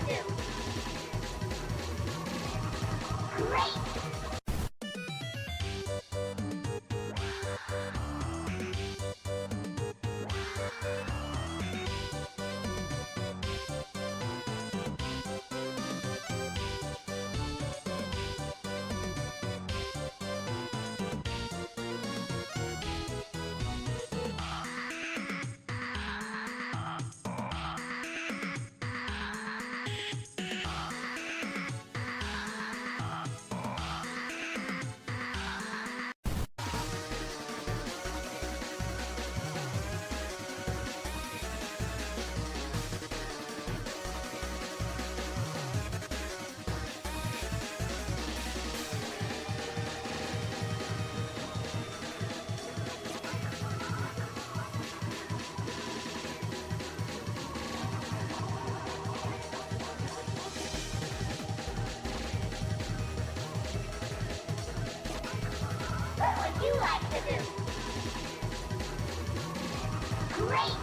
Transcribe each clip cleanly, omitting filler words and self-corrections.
do? Great! What would you like to do? Great!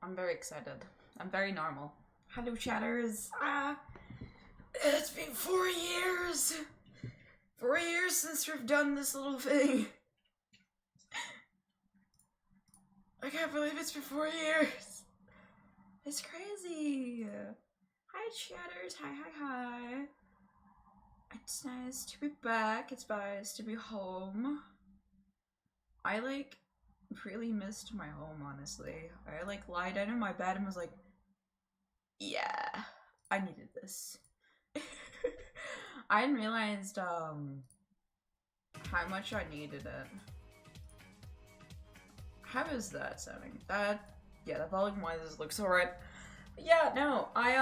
I'm very excited. I'm very normal. Hello, chatters. It's been 4 years. 4 years since we've done this little thing. I can't believe it's been 4 years. It's crazy. Hi, chatters. Hi. It's nice to be back. It's nice to be home. I really missed my home, honestly. I lied down in my bed and was like, yeah, I needed this. I hadn't realized how much I needed it. How is that sounding? Yeah, the volume wise looks alright. Yeah, no, I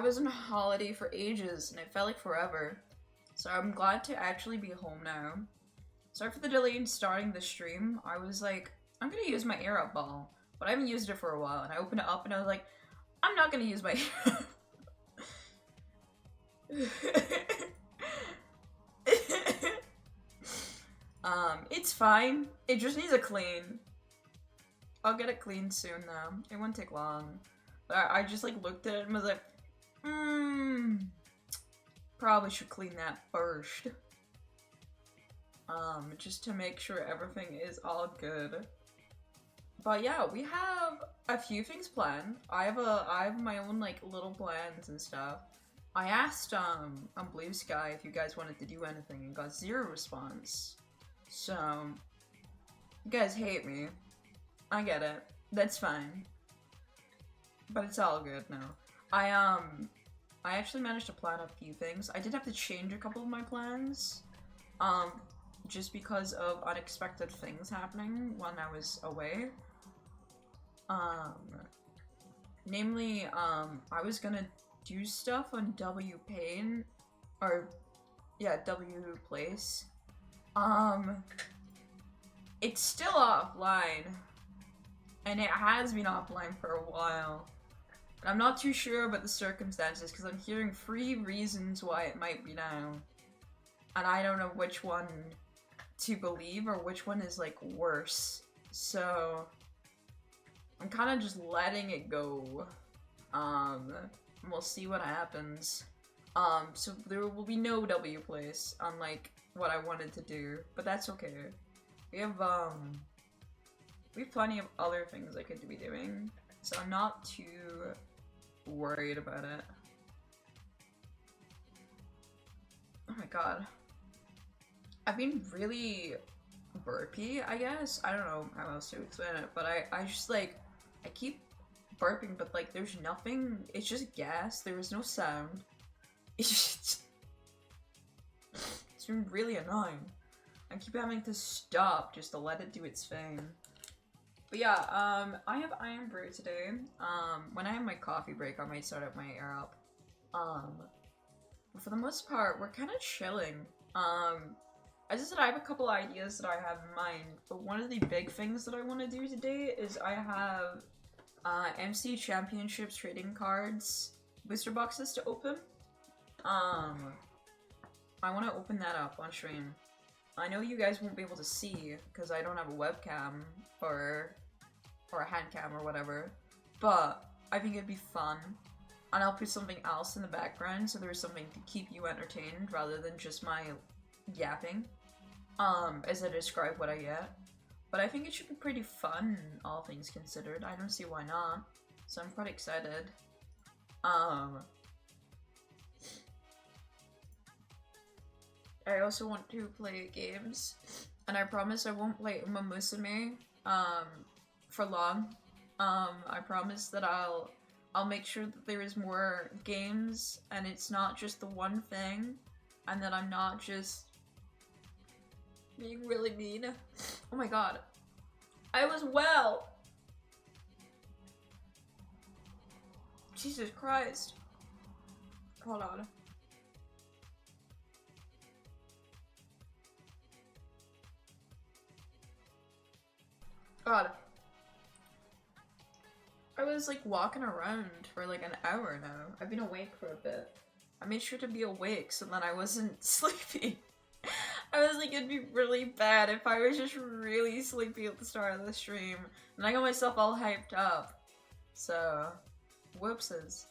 was on a holiday for ages and it felt like forever. So I'm glad to actually be home now. Sorry for the delay in starting the stream. I was like, I'm gonna use my ear up ball, but I haven't used it for a while, and I opened it up and I was like, I'm not gonna use my ear up. It's fine. It just needs a clean. I'll get it cleaned soon though. It won't take long. But I just looked at it and was like, probably should clean that first. Just to make sure everything is all good. But yeah, we have a few things planned. I have my own little plans and stuff. I asked on Blue Sky if you guys wanted to do anything and got 0 response. So you guys hate me. I get it. That's fine. But it's all good now. I actually managed to plan a few things. I did have to change a couple of my plans. Just because of unexpected things happening when I was away. Namely, I was gonna do stuff on W Pain, or yeah, W Place. It's still offline, and it has been offline for a while. And I'm not too sure about the circumstances because I'm hearing 3 reasons why it might be now, and I don't know which one to believe or which one is worse. So I'm kind of just letting it go. And we'll see what happens. So there will be no W Place, unlike what I wanted to do, but that's okay. We have plenty of other things I could be doing, so I'm not too worried about it. Oh my god. I've been really burpy, I guess. I don't know how else to explain it, but I just I keep burping, but there's nothing. It's just gas. There is no sound. It's been really annoying. I keep having to stop just to let it do its thing. But yeah, I have Iron Brew today. When I have my coffee break, I might start up my air up. But for the most part, we're kind of chilling. as I said, I have a couple ideas that I have in mind, but one of the big things that I want to do today is I have MC Championships trading cards booster boxes to open. I want to open that up on stream. I know you guys won't be able to see because I don't have a webcam or a hand cam or whatever, but I think it'd be fun. And I'll put something else in the background so there's something to keep you entertained rather than just my yapping as I describe what I get. But I think it should be pretty fun, all things considered. I don't see why not. So I'm quite excited. I also want to play games, and I promise I won't play Umamusume for long. I promise that I'll make sure that there is more games and it's not just the one thing, and that I'm not just being really mean. Oh my god. I was well! Jesus Christ. Hold on. God. I was like walking around for like an hour now. I've been awake for a bit. I made sure to be awake so that I wasn't sleepy. I was like, it'd be really bad if I was just really sleepy at the start of the stream. And I got myself all hyped up. So, whoopses.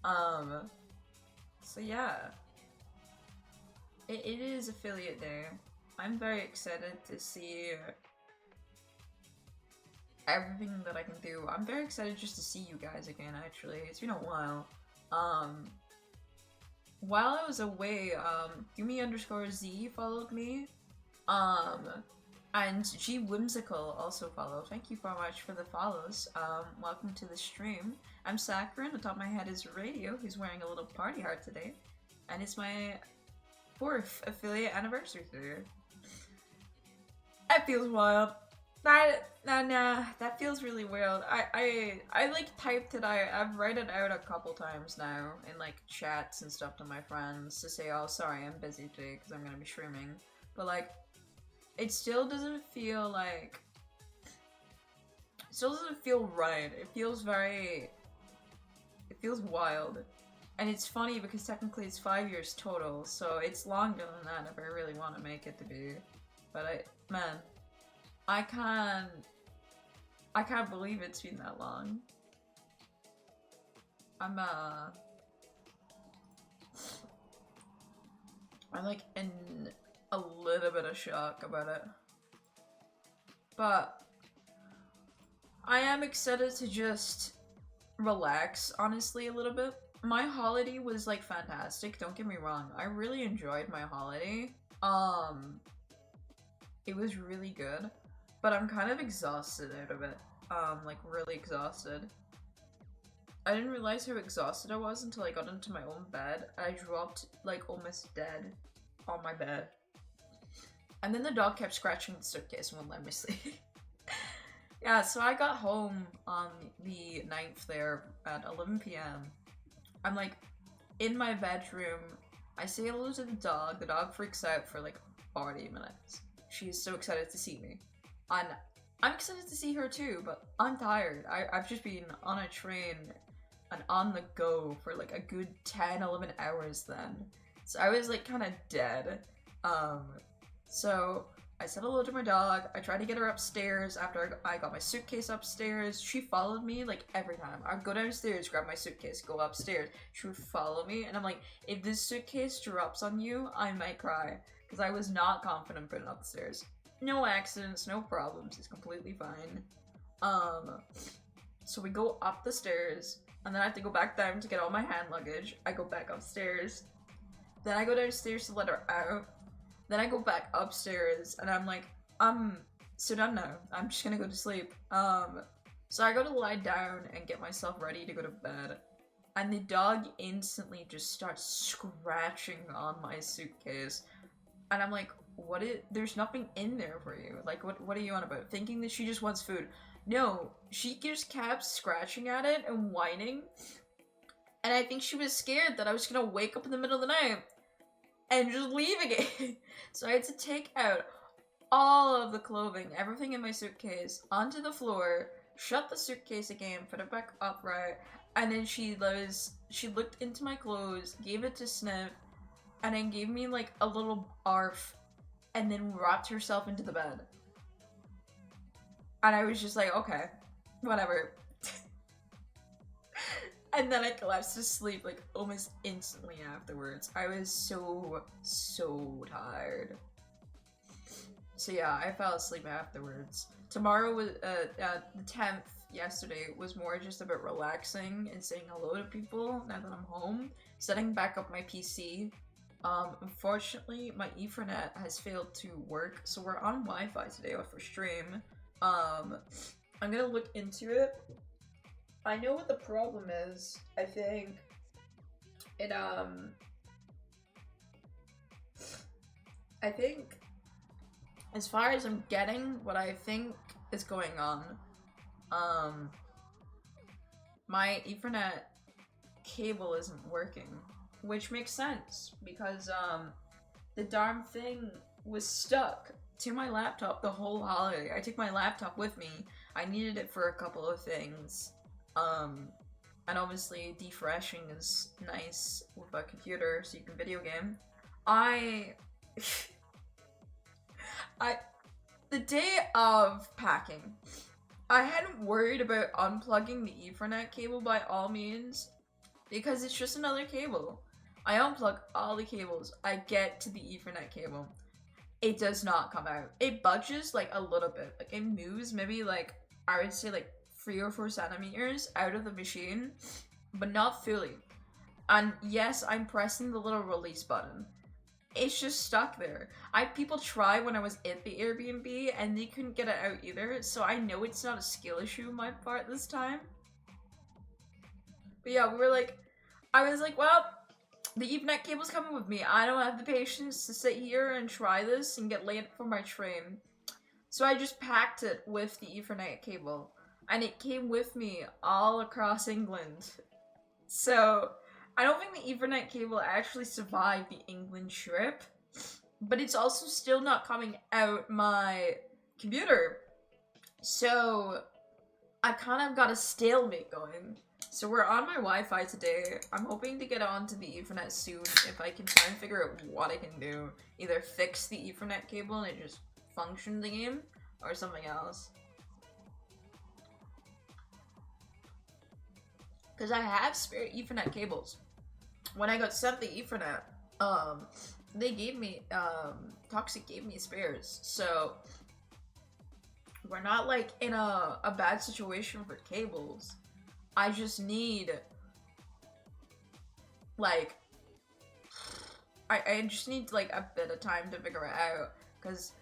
So yeah. It is affiliate day. I'm very excited to see everything that I can do. I'm very excited just to see you guys again, actually. It's been a while. While I was away, Yumi_Z followed me. And G Whimsical also followed. Thank you so much for the follows. Welcome to the stream. I'm Sakura, and on top of my head is Radio, who's wearing a little party heart today. And it's my 4th affiliate anniversary today. That feels wild. That feels really weird. I like typed it. I've read it out a couple times now in like chats and stuff to my friends to say, oh, sorry, I'm busy today because I'm gonna be streaming. But like, it still doesn't feel like. It still doesn't feel right. It feels very. It feels wild. And it's funny because technically it's 5 years total, so it's longer than that if I really want to make it to be. But man. I can't believe it's been that long. I'm like in a little bit of shock about it. But I am excited to just relax, honestly, a little bit. My holiday was like fantastic, don't get me wrong. I really enjoyed my holiday. It was really good. But I'm kind of exhausted out of it. Like really exhausted. I didn't realize how exhausted I was until I got into my own bed. I dropped like almost dead on my bed. And then the dog kept scratching the suitcase and wouldn't let me sleep. Yeah, so I got home on the 9th there at 11 p.m. I'm like in my bedroom. I say hello to the dog. The dog freaks out for like 40 minutes. She's so excited to see me. And I'm excited to see her too, but I'm tired. I've just been on a train and on the go for like a good 10-11 hours then. So I was like kind of dead. So I said hello to my dog. I tried to get her upstairs after I got my suitcase upstairs. She followed me like every time. I'd go downstairs, grab my suitcase, go upstairs. She would follow me and I'm like, if this suitcase drops on you, I might cry. Because I was not confident putting it upstairs. No accidents, no problems, it's completely fine. So we go up the stairs, and then I have to go back down to get all my hand luggage. I go back upstairs. Then I go downstairs to let her out. Then I go back upstairs, and I'm like, so done now. I'm just gonna go to sleep. So I go to lie down and get myself ready to go to bed. And the dog instantly just starts scratching on my suitcase. And I'm like, there's nothing in there for you. Like, what are you on about? Thinking that she just wants food. No, she just kept scratching at it and whining. And I think she was scared that I was gonna wake up in the middle of the night and just leaving it. So I had to take out all of the clothing, everything in my suitcase, onto the floor, shut the suitcase again, put it back upright, and then she looked into my clothes, gave it to Sniff, and then gave me like a little barf, and then wrapped herself into the bed. And I was just like, okay, whatever. And then I collapsed to sleep like almost instantly afterwards. I was so tired. So yeah, I fell asleep afterwards. Tomorrow was the 10th. Yesterday was more just a bit relaxing and saying hello to people now that I'm home. Setting back up my PC. Unfortunately, my Ethernet has failed to work, so we're on Wi-Fi today for stream. I'm gonna look into it. I know what the problem is. I think it I think as far as I'm getting what I think is going on, my Ethernet cable isn't working, which makes sense because the darn thing was stuck to my laptop the whole holiday. I took my laptop with me. I needed it for a couple of things. And obviously defreshing is nice with a computer so you can video game. The day of packing, I hadn't worried about unplugging the Ethernet cable by all means, because it's just another cable. I unplug all the cables, I get to the Ethernet cable. It does not come out. It budges like a little bit. Like it moves maybe like, I would say like 3 or 4 centimeters out of the machine, but not fully. And yes, I'm pressing the little release button. It's just stuck there. People tried when I was at the Airbnb and they couldn't get it out either, so I know it's not a skill issue on my part this time. But yeah, I was like, well, the Ethernet cable's coming with me. I don't have the patience to sit here and try this and get late for my train. So I just packed it with the Ethernet cable. And it came with me all across England. So I don't think the Ethernet cable actually survived the England trip, but it's also still not coming out my computer. So I kind of got a stalemate going. So we're on my Wi-Fi today. I'm hoping to get onto the Ethernet soon if I can try and figure out what I can do. Either fix the Ethernet cable and it just functions again, or something else. Because I have spare Ethernet cables. When I got sent the Ethernet, they gave me, Toxic gave me spares. So, we're not like in a bad situation for cables. I just need, like, I just need like a bit of time to figure it out. Because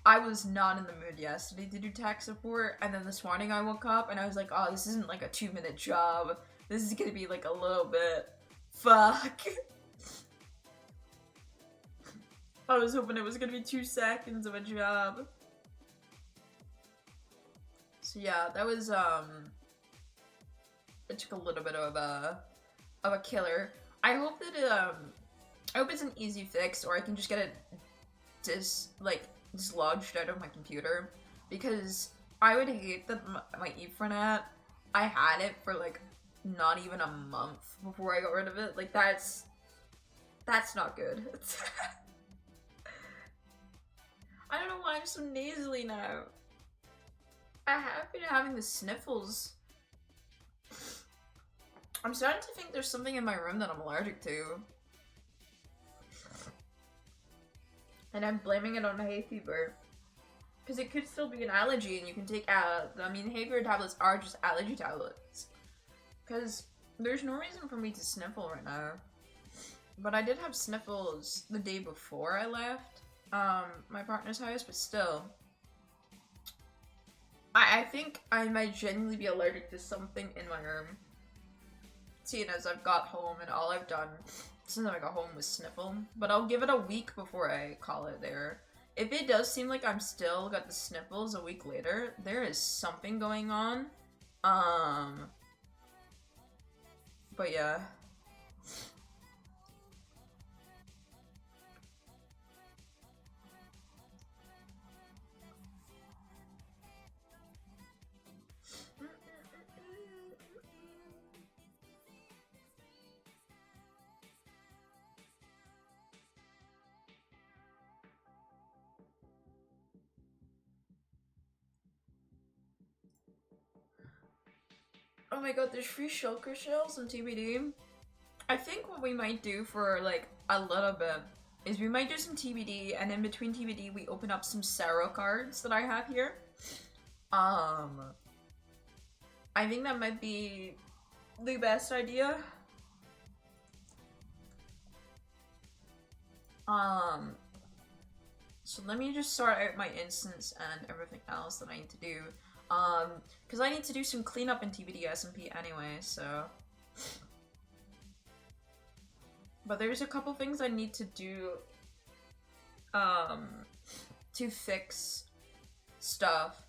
I was not in the mood yesterday to do tech support, and then this morning I woke up and I was like, oh, this isn't like a 2-minute job. This is gonna be like a little bit. Fuck. I was hoping it was gonna be 2 seconds of a job. So yeah, that was, it took a little bit of a killer. I hope that, I hope it's an easy fix, or I can just get it dislodged out of my computer, because I would hate that my Ethernet, I had it for like not even a month before I got rid of it. Like that's not good. I don't know why I'm so nasally now. I have been having the sniffles. I'm starting to think there's something in my room that I'm allergic to. And I'm blaming it on hay fever. Because it could still be an allergy and you can take, I mean, hay fever tablets are just allergy tablets. Because there's no reason for me to sniffle right now. But I did have sniffles the day before I left my partner's house, but still. I think I might genuinely be allergic to something in my room. Seeing as I've got home and all I've done since I got home was sniffle. But I'll give it a week before I call it there. If it does seem like I'm still got the sniffles a week later, there is something going on. But yeah. Oh my god, there's free shulker shells in TBD. I think what we might do for like a little bit is we might do some TBD, and in between TBD we open up some CREO cards that I have here. I think that might be the best idea. So let me just sort out my instance and everything else that I need to do. Because I need to do some cleanup in TBD SMP anyway, so. But there's a couple things I need to do, to fix stuff,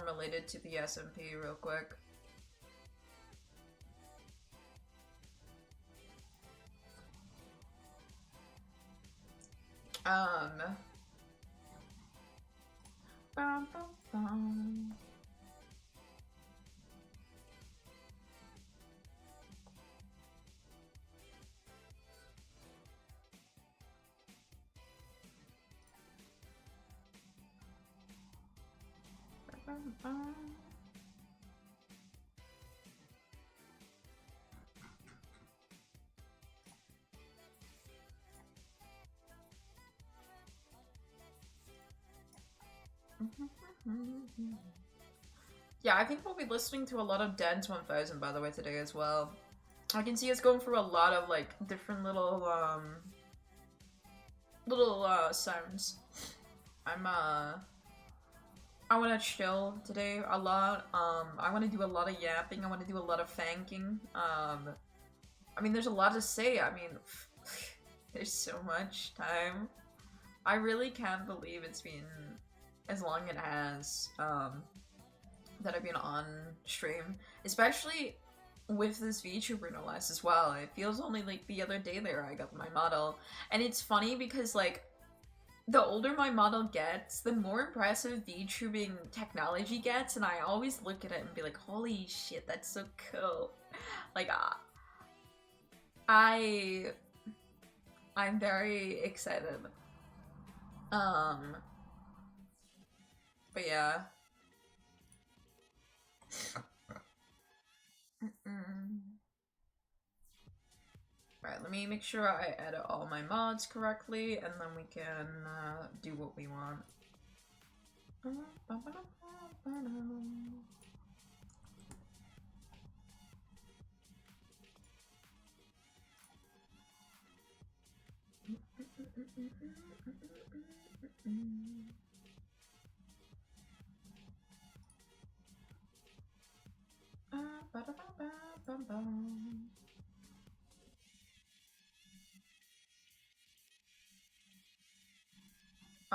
related to the SMP real quick. Bum, bum, bum. Bum, bum. Yeah, I think we'll be listening to a lot of Dance 1000 by the way today as well. I can see us going through a lot of like different little sounds. I want to chill today a lot. I want to do a lot of yapping. I want to do a lot of thanking. I mean, there's a lot to say. I mean, there's so much time. I really can't believe it's been as long as it has, that I've been on stream. Especially with this VTuber no less as well. It feels only like the other day there I got my model. And it's funny because like, the older my model gets, the more impressive VTubing technology gets, and I always look at it and be like, holy shit, that's so cool. Like, I'm very excited. But yeah. Right, let me make sure I edit all my mods correctly, and then we can do what we want.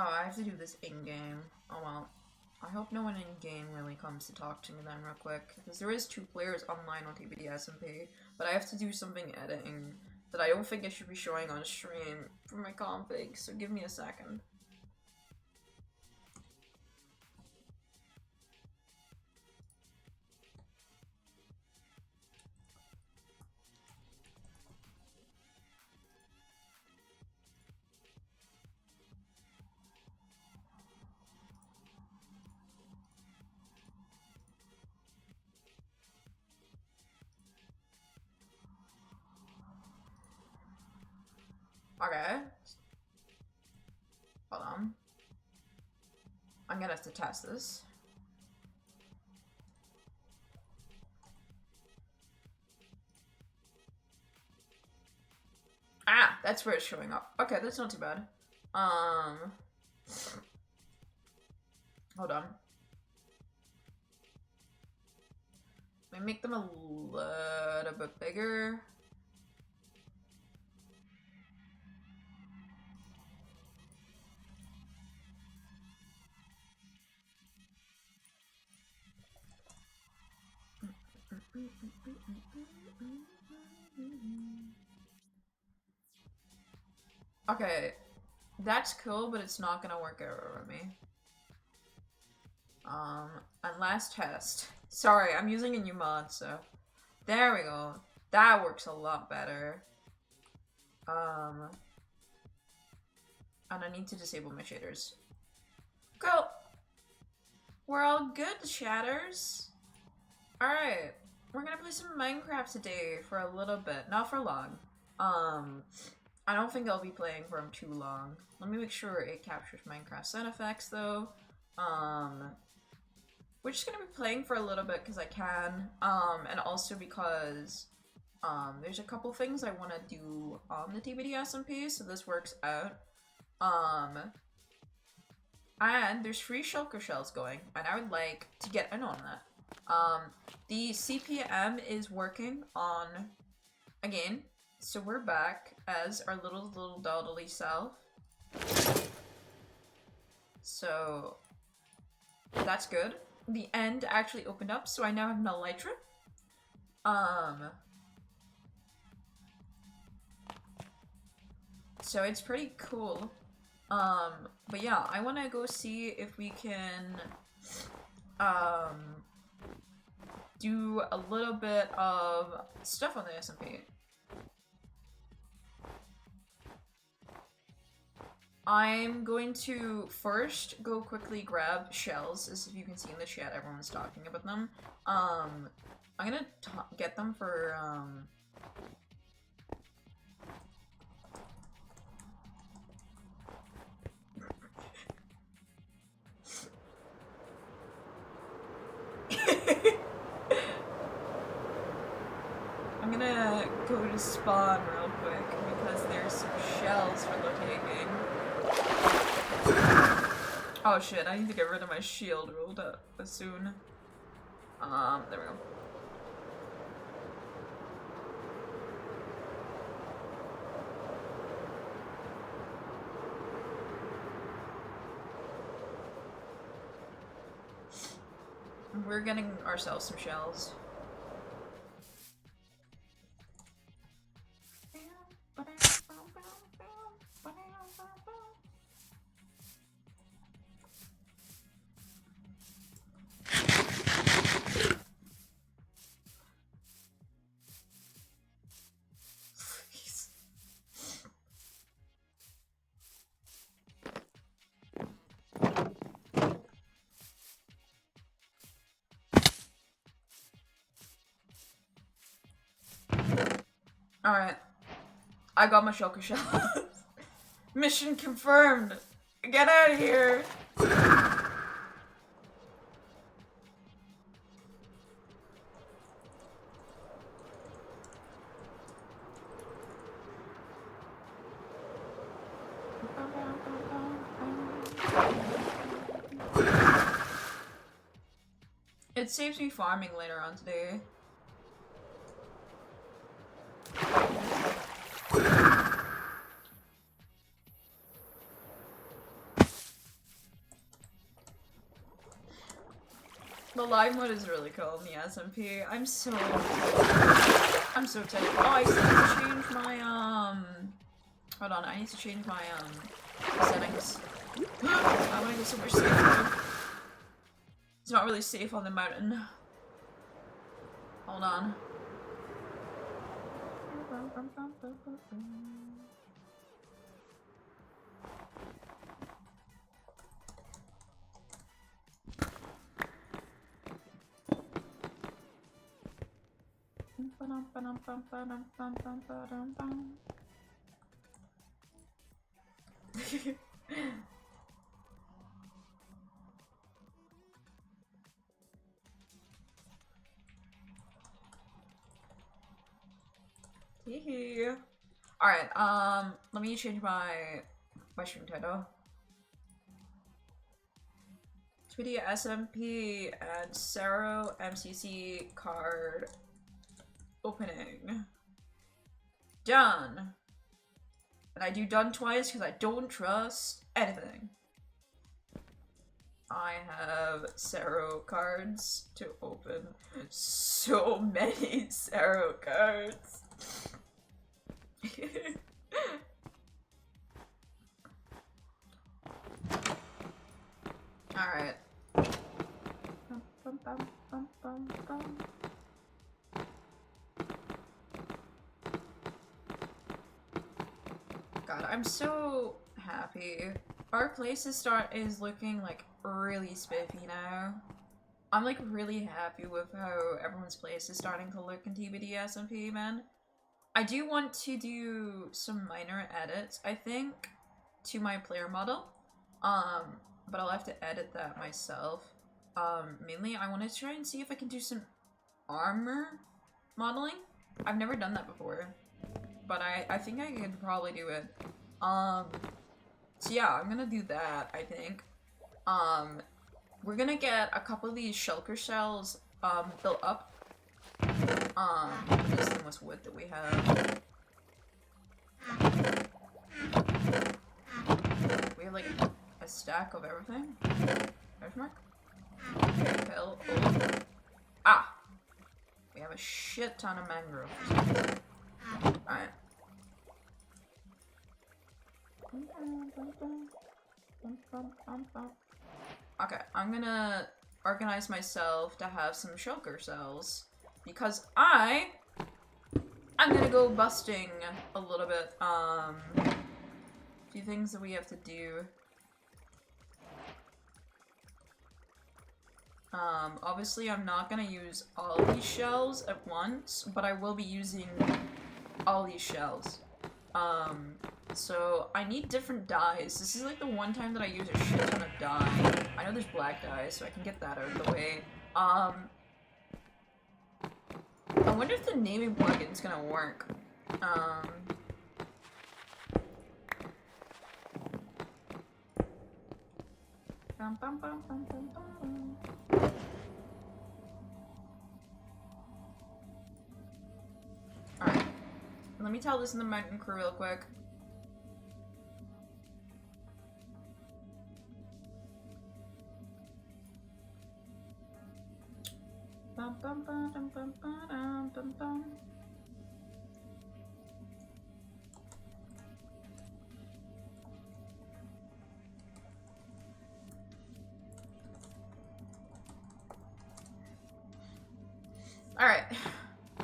Oh, I have to do this in-game. Oh well. I hope no one in-game really comes to talk to me then real quick. Because there is 2 players online on TBD SMP, but I have to do something editing that I don't think I should be showing on stream for my config, so give me a second. Okay. Hold on. I'm gonna have to test this. Ah, that's where it's showing up. Okay, that's not too bad. Hold on. Let me make them a little bit bigger. Okay, that's cool, but it's not gonna work out for me. And last test. Sorry, I'm using a new mod, so. There we go. That works a lot better. And I need to disable my shaders. Cool. We're all good, shatters. Alright, we're gonna play some Minecraft today for a little bit, not for long. I don't think I'll be playing for too long. Let me make sure it captures Minecraft sound effects though. We're just gonna be playing for a little bit because I can, and also because there's a couple things I want to do on the TBD SMP, so this works out. And there's free shulker shells going, and I would like to get in on that. The CPM is working on again, so we're back as our little dawdly self. So that's good. The end actually opened up, so I now have an elytra. So it's pretty cool. But yeah, I want to go see if we can do a little bit of stuff on the SMP. I'm going to first go quickly grab shells, as if you can see in the chat, everyone's talking about them. I'm gonna get them for, I'm gonna go to spawn real quick because there's some shells for the taking. Oh shit, I need to get rid of my shield rolled up soon. There we go. We're getting ourselves some shells. Alright. I got my shulker shell. Mission confirmed! Get out of here! It saves me farming later on today. The live mode is really cool in the SMP. I'm so tight. Oh, I still need to change my, hold on, I need to change my, settings. I wanna go somewhere safer. It's not really safe on the mountain. Hold on. Alright, let me change my mushroom title. Tweety SMP and CREO MCC card opening. Done. And I do done twice because I don't trust anything. I have CREO cards to open. So many CREO cards. Alright. God, I'm so happy. Our place is looking like really spiffy now. I'm like really happy with how everyone's place is starting to look in TBD SMP, man. I do want to do some minor edits, I think, to my player model. But I'll have to edit that myself. Mainly I want to try and see if I can do some armor modeling. I've never done that before, but I think I could probably do it. So yeah, I'm gonna do that, I think. We're gonna get a couple of these shulker shells, built up. This thing was wood that we have. We have like a stack of everything. Question mark? Okay, pill. Oh. Ah! We have a shit ton of mangroves. Alright. Okay, I'm gonna organize myself to have some shulker cells because I'm gonna go busting a little bit. A few things that we have to do. Obviously I'm not gonna use all these shells at once, but I will be using all these shells. So I need different dyes. This is like the one time that I use a shit ton of dye. I know there's black dye, so I can get that out of the way. I wonder if the naming plugin's gonna work. Alright. Let me tell this in the mountain crew real quick. Alright.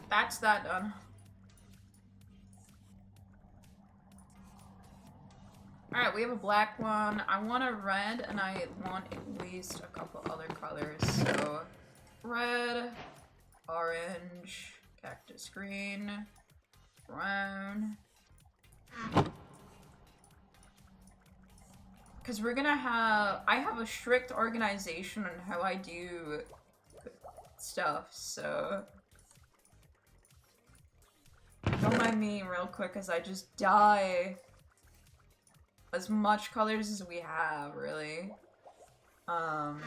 That's that done. Alright, we have a black one. I want a red, and I want at least a couple other colors. So, red, orange, cactus green, brown. Because we're gonna have... I have a strict organization on how I do stuff, so... Don't mind me real quick as I just dye as much colors as we have, really. Alright,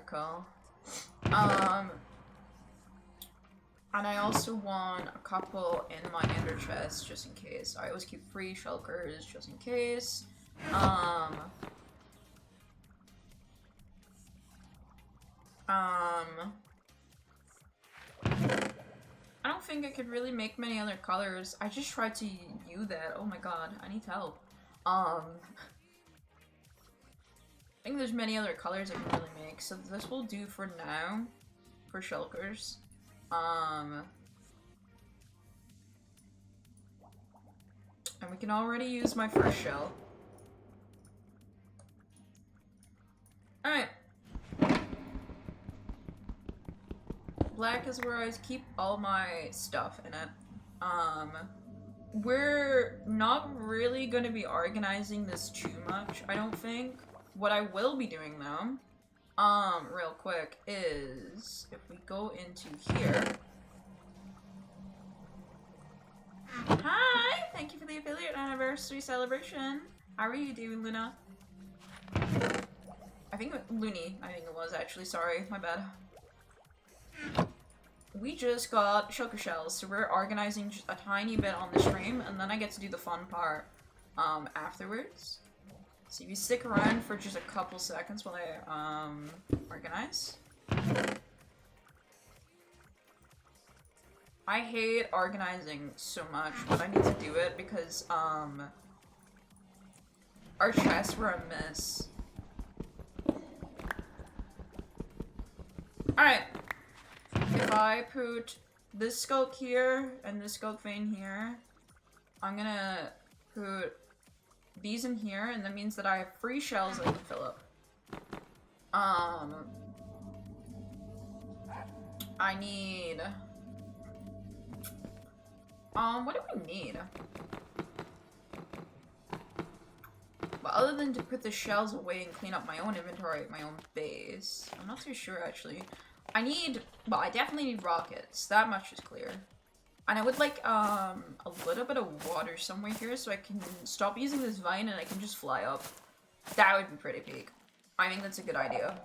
cool. And I also want a couple in my ender chest, just in case. I always keep 3 shulkers, just in case. I don't think I could really make many other colors. I just tried to do that. Oh my god, I need help. I think there's many other colors I can really make, so this will do for now, for shulkers. And we can already use my first shell. Alright. Black is where I keep all my stuff in it. We're not really gonna be organizing this too much, I don't think. What I will be doing though, real quick, is if we go into here. Hi! Thank you for the affiliate anniversary celebration. How are you doing, Luna? I think Looney, I think it was actually, sorry, my bad. We just got shulker shells, so we're organizing just a tiny bit on the stream, and then I get to do the fun part afterwards. So if you stick around for just a couple seconds while I organize. I hate organizing so much, but I need to do it because our chests were a mess. Alright. If I put this skulk here and this skulk vein here, I'm gonna put these in here, and that means that I have 3 shells I can fill up. I need... what do we need? Well, other than to put the shells away and clean up my own inventory at my own base. I'm not too sure, actually. I need... Well, I definitely need rockets. That much is clear. And I would like, a little bit of water somewhere here so I can stop using this vine and I can just fly up. That would be pretty peak. I think that's a good idea.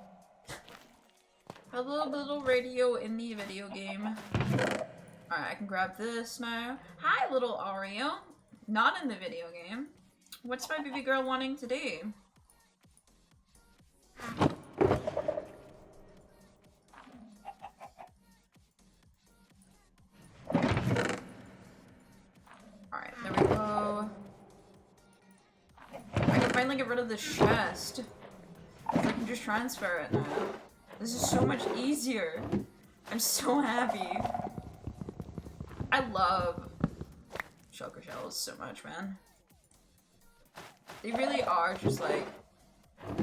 A little radio in the video game. Alright, I can grab this now. Hi, little Oreo. Not in the video game. What's my baby girl wanting to do? Alright, there we go. I can finally get rid of this chest. I can just transfer it now. This is so much easier. I'm so happy. I love shulker shells so much, man. They really are just like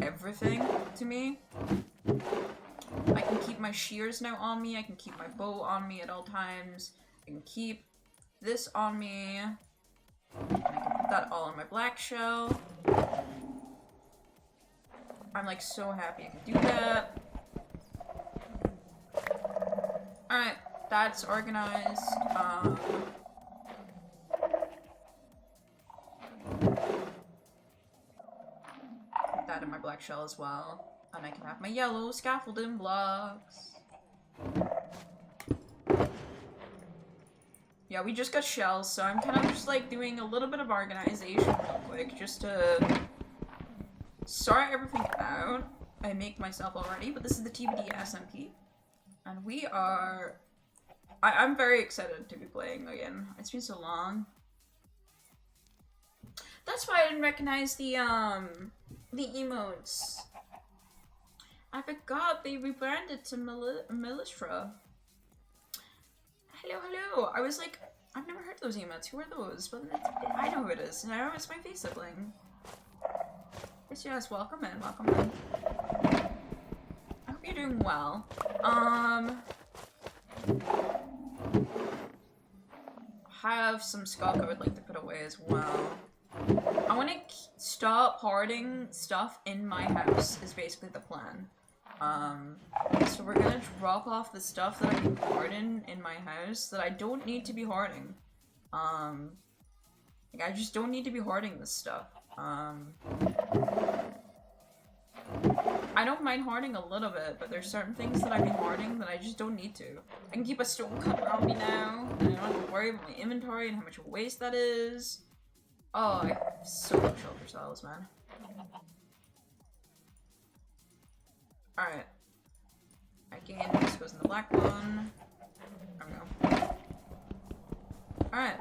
everything to me. I can keep my shears now on me. I can keep my bow on me at all times. I can keep this on me. And I can put that all on my black shell. I'm like so happy I can do that. Alright, that's organized. Put that in my black shell as well. And I can have my yellow scaffolding blocks. Yeah, we just got shells, so I'm kind of just like doing a little bit of organization real quick just to sort everything out. I make myself already, but this is the TBD SMP. And we are... I'm very excited to be playing again. It's been so long. That's why I didn't recognize the emotes. I forgot they rebranded to Melistra. Hello, hello. I was like, I've never heard those emotes. Who are those? But I know who it is. Now it's my face sibling. Yes, welcome in, welcome in. I hope you're doing well. Have some skull I would like to put away as well. I want to stop hoarding stuff in my house is basically the plan. So we're gonna drop off the stuff that I can hoard in my house that I don't need to be hoarding. Like I just don't need to be hoarding this stuff. I don't mind hoarding a little bit, but there's certain things that I've been hoarding that I just don't need to. I can keep a stone cutter on me now, and I don't have to worry about my inventory and how much waste that is. Oh, I so love shulker cells, man. Alright. Again, this goes in the black one. There we go. Alright.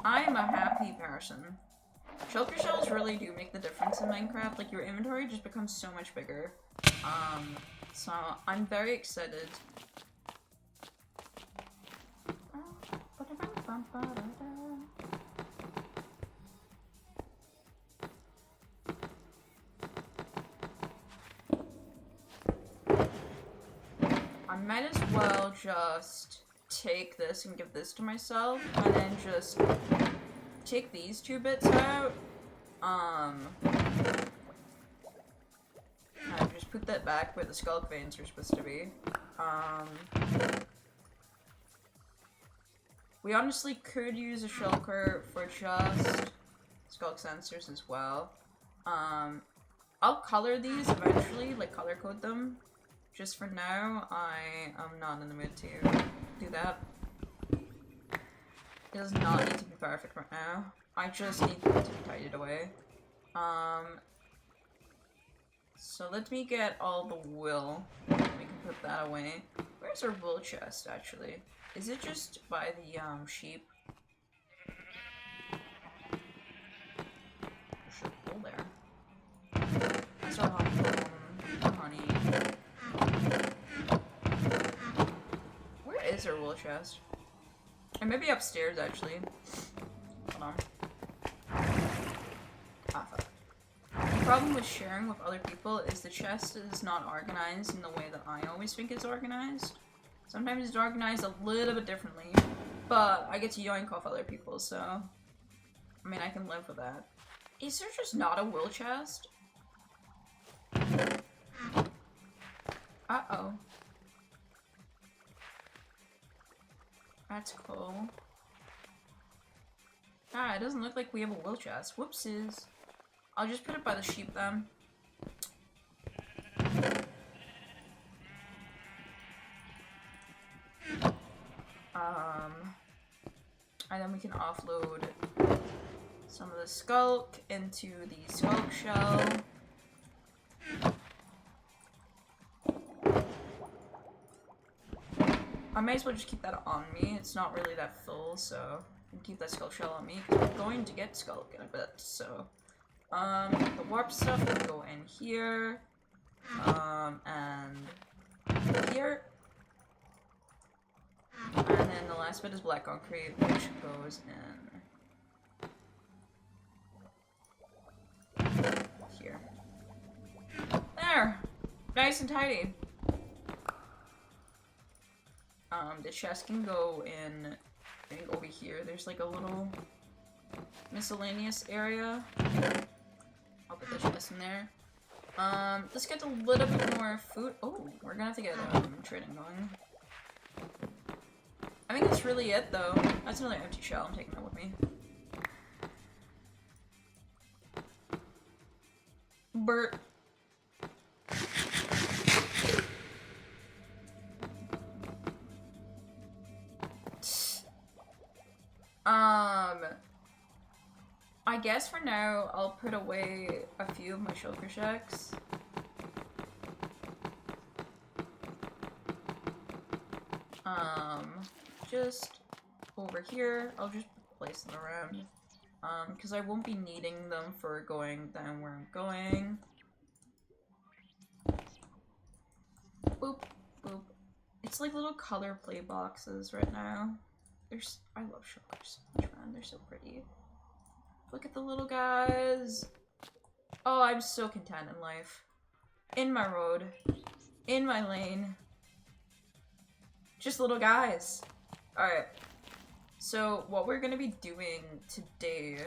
I'm a happy person. Shulker shells really do make the difference in Minecraft. Like, your inventory just becomes so much bigger. So I'm very excited. I might as well just take this and give this to myself, and then just take these 2 bits out. I just put that back where the skull veins are supposed to be. We honestly could use a shulker for just skull sensors as well. I'll color these eventually, like color code them. Just for now, I am not in the mood to do that. It does not need to be perfect right now. I just need them to be tidied away. So let me get all the wool. We can put that away. Where's our wool chest, actually? Is it just by the, sheep? There's a wool there. That's our honey. Where is our wool chest? Or maybe upstairs, actually. Hold on. Ah, fuck. The problem with sharing with other people is the chest is not organized in the way that I always think it's organized. Sometimes it's organized a little bit differently, but I get to yoink off other people, so... I mean, I can live with that. Is there just not a will chest? Uh-oh. That's cool. Ah, it doesn't look like we have a will chest. Whoopsies. I'll just put it by the sheep then. And then we can offload some of the skulk into the skulk shell. I may as well just keep that on me. It's not really that full, so I can keep that skulk shell on me because we're going to get skulk in a bit. So, the warp stuff can go in here, and here. And then the last bit is black concrete, which goes in here. There! Nice and tidy. The chest can go in, I think over here. There's like a little miscellaneous area. I'll put the chest in there. Let's get a little bit more food. Oh, we're gonna have to get trading going. I think that's really it, though. That's another empty shell. I'm taking that with me. Bert. I guess for now, I'll put away a few of my shulker shacks. Just over here, I'll just place them around, because I won't be needing them for going down where I'm going. Boop, boop. It's like little color play boxes right now. I love shulkers so much, man. They're so pretty. Look at the little guys. Oh, I'm so content in life. In my road. In my lane. Just little guys. Alright, so what we're gonna be doing today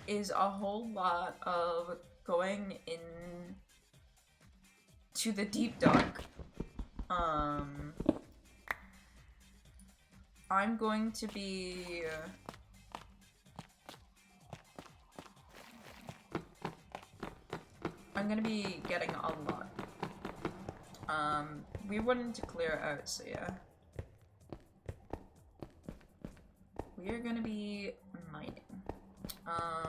is a whole lot of going in to the deep dark. I'm going to be getting a lot. We wanted to clear out, so yeah. We are gonna be mining. I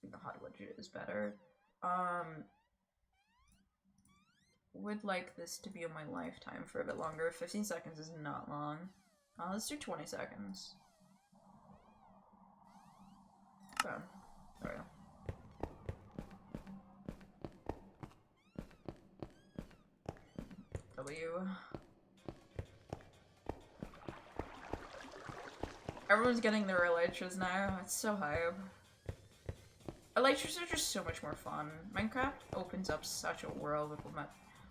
think the hot widget is better. Would like this to be on my lifetime for a bit longer. 15 seconds is not long. Let's do 20 seconds. Okay. There we go. W. Everyone's getting their elytras now. It's so hype. Elytras are just so much more fun. Minecraft opens up such a world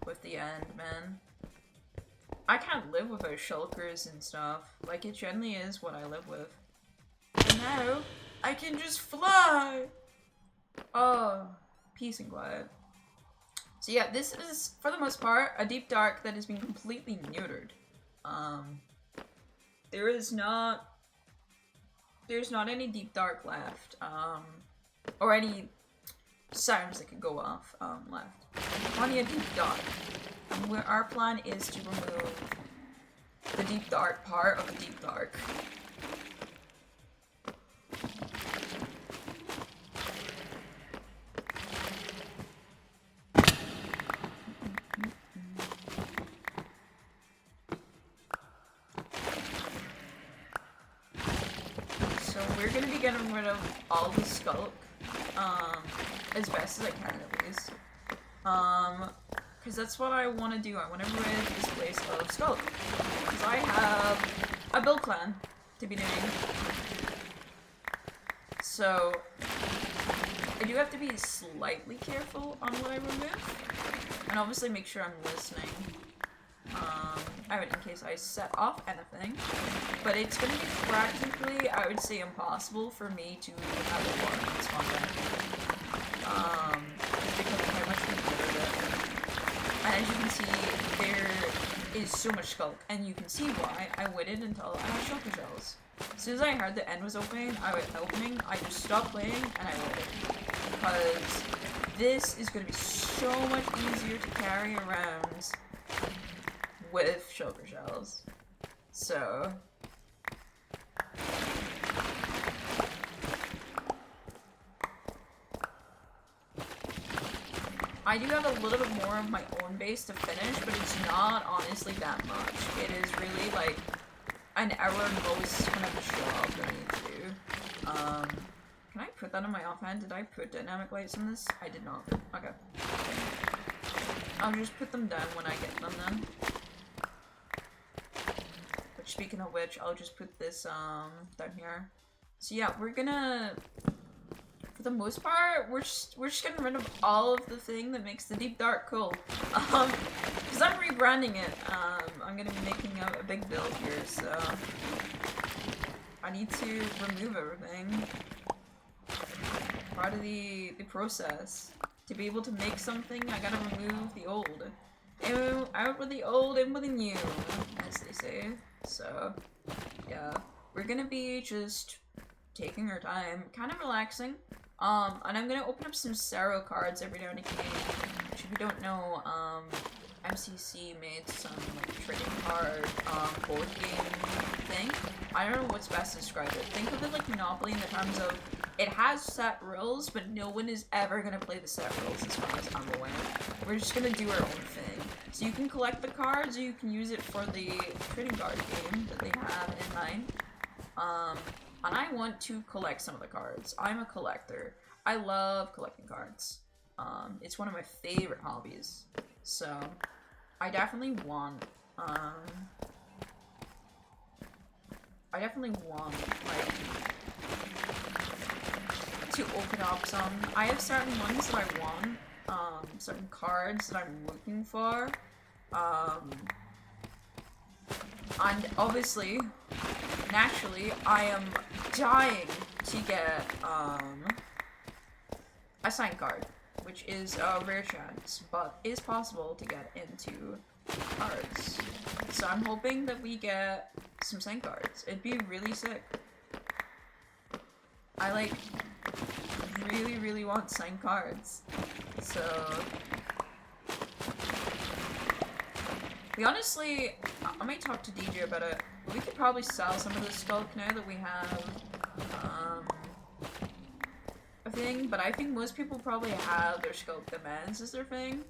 with the end, man. I can't live without shulkers and stuff. Like, it generally is what I live with. And now, I can just fly! Oh, peace and quiet. So yeah, this is, for the most part, a deep dark that has been completely neutered. There's not any deep dark left, or any sounds that could go off, left. Only a deep dark. And where our plan is to remove the deep dark part of the deep dark. So we're gonna be getting rid of all the skulk. as best as I can at least. Because that's what I want to do. I want to rid this place of Skulk. Because I have a build plan to be doing. So, I do have to be slightly careful on what I remove. And obviously make sure I'm listening. In case I set off anything. But it's going to be practically, I would say, impossible for me to have a war in this content. Because of how much we did it. And as you can see, there is so much Skulk. And you can see why I waited until I had shulker shells. As soon as I heard the end was opening, I just stopped playing and I waited. Because this is going to be so much easier to carry around with shulker shells. So I do have a little bit more of my own base to finish, but it's not honestly that much. It is really like an hour most kind of a show off I need to do. Can I put that on my offhand? Did I put dynamic lights in this? I did not. Okay. I'll just put them down when I get them then. Which, speaking of which, I'll just put this down here. So yeah, we're gonna, for the most part, we're just getting rid of all of the thing that makes the deep dark cool. Because I'm rebranding it. I'm gonna be making a big build here, so I need to remove everything. Part of the process. To be able to make something, I gotta remove the old. Out with the old, in with the new, as they say. So, yeah. We're gonna be just taking our time, kind of relaxing. And I'm gonna open up some CREO cards every now and again. Which, if you don't know, MCC made some like, trading card board game thing. I don't know what's best to describe it. Think of it like Monopoly in the terms of it has set rules, but no one is ever gonna play the set rules as far as I'm aware. We're just gonna do our own thing. So you can collect the cards, or you can use it for the trading card game that they have in mind. And I want to collect some of the cards. I'm a collector. I love collecting cards. It's one of my favorite hobbies. So, I definitely want, like, to open up some. I have certain ones that I want, certain cards that I'm looking for, and obviously, naturally, I am dying to get, a signed card, which is a rare chance, but is possible to get into cards. So I'm hoping that we get some signed cards. It'd be really sick. I, like, really want signed cards. So we honestly, I might talk to DJ about it. We could probably sell some of the Skulk now that we have a thing, but I think most people probably have their Skulk demands as their thing.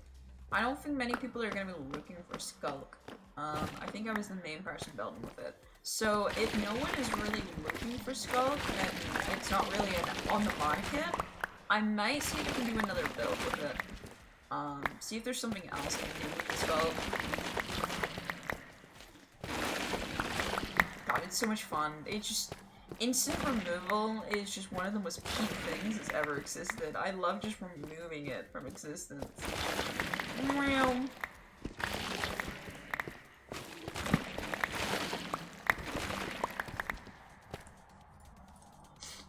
I don't think many people are gonna be looking for Skulk. I think I was the main person building with it. So if no one is really looking for Skulk and it's not really on the market, I might see if I can do another build with it. See if there's something else I can do with the Skulk. God, it's so much fun. It's just, instant removal is just one of the most peak things that's ever existed. I love just removing it from existence.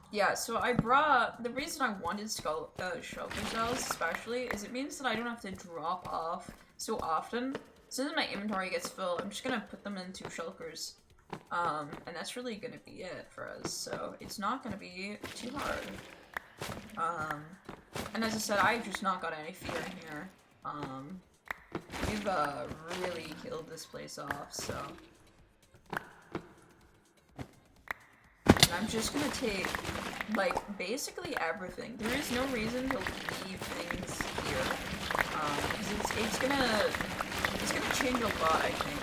Yeah, so I brought, the reason I wanted shulker shells especially is it means that I don't have to drop off so often. As soon as my inventory gets full, I'm just gonna put them into shulkers. And that's really gonna be it for us, so it's not gonna be too hard. And as I said, I've just not got any fear in here. We've, really killed this place off, so. And I'm just gonna take, like, basically everything. There is no reason to leave things here. Because it's gonna change a lot, I think,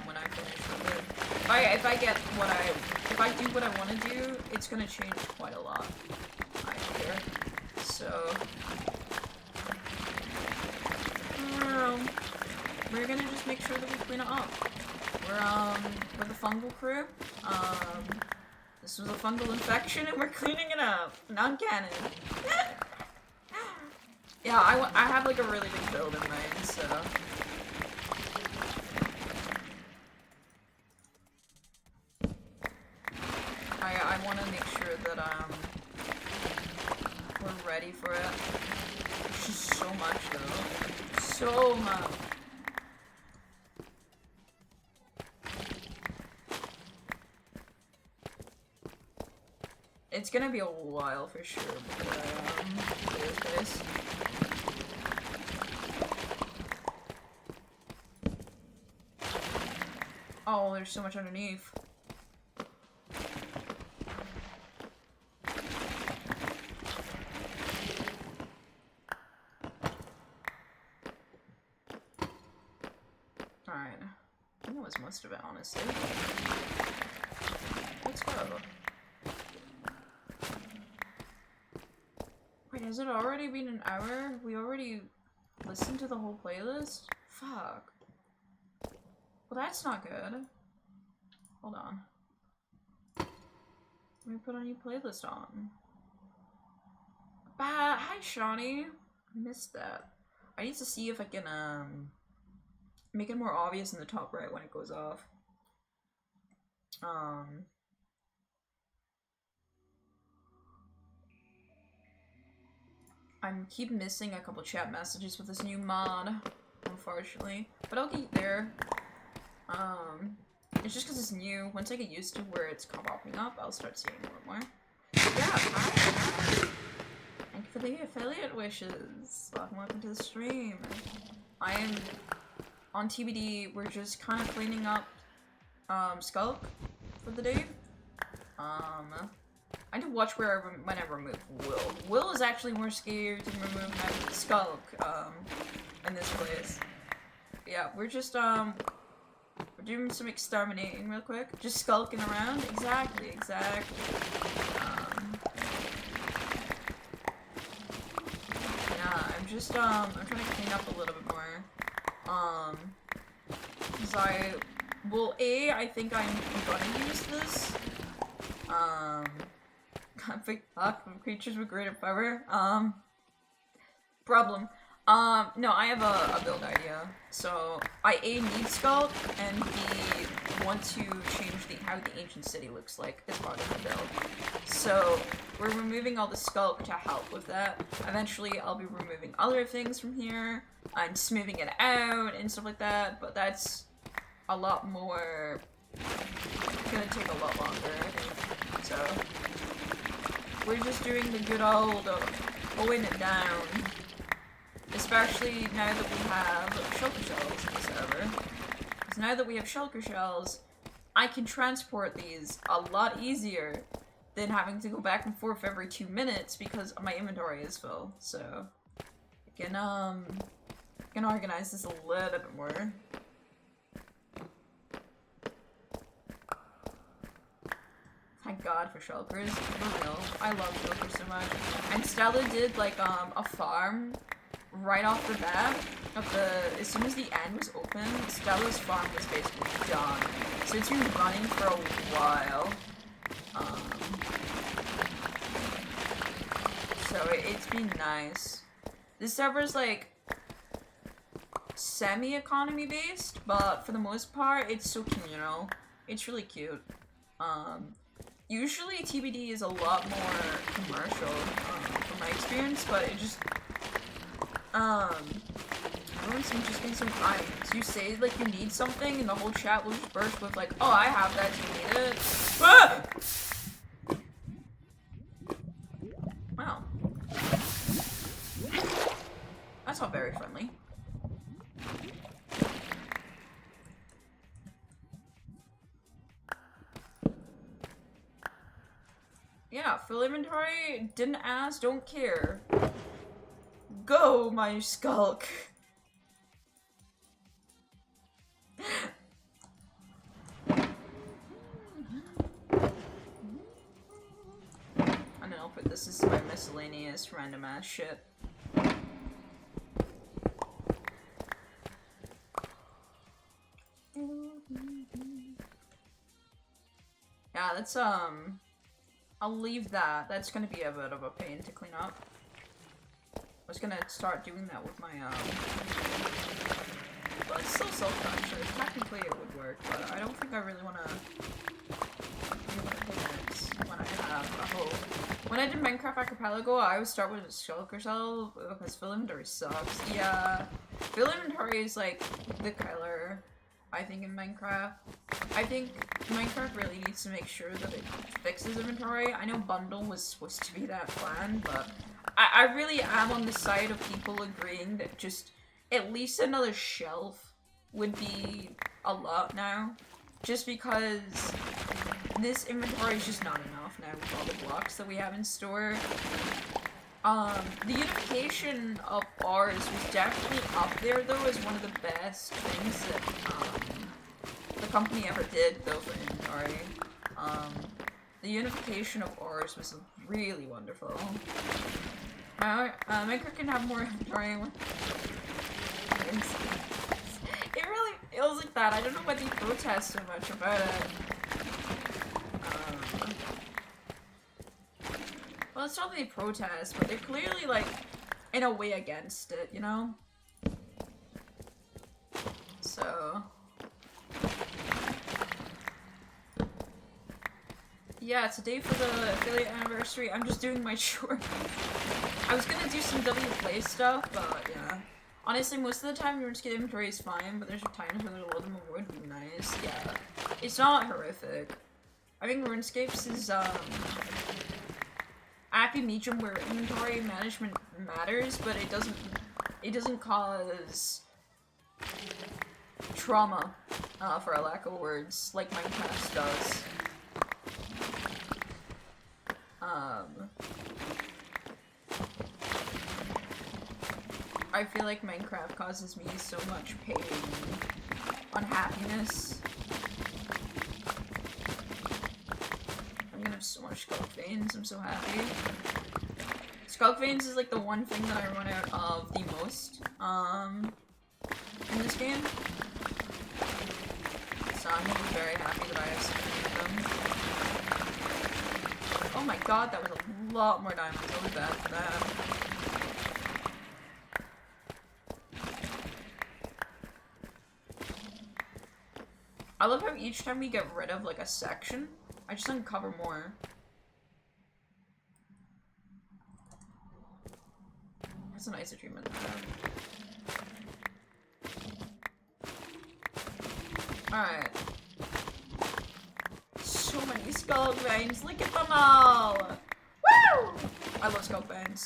when I finish with it. If I do what I want to do, it's gonna change quite a lot, I fear. so we're gonna just make sure that we clean it up. We're the fungal crew. This was a fungal infection and we're cleaning it up. Non-canon. Yeah, I have like a really big build in mind, so. I want to make sure that, we're ready for it. It's just so much, though. So much. It's gonna be a while for sure before I, play this place. Oh, there's so much underneath. Alright. I think that was most of it, honestly. Let's go. Wait, has it already been an hour? We already listened to the whole playlist? Fuck. Well, that's not good. Hold on. Let me put a new playlist on. Hi, Shawnee. I missed that. I need to see if I can, make it more obvious in the top right when it goes off. I keep missing a couple chat messages with this new mod, unfortunately. But I'll get there. It's just because it's new. Once I get used to where it's popping up, I'll start seeing more and more. Yeah, hi. Thank you for the affiliate wishes. Welcome to the stream. I am on TBD. We're just kind of cleaning up Skulk for the day. I need to watch when I remove Will. Will is actually more scared to remove than Skulk in this place. Yeah, we're just we're doing some exterminating real quick. Just skulking around. Exactly. Yeah, I'm just I'm trying to clean up a little bit more. Cause I think I'm gonna use this. Creatures with greater power. Problem. No, I have a build idea. So, I A, need Skulk, and B, want to change how the ancient city looks like as part of the build. So, we're removing all the Skulk to help with that. Eventually, I'll be removing other things from here, and smoothing it out, and stuff like that, but that's a lot more... gonna take a lot longer, I think. So, we're just doing the good old pulling it down. Especially now that we have shulker shells in the server. Because now that we have shulker shells, I can transport these a lot easier than having to go back and forth every 2 minutes because my inventory is full. So, I can organize this a little bit more. Thank God for shulkers, for real. I love shulkers so much. And Stella did like a farm right off the bat of as soon as the end was open, Stella's farm was basically done. So it's been running for a while. So it's been nice. This server's like semi-economy based, but for the most part, it's so communal. It's really cute. Usually TBD is a lot more commercial, from my experience, but it just, everyone's just being so kind. So you say, like, you need something, and the whole chat will just burst with, like, oh, I have that, you need it. Ah! Wow. That's not very friendly. Yeah, full inventory, didn't ask, don't care. Go, my Skulk! but this is my miscellaneous random ass shit. Yeah, that's I'll leave that. That's gonna be a bit of a pain to clean up. I was gonna start doing that with my but it's still self-conscious. Technically it would work, but I don't think I really wanna when I have a whole. When I did Minecraft Archipelago, I would start with a shulker cell because fill inventory sucks. Yeah, fill inventory is like the killer, I think, in Minecraft. I think Minecraft really needs to make sure that it fixes inventory. I know bundle was supposed to be that plan, but I really am on the side of people agreeing that just at least another shelf would be a lot now. Just because this inventory is just not enough now with all the blocks that we have in store. The unification of ours was definitely up there though as one of the best things that the company ever did though for inventory. The unification of ours was really wonderful. Minecraft can have more inventory. It really feels like that. I don't know why they protest so much about it. Well, it's not that they protest, but they're clearly, like, in a way against it, you know? So... yeah, today for the affiliate anniversary, I'm just doing my short. I was gonna do some W play stuff, but yeah. Honestly, most of the time, RuneScape inventory is fine, but there's times where a little more would be nice. Yeah, it's not horrific. I think RuneScapes is happy medium where inventory management matters, but it doesn't cause trauma, for a lack of words, like Minecraft does. I feel like Minecraft causes me so much pain, unhappiness. I'm gonna have so much Skulk Veins, I'm so happy. Skulk Veins is like the one thing that I run out of the most, in this game. So I'm gonna be very happy that I have so many of them. Oh my god, that was a lot more diamonds, I'll be bad for that. I love how each time we get rid of, like, a section, I just uncover more. That's a nice achievement to have. Alright. So many Skulk Veins, look at them all! Woo! I love Skulk Veins.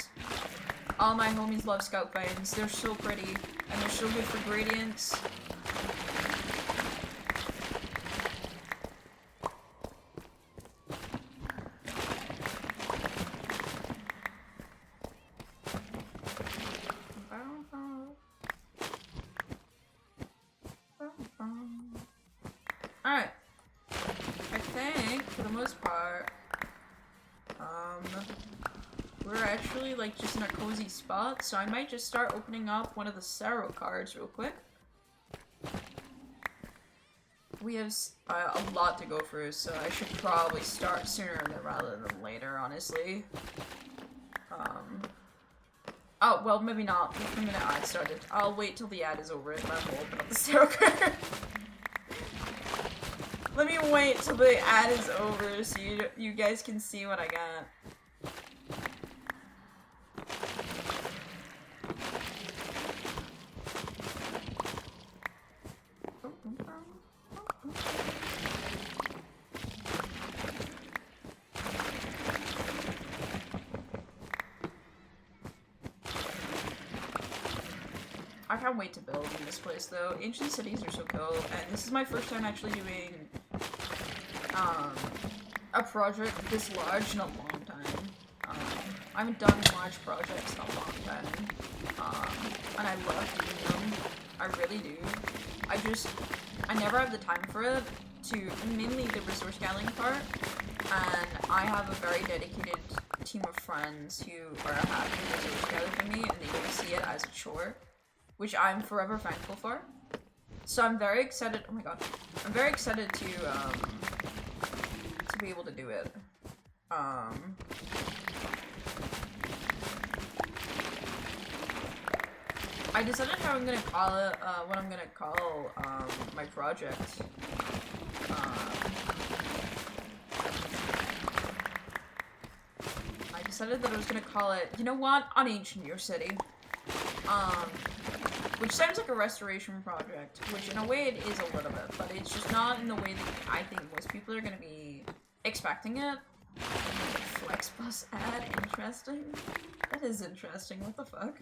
All my homies love Skulk Veins. They're so pretty, and they're so good for gradients. Alright. I think, for the most part, we're actually, like, just in a cozy spot, so I might just start opening up one of the CREO cards real quick. We have a lot to go through, so I should probably start sooner rather than later, honestly. Oh, well, maybe not. The minute ad started. I'll wait till the ad is over and then we'll open up the CREO card. Let me wait till the ad is over so you guys can see what I got. I can't wait to build in this place though. Ancient cities are so cool, and this is my first time actually doing a project this large in a long time. I haven't done large projects in a long time, and I love doing them. I really do. I never have the time for it, mainly the resource gathering part, and I have a very dedicated team of friends who are happy to do it together for me, and they don't see it as a chore, which I'm forever thankful for. So I'm very excited. Oh my god, I'm very excited to be able to do it. I decided how I'm gonna call it, what I'm gonna call, my project. I decided that I was gonna call it, you know what, on Ancient Year City. Which sounds like a restoration project, which in a way it is a little bit, but it's just not in the way that I think most people are gonna be expecting it. Flexbus ad, interesting. That is interesting, what the fuck?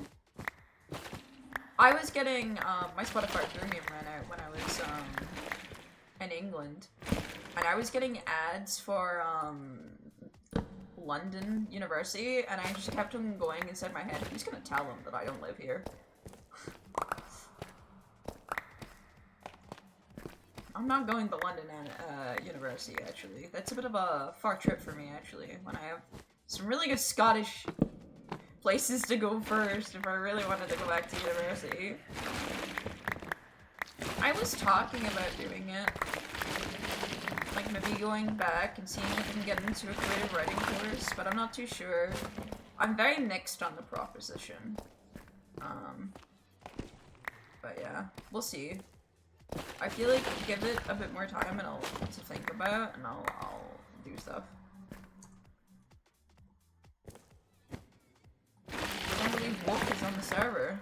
I was getting, my Spotify Premium ran out when I was, in England. And I was getting ads for, London University, and I just kept on going inside my head, who's gonna tell them that I don't live here? I'm not going to London University, actually. That's a bit of a far trip for me, actually, when I have some really good Scottish places to go first if I really wanted to go back to university. I was talking about doing it. Like, maybe going back and seeing if I can get into a creative writing course, but I'm not too sure. I'm very mixed on the proposition. But yeah, we'll see. I feel like give it a bit more time and to think about, and I'll do stuff. I can't believe Wolf is on the server.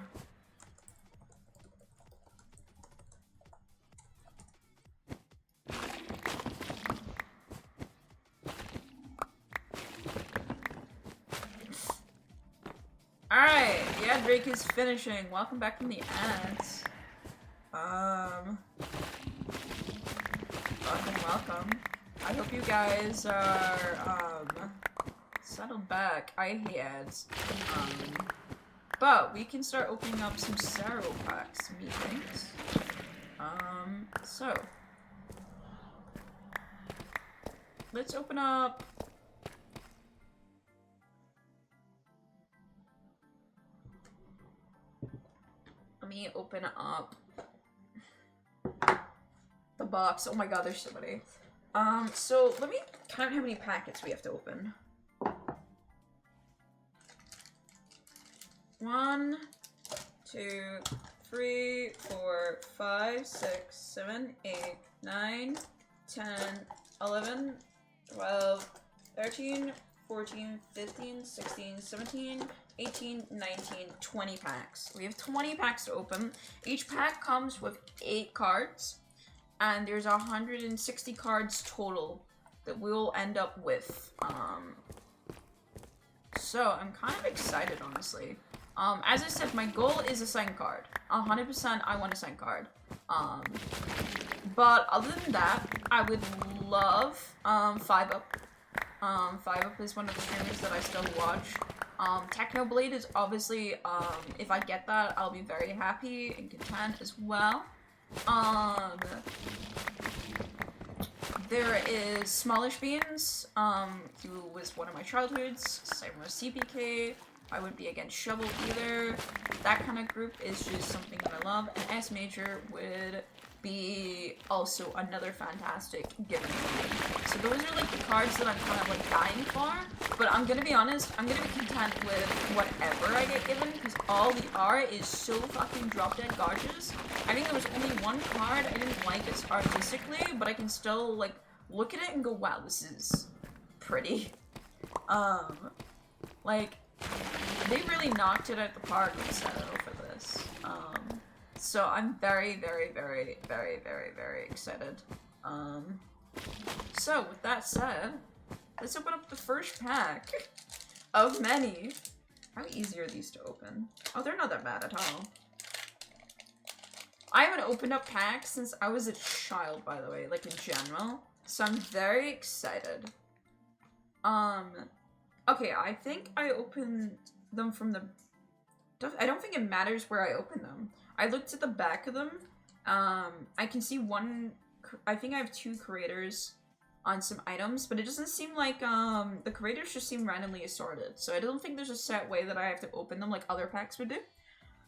Alright, yeah, Drake is finishing. Welcome back from the ads. Welcome. I hope you guys are, settled back. I hate ads. But we can start opening up some Saro packs, methinks. So. Let's open up... Let me open up the box. Oh my god, there's so many. So let me count how many packets we have to open. 1, 2, 3, 4, 5, 6, 7, 8, 9, 10, 11, 12, 13, 14, 15, 16, 17, 18, 19, 20 packs. We have 20 packs to open. Each pack comes with 8 cards, and there's 160 cards total that we'll end up with. So I'm kind of excited, honestly. As I said, my goal is a signed card. 100% I want a signed card. But other than that, I would love 5UP. 5UP is one of the streamers that I still watch. Technoblade is obviously, if I get that, I'll be very happy and content as well. There is Smallish Beans, who was one of my childhoods. Same with CPK. I wouldn't be against Shovel either. That kind of group is just something that I love. And S Major would be also another fantastic given for me. So those are like the cards that I'm kind of like dying for. But I'm gonna be honest, I'm gonna be content with whatever I get given, because all the art is so fucking drop dead gorgeous. I think there was only one card I didn't like as artistically, but I can still like look at it and go, wow, this is pretty. Like, they really knocked it out the park with Seto for this. So I'm very, very, very, very, very, very excited. So with that said, let's open up the first pack of many. How easy are these to open? Oh, they're not that bad at all. I haven't opened up packs since I was a child, by the way, like in general. So I'm very excited. Okay, I think I opened them from the... I don't think it matters where I open them. I looked at the back of them. I can see one... I think I have 2 creators. on some items, but it doesn't seem like the creators just seem randomly assorted. So I don't think there's a set way that I have to open them like other packs would do.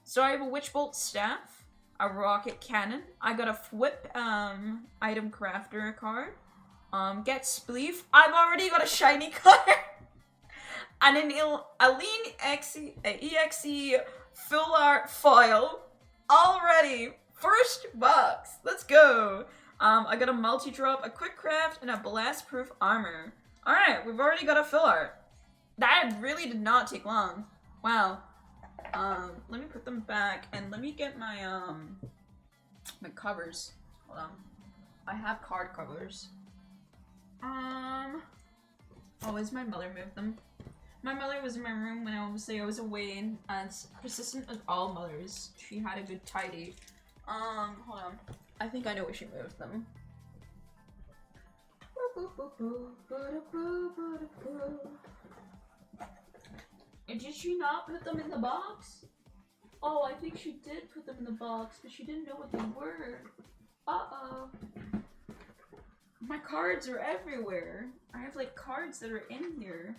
So I have a Witch Bolt staff, a rocket cannon. I got a whip item crafter card. Get spleef. I've already got a shiny card. And an Aline EXE full art foil already. First box. Let's go. I got a multi-drop, a quick craft, and a blast-proof armor. Alright, we've already got a fill art. That really did not take long. Wow. Let me put them back, and let me get my, my covers. Hold on. I have card covers. Oh, where's my mother moved them? My mother was in my room when I was away, and as persistent as all mothers, she had a good tidy. Hold on. I think I know where she moved them. And did she not put them in the box? Oh, I think she did put them in the box, but she didn't know what they were. Uh-oh. My cards are everywhere. I have like cards that are in here.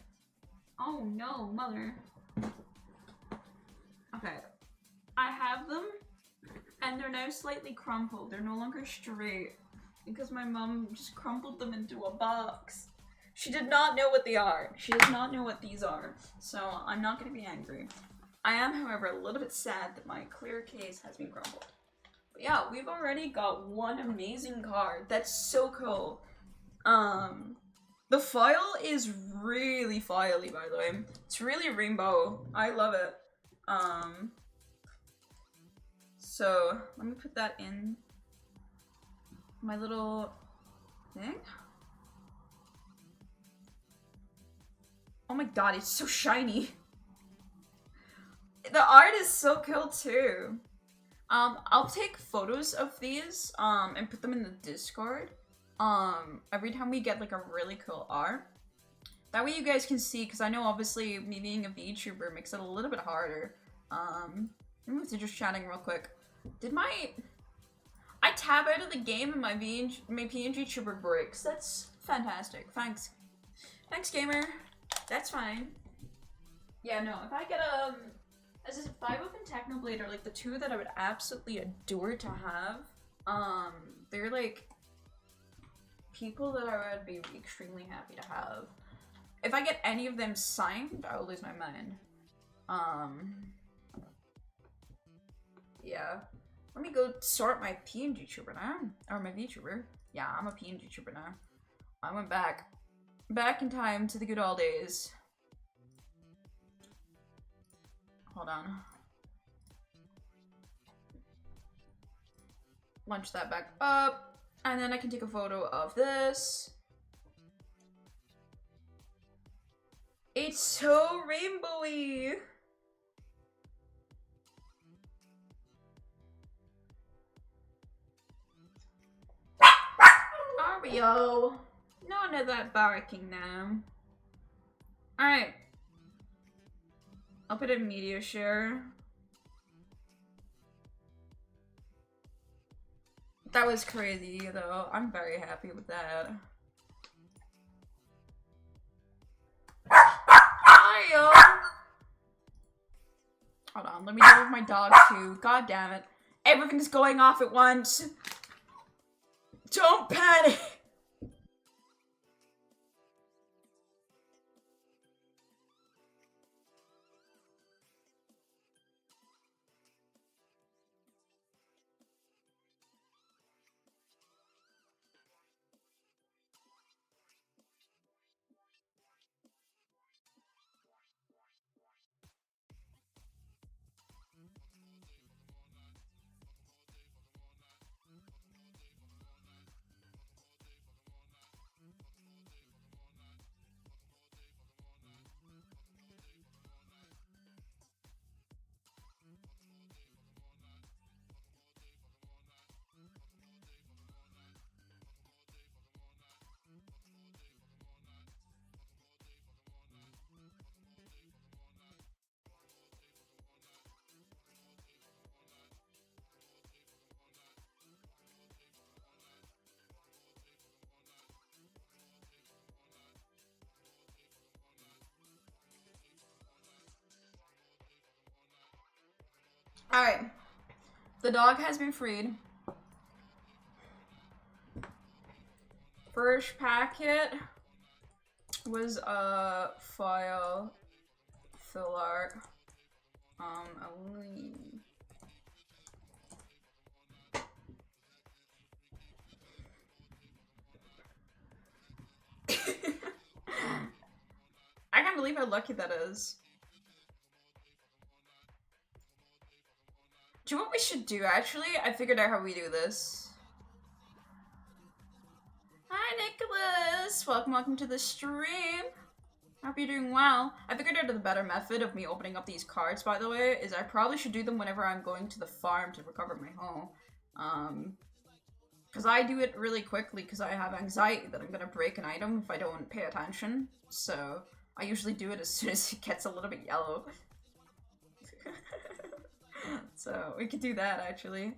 Oh no, mother. Okay. I have them, and they're now slightly crumpled. They're no longer straight because my mom just crumpled them into a box. She did not know what they are. She does not know what these are. So I'm not going to be angry. I am, however, a little bit sad that my clear case has been crumpled. But yeah, we've already got one amazing card. That's so cool. The foil is really foily, by the way. It's really rainbow. I love it. So let me put that in my little thing. Oh my god, it's so shiny. The art is so cool too. I'll take photos of these and put them in the Discord. Every time we get like a really cool art. That way you guys can see, because I know obviously me being a VTuber makes it a little bit harder. I'm just chatting real quick. Did I tab out of the game and my PNGTuber breaks? That's fantastic. Thanks. Thanks, gamer. That's fine. Yeah, no, if I get as a 5-up and Technoblade are like the two that I would absolutely adore to have. They're like people that I would be extremely happy to have. If I get any of them signed, I will lose my mind. Yeah. Let me go sort my PNGTuber now. Or my VTuber. Yeah, I'm a PNGTuber now. I went back in time to the good old days. Hold on. Launch that back up. And then I can take a photo of this. It's so rainbowy. Mario. None of that barking now. Alright. I'll put in media share. That was crazy though. I'm very happy with that. Mario! Hold on, let me deal with my dog too. God damn it. Everything's going off at once. Don't panic! Alright. The dog has been freed. First packet was a file fill art. I can't believe how lucky that is. Do you know what we should do, actually? I figured out how we do this. Hi, Nicholas! Welcome to the stream. Hope you're doing well. I figured out the better method of me opening up these cards, by the way, is I probably should do them whenever I'm going to the farm to recover my home. Because I do it really quickly because I have anxiety that I'm going to break an item if I don't pay attention. So, I usually do it as soon as it gets a little bit yellow. So, we could do that, actually.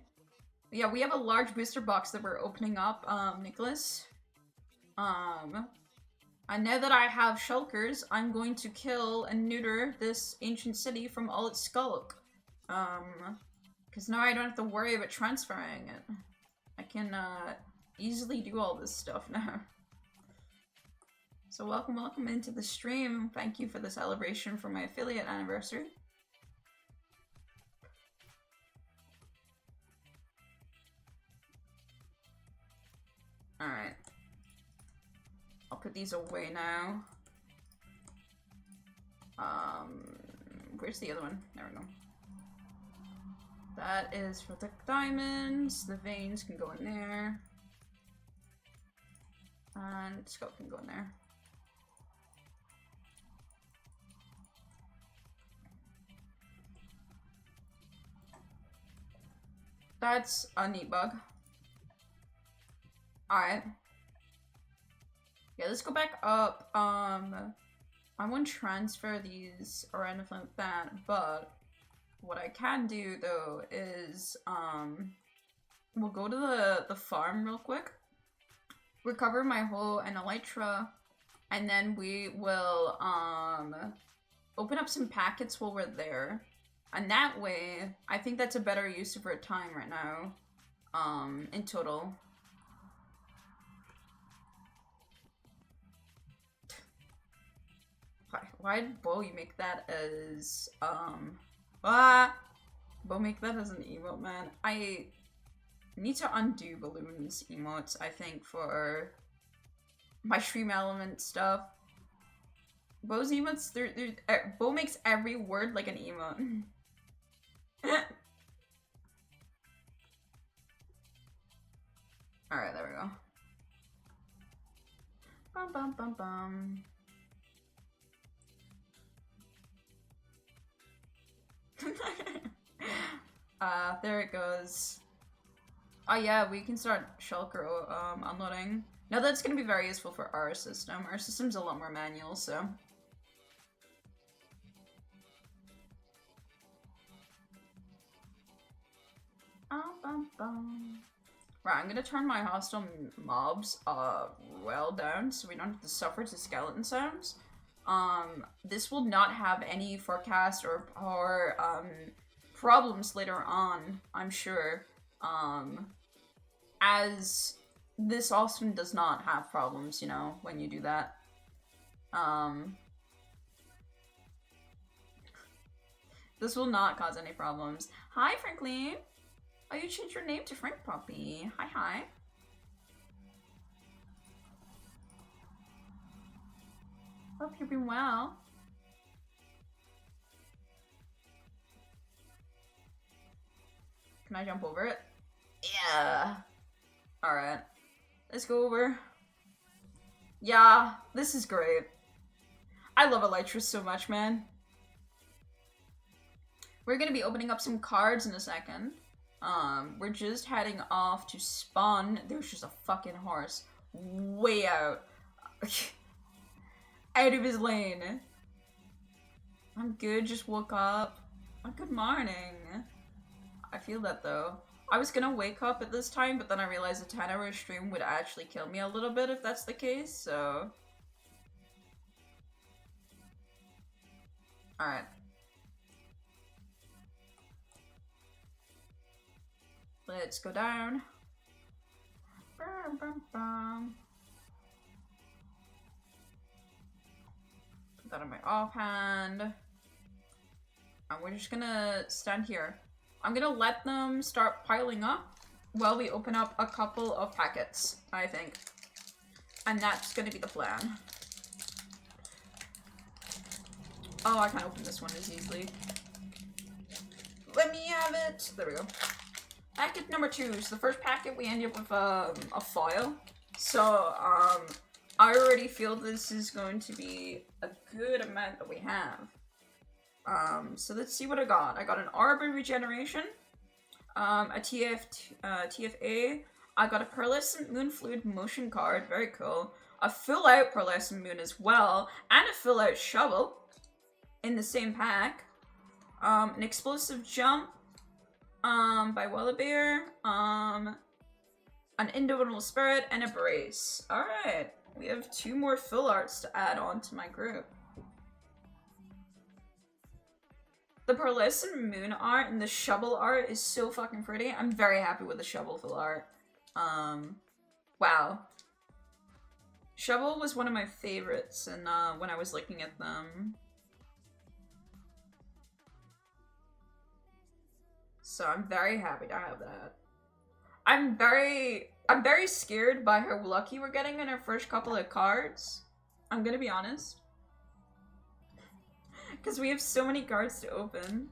Yeah, we have a large booster box that we're opening up, Nicholas. And now that I have shulkers, I'm going to kill and neuter this ancient city from all its skulk. Because now I don't have to worry about transferring it. I can, easily do all this stuff now. So welcome into the stream. Thank you for the celebration for my affiliate anniversary. Alright. I'll put these away now. Where's the other one? There we go. That is for the diamonds. The veins can go in there. And scope can go in there. That's a neat bug. Alright. Yeah, let's go back up. I won't transfer these or anything like that, but what I can do though is we'll go to the farm real quick, recover my whole and elytra, and then we will open up some packets while we're there. And that way, I think that's a better use of our time right now, in total. Why did Bo you make that as, Bo make that as an emote, man? I need to undo Balloon's emotes, I think, for my stream element stuff. Bo's emotes, Bo makes every word like an emote. Alright, there we go. Bum bum bum bum. There it goes. Oh yeah, we can start shulker unloading. Now that's gonna be very useful for our system. Our system's a lot more manual, so. Right, I'm gonna turn my hostile mobs well down so we don't have to suffer to skeleton sounds. This will not have any forecast or problems later on, I'm sure. As this often does not have problems, you know, when you do that. This will not cause any problems. Hi, Franklin! Oh, you changed your name to Frank Poppy. Hi, hi. Hope you're doing well. Can I jump over it? Yeah. Alright. Let's go over. Yeah, this is great. I love Elytra so much, man. We're gonna be opening up some cards in a second. We're just heading off to spawn. There's just a fucking horse way out. Out of his lane. I'm good, just woke up. Oh, good morning. I feel that though. I was gonna wake up at this time, but then I realized a 10-hour stream would actually kill me a little bit if that's the case, so. Alright. Let's go down. Bum, bum, bum. Put that on my offhand. And we're just gonna stand here. I'm gonna let them start piling up while we open up a couple of packets, I think. And that's gonna be the plan. Oh, I can't open this one as easily. Let me have it. There we go. Packet number 2. So the first packet we ended up with a foil. So I already feel this is going to be a good amount that we have. So let's see what I got. I got an Arbor Regeneration, a TFA. I got a Pearlescent Moon Fluid Motion card. Very cool. A Fill Out Pearlescent Moon as well, and a Fill Out Shovel in the same pack. An Explosive Jump by Wallabear, an Indomitable Spirit, and a Brace. Alright, we have 2 more fill arts to add on to my group. The Pearlescent Moon art and the Shovel art is so fucking pretty. I'm very happy with the Shovel fill art. Wow. Shovel was one of my favorites and when I was looking at them. So I'm very happy to have that. I'm very scared by how lucky we're getting in our first couple of cards. I'm gonna be honest. Because we have so many cards to open.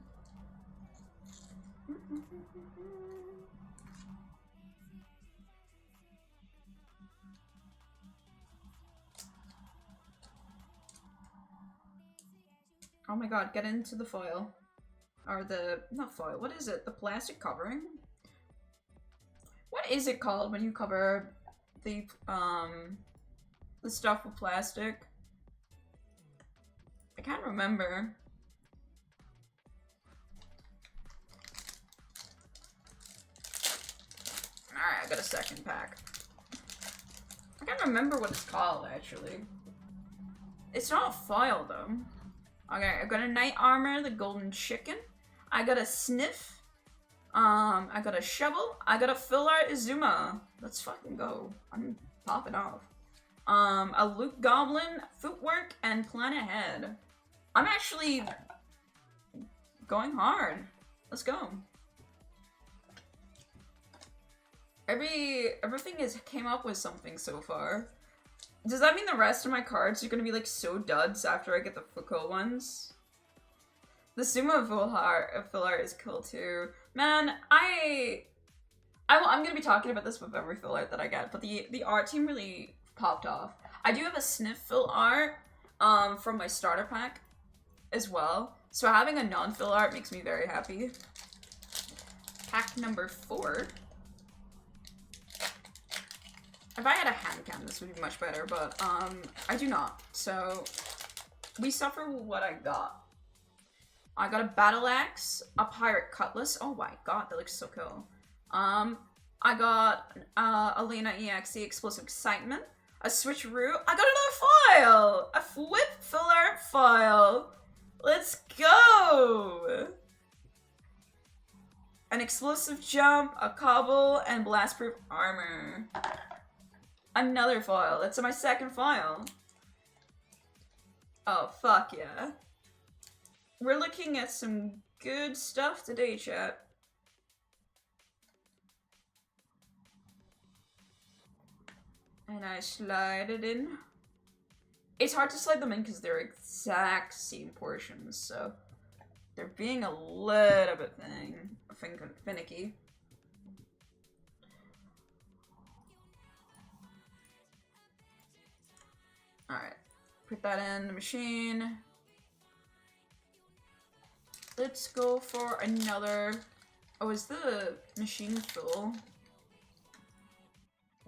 Oh my god, get into the foil. Or the, not foil, what is it? The plastic covering? What is it called when you cover the stuff with plastic? I can't remember. Alright, I got a second pack. I can't remember what it's called, actually. It's not a foil, though. Okay, I got a Knight Armor, the Golden Chicken. I got a Sniff. I got a Shovel. I got a Fill Art Izuma. Let's fucking go. I'm popping off. A Luke Goblin, Footwork, and Plan Ahead. I'm actually going hard. Let's go. Everything came up with something so far. Does that mean the rest of my cards are gonna be like so duds after I get the cool ones? The Sumo fill art is cool too. Man, I'm gonna be talking about this with every fill art that I get, but the art team really popped off. I do have a Sniff fill art from my starter pack as well. So having a non-fill art makes me very happy. Pack number 4. If I had a hand cam, this would be much better, but I do not. So we suffer with what I got. I got a Battle Axe, a Pirate Cutlass. Oh my god, that looks so cool. I got Elena EXE Explosive Excitement, a Switcheroo. I got another foil! A Flip Fill Art foil! Let's go! An Explosive Jump, a Cobble, and Blastproof Armor. Another foil. That's my second foil. Oh, fuck yeah. We're looking at some good stuff today, chat. And I slide it in. It's hard to slide them in because they're exact same portions, so they're being a little bit finicky. Alright, put that in the machine. Let's go for another. Oh, is the machine full?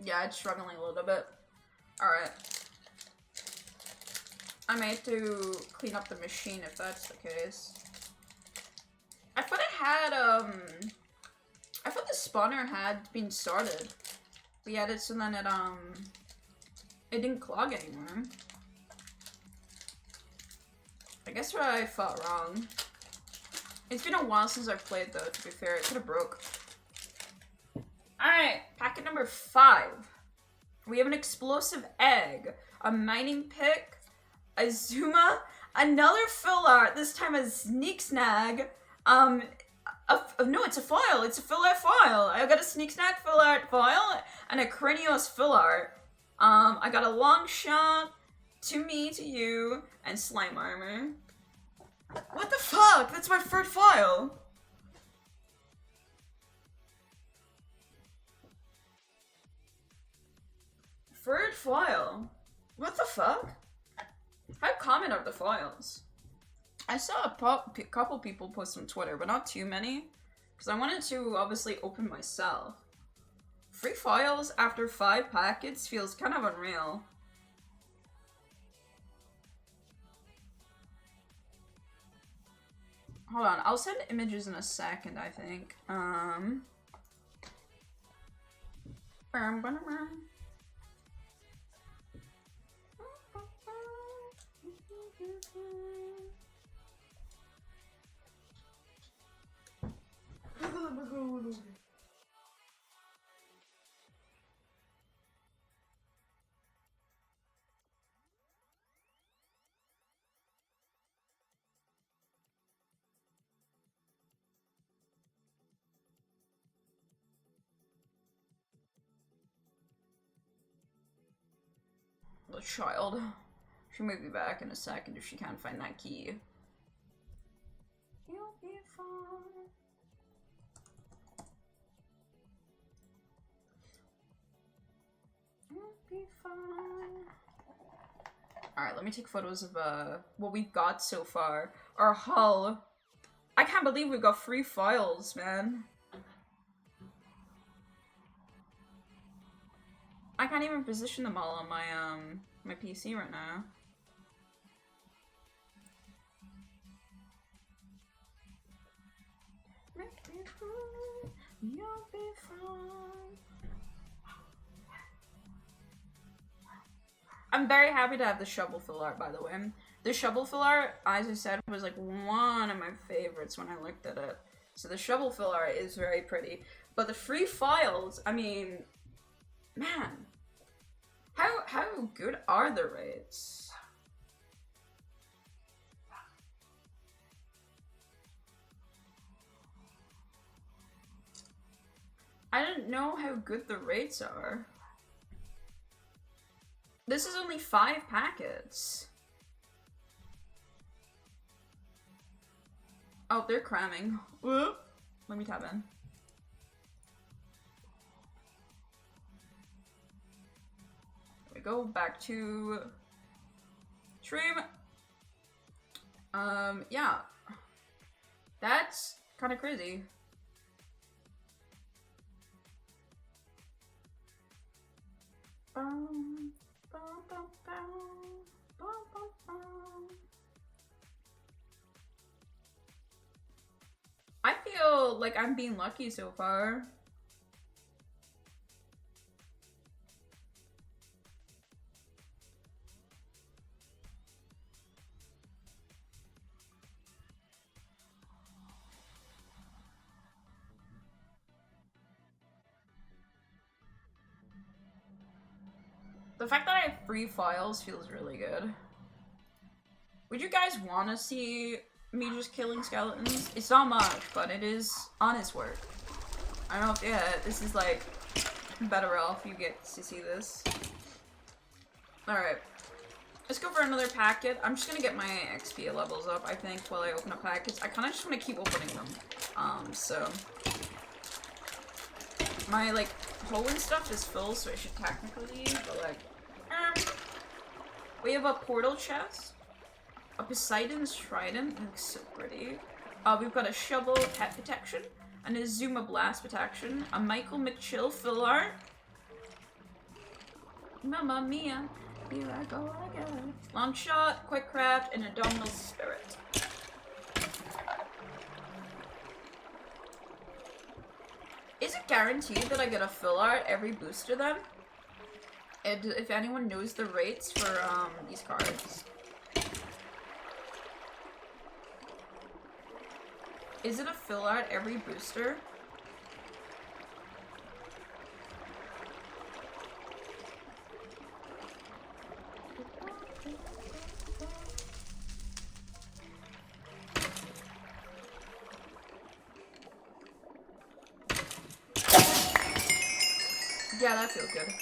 Yeah, it's struggling a little bit. Alright. I may have to clean up the machine if that's the case. I thought it had, I thought the spawner had been started. We had it so then it didn't clog anymore. I guess what I thought wrong. It's been a while since I've played though, to be fair. It could have broke. Alright, packet number 5. We have an explosive egg, a mining pick, a Zuma, another fill art, this time a sneak snag, no, it's a file, it's a fill art file. I got a sneak snag fill art file, and a CREO fill art. I got a long shot, to me, to you, and slime armor. What the fuck? That's my third file! Third file? What the fuck? How common are the files? I saw a couple people post on Twitter, but not too many. Because I wanted to obviously open myself. 3 files after 5 packets feels kind of unreal. Hold on, I'll send images in a second, I think. The child. She may be back in a second if she can't find that key. You'll be fine. You'll be fine. Alright, let me take photos of what we've got so far. Our hull. I can't believe we've got 3 files, man. I can't even position them all on my my PC right now. You'll be fine. I'm very happy to have the shovel fill art, by the way. The shovel fill art, as I said, was like one of my favorites when I looked at it. So the shovel fill art is very pretty. But the 3 files, I mean, man, how good are the rates? I didn't know how good the rates are. This is only 5 packets. Oh, they're cramming. Whoop. Let me tap in. We go back to stream. Yeah. That's kind of crazy. I feel like I'm being lucky so far. The fact that I have 3 files feels really good. Would you guys want to see me just killing skeletons? It's not much, but it is honest work. I don't know if, yeah, this is like better off you get to see this. Alright. Let's go for another packet. I'm just gonna get my XP levels up, I think, while I open up packets. I kind of just want to keep opening them. So... my, like, hole and stuff is full, so I should technically leave, but, like... We have a portal chest. A Poseidon's trident. It looks so pretty. We've got a shovel pet protection. An Azuma blast protection. A Michael McChill fill art. Mamma mia. Here I go again. Long shot, quick craft, and abdominal spirit. Is it guaranteed that I get a fill art every booster then? And if anyone knows the rates for these cards. Is it a fill art every booster? Yeah, that feels good.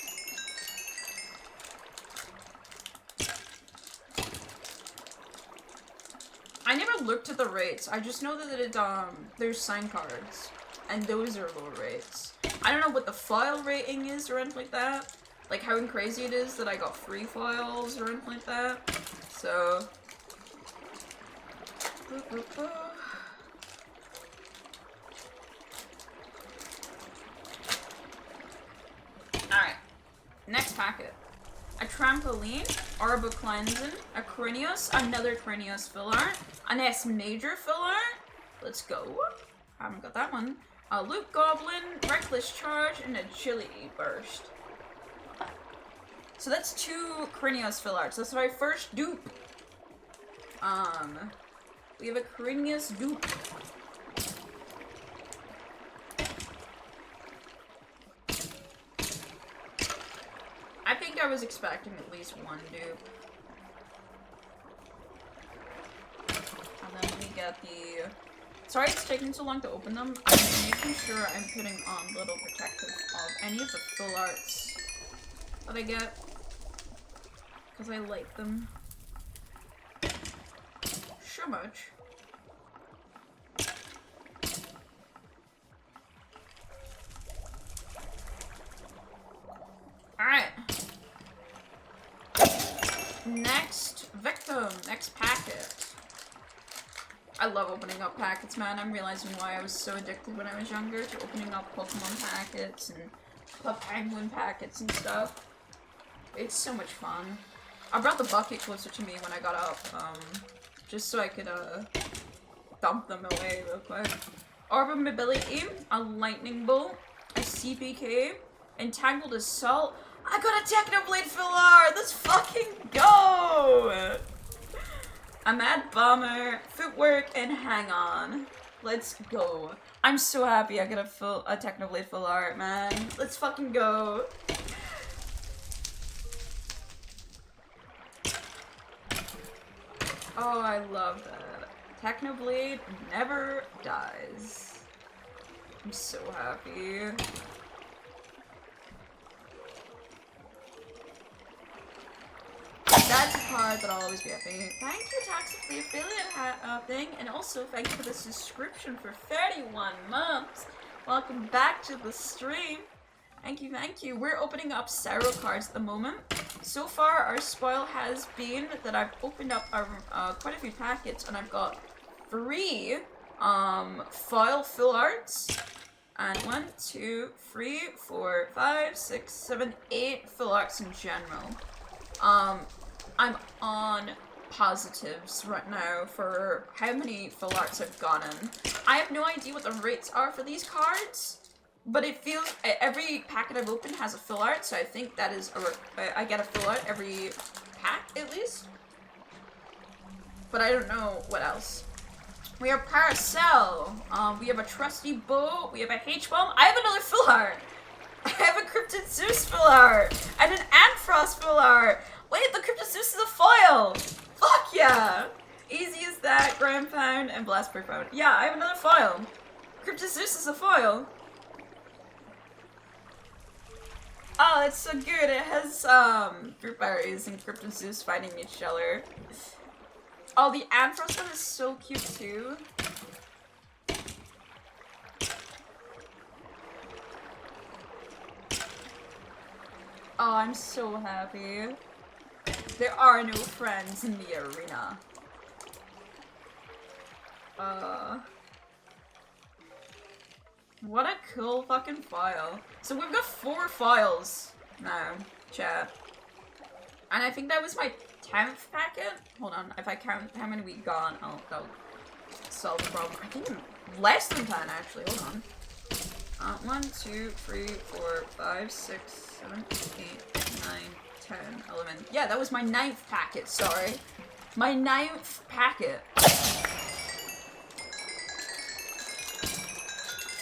I never looked at the rates. I just know that it, there's sign cards. And those are low rates. I don't know what the file rating is or anything like that. Like how crazy it is that I got free files or anything like that. So... Alright. Next packet. A trampoline, Arba cleansing, a Cranios, another Cranios fill art, an S major fill art. Let's go. Haven't got that one. A Loot Goblin, Reckless Charge, and a Agility Burst. So that's 2 Cranios fill arts. That's my first dupe. We have a Cranios dupe. I think I was expecting at least 1 dupe. And then we get the... Sorry it's taking so long to open them. I'm making sure I'm putting on little protective of any of the full arts that I get. Because I like them so much. Alright. Next victim, next packet. I love opening up packets, man. I'm realizing why I was so addicted when I was younger to opening up Pokemon packets and Penguin packets and stuff. It's so much fun. I brought the bucket closer to me when I got up, just so I could, dump them away real quick. Orb of Mobility, a Lightning Bolt, a CPK, Entangled Assault. I got a Technoblade filler! Let's fucking go! A Mad Bomber, Footwork, and Hang On. Let's go. I'm so happy I got a Technoblade full art, man. Let's fucking go. Oh, I love that. Technoblade never dies. I'm so happy. That's a card that'll always be happy. Thank you, Toxic, for the affiliate thing, and also thank you for the subscription for 31 months. Welcome back to the stream. Thank you, thank you. We're opening up several cards at the moment. So far, our spoil has been that I've opened up quite a few packets, and I've got 3 foil fill arts, and 1, 2, 3, 4, 5, 6, 7, 8 fill arts in general. I'm on positives right now for how many full arts I've gotten. I have no idea what the rates are for these cards, but it feels every packet I've opened has a full art, so I think that is I get a full art every pack at least. But I don't know what else. We have Paracel. We have a Trusty Bow. We have a H-Bomb. I have another full art. I have a Cryptid Zeus full art and an Antfrost full art. Wait, the Cryptid Zeus is a foil! Fuck yeah! Easy as that, Grand Pound, and Blast Profound. Yeah, I have another foil. Cryptid Zeus is a foil. Oh, it's so good. It has, Fruit Berries and Cryptid Zeus fighting each other. Oh, the Antfrost one is so cute, too. Oh, I'm so happy. There are no friends in the arena. What a cool fucking file. So we've got 4 files now, chat. And I think that was my 10th packet. Hold on, if I count how many we got, I'll solve the problem. I think less than 10 actually, hold on. 1, 2, 3, 4, 5, 6, 7, 8, 9, 10, 11. Yeah, that was my 9th packet, sorry. My 9th packet.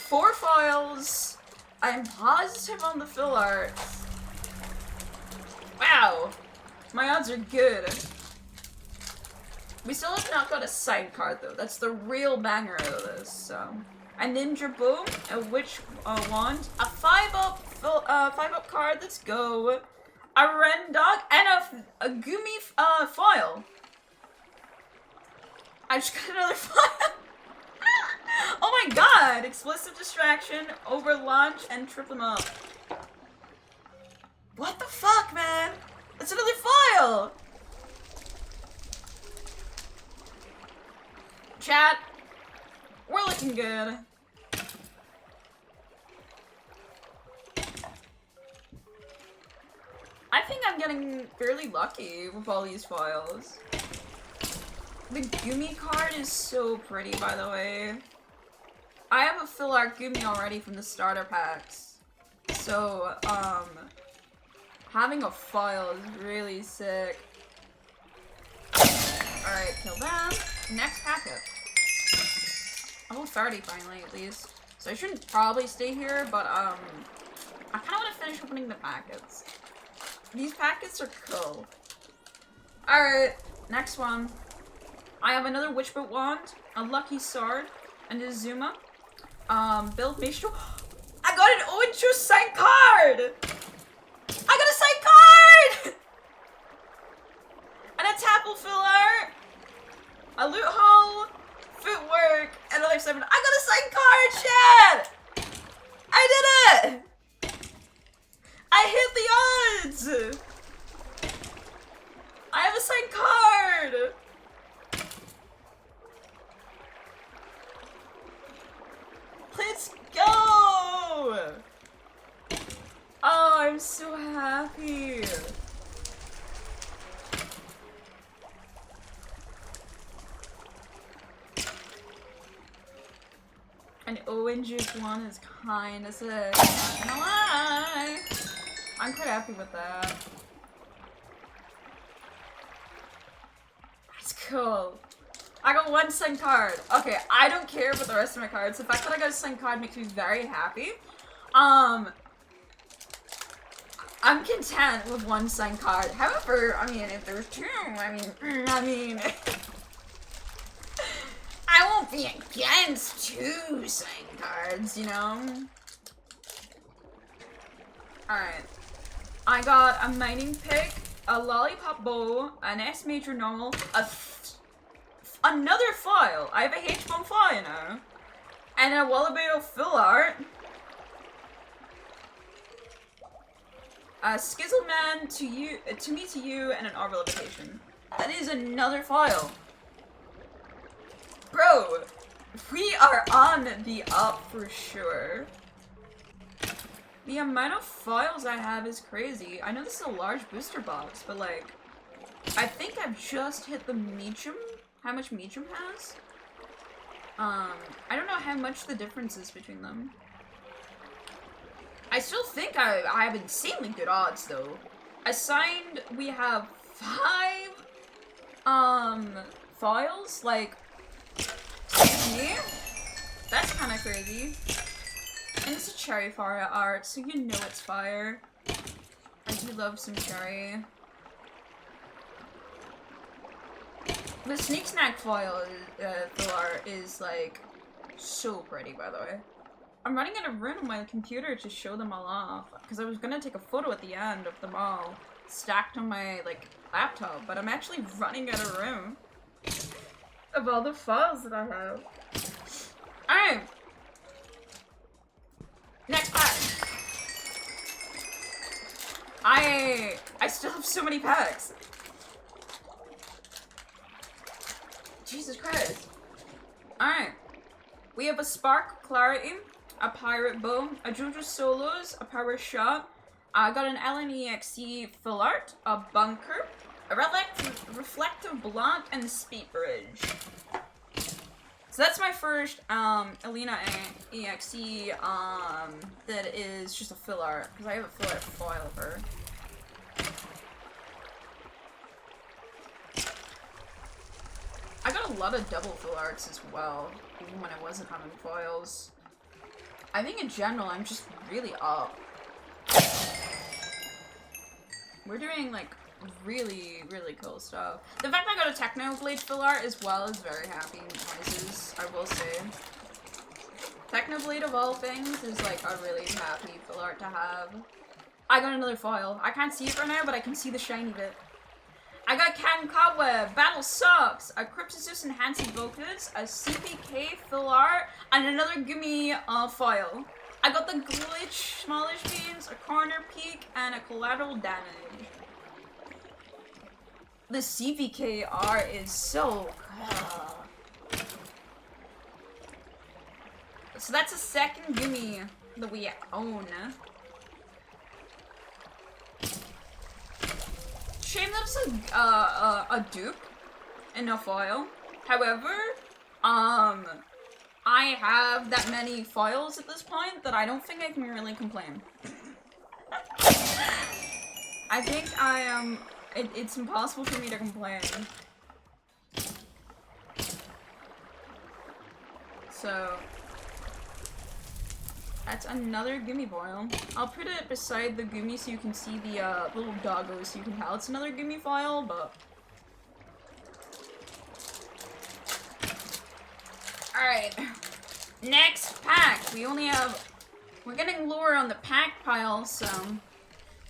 4 files. I'm positive on the fill art. Wow. My odds are good. We still have not got a side card though. That's the real banger out of this, so. A Ninja Boom, a Witch Wand, a 5-up 5-up card. Let's go. A Ren Dog and a Gumi foil. I just got another foil. Oh my god! Explosive distraction, over launch, and trip them up. What the fuck, man? That's another foil! Chat, we're looking good. I think I'm getting fairly lucky with all these foils. The Gumi card is so pretty, by the way. I have a full art Gumi already from the starter packs. So, having a foil is really sick. Alright, kill them. Next packet. Level 30 finally, at least. So I shouldn't probably stay here, but, I kinda wanna finish opening the packets. These packets are cool. Alright, next one. I have another Witchboot Wand, a Lucky Sword, and a Zuma. Build Maestro. I got an Owenchu signed card! I got a signed card! And a Tapple Filler, a Loot Hole, Footwork, and a Life 7. I got a signed card, Chad! I did it! I hit the odds! I have a signed card! Let's go! Oh, I'm so happy. An Owen Juice one is kinda sick. Not gonna lie. I'm quite happy with that. That's cool. I got one signed card. Okay, I don't care about the rest of my cards. The fact that I got a signed card makes me very happy. I'm content with one signed card. However, I mean, if there's two, I mean, I won't be against two signed cards, you know? Alright. I got a Mining Pick, a Lollipop Bow, an S Major Normal, another foil. I have a H-Bomb foil now. And a Wallabeetle Full Art. A Skizzleman to you, to me to you, and an Arbor Levitation. That is another foil. Bro, we are on the up for sure. The amount of foils I have is crazy. I know this is a large booster box, but like, I think I've just hit the Meacham. How much Meacham has? I don't know how much the difference is between them. I still think I have insanely good odds though. Assigned, we have 5 foils, like, yeah, that's kind of crazy. And it's a cherry fire art, so you know it's fire. I do love some cherry. The Sneak Snack foil art is like so pretty, by the way. I'm running out of room on my computer to show them all off because I was gonna take a photo at the end of them all stacked on my like laptop, but I'm actually running out of room of all the files that I have. Alright. Next pack. I still have so many packs. Jesus Christ. Alright. We have a Spark Clarity, a Pirate Bow, a Jojo Solos, a Power Shot. I got an LNEXE Full Art, a Bunker, a Reflective Block, and a Speed Bridge. So that's my first Alina EXE that is just a Full Art, because I have a Full Art foil of her. I got a lot of double Full Arts as well, even when I wasn't having foils. I think in general, I'm just really up. We're doing like really, really cool stuff. The fact that I got a Techno Blade Full Art as well is very happy noises, I will say. Technoblade of all things is like a really happy full art to have. I got another foil. I can't see it right now, but I can see the shiny bit. I got Cat and Cobweb, Battle Sucks, a Cryptosis Enhanced Vocus, a CPK full art, and another Gimme foil. I got the Glitch Smallish Beans, a Corner Peak, and a Collateral Damage. The CPK art is so cool. So that's a second Gimme that we own. Shame that's a dupe in a foil. However, I have that many foils at this point that I don't think I can really complain. I think I am. It's impossible for me to complain. So that's another Gimme foil. I'll put it beside the Gimme so you can see the little doggos so you can tell it's another Gimme foil, but... Alright. Next pack. We're getting lower on the pack pile, so...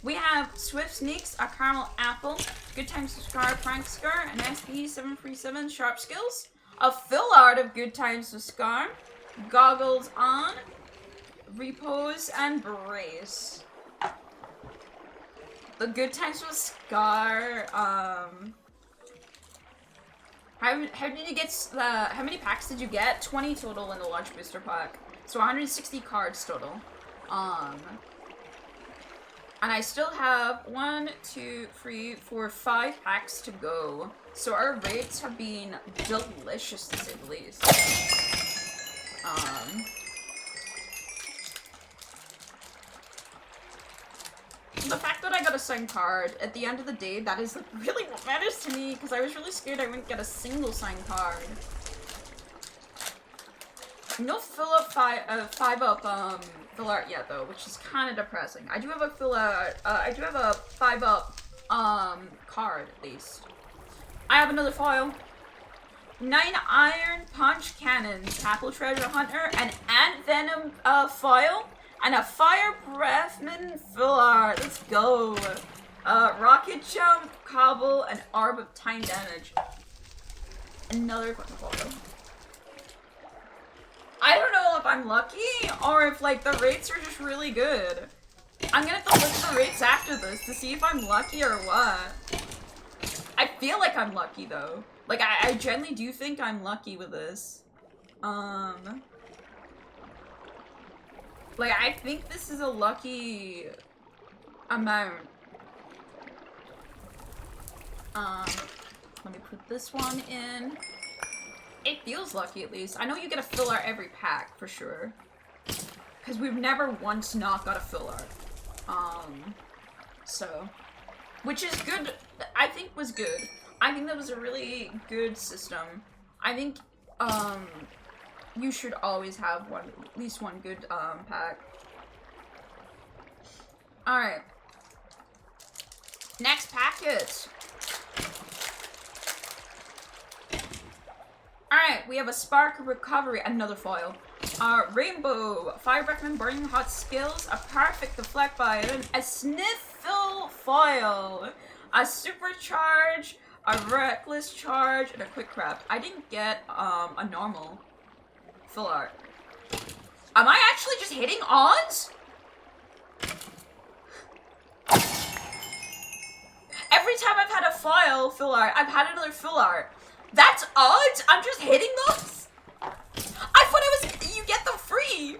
We have Swift Sneaks, a Caramel Apple, Good Times to Scar, Prankster, an SP737 Sharp Skills, a fill art of Good Times to Scar, Goggles On, Repose, and Brace. The Good Times with Scar, how did you get how many packs did you get? 20 total in the launch booster pack. So 160 cards total. And I still have 1, 2, 3, 4, 5 packs to go. So our rates have been delicious to say the least. The fact that I got a signed card, at the end of the day, that is like really what matters to me, because I was really scared I wouldn't get a single signed card. No fill-up 5-up fill art yet though, which is kind of depressing. I do have a fill art, I do have a 5-up card at least. I have another foil. 9 Iron Punch Cannons, Apple Treasure Hunter, an Ant Venom foil, and a Fire Breathman fill art. Let's go. Rocket Jump, Cobble, and Orb of Time Damage. Another fucking foil. I don't know if I'm lucky or if like the rates are just really good. I'm gonna have to look at the rates after this to see if I'm lucky or what. I feel like I'm lucky though. Like I generally do think I'm lucky with this. Like I think this is a lucky amount. Let me put this one in. It feels lucky at least. I know you get a fill art every pack for sure. Because we've never once not got a fill art. So. Which is good. I think was good. I think that was a really good system. I think, you should always have at least one good, pack. Alright. Next packet. Alright, we have a Spark of Recovery, another foil. Rainbow, Fire Breathman, Burning Hot Skills, a Perfect Deflect Button, a Sniffle foil, a Supercharge, a Reckless Charge, and a Quick Craft. I didn't get a normal fill art. Am I actually just hitting odds? Every time I've had a foil fill art, I've had another fill art. That's odds? I'm just hitting those? I thought it was, you get them free.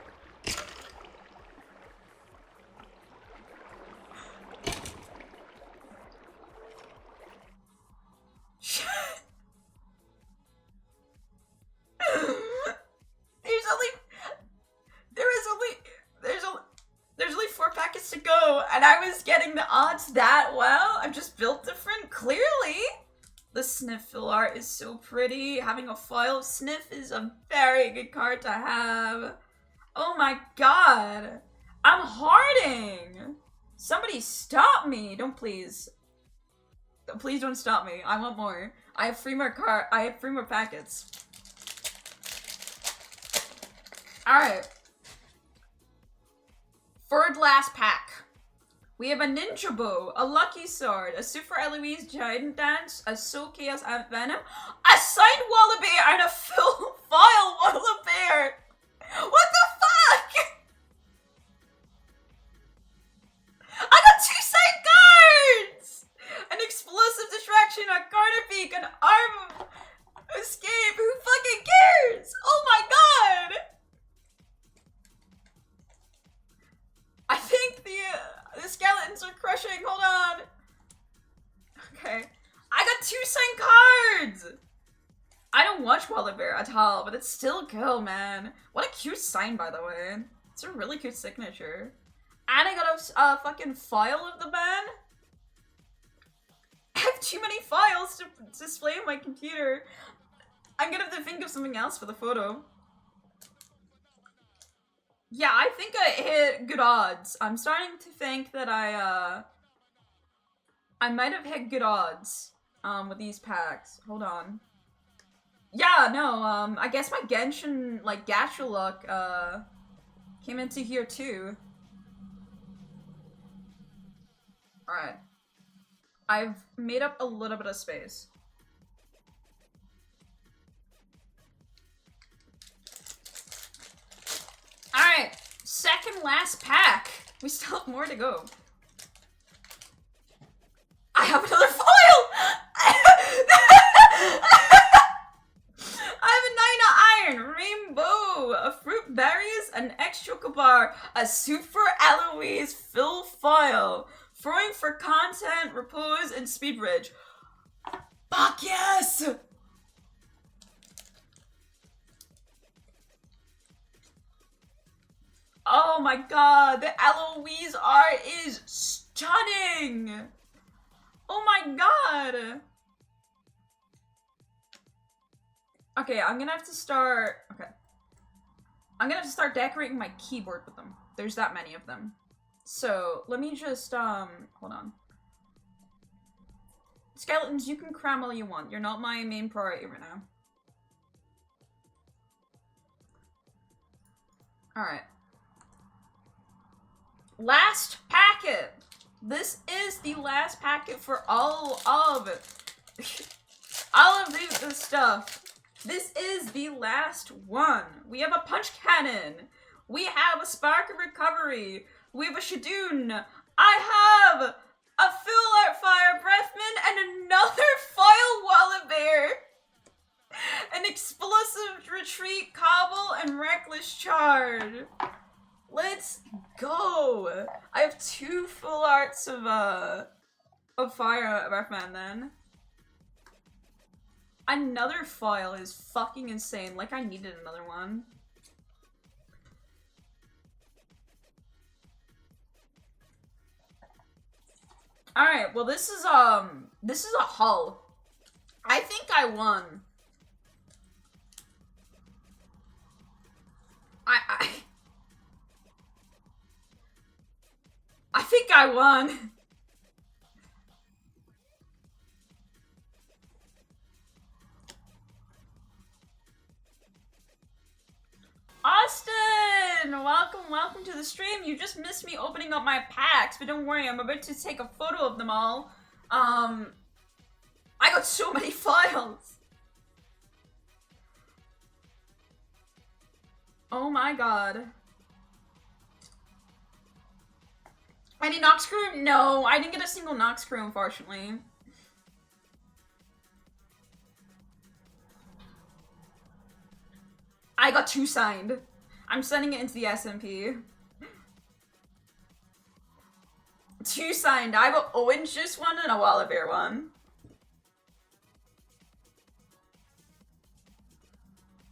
There's only 4 packets to go, and I was getting the odds that well. I'm just built different, clearly. The Sniff fill art is so pretty. Having a foil of Sniff is a very good card to have. Oh my god. I'm harding. Somebody stop me. Don't please. Please don't stop me. I want more. I have 3 more packets. Alright. Third last pack. We have a ninja bow, a lucky sword, a Super Eloise giant dance, a Soul Chaos Ant Venom, a signed Wallabear, and a full file Wallabear! What the fuck?! I got 2 signed cards! An explosive distraction, a Garter Beak, an arm escape, who fucking cares?! Oh my god! I think the skeletons are crushing, hold on! Okay. I got 2 signed cards! I don't watch Wallabear at all, but it's still cool, man. What a cute sign, by the way. It's a really cute signature. And I got a fucking file of the band. I have too many files to display on my computer. I'm gonna have to think of something else for the photo. Yeah, I think I hit good odds. I'm starting to think that I might have hit good odds, with these packs. Hold on. Yeah, no, I guess my Genshin, like, gacha luck, came into here too. Alright. I've made up a little bit of space. Alright, second last pack. We still have more to go. I have another foil! I have a 9 iron, rainbow, a fruit berries, an extra chocobar, a super Eloise fill foil, throwing for content, repose, and speed bridge. Fuck yes! Oh my god, the Eloise art is stunning! Oh my god! Okay, I'm gonna have to start... Okay. I'm gonna have to start decorating my keyboard with them. There's that many of them. So, let me just, hold on. Skeletons, you can cram all you want. You're not my main priority right now. Alright. Last packet! This is the last packet for all of this stuff. This is the last one. We have a punch cannon. We have a spark of recovery. We have a Shadoon. I have a full art fire breathman and another file Wallabear. An explosive retreat cobble and reckless charge. Let's go! I have 2 full arts of fire breathman then. Another file is fucking insane. Like I needed another one. Alright, well this is a hull. I think I won. I think I won. Austin! Welcome to the stream. You just missed me opening up my packs, but don't worry, I'm about to take a photo of them all. I got so many files. Oh my god. Any Nox crew? No, I didn't get a single Nox crew, unfortunately. I got 2 signed. I'm sending it into the SMP. 2 signed. I have an orange juice one and a Wallabear one.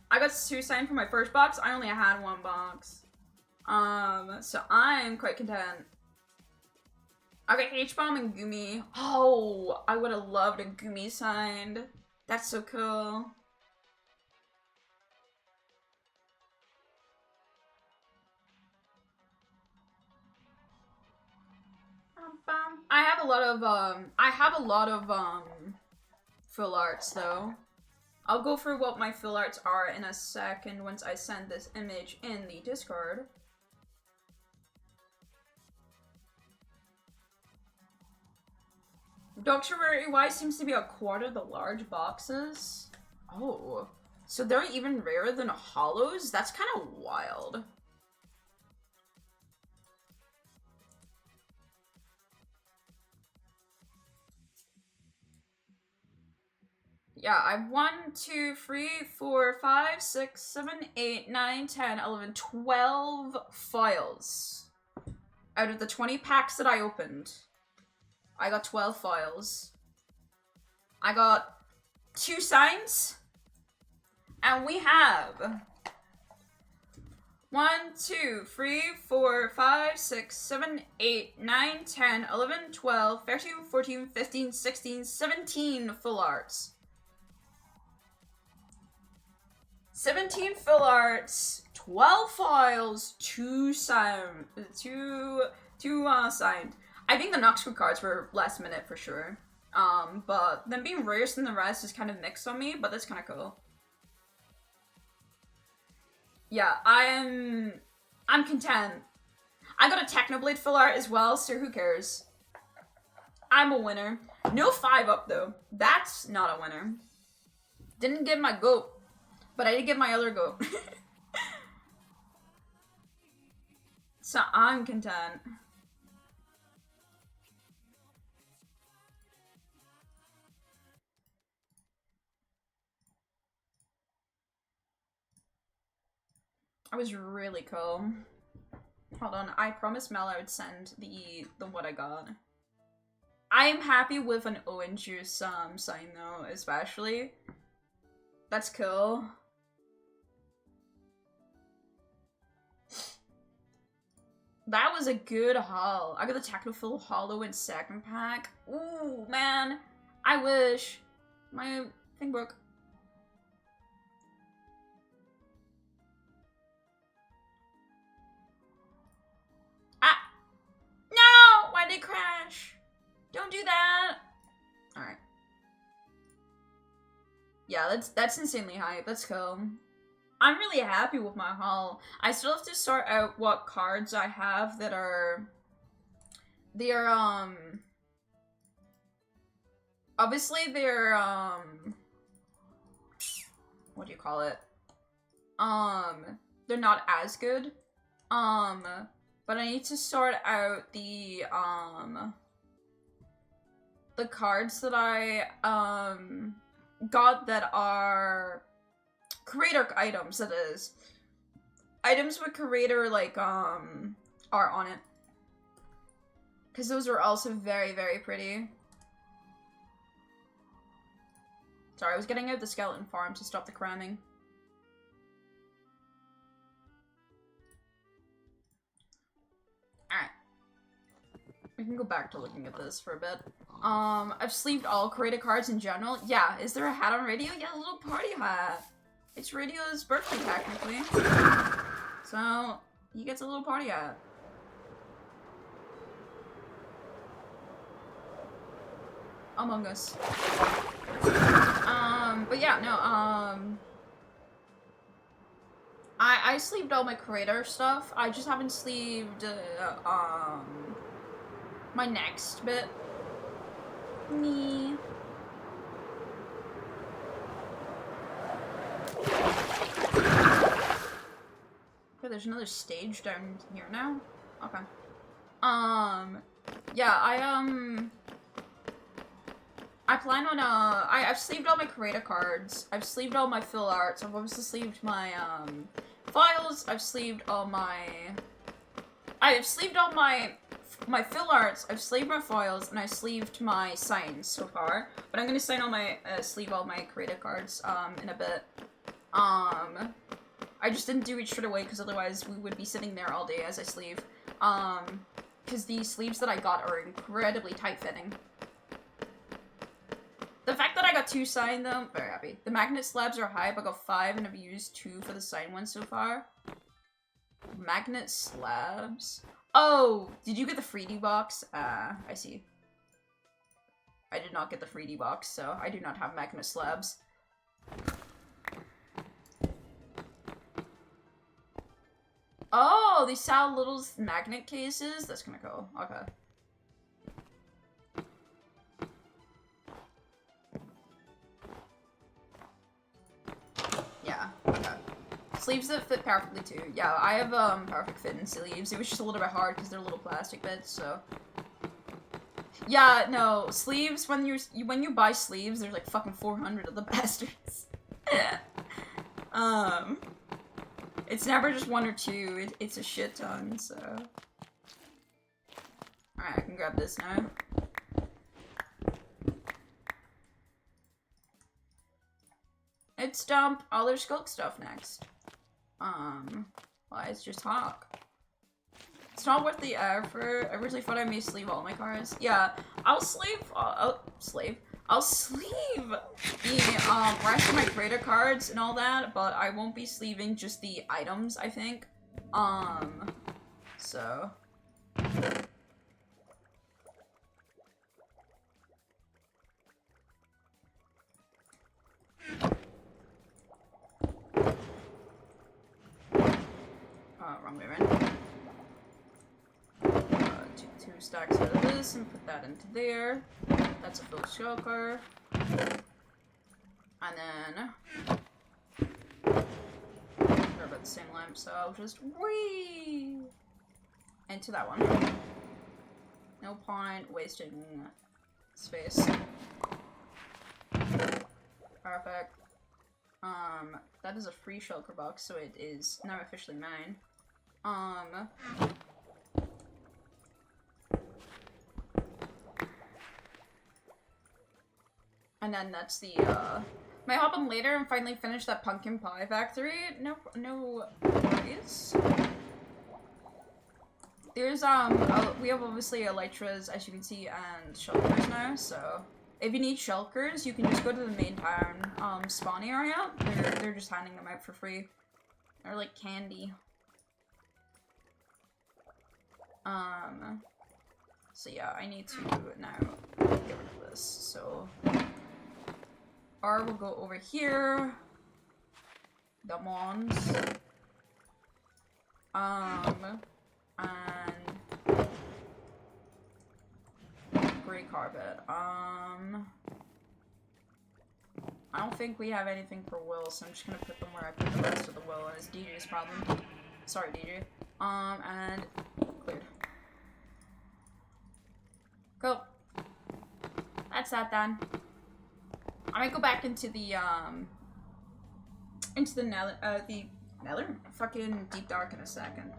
I got 2 signed for my first box. I only had 1 box. So I'm quite content. I got H-Bomb and Gumi. Oh, I would have loved a Gumi signed. That's so cool. I have a lot of full arts though. I'll go through what my fill arts are in a second once I send this image in the Discord. Dr. Rarity seems to be a quarter the large boxes. Oh, so they're even rarer than hollows? That's kind of wild. Yeah, I have 1, 2, 3, 4, 5, 6, 7, 8, 9, 10, 11, 12 files. Out of the 20 packs that I opened, I got 12 files. I got 2 signs. And we have 1, 2, 3, 4, 5, 6, 7, 8, 9, 10, 11, 12, 13, 14, 15, 16, 17 full arts. 17 fill arts, 12 files, 2 signed. I think the Noxford cards were last minute for sure. But them being rarest than the rest is kind of mixed on me, but that's kind of cool. Yeah, I'm content. I got a Technoblade fill art as well, so who cares? I'm a winner. No 5-up though. That's not a winner. Didn't get my goat. But I did get my other goat. So I'm content. I was really cool. Hold on, I promised Mel I would send the what I got. I am happy with an orange juice sign though, especially. That's cool. That was a good haul. I got the Technophil Hollow in second pack. Ooh, man. I wish. My thing broke. Ah! No! Why did it crash? Don't do that! Alright. Yeah, that's insanely hype. That's cool. I'm really happy with my haul. I still have to sort out what cards I have that are... They're, obviously they're, what do you call it? They're not as good. But I need to sort out the cards that I, got that are... creator items, that is. Items with creator, like, art on it. Because those are also very, very pretty. Sorry, I was getting out the skeleton farm to stop the cramming. Alright. We can go back to looking at this for a bit. I've sleeved all creator cards in general. Yeah, is there a hat on radio? Yeah, a little party hat. It's Radio's birthday, technically. So, he gets a little party hat. Among Us. But yeah, no, I sleeved all my creator stuff. I just haven't sleeved, my next bit. Me. Okay, there's another stage down here now. Okay. Yeah, I plan on, I've sleeved all my creator cards. I've sleeved all my fill arts. I've obviously sleeved my, files. I've sleeved all my... I've sleeved all my fill arts. I've sleeved my files, and I've sleeved my signs so far. But I'm gonna sign all my, sleeve all my creator cards, in a bit. I just didn't do it straight away, because otherwise we would be sitting there all day as I sleeve. Because the sleeves that I got are incredibly tight-fitting. The fact that I got 2 signed, though, very happy. The magnet slabs are hype. I got 5, and I've used 2 for the signed ones so far. Magnet slabs? Oh, did you get the 3D box? I see. I did not get the 3D box, so I do not have magnet slabs. Oh, they sell little magnet cases? That's kinda cool. Okay. Yeah, okay. Sleeves that fit perfectly too. Yeah, I have perfect fit in sleeves. It was just a little bit hard because they're little plastic bits, so. Yeah, no, sleeves, when you buy sleeves, there's like fucking 400 of the bastards. It's never just one or two, it's a shit ton, so. Alright, I can grab this now. Let's dump all their skulk stuff next. Why it's just Hawk. It's not worth the effort. I originally thought I may sleeve all my cars. Yeah, I'll sleeve the rest of my creator cards and all that, but I won't be sleeving just the items, I think. So. Wrong way around. Two stacks out of this and put that into there. That's a full shulker. And then they're about the same lamp, so I'll just whee into that one. No point wasting space. Perfect. That is a free shulker box, so it is now officially mine. And then that's the, might hop on later and finally finish that pumpkin pie factory. No worries. There's, we have obviously elytras, as you can see, and shulkers now, so if you need shulkers, you can just go to the main town, spawn area. They're just handing them out for free. They're like candy. So yeah, I need to now get rid of this, so R will go over here. The Mons. And gray carpet. I don't think we have anything for Will, so I'm just gonna put them where I put the rest of the Will, and it's DJ's problem. Sorry, DJ. And cleared. Cool. That's that done. I might go back into the Nether fucking Deep Dark in a second.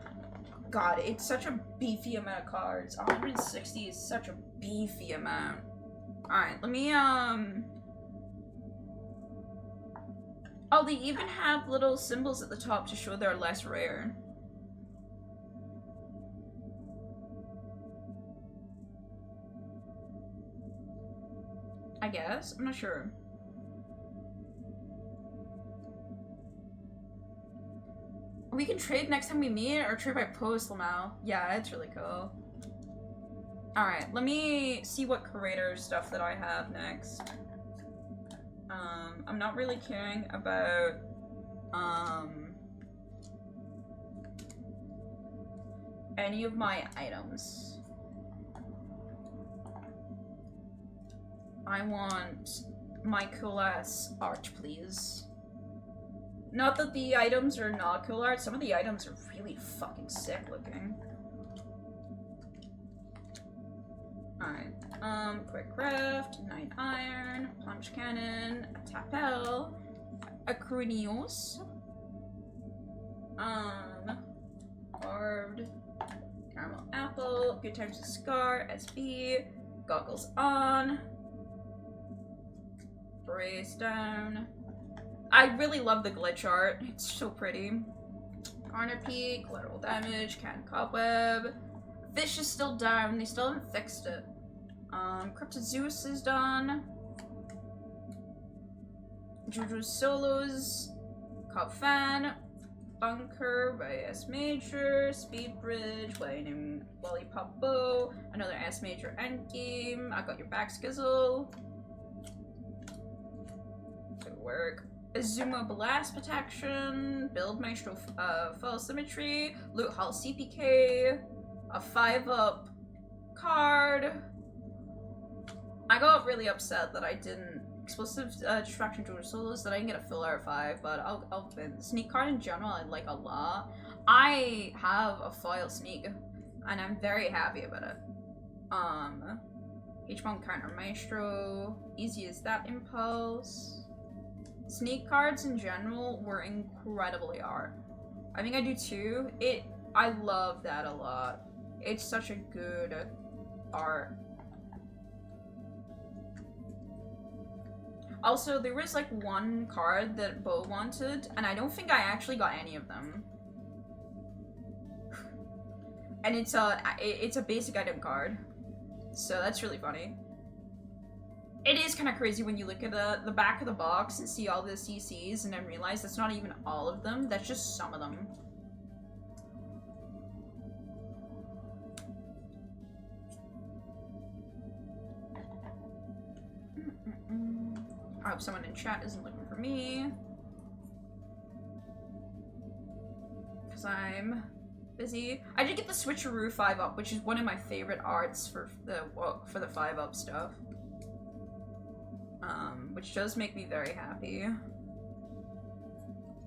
God, it's such a beefy amount of cards. 160 is such a beefy amount. Alright, let me oh, they even have little symbols at the top to show they're less rare. I guess? I'm not sure. We can trade next time we meet, or trade by post, Lamau. Yeah, it's really cool. Alright, let me see what creator stuff that I have next. I'm not really caring about, any of my items. I want my cool ass art, please. Not that the items are not cool art, some of the items are really fucking sick looking. Alright, quick craft, 9 iron, punch cannon, a tapel, a cranios, carved, caramel apple, good times to scar, SB, goggles on, brace down. I really love the glitch art, it's so pretty. Garner peak, collateral damage, can cobweb. Fish is still down, they still haven't fixed it. Cryptid Zeus is done. Juju's Solos, Cobb Fan, Bunker by S Major, Speed Bridge, Lollipop Bow, another S Major Endgame, I got your back Skizzle. Good work. Azuma Blast Protection, Build Maestro Foil Symmetry, Loot Hall CPK, a 5-up card. I got really upset that I didn't Explosive Distraction to Souls, that I didn't get a fill art 5, but I'll win. Sneak card in general I like a lot. I have a foil sneak, and I'm very happy about it. H1 Counter Maestro, easy as that impulse. Sneak cards in general were incredibly art. I think I do too. I love that a lot. It's such a good art. Also, there was like one card that Bo wanted, and I don't think I actually got any of them. And it's a basic item card, so that's really funny. It is kind of crazy when you look at the back of the box and see all the CCs and then realize that's not even all of them, that's just some of them. I hope someone in chat isn't looking for me, because I'm busy. I did get the Switcheroo 5-up, which is one of my favorite arts for the 5-up stuff. Which does make me very happy.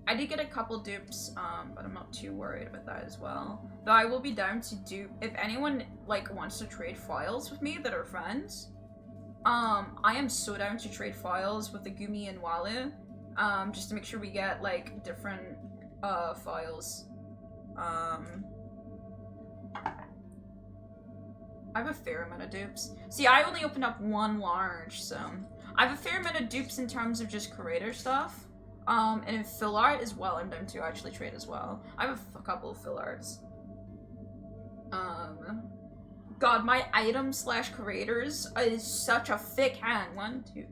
I did get a couple dupes, but I'm not too worried about that as well. Though I will be down to dupe if anyone like wants to trade files with me that are friends. I am so down to trade files with the Gumi and Walu, just to make sure we get like different files. I have a fair amount of dupes. See, I only opened up one large, so I have a fair amount of dupes in terms of just creator stuff. And in fill art as well, I'm down to actually trade as well. I have a couple of fill arts. God, my item slash creators is such a thick hand. 1, 2, 3,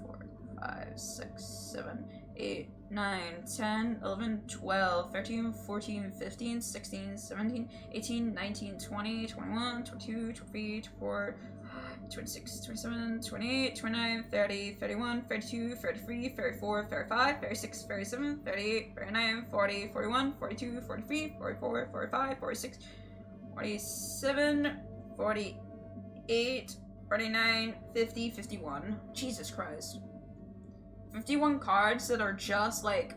4, 5, 6, 7, 8, 9, 10, 11, 12, 13, 14, 15, 16, 17, 18, 19, 20, 21, 22, 23, 24, 26, 27, 28, 29, 30, 31, 32, 33, 34, 35, 36, 37, 38, 39, 40, 41, 42, 43, 44, 45, 46, 47, 48, 49, 50, 51. Jesus Christ. 51 cards that are just like,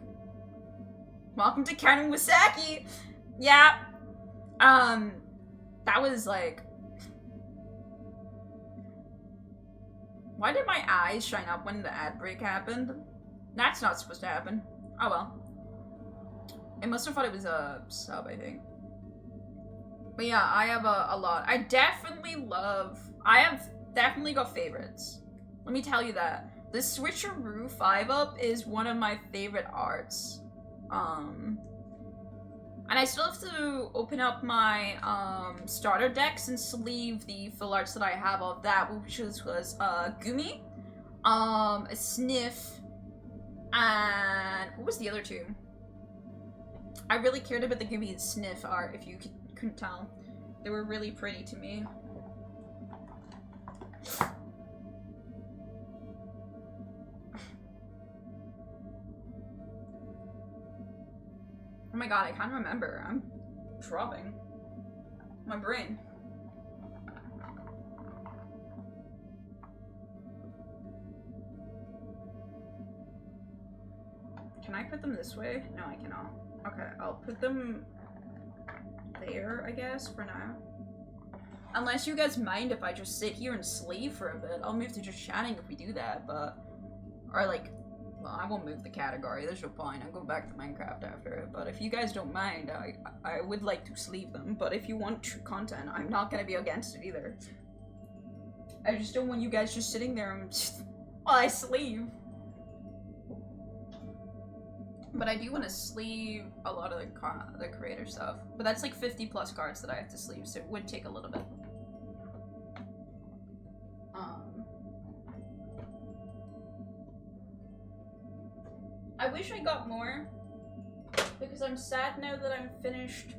welcome to Canon Wasaki! Yeah. That was like, why did my eyes shine up when the ad break happened? That's not supposed to happen. Oh well. It must have thought it was a sub, I think. But yeah, I have a lot. I have definitely got favorites. Let me tell you that. The Switcheroo 5-up is one of my favorite arts. And I still have to open up my starter decks and sleeve the full arts that I have of that, which was Gumi, a Sniff, and what was the other two? I really cared about the Gumi and Sniff art, if you couldn't tell. They were really pretty to me. Oh my god, I can't remember. I'm dropping my brain. Can I put them this way? No, I cannot. Okay, I'll put them there, I guess, for now. Unless you guys mind if I just sit here and sleep for a bit. I'll move to just chatting if we do that, but... Or like... Well, I won't move the category, there's no point. I'll go back to Minecraft after it. But if you guys don't mind, I would like to sleeve them. But if you want true content, I'm not gonna be against it either. I just don't want you guys just sitting there and while I sleeve. But I do want to sleeve a lot of the creator stuff. But that's like 50 plus cards that I have to sleeve, so it would take a little bit. I wish I got more, because I'm sad now that I'm finished,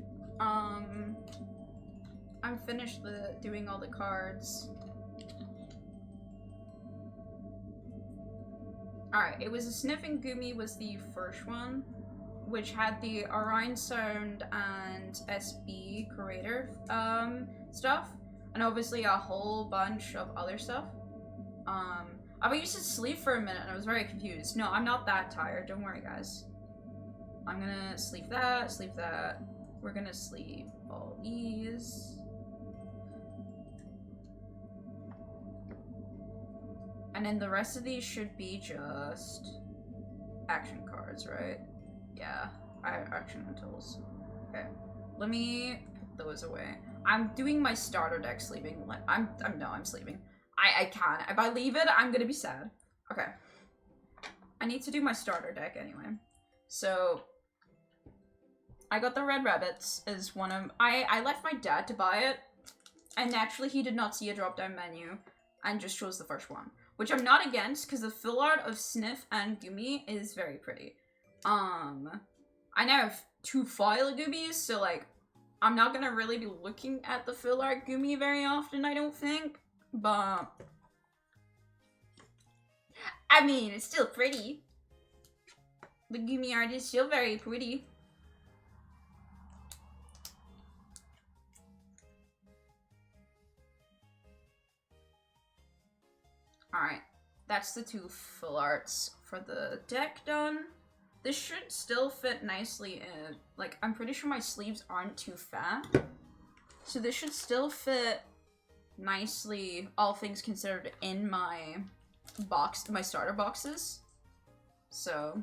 doing all the cards. Alright, it was a Sniffing Gumi was the first one, which had the Orion Sound and SB creator stuff, and obviously a whole bunch of other stuff. I used to sleep for a minute and I was very confused. No, I'm not that tired, don't worry guys. I'm gonna sleep that, sleep that. We're gonna sleep all these. And then the rest of these should be just action cards, right? Yeah, action tools. Okay, let me put those away. I'm doing my starter deck sleeping. I'm sleeping. I can't. If I leave it, I'm gonna be sad. Okay. I need to do my starter deck anyway. So I got the Red Rabbits as one of I left my dad to buy it, and naturally he did not see a drop-down menu and just chose the first one. Which I'm not against, because the full art of Sniff and Gumi is very pretty. I now have 2 foil Gumis, so like I'm not gonna really be looking at the full art Gumi very often, I don't think. But I mean, it's still pretty. The Gumi art is still very pretty. Alright, that's the 2 full arts for the deck done. This should still fit nicely in, like, I'm pretty sure my sleeves aren't too fat. So this should still fit nicely, all things considered, in my box, my starter boxes. So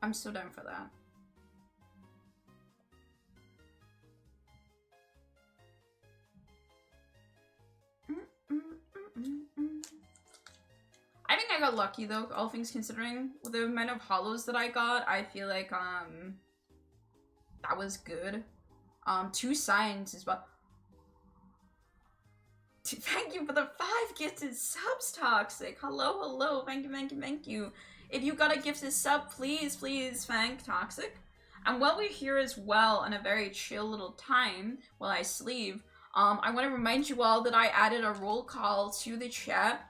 I'm so down for that. I think I got lucky though, all things considering. With the amount of hollows that I got, I feel like that was good. 2 signs is what. Thank you for the 5 gifted subs, Toxic. Hello, hello. Thank you, thank you, thank you. If you got a gifted sub, please, please thank Toxic. And while we're here as well on a very chill little time while I sleep, I want to remind you all that I added a roll call to the chat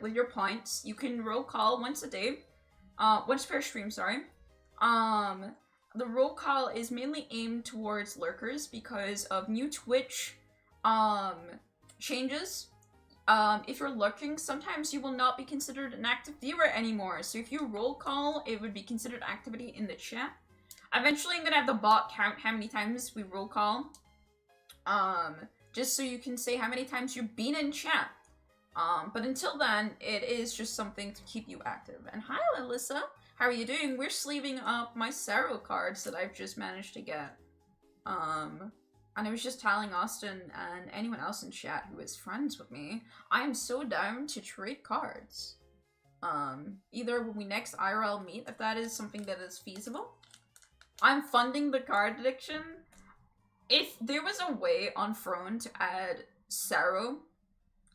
with your points. You can roll call once a day, once per stream, sorry. The roll call is mainly aimed towards lurkers because of new Twitch changes. If you're lurking, sometimes you will not be considered an active viewer anymore. So if you roll call, it would be considered activity in the chat. Eventually, I'm gonna have the bot count how many times we roll call. Just so you can say how many times you've been in chat. But until then, it is just something to keep you active. And hi, Alyssa. How are you doing? We're sleeving up my CREO cards that I've just managed to get. And I was just telling Austin and anyone else in chat who is friends with me, I am so down to trade cards. Either when we next IRL meet, if that is something that is feasible. I'm funding the card addiction. If there was a way on Throne to add CREO,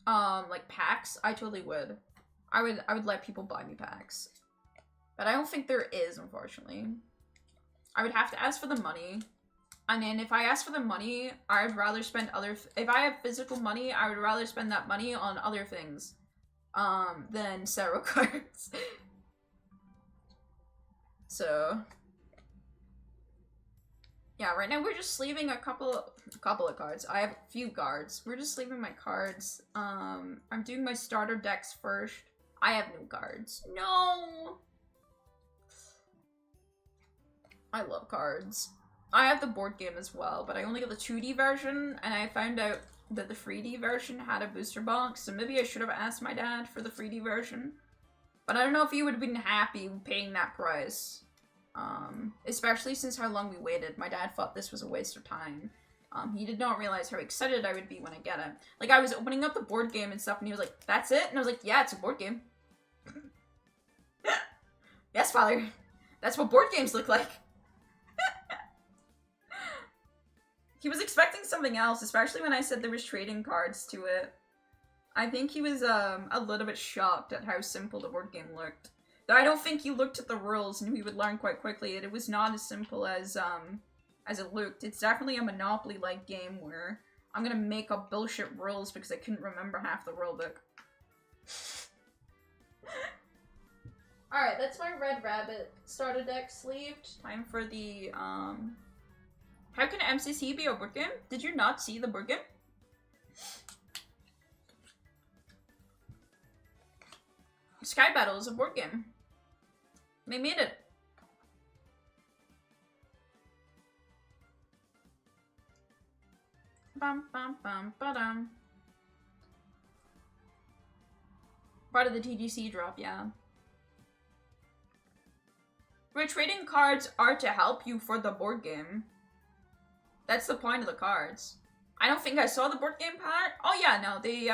like packs, I totally would. I would let people buy me packs. But I don't think there is, unfortunately. I would have to ask for the money. And then if I ask for the money, I'd rather spend if I have physical money, I would rather spend that money on other things, than CREO cards. So, yeah, right now we're just sleeving a couple of cards. I have a few cards. We're just sleeving my cards. I'm doing my starter decks first. I have no cards. No! I love cards. I have the board game as well, but I only got the 2D version, and I found out that the 3D version had a booster box, so maybe I should have asked my dad for the 3D version. But I don't know if he would have been happy paying that price. Especially since how long we waited. My dad thought this was a waste of time. He did not realize how excited I would be when I get it. Like, I was opening up the board game and stuff, and he was like, "That's it?" And I was like, "Yeah, it's a board game." Yes, father. That's what board games look like. He was expecting something else, especially when I said there was trading cards to it. I think he was a little bit shocked at how simple the board game looked. Though I don't think he looked at the rules and he would learn quite quickly that it was not as simple as it looked. It's definitely a Monopoly-like game where I'm gonna make up bullshit rules because I couldn't remember half the rulebook. Alright, that's my Red Rabbit starter deck sleeved. Time for the, How can MCC be a board game? Did you not see the board game? Sky Battle is a board game. They made it. Bum bum bum ba-dum. Part of the TGC drop, yeah. Where trading cards are to help you for the board game. That's the point of the cards. I don't think I saw the board game part. Oh yeah, no, they,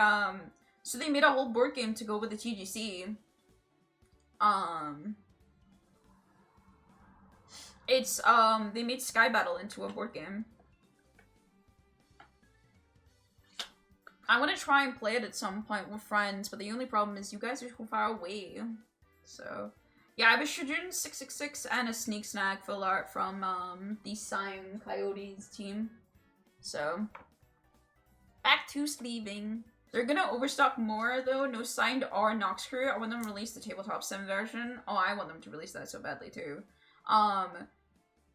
so they made a whole board game to go with the TGC. It's, they made Sky Battle into a board game. I want to try and play it at some point with friends, but the only problem is you guys are too far away. So, yeah, I have a Shijun 666 and a Sneak Snack full art from, the Cyan Coyotes team. So, back to sleeving. They're gonna overstock more, though. No signed or Nox Crew. I want them to release the Tabletop Sim version. Oh, I want them to release that so badly, too.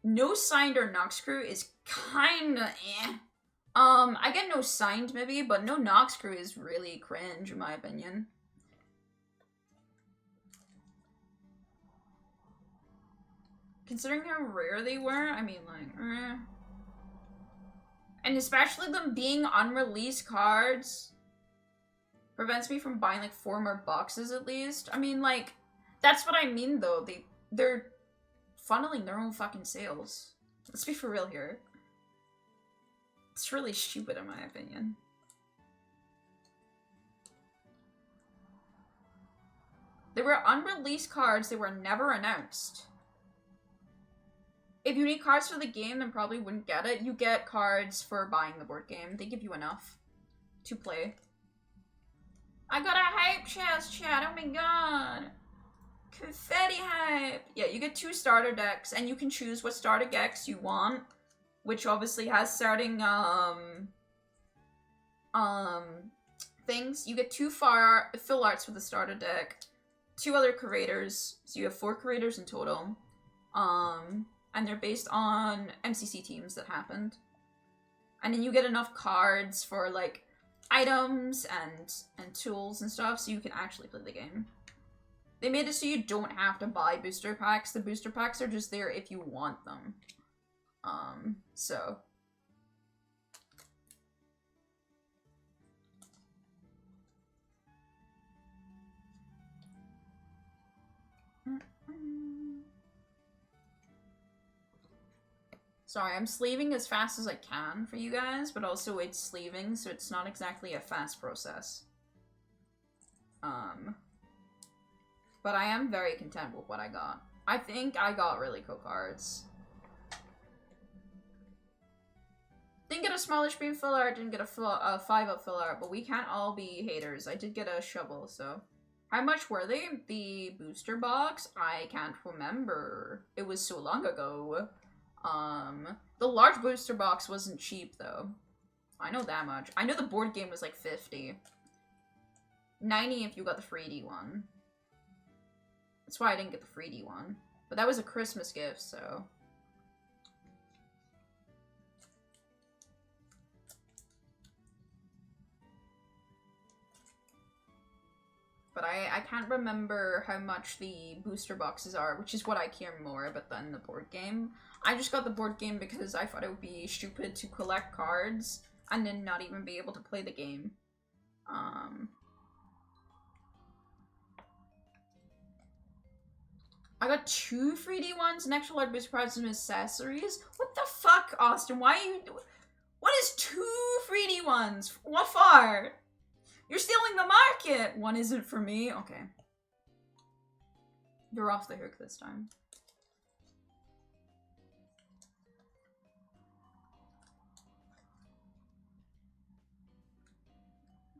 No signed or Nox Crew is kinda eh. I get no signed, maybe, but no Nox Crew is really cringe, in my opinion. Considering how rare they were, I mean, like, eh. And especially them being unreleased cards prevents me from buying, like, 4 more boxes, at least. I mean, like, that's what I mean, though. They're funneling their own fucking sales. Let's be for real here. It's really stupid, in my opinion. They were unreleased cards. They were never announced. If you need cards for the game, then probably wouldn't get it. You get cards for buying the board game. They give you enough to play. I got a hype chest, chat. Oh my god. Confetti hype. Yeah, you get 2 starter decks, and you can choose what starter decks you want. Which obviously has starting, things. You get 2 fill arts for the starter deck, 2 other curators, so you have 4 curators in total. And they're based on MCC teams that happened. And then you get enough cards for, like, items and tools and stuff, so you can actually play the game. They made it so you don't have to buy booster packs. The booster packs are just there if you want them. So. Sorry, I'm sleeving as fast as I can for you guys, but also it's sleeving, so it's not exactly a fast process. But I am very content with what I got. I think I got really cool cards. Didn't get a smaller screen fill art, didn't get a 5-up fill art, but we can't all be haters. I did get a shovel, so. How much were they? The booster box? I can't remember. It was so long ago. The large booster box wasn't cheap, though. I know that much. I know the board game was like 50. 90 if you got the 3D one. That's why I didn't get the 3D one. But that was a Christmas gift, so. But I can't remember how much the booster boxes are, which is what I care more about than the board game. I just got the board game because I thought it would be stupid to collect cards and then not even be able to play the game. I got 2 3D ones, an extra large booster prize and accessories. What the fuck, Austin? Why are you doing? What is 2 3D ones? What for? You're stealing the market! One isn't for me? Okay. You're off the hook this time.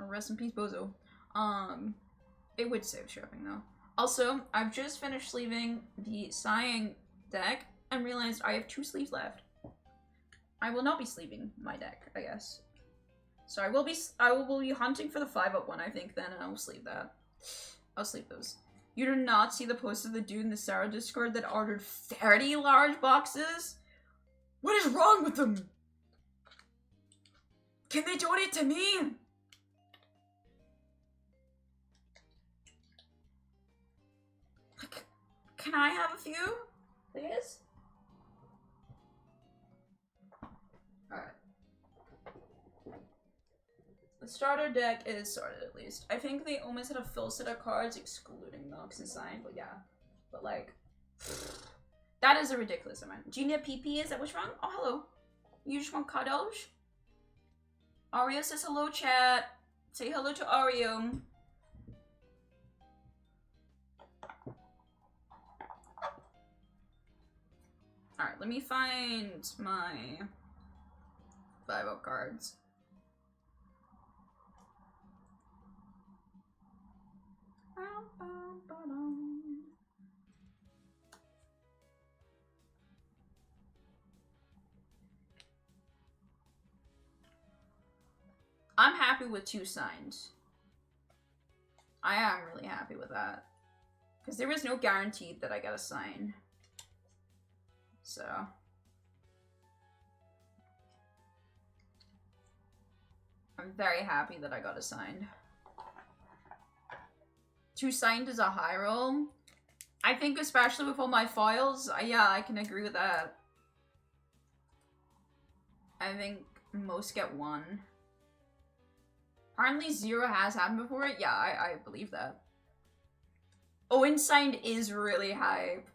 Rest in peace, Bozo. It would save shipping, though. Also, I've just finished sleeving the Cyan deck and realized I have 2 sleeves left. I will not be sleeving my deck, I guess. So I will be hunting for the 5-up one, I think, then, and I will sleeve that. I'll sleeve those. You do not see the post of the dude in the Sarah Discord that ordered 30 large boxes? What is wrong with them? Can they donate to me? Can I have a few? Please? Alright. The starter deck is sorted at least. I think they almost had a full set of cards excluding Nox and Sign, but yeah. But like, that is a ridiculous amount. Do you need a PP? Is that what's wrong? Oh, hello. You just want cuddles? Ario says hello, chat. Say hello to Ario. Alright, let me find my 5-0 cards. I'm happy with 2 signs. I am really happy with that. Because there was no guarantee that I got a sign. So. I'm very happy that I got a sign. 2 signed is a high roll. I think especially with all my foils, yeah, I can agree with that. I think most get 1. Apparently 0 has happened before. Yeah, I believe that. Owen signed is really hype.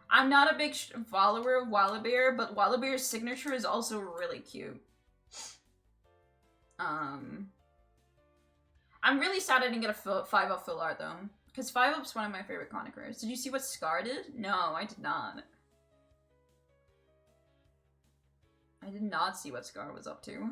I'm not a big follower of Wallabear, but Wallabear's signature is also really cute. I'm really sad I didn't get a 5-up full art though, because 5-up's one of my favorite chroniclers. Did you see what Scar did? No, I did not. I did not see what Scar was up to.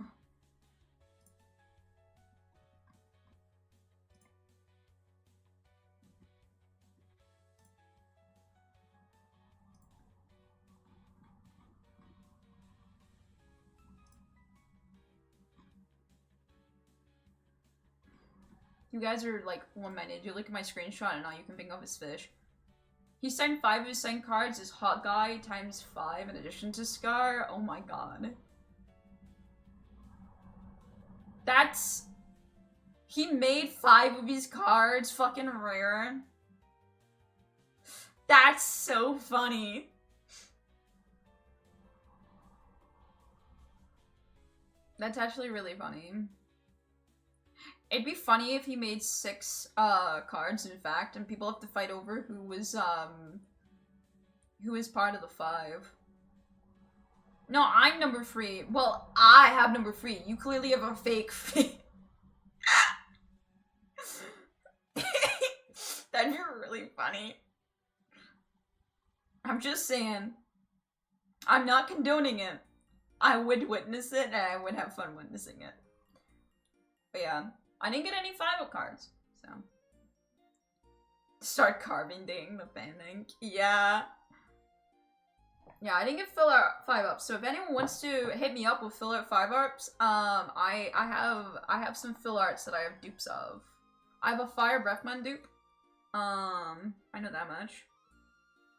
You guys are like one-minded. You look at my screenshot and all you can think of is fish. He signed 5 of his signed cards as Hot Guy times 5 in addition to Scar. Oh my god. That's... He made 5 of his cards fucking rare. That's so funny. That's actually really funny. It'd be funny if he made 6 cards, in fact, and people have to fight over who was part of the 5. No, I'm number 3. Well, I have number 3. You clearly have a fake 3. That'd be really funny. I'm just saying. I'm not condoning it. I would witness it, and I would have fun witnessing it. But yeah. I didn't get any 5-up cards, so. Start carving ding the fanning. Yeah. Yeah, I didn't get fill art 5-ups, so if anyone wants to hit me up with fill art 5-ups, I have some fill arts that I have dupes of. I have a Fire Breathman dupe. I know that much.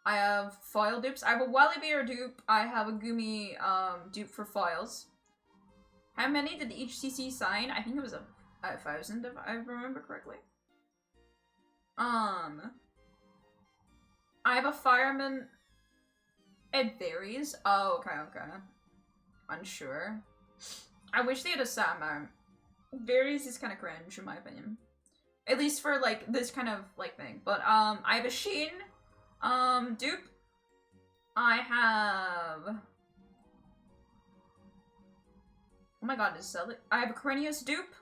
I have foil dupes. I have a Wallabear dupe. I have a Gumi dupe for foils. How many did each CC sign? I think it was a 1,000 if I remember correctly. I have a fireman. It varies. Oh, okay. Unsure. I wish they had a set amount. Varies is kind of cringe in my opinion. At least for like this kind of like thing. But I have a Sheen dupe. I have. Oh my god, is that I have a Cranius dupe.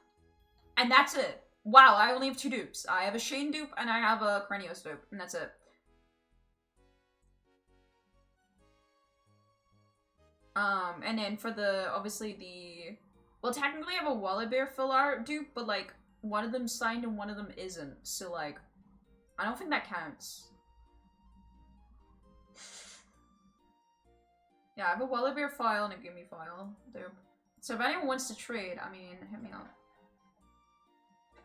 And that's it. Wow, I only have 2 dupes. I have a Shane dupe and I have a Cranios dupe, and that's it. And then for the, obviously the, well, technically I have a Wallabear full art dupe, but like, one of them's signed and one of them isn't. So like, I don't think that counts. Yeah, I have a Wallabear file and a Gimme file dupe. So if anyone wants to trade, I mean, hit me up.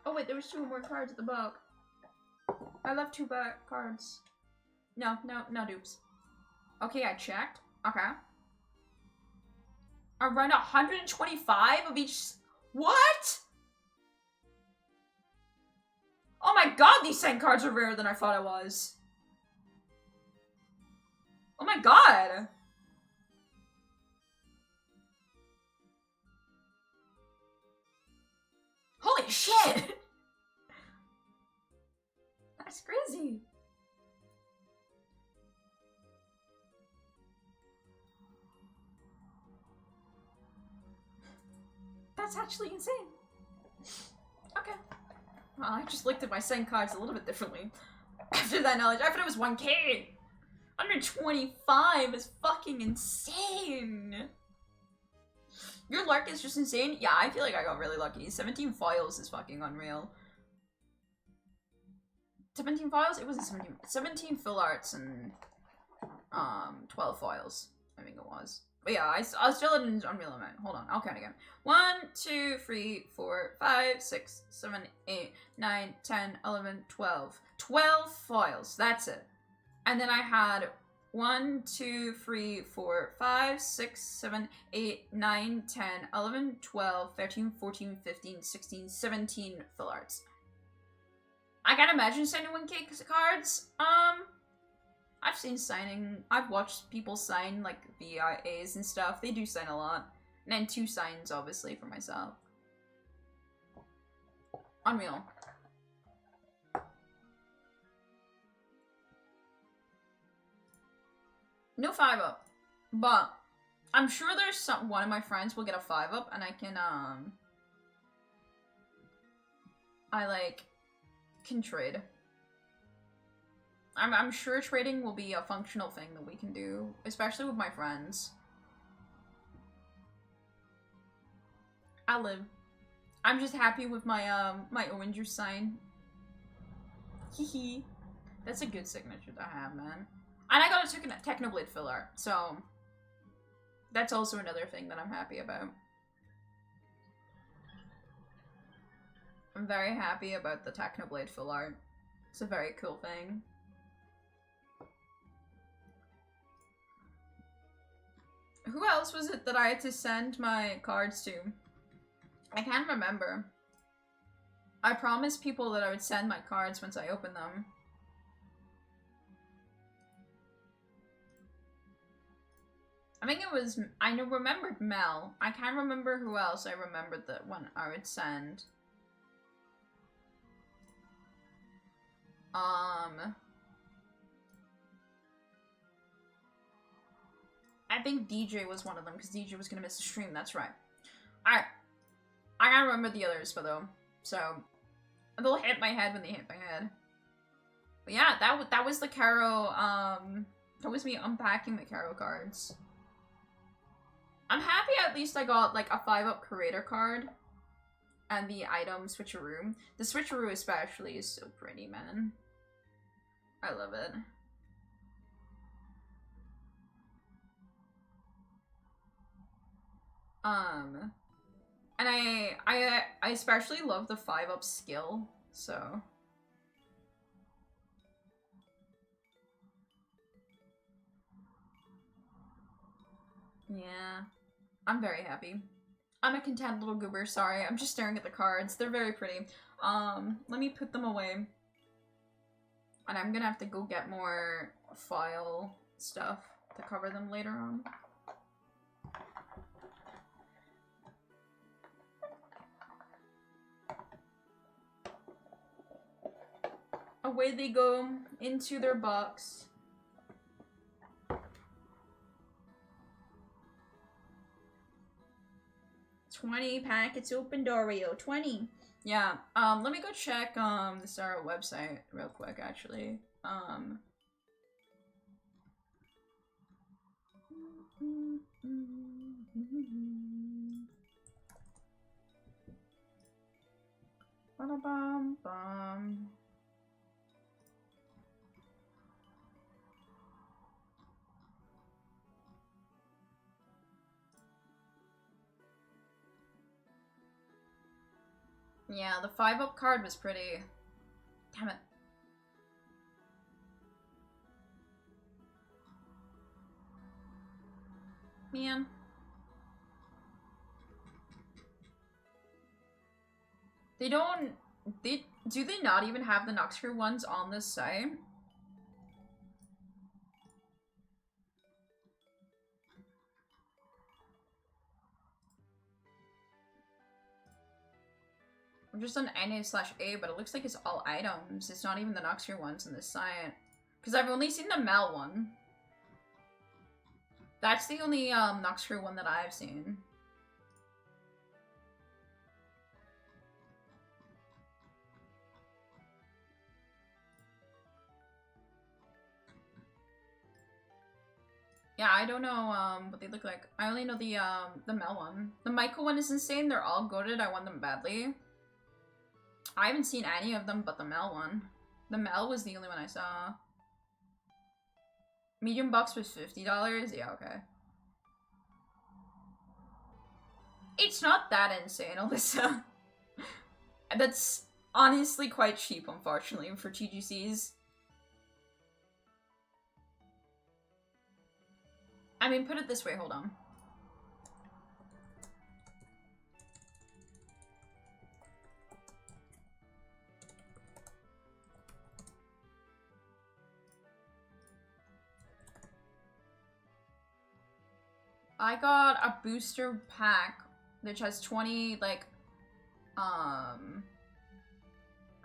Oh wait, there was 2 more cards at the back. I left 2 back cards. No dupes. Okay, I checked. Okay. Around 125 of each. What? Oh my god, these Sen cards are rarer than I thought it was. Oh my god. Holy shit. That's crazy. That's actually insane. Okay. Well, I just looked at my Sen cards a little bit differently. After that knowledge, I thought it was 1k. 125 is fucking insane. Your luck is just insane? Yeah, I feel like I got really lucky. 17 foils is fucking unreal. 17 foils? It wasn't 17. 17 fill arts and 12 foils. I think it was. But yeah, I was still in an unreal amount. Hold on, I'll count again. 1, 2, 3, 4, 5, 6, 7, 8, 9, 10, 11, 12. 12 foils, that's it. And then I had 1, 2, 3, 4, 5, 6, 7, 8, 9, 10, 11, 12, 13, 14, 15, 16, 17 fill arts. I can't imagine signing 1k cards. I've seen signing. I've watched people sign like VIAs and stuff. They do sign a lot. And then 2 signs, obviously, for myself. Unreal. No 5-up. But I'm sure there's one of my friends will get a 5-up and I can, can trade. I'm sure trading will be a functional thing that we can do, especially with my friends. I live. I'm just happy with my my Owinger sign. Hehe. That's a good signature to have, man. And I got a Technoblade fill art, so that's also another thing that I'm happy about. I'm very happy about the Technoblade fill art. It's a very cool thing. Who else was it that I had to send my cards to? I can't remember. I promised people that I would send my cards once I open them. I think it was, I remembered Mel. I can't remember who else I remembered that one I would send. I think DJ was one of them, because DJ was gonna miss the stream, that's right. Alright. I gotta remember the others, though. So, they'll hit my head when they hit my head. But yeah, that was the CREO, that was me unpacking the CREO cards. I'm happy at least I got, like, a 5-up creator card. And the item switcheroo. The switcheroo especially is so pretty, man. I love it. And I especially love the 5-up skill, so. Yeah, I'm very happy. I'm a content little goober, sorry, I'm just staring at the cards. They're very pretty. Let me put them away. And I'm gonna have to go get more file stuff to cover them later on. Away they go into their box. $20 packets open, Dario. 20. Yeah. Let me go check the CREO website real quick, actually. Ba-da-bum-bum. Yeah, the 5-up card was pretty. Damn it. Man. They don't... do they not even have the Noxcrew ones on this site? I'm just on NA/A, but it looks like it's all items. It's not even the Noxcrew ones in this site. Because I've only seen the Mel one. That's the only Noxcrew one that I've seen. Yeah, I don't know what they look like. I only know the Mel one. The Michael one is insane. They're all goated. I want them badly. I haven't seen any of them but the Mel one. The Mel was the only one I saw. Medium box was $50? Yeah, okay. It's not that insane, Alyssa. That's honestly quite cheap, unfortunately, for TGCs. I mean, put it this way, hold on. I got a booster pack which has 20 like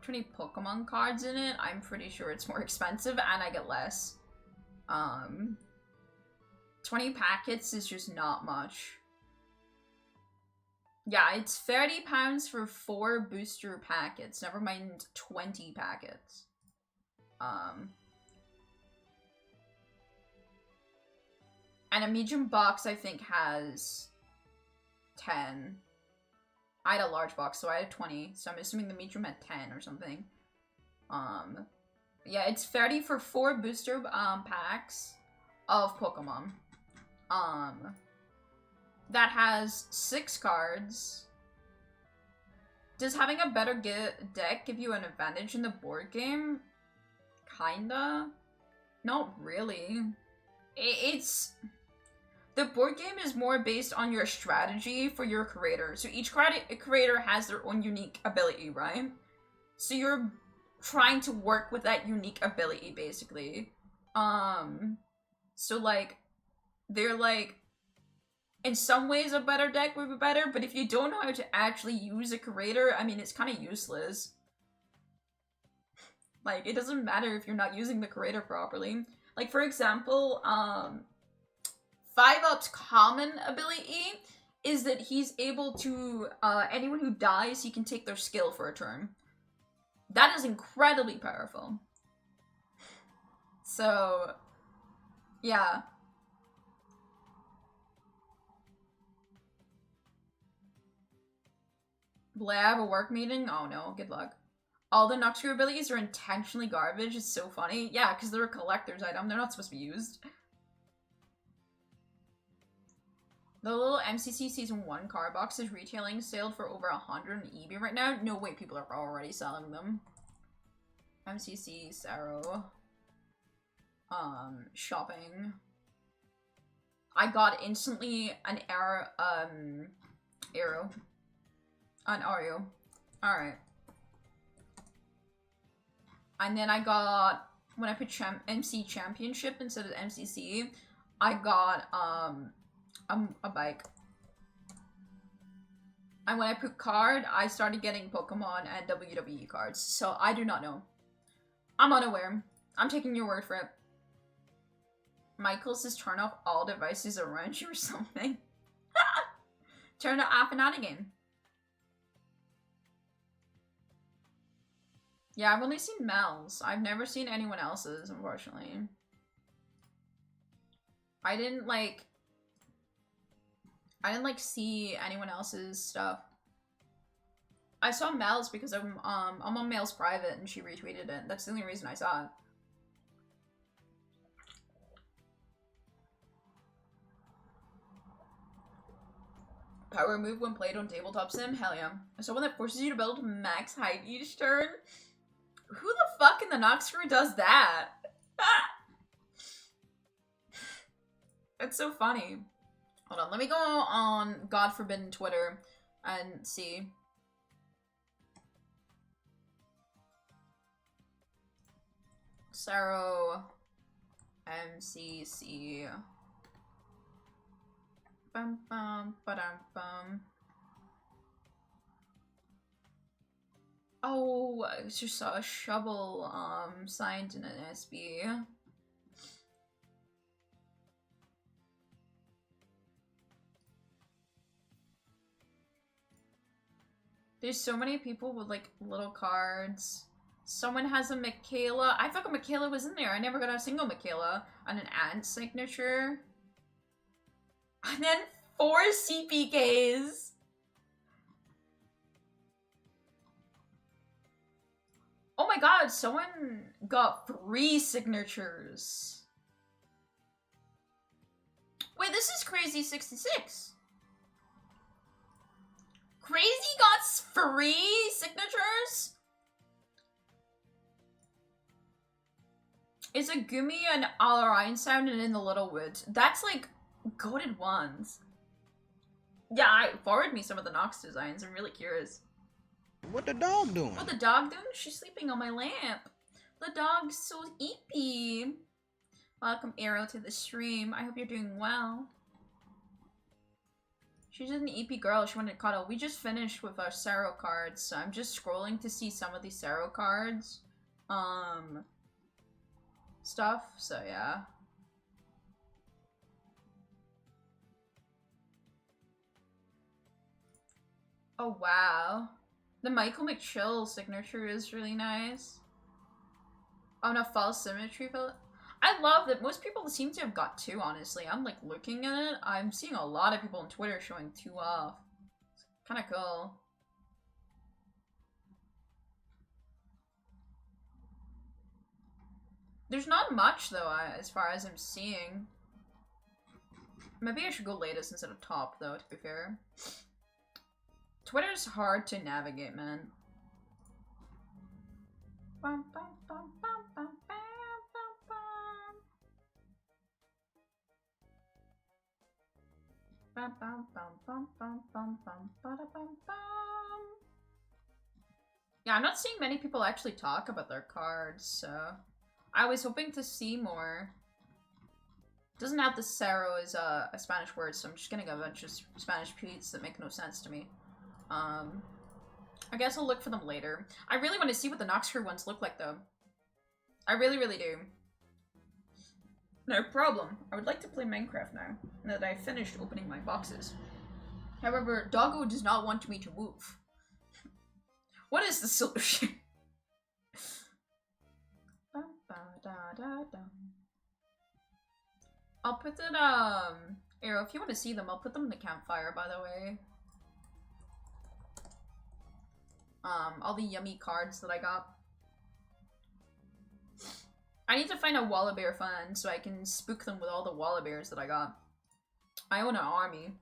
20 Pokemon cards in it. I'm pretty sure it's more expensive and I get less. 20 packets is just not much. Yeah, it's £30 for 4 booster packets, never mind 20 packets. And a medium box, I think, has 10. I had a large box, so I had 20, so I'm assuming the medium had 10 or something. Yeah, it's 30 for 4 booster packs of Pokemon. That has 6 cards. Does having a better deck give you an advantage in the board game? Kinda. Not really. It's... The board game is more based on your strategy for your creator. So each creator has their own unique ability, right? So you're trying to work with that unique ability, basically. So, like, they're, like, in some ways a better deck would be better, but if you don't know how to actually use a creator, I mean, it's kind of useless. Like, it doesn't matter if you're not using the creator properly. Like, for example, 5-Up's common ability is that he's able to, anyone who dies, he can take their skill for a turn. That is incredibly powerful. So, yeah. Will I have a work meeting? Oh no, good luck. All the Noxcrew abilities are intentionally garbage. It's so funny. Yeah, because they're a collector's item. They're not supposed to be used. The little MCC Season 1 card box is retailing sale for over 100 on eBay right now. No way, people are already selling them. MCC, Saro. Shopping. I got instantly an arrow. An Ario. Alright. And then I got, when I put MC Championship instead of MCC, I got, a bike. And when I put card, I started getting Pokemon and WWE cards. So I do not know. I'm unaware. I'm taking your word for it. Michael says turn off all devices around you or something. Turn it off and on again. Yeah, I've only seen Mel's. I've never seen anyone else's, unfortunately. I didn't see anyone else's stuff. I saw Mel's because I'm on Mel's private and she retweeted it. That's the only reason I saw it. Power move when played on tabletop sim? Hell yeah. Someone that forces you to build max height each turn? Who the fuck in the Noxcrew does that? It's so funny. Hold on, let me go on God Forbidden Twitter and see. Saro MCC. Bum bum ba-dum bum. Oh, I just saw a shovel signed in an SB. There's so many people with like little cards. Someone has a Michaela. I thought a Michaela was in there. I never got a single Michaela. And an ant signature. And then 4 CPKs. Oh my god, someone got 3 signatures. Wait, this is Crazy 66. Crazy got 3 signatures? Is a Gumi and Alarian sound and in the Little Woods? That's like goated ones. Yeah, forward me some of the Nox designs. I'm really curious. What the dog doing? What the dog doing? She's sleeping on my lamp. The dog's so eepy. Welcome, Arrow, to the stream. I hope you're doing well. She's an eepy girl. She wanted to cuddle. We just finished with our Saro cards, so I'm just scrolling to see some of these Saro cards. Stuff, so yeah. Oh, wow. The Michael McChill signature is really nice. Oh, no, false symmetry. I love that most people seem to have got 2, honestly. I'm, like, looking at it. I'm seeing a lot of people on Twitter showing 2 off. It's kind of cool. There's not much, though, as far as I'm seeing. Maybe I should go latest instead of top, though, to be fair. Twitter's hard to navigate, man. Bum, bum, bum, bum, bum, bum, bum, bum. Bum, bum, bum, bum, bum, bum, bum, bada, bum, bum. Yeah, I'm not seeing many people actually talk about their cards, so... I was hoping to see more. Doesn't have the Saro as a Spanish word, so I'm just getting a bunch of Spanish tweets that make no sense to me. I guess I'll look for them later. I really want to see what the Nox Crew ones look like, though. I really, really do. No problem. I would like to play Minecraft now that I've finished opening my boxes. However, Doggo does not want me to move. What is the solution? I'll put it, Arrow, if you want to see them, I'll put them in the campfire, by the way. All the yummy cards that I got. I need to find a Wallabear fund so I can spook them with all the Wallabears that I got. I own an army.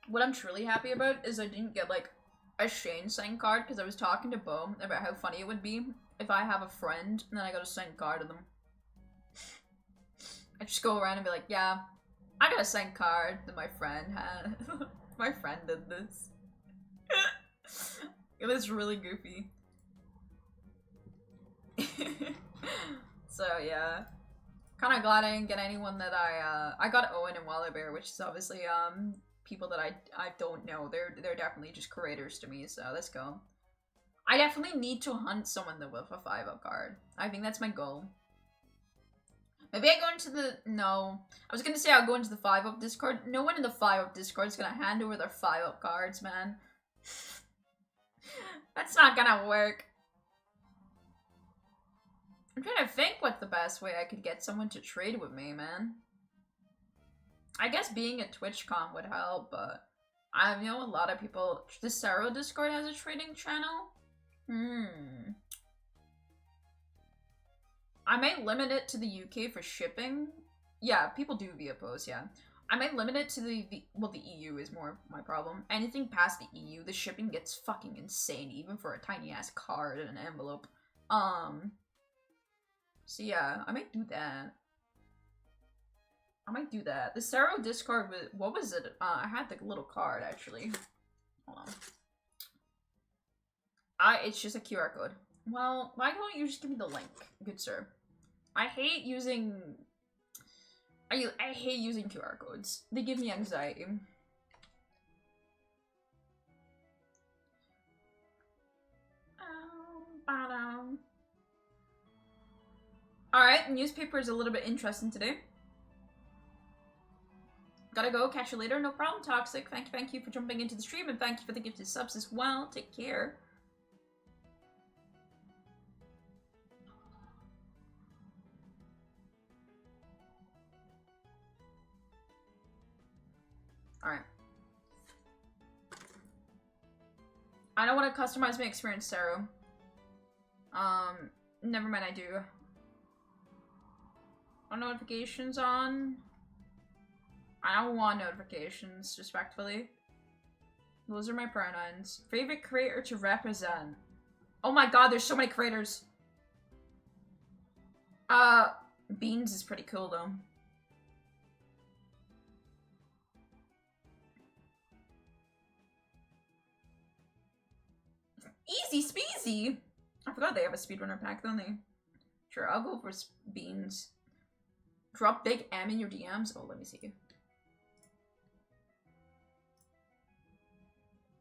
What I'm truly happy about is I didn't get, like, a Shane sign card because I was talking to Bo about how funny it would be if I have a friend and then I got a signed card of them. I just go around and be like, yeah, I got a signed card that my friend had. My friend did this. It was really goofy. So yeah. Kinda glad I didn't get anyone that I got Owen and Wallabear, which is obviously people that I don't know. They're definitely just creators to me, so let's go. I definitely need to hunt someone that with a 5-up card. I think that's my goal. Maybe I go into the... No. I was gonna say I'll go into the 5-up Discord. No one in the 5-up Discord is gonna hand over their 5-up cards, man. That's not gonna work. I'm trying to think what the best way I could get someone to trade with me, man. I guess being a TwitchCon would help, but I know a lot of people... The Saro Discord has a trading channel? I might limit it to the UK for shipping. Yeah, people do via post, yeah. I might limit it to the EU is more my problem. Anything past the EU, the shipping gets fucking insane, even for a tiny ass card and an envelope. So yeah, I might do that. The CREO Discord was, what was it? I had the little card actually. Hold on. It's just a QR code. Well, why don't you just give me the link, good sir? I hate using QR codes. They give me anxiety. Alright, the newspaper is a little bit interesting today. Gotta go, catch you later. No problem, Toxic. Thank you for jumping into the stream, and thank you for the gifted subs as well. Take care. Alright. I don't want to customize my experience, Sarah. Never mind, I do. Are notifications on? I don't want notifications, respectfully. Those are my pronouns. Favorite creator to represent. Oh my god, there's so many creators. Beans is pretty cool though. Easy speasy! I forgot they have a speedrunner pack, don't they? Sure, I'll go for Beans. Drop Big M in your DMs? Oh, let me see.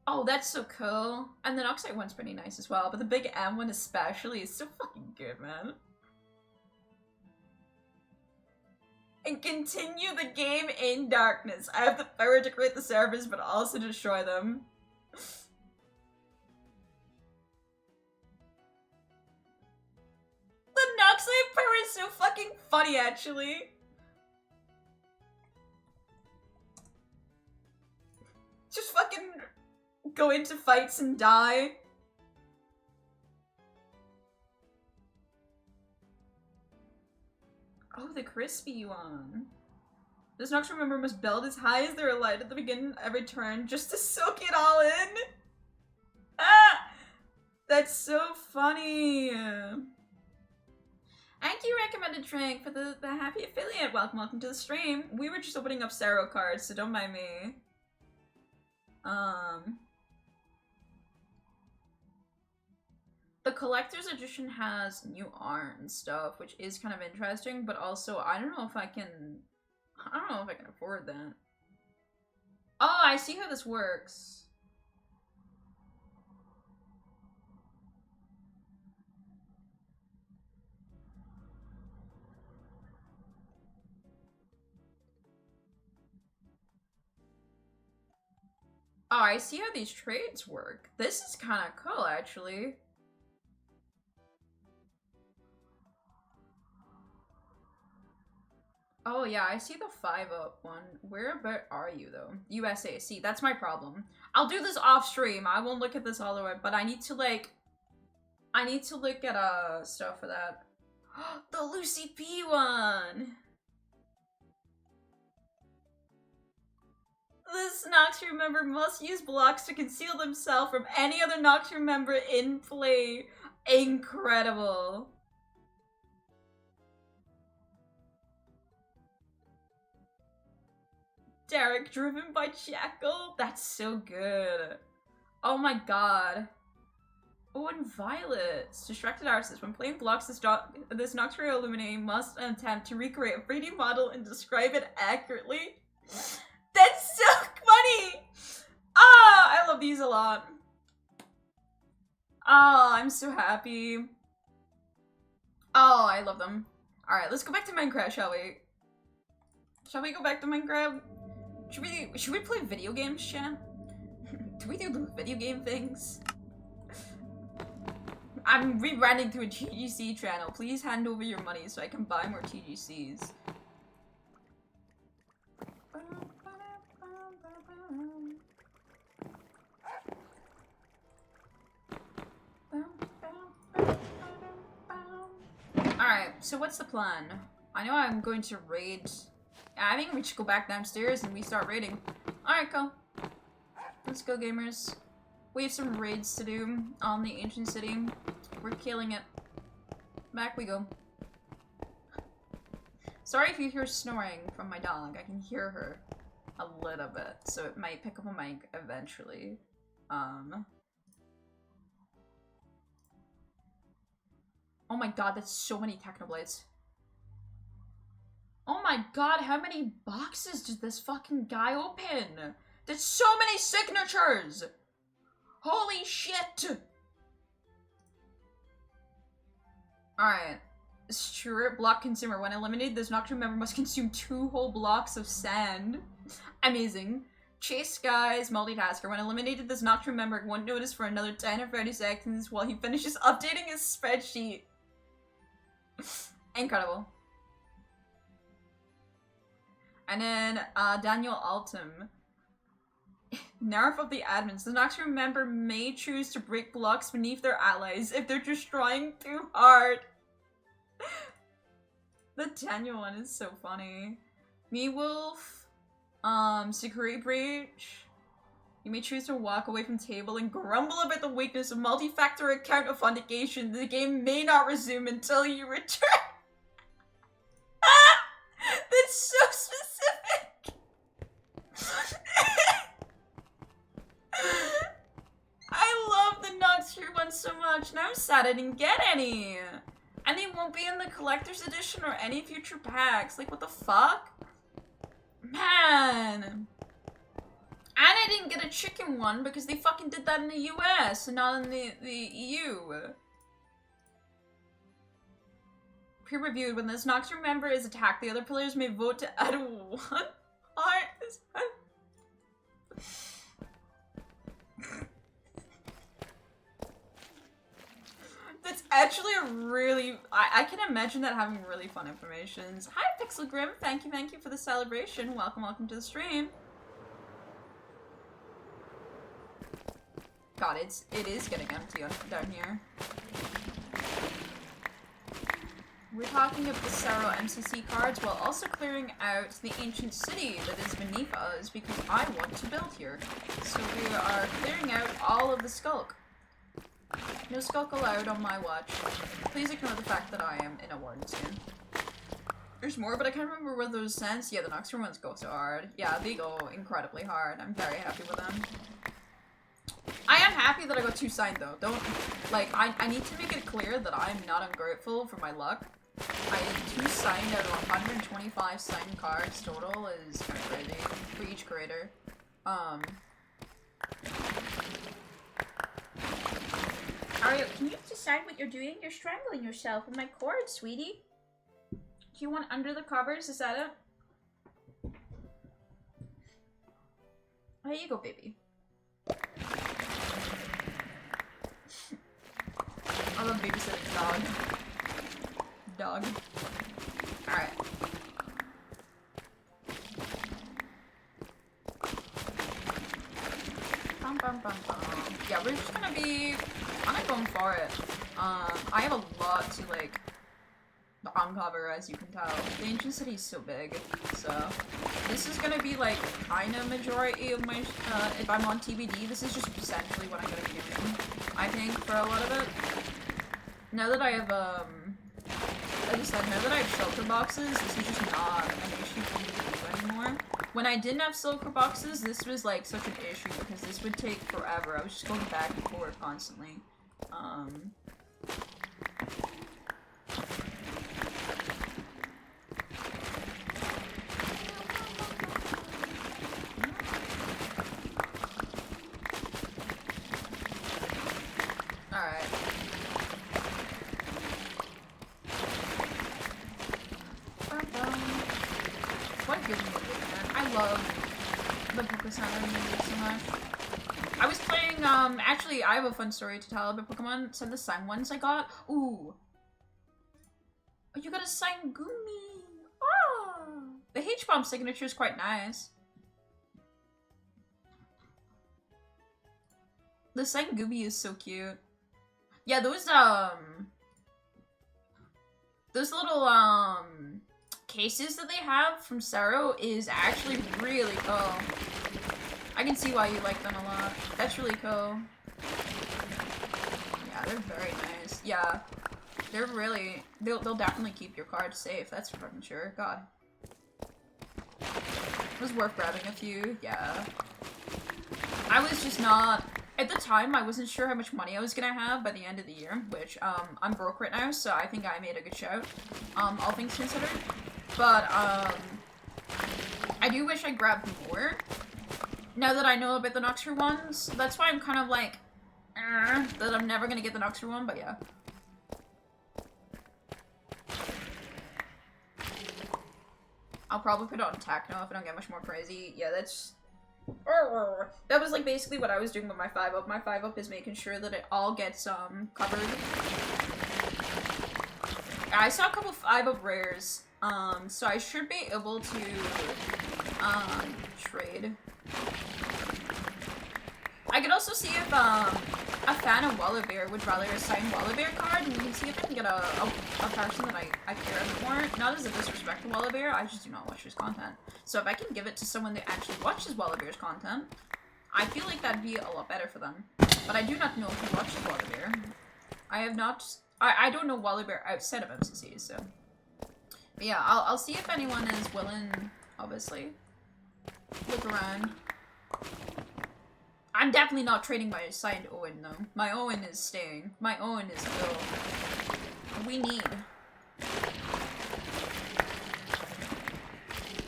Oh, that's so cool. And the Oxide one's pretty nice as well, but the Big M one especially is so fucking good, man. And continue the game in darkness. I have the power to create the servers, but also destroy them. The Noxide power is so fucking funny, actually. Just fucking go into fights and die. Oh, the crispy one. This Noxide member must build as high as they're allowed at the beginning of every turn just to soak it all in. Ah! That's so funny. Thank you, Recommended Drink, for the happy affiliate. Welcome to the stream. We were just opening up CREO cards, so don't mind me. The collector's edition has new art and stuff, which is kind of interesting, but also I don't know if I can afford that. Oh, I see how this works. Oh, I see how these trades work. This is kind of cool, actually. Oh yeah, I see the 5-up one. Where about are you though? USA. See, that's my problem. I'll do this off stream. I won't look at this all the way, but I need to look at stuff for that. The Lucy P one. This Noxia member must use blocks to conceal themselves from any other Noxia member in play. Incredible. Derek driven by Jackal? That's so good. Oh my god. Oh, and Violet's distracted artist. When playing blocks, this Noxia Illuminae must attempt to recreate a 3D model and describe it accurately. That's so funny! Ah, I love these a lot. Oh, I'm so happy. Oh, I love them. Alright, let's go back to Minecraft, shall we? Shall we go back to Minecraft? Should we play video games, chat? Do we do the video game things? I'm rebranding to a TGC channel. Please hand over your money so I can buy more TGCs. Alright, so what's the plan? I know I'm going to raid. I think we should go back downstairs and we start raiding. Alright, cool. Let's go, gamers. We have some raids to do on the ancient city. We're killing it. Back we go. Sorry if you hear snoring from my dog. I can hear her a little bit, so it might pick up a mic eventually. Oh my god, that's so many Technoblades. Oh my god, how many boxes did this fucking guy open? There's so many signatures! Holy shit! Alright. Stuart, block consumer. When eliminated, this Nocturne member must consume 2 whole blocks of sand. Amazing. Chase Guys, multitasker. When eliminated, this Nocturne member won't notice for another 10 or 30 seconds while he finishes updating his spreadsheet. Incredible. And then, Daniel Altum. Nerf of the admins. The Nocturne member may choose to break blocks beneath their allies if they're just trying too hard. The Daniel one is so funny. Me Wolf. Security Breach. You may choose to walk away from table and grumble about the weakness of multi-factor account authentication. The game may not resume until you return. That's so specific. I love the Nocturne one so much. Now I'm sad I didn't get any. And they won't be in the collector's edition or any future packs. Like, what the fuck? Man. And I didn't get a chicken one because they fucking did that in the US and not in the EU. Peer-reviewed. When this Nocturne member is attacked, the other players may vote to add 1 heart. That's actually a really... I can imagine that having really fun informations. Hi, Pixel Grim. Thank you for the celebration. Welcome to the stream. God, it is getting empty down here. We're talking about the CREO MCC cards while also clearing out the ancient city that is beneath us because I want to build here. So we are clearing out all of the skulk. No skulk allowed on my watch. Please ignore the fact that I am in a warden skin. There's more, but I can't remember what those sense. Yeah, the Nocturne ones go so hard. Yeah, they go incredibly hard. I'm very happy with them. I am happy that I got 2 signed though. Don't, like, I need to make it clear that I'm not ungrateful for my luck. I had 2 signed out of 125 signed cards total is kind of crazy for each creator. Ario, can you decide what you're doing? You're strangling yourself with my cord, sweetie. Do you want under the covers? Is that it? There you go, baby. I love babysitting dog. Alright. Yeah, we're just gonna be kind of going for it. I have a lot to, like, uncover, as you can tell. The ancient city is so big, so this is gonna be, like, kind of majority of my, if I'm on TBD, this is just essentially what I'm gonna be doing, I think, for a lot of it. Now that I have, like I said, now that I have shelter boxes, this is just not an issue for me to do anymore. When I didn't have silver boxes, this was like such an issue because this would take forever. I was just going back and forth constantly. Alright. What good music, man. I love the Pokemon music so much. I was playing, actually, I have a fun story to tell about Pokemon. Some of the signed ones I got. Ooh. Oh, you got a signed Gumi. Oh. The H-Bomb signature is quite nice. The signed Gumi is so cute. Yeah, those little, cases that they have from CREO is actually really cool. I can see why you like them a lot. That's really cool. Yeah, they're very nice. Yeah. They're really, they'll definitely keep your cards safe, that's for fucking sure. God. It was worth grabbing a few, yeah. I was just not, at the time, I wasn't sure how much money I was gonna have by the end of the year, which, I'm broke right now, so I think I made a good shout, all things considered. But, I do wish I grabbed more, now that I know about the Noxer ones. That's why I'm kind of like, that I'm never gonna get the Noxer one, but yeah. I'll probably put it on Techno if I don't get much more crazy. Yeah, that's... That was like basically what I was doing with my 5-up. My 5-up is making sure that it all gets covered. I saw a couple 5-up rares, so I should be able to trade. I could also see if a fan of Wallabear would rather a signed Wallabear card, and we can see if I can get a person that I care a bit more. Not as a disrespect to Wallabear, I just do not watch his content. So if I can give it to someone that actually watches Wallabear's content, I feel like that'd be a lot better for them. But I do not know if he watches Wallabear. I have not... I don't know Wallabear outside of MCC, so... But yeah, I'll see if anyone is willing, obviously. Look around. I'm definitely not trading my signed Owen, though. My Owen is staying. My Owen is still... We need.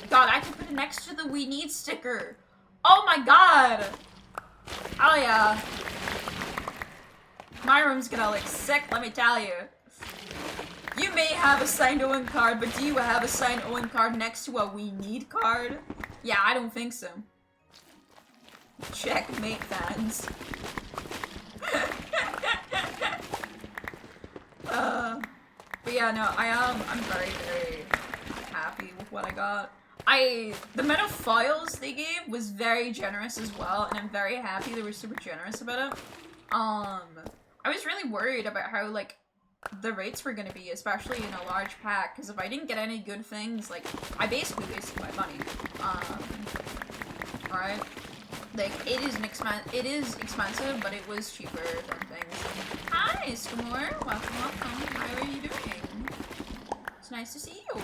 God, I can put it next to the We Need sticker. Oh my god! Oh yeah. My room's gonna look sick, let me tell you. You may have a signed Owen card, but do you have a signed Owen card next to a We Need card? Yeah, I don't think so. Checkmate, fans. But yeah, no, I'm very, very happy with what I got. The amount of files they gave was very generous as well, and I'm very happy they were super generous about it. I was really worried about how, like, the rates were gonna be, especially in a large pack, because if I didn't get any good things, like, I basically wasted my money. Alright? Like, it is expensive, but it was cheaper than things. Hi, Skimore! Welcome, welcome. How are you doing? It's nice to see you.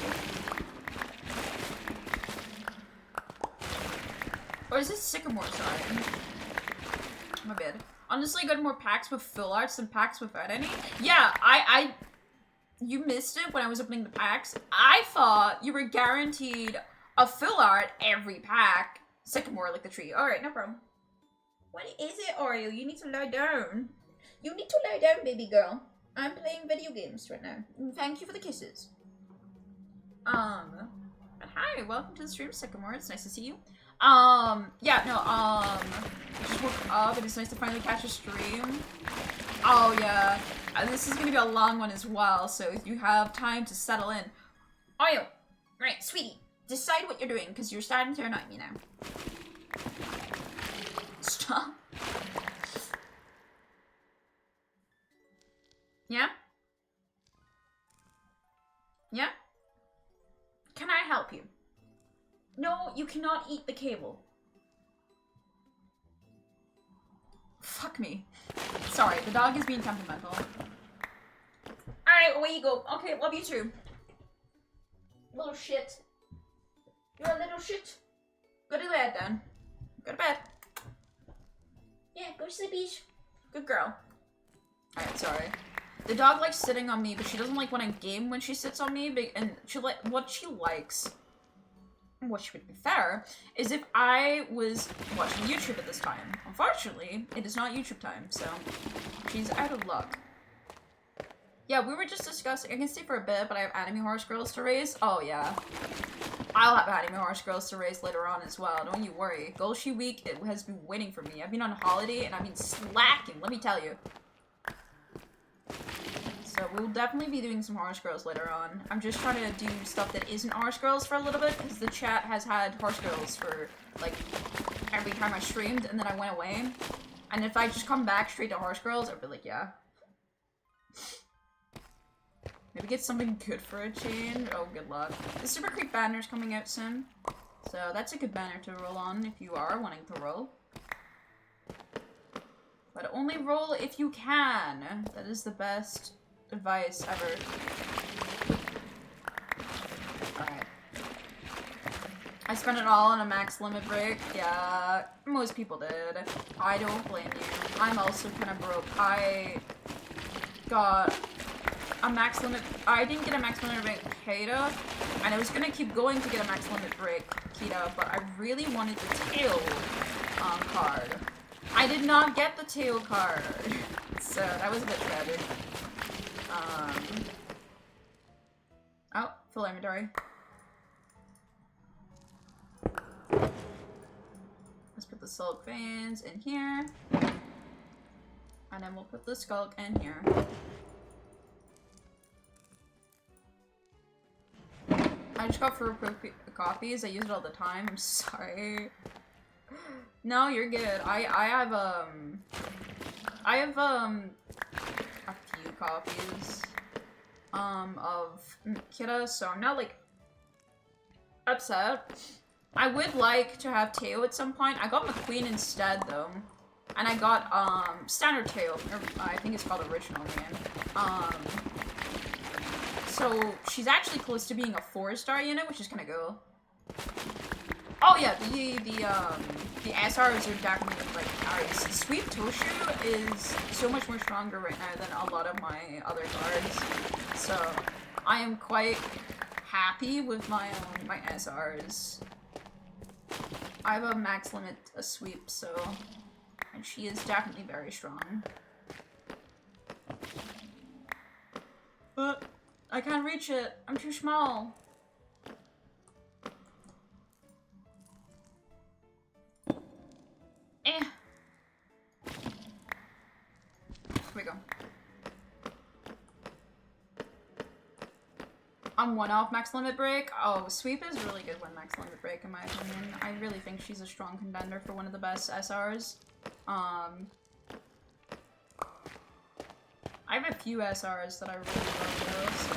Or is it Sycamore? Sorry. My bad. Honestly, I got more packs with full arts than packs without any. Yeah, you missed it when I was opening the packs. I thought you were guaranteed a full art every pack. Sycamore, like the tree. Alright, no problem. What is it, Oreo? You need to lie down. You need to lie down, baby girl. I'm playing video games right now. Thank you for the kisses. But hi, welcome to the stream, Sycamore. It's nice to see you. Yeah, no, I just woke up and it's nice to finally catch a stream. Oh, yeah. This is gonna be a long one as well, so if you have time to settle in. Oreo, right, sweetie. Decide what you're doing, because you're starting to annoy me now. Stop. Yeah? Yeah? Can I help you? No, you cannot eat the cable. Fuck me. Sorry, the dog is being temperamental. Alright, away you go. Okay, love you too. Little shit. You're a little shit. Go to bed then. Go to bed. Yeah, go to sleepies. Good girl. Alright, sorry. The dog likes sitting on me, but she doesn't like when I game when she sits on me, and what she likes, which would be fair, is if I was watching YouTube at this time. Unfortunately, it is not YouTube time, so she's out of luck. Yeah, we were just discussing, I can stay for a bit, but I have anime horse girls to raise. Oh yeah. I'll have anime horse girls to raise later on as well, don't you worry. Golshi week, it has been waiting for me. I've been on holiday and I've been slacking, let me tell you. So we'll definitely be doing some horse girls later on. I'm just trying to do stuff that isn't horse girls for a little bit, because the chat has had horse girls for, like, every time I streamed, and then I went away. And if I just come back straight to horse girls, I'd be like, yeah. Maybe get something good for a change. Oh, good luck. The Super Creek banner's coming out soon. So that's a good banner to roll on if you are wanting to roll. But only roll if you can. That is the best advice ever. Alright. I spent it all on a max limit break. Yeah, most people did. I don't blame you. I'm also kind of broke. I got a max limit. I didn't get a max limit break Kita, and I was gonna keep going to get a max limit break Kita, but I really wanted the tail card. I did not get the tail card, so that was a bit tragic. Oh, full inventory. Let's put the Sulk fans in here. And then we'll put the Skulk in here. I just got 4 copies. I use it all the time. I'm sorry. No, you're good. I have a few copies of Kita, so I'm not like upset. I would like to have Teo at some point. I got McQueen instead though. And I got standard Teo, or I think it's called original again. So she's actually close to being a 4-star unit, which is kinda cool. Oh yeah, the SRs are definitely like nice. Sweep Toshu is so much more stronger right now than a lot of my other cards. So I am quite happy with my SRs. I have a max limit sweep, so and she is definitely very strong. But I can't reach it. I'm too small. Here we go. I'm 1 off max limit break. Oh, sweep is really good when max limit break, in my opinion. I really think she's a strong contender for one of the best SRs. I have a few SRs that I really love though, so.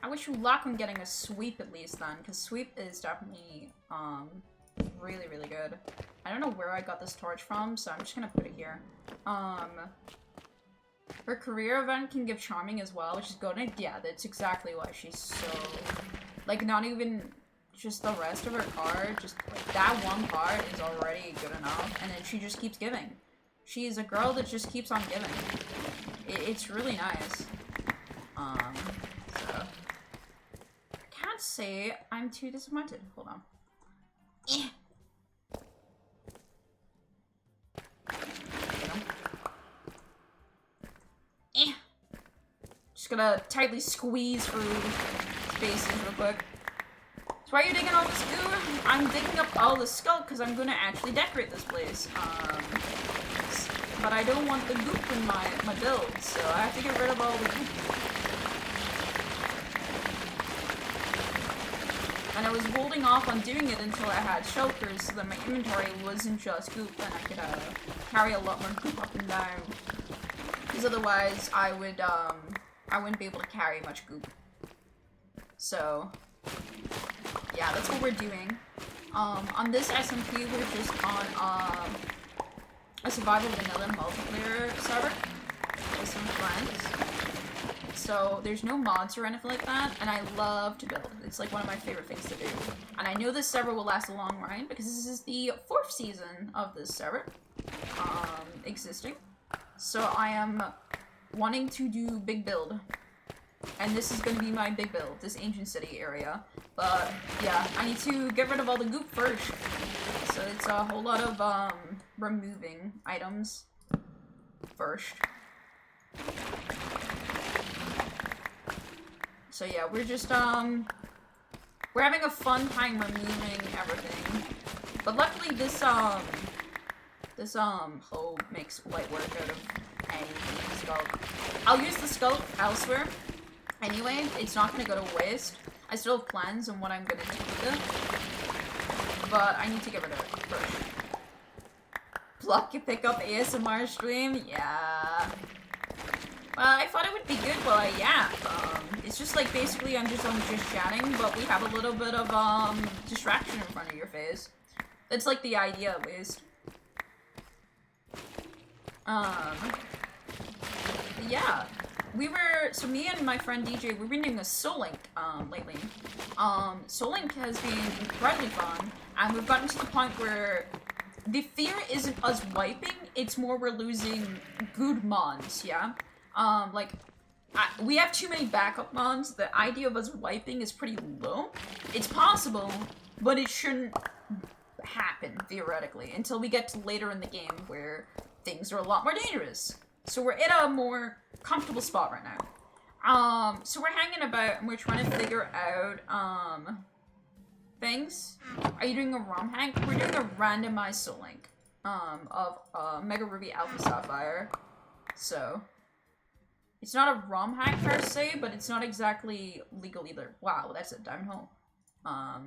I wish you luck on getting a sweep at least then, because sweep is definitely really, really good. I don't know where I got this torch from, so I'm just gonna put it here. Her career event can give charming as well, which is good. And yeah, that's exactly why she's so like not even just the rest of her card, just like that one card is already good enough, and then she just keeps giving. She's a girl that just keeps on giving. It's really nice. So I can't say I'm too disappointed. Hold on. Just gonna tightly squeeze through spaces real quick. So why are you digging all this goo? I'm digging up all the skull because I'm gonna actually decorate this place. But I don't want the goop in my build, so I have to get rid of all the goop. And I was holding off on doing it until I had shelters so that my inventory wasn't just goop and I could carry a lot more goop up and down. Because otherwise I wouldn't be able to carry much goop. So yeah, that's what we're doing. On this SMP, we're just on a survival vanilla multiplayer server with some friends. So there's no mods or anything like that, and I love to build. It's like one of my favorite things to do. And I know this server will last a long ride because this is the 4th season of this server existing. So I am wanting to do big build. And this is going to be my big build, this ancient city area. But yeah, I need to get rid of all the goop first. So it's a whole lot of removing items first. So yeah, we're just we're having a fun time removing everything. But luckily this hoe makes light work out of any skull. I'll use the skull elsewhere. Anyway, it's not gonna go to waste. I still have plans on what I'm gonna do with it. But I need to get rid of it first. Pluck you pick up ASMR stream? Yeah. Well, I thought it would be good while I yap. It's just like basically I'm just chatting, but we have a little bit of distraction in front of your face. That's like the idea at least. Yeah. So me and my friend DJ, we've been doing a Soul Link, lately. Soul Link has been incredibly fun, and we've gotten to the point where the fear isn't us wiping, it's more we're losing good mons, yeah? We have too many backup mons. The idea of us wiping is pretty low. It's possible, but it shouldn't happen, theoretically, until we get to later in the game where things are a lot more dangerous. So we're in a more comfortable spot right now. So we're hanging about and we're trying to figure out, things. Are you doing a ROM hack? We're doing a randomized Soul Link, of, Mega Ruby Alpha Sapphire. So, it's not a ROM hack per se, but it's not exactly legal either. Wow, that's a diamond hole. I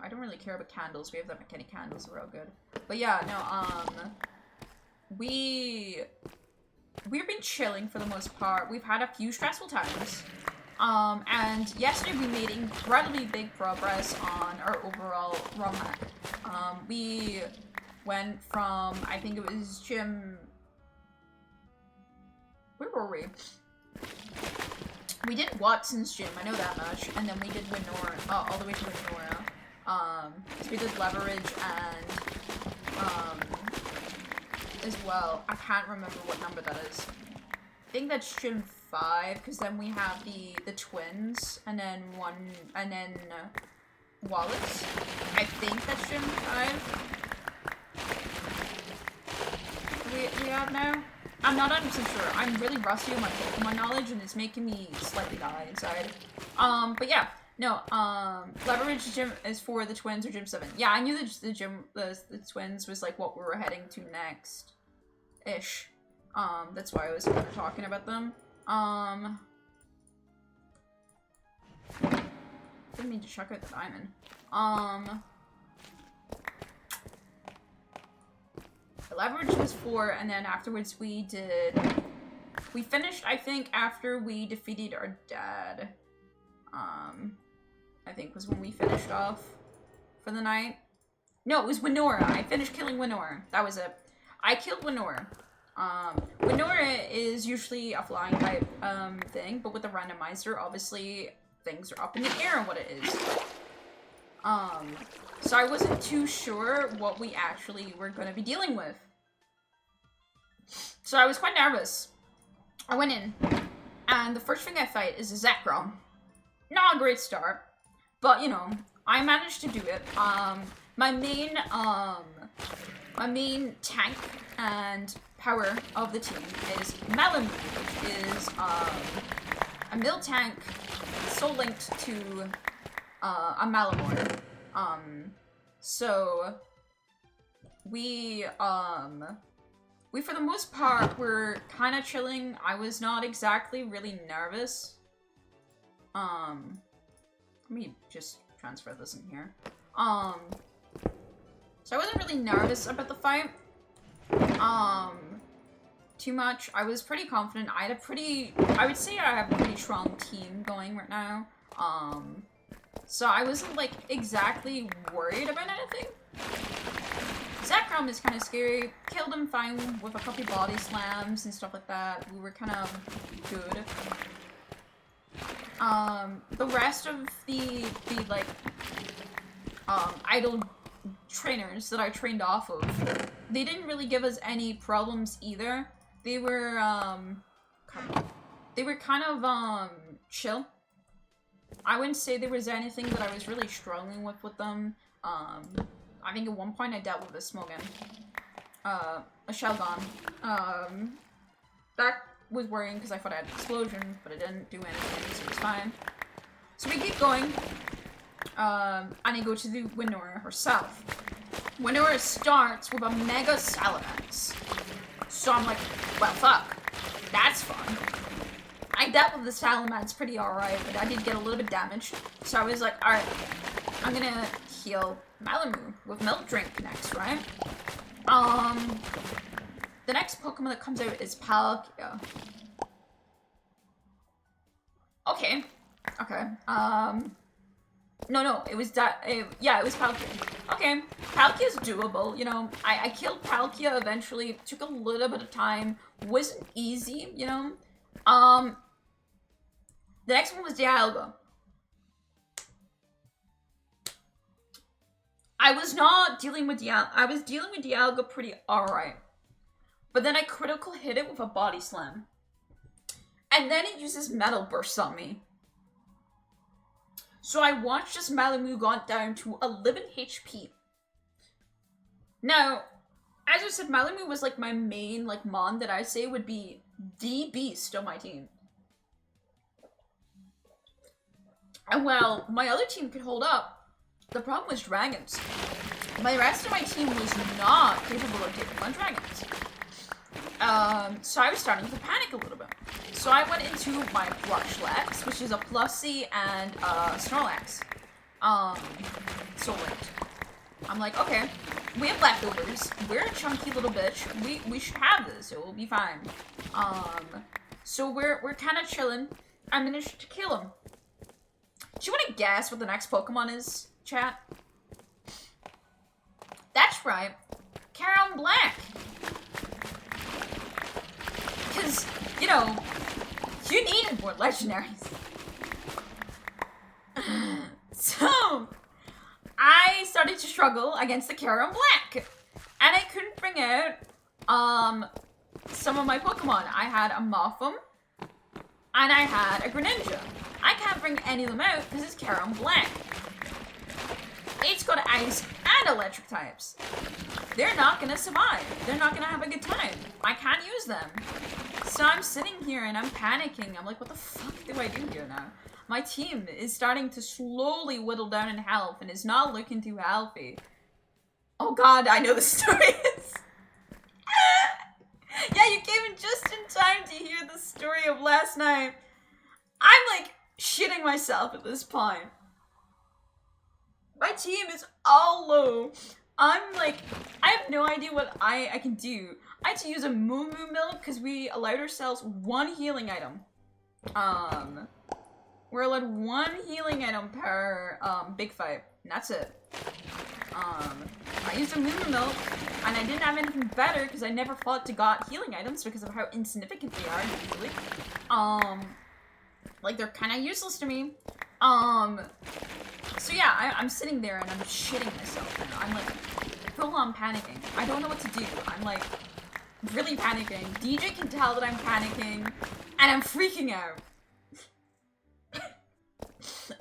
don't really care about candles. We have that mechanic candles, we're all good. But yeah, no, we've been chilling for the most part. We've had a few stressful times. And yesterday we made incredibly big progress on our overall ROM hack. We went from, I think it was gym... Where were we? We did Watson's gym, I know that much, and then we did Winora, all the way to Winora. So we did Leverage and, as well, I can't remember what number that is. I think that's gym 5, because then we have the twins, and then Wallace. I think that's gym 5. We have now? I'm not 100% sure. I'm really rusty on my Pokemon knowledge, and it's making me slightly die inside. But yeah, no, Leverage gym is for the twins or gym 7. Yeah, I knew the twins was like what we were heading to next-ish. That's why I was kind of talking about them. Didn't mean to check out the diamond. Leverage was 4, and then afterwards we finished, I think, after we defeated our dad. I think was when we finished off for the night. No, it was Winora. I finished killing Winora. That was it. I killed Winora. Winora is usually a flying type, thing, but with the randomizer, obviously, things are up in the air on what it is. So I wasn't too sure what we actually were going to be dealing with. So I was quite nervous. I went in, and the first thing I fight is a Zekrom. Not a great start, but, you know, I managed to do it. My main tank and power of the team is Melon, which is, a mill tank soul-linked to, a Malamore. So, we for the most part were kind of chilling. I was not exactly really nervous. Let me just transfer this in here. So I wasn't really nervous about the fight. Too much. I was pretty confident. I would say I have a pretty strong team going right now. So I wasn't, like, exactly worried about anything. Zekrom is kind of scary. Killed him fine with a couple body slams and stuff like that. We were kind of good. The rest of the idle trainers that I trained off of, they didn't really give us any problems either. They were, kind of, chill. I wouldn't say there was anything that I was really struggling with them. I think at one point I dealt with a Smogon. A Shelgon. That was worrying because I thought I had an explosion, but it didn't do anything, so it was fine. So we keep going. And I go to the Winora herself. Winora starts with a Mega Salamence. So I'm like, well, fuck. That's fun. I dealt with the Salamence pretty alright, but I did get a little bit damaged. So I was like, alright, I'm gonna heal Malamu with Milk Drink next, right? The next Pokemon that comes out is Palkia. Okay. No, it was yeah, it was Palkia. Okay, Palkia's doable, you know. I killed Palkia eventually. Took a little bit of time. Wasn't easy, you know. The next one was Dialga. I was not dealing with Dialga. I was dealing with Dialga pretty alright. But then I critical hit it with a body slam. And then it uses Metal Burst on me. So I watched as Malamu got down to 11 HP. Now, as I said, Malamu was like my main like mon that I say would be the beast on my team. And while my other team could hold up, the problem was dragons. The rest of my team was not capable of taking on dragons. So I was starting to panic a little bit. So I went into my Blushlex, which is a Plussy and Snorlax. Soul Linked. I'm like, okay, we have leftovers. We're a chunky little bitch. We should have this. It will be fine. So we're kind of chilling. I managed to kill him. Do you want to guess what the next Pokemon is, chat? That's right, Caron Black. Because, you know, you needed more legendaries. So, I started to struggle against the Caron Black. And I couldn't bring out, some of my Pokemon. I had a Mothim, and I had a Greninja. I can't bring any of them out because it's Caron Black. It's got ice and electric types. They're not gonna survive. They're not gonna have a good time. I can't use them. So I'm sitting here and I'm panicking. I'm like, what the fuck do I do here now? My team is starting to slowly whittle down in health and is not looking too healthy. Oh god, I know the story is. Yeah, you came in just in time to hear the story of last night. I'm like shitting myself at this point. My team is all low. I'm like, I have no idea what I can do. I had to use a Moo Moo Milk because we allowed ourselves one healing item. We're allowed one healing item per big fight, and that's it. I used a Moo Moo Milk, and I didn't have anything better because I never fought to got healing items because of how insignificant they are usually. Like they're kind of useless to me. So yeah, I'm sitting there and I'm shitting myself. And I'm like full on panicking. I don't know what to do. I'm like really panicking. DJ can tell that I'm panicking, and I'm freaking out.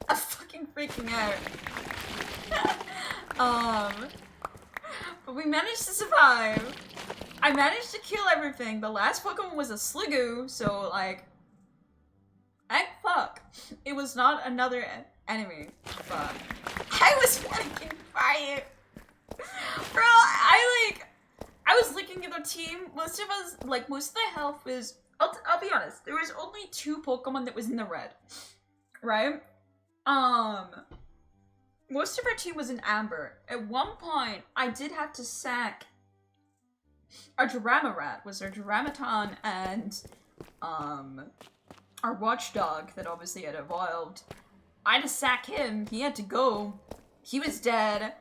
I'm fucking freaking out. But we managed to survive. I managed to kill everything. The last Pokemon was a Sliggoo, so like, heck fuck. It was not another enemy, but I was panicking by it. Bro, I was looking at the team. Most of us, like, most of the health was, I'll be honest, there was only 2 Pokemon that was in the red, right? Most of our team was in amber. At one point, I did have to sack our Duramarat, was our Duramaton, and, our Watchdog that obviously had evolved. I had to sack him, he had to go, he was dead,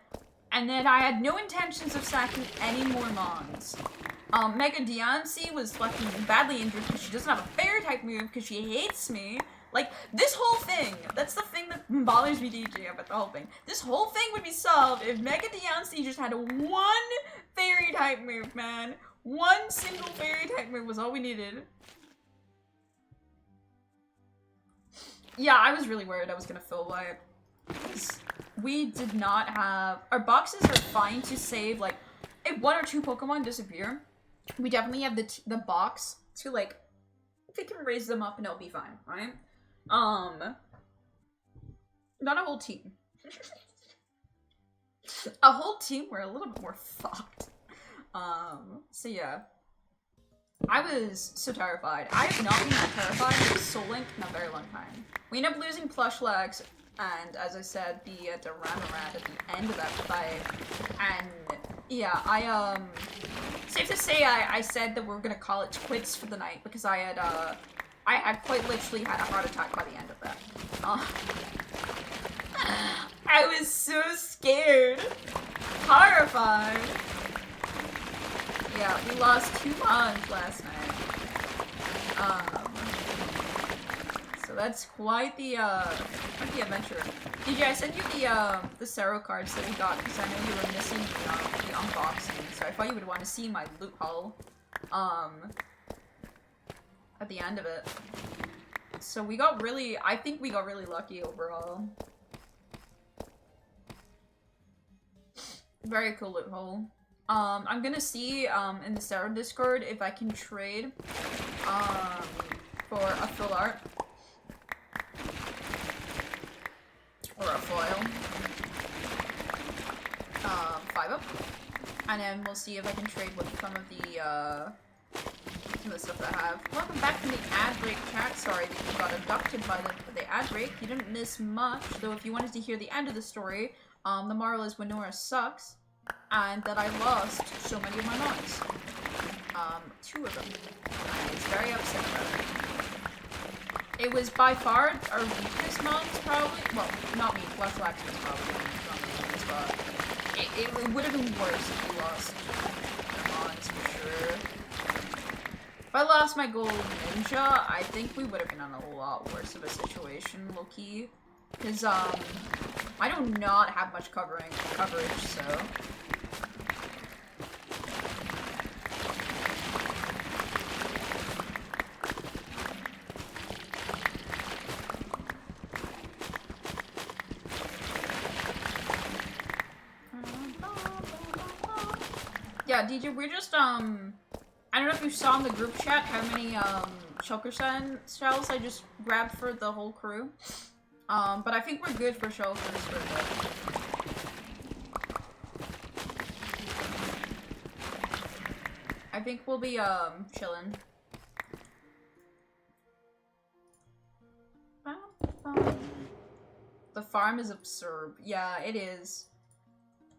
and then I had no intentions of sacking any more Mons. Mega Diancie was fucking badly injured because she doesn't have a fairy type move because she hates me. Like, this whole thing, that's the thing that bothers me, DJ, about the whole thing. This whole thing would be solved if Mega Diancie just had one fairy type move, man. One single fairy type move was all we needed. Yeah, I was really worried I was gonna fill by it. We did not have... Our boxes are fine to save, like, if 1 or 2 Pokemon disappear, we definitely have the box to, like, we can raise them up and it'll be fine, right? Not a whole team. A whole team, we're a little bit more fucked. So yeah. I was so terrified. I have not been that terrified with Soul Link in a very long time. We ended up losing Plushlex, and as I said, the Duramarat at the end of that fight. And yeah, safe to say I said that we're gonna call it quits for the night because I had quite literally had a heart attack by the end of that. I was so scared. Horrified. Yeah, we lost 2 mods last night. So that's quite the adventure. DJ, I sent you the Sero cards that we got because I know you were missing the unboxing, so I thought you would want to see my loot haul, at the end of it. So we got I think we got really lucky overall. Very cool loot haul. I'm gonna see, in the Sero Discord if I can trade, for a full art. Or a foil. 5-up. And then we'll see if I can trade with some of the stuff that I have. Welcome back from the ad break chat. Sorry that you got abducted by the ad break. You didn't miss much, though if you wanted to hear the end of the story, the moral is Winora sucks, and that I lost so many of my mods. 2 of them. I was very upset about it. It was by far our weakest mods, probably. Well, not me. Flash Wax was probably not the weakest, but it would have been worse if we lost mods for sure. If I lost my gold ninja, I think we would have been in a lot worse of a situation, low-key. Because, I do not have much coverage, so... Yeah, DJ, we're just, I don't know if you saw in the group chat how many, Shulker shells I just grabbed for the whole crew. But I think we're good for Shulkers for a bit. I think we'll be, chilling. The farm is absurd. Yeah, it is.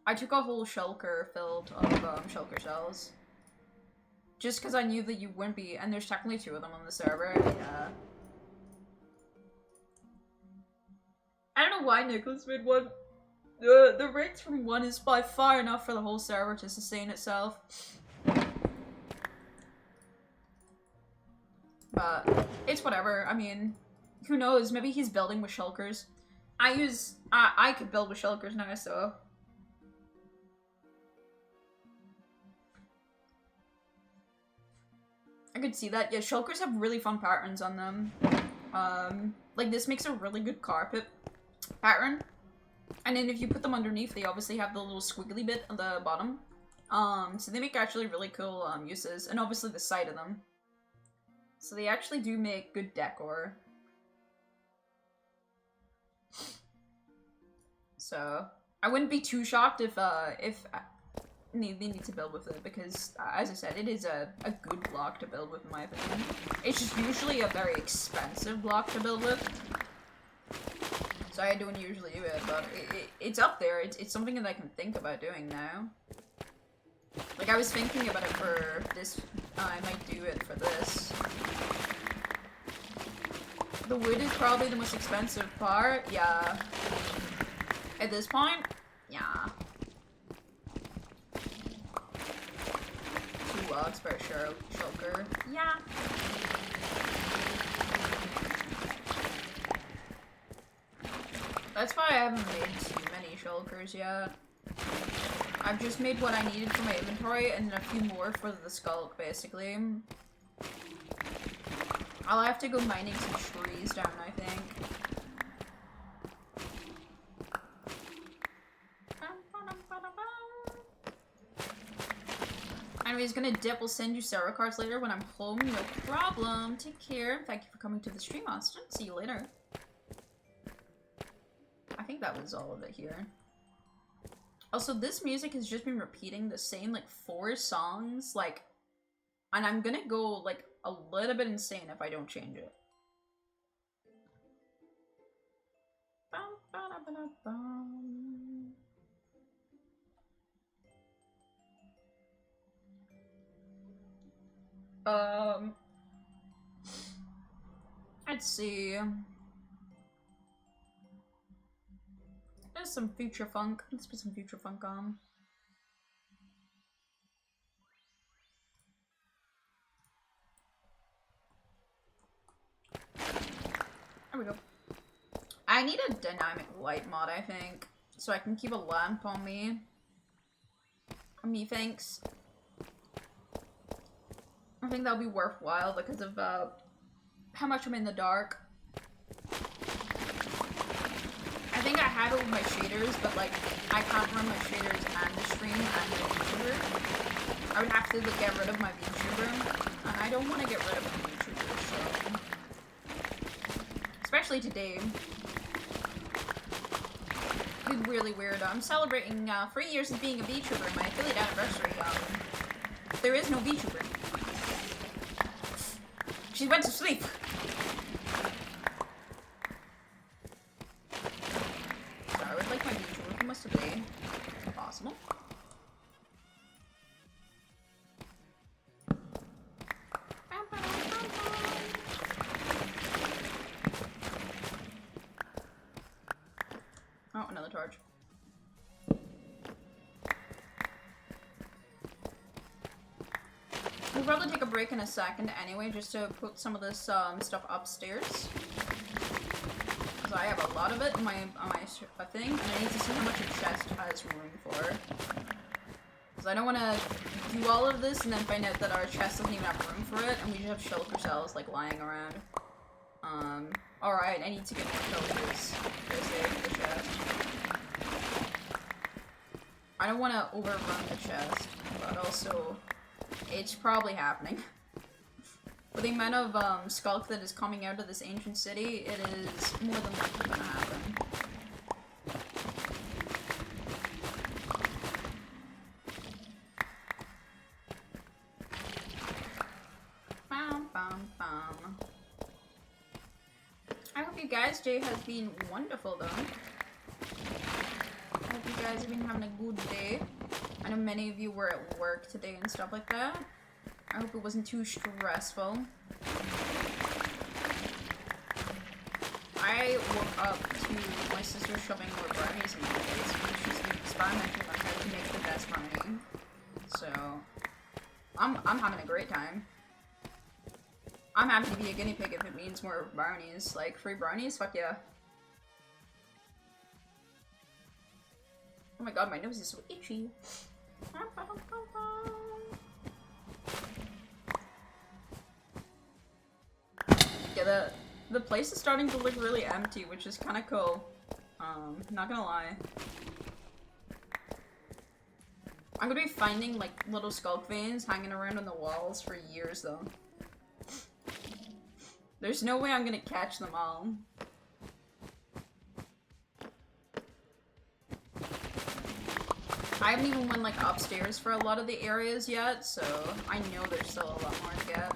I took a whole shulker filled of shulker shells. Just because I knew that you wouldn't be, and there's technically 2 of them on the server, yeah. I don't know why Nicholas made one. The rates from 1 is by far enough for the whole server to sustain itself. But it's whatever, I mean, who knows, maybe he's building with shulkers. I could build with shulkers now, so... I could see that. Yeah, shulkers have really fun patterns on them. Like this makes a really good carpet pattern. And then if you put them underneath, they obviously have the little squiggly bit on the bottom. So they make actually really cool uses. And obviously the side of them. So they actually do make good decor. So I wouldn't be too shocked if they need to build with it, because as I said, it is a good block to build with in my opinion. It's just usually a very expensive block to build with. So I don't usually do it, but it's up there. It's something that I can think about doing now. Like I was thinking about it for this, I might do it for this. The wood is probably the most expensive part, yeah. At this point, yeah. 2 logs per shulker. Yeah. That's why I haven't made too many shulkers yet. I've just made what I needed for my inventory and a few more for the skulk, basically. I'll have to go mining some trees down, I think. Anyways, gonna dip. We'll send you Sarah cards later when I'm home. No problem. Take care. Thank you for coming to the stream, Austin. See you later. I think that was all of it here. Also, this music has just been repeating the same, like, 4 songs, like, and I'm gonna go, like, a little bit insane if I don't change it. Let's see. is some future funk. Let's put some future funk on. There we go. I need a dynamic light mod, I think, so I can keep a lamp on me. Thanks. I think that'll be worthwhile because of how much I'm in the dark. I think I had it with my shaders, but like I can't run my shaders and the stream and my VTuber. I would have to like, get rid of my VTuber, and I don't want to get rid of my VTuber, so especially today. It'd be really weird. I'm celebrating 3 years of being a VTuber, my affiliate anniversary. There is no VTuber. She went to sleep. So I would like my VTuber from us today, if possible. Oh, another torch. We'll probably take a break in a second anyway, just to put some of this stuff upstairs. Because I have a lot of it in my thing, and I need to see how much a chest has room for. Because I don't want to do all of this and then find out that our chest doesn't even have room for it, and we just have shulker cells like lying around. Alright, I need to get more shulkers for the sake of the chest. I don't want to overrun the chest, but also it's probably happening. With the amount of skulk that is coming out of this ancient city, it is more than likely gonna happen. Bam, bam, bam. I hope you guys' day has been wonderful though. I hope you guys have been having a good day. I know many of you were at work today and stuff like that. I hope it wasn't too stressful. I woke up to my sister shoving more brownies in my face because she's been experimenting on how to make the best brownie. So, I'm having a great time. I'm happy to be a guinea pig if it means more brownies. Like, free brownies? Fuck yeah. Oh my god, my nose is so itchy. Yeah, the place is starting to look really empty, which is kind of cool. Not gonna lie. I'm gonna be finding like little skulk veins hanging around on the walls for years though. There's no way I'm gonna catch them all. I haven't even went like upstairs for a lot of the areas yet, so I know there's still a lot more to get.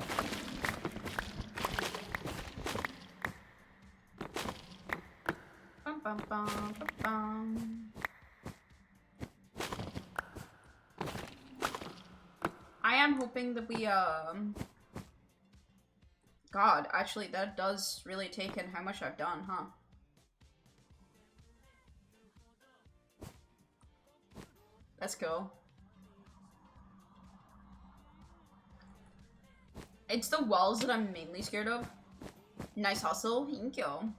Bum, bum, bum, bum, bum. I am hoping that we God, actually that does really take in how much I've done, huh? Let's go. It's the walls that I'm mainly scared of. Nice hustle, thank you.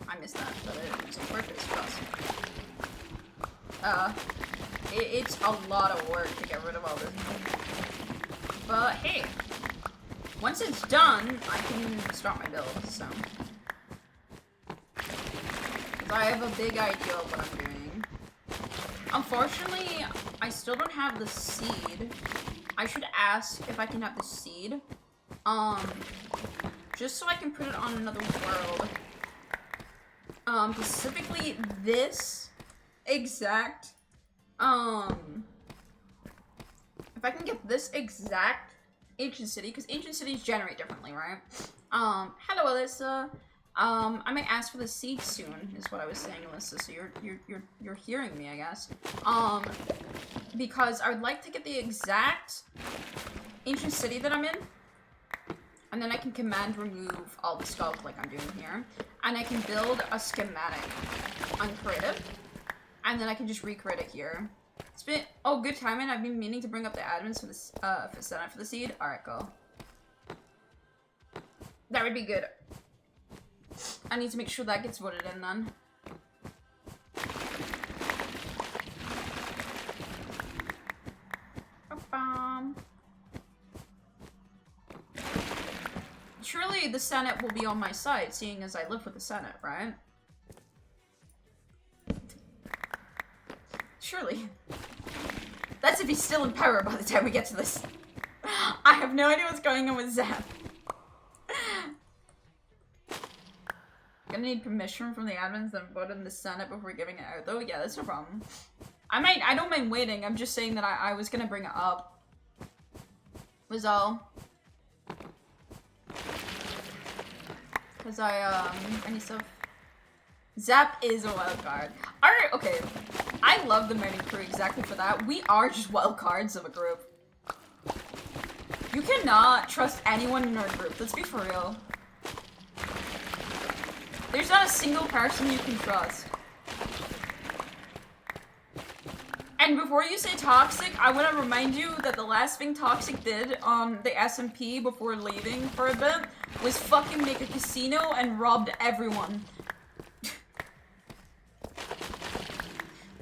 I missed that, but it was on purpose, trust. It's a lot of work to get rid of all this. But hey, once it's done, I can start my build, so. 'Cause I have a big idea of what I'm doing. Unfortunately, I still don't have the seed. I should ask if I can have the seed. Just so I can put it on another world. Specifically this exact, if I can get this exact ancient city, because ancient cities generate differently, right? Hello, Alyssa. I might ask for the seed soon, is what I was saying, Alyssa, so you're hearing me, I guess. Because I would like to get the exact ancient city that I'm in, and then I can command remove all the skulk like I'm doing here, and I can build a schematic on creative, And then I can just recreate it here. It's been, oh, good timing. I've been meaning to bring up the admins for this, for Senate for the seed. Alright, go. That would be good. I need to make sure that gets voted in then. Surely the Senate will be on my side, seeing as I live with the Senate, right? Surely. That's if he's still in power by the time we get to this. I have no idea what's going on with Zap. Gonna need permission from the admins then vote in the Senate before giving it out though. Yeah, that's no problem. I don't mind waiting. I'm just saying that I was gonna bring it up. Was all. Cause I need stuff. Zap is a wild card. Alright, okay. I love the Mighty Crew exactly for that. We are just wild cards of a group. You cannot trust anyone in our group. Let's be for real. There's not a single person you can trust. And before you say toxic, I want to remind you that the last thing Toxic did on the SMP before leaving for a bit was fucking make a casino and robbed everyone.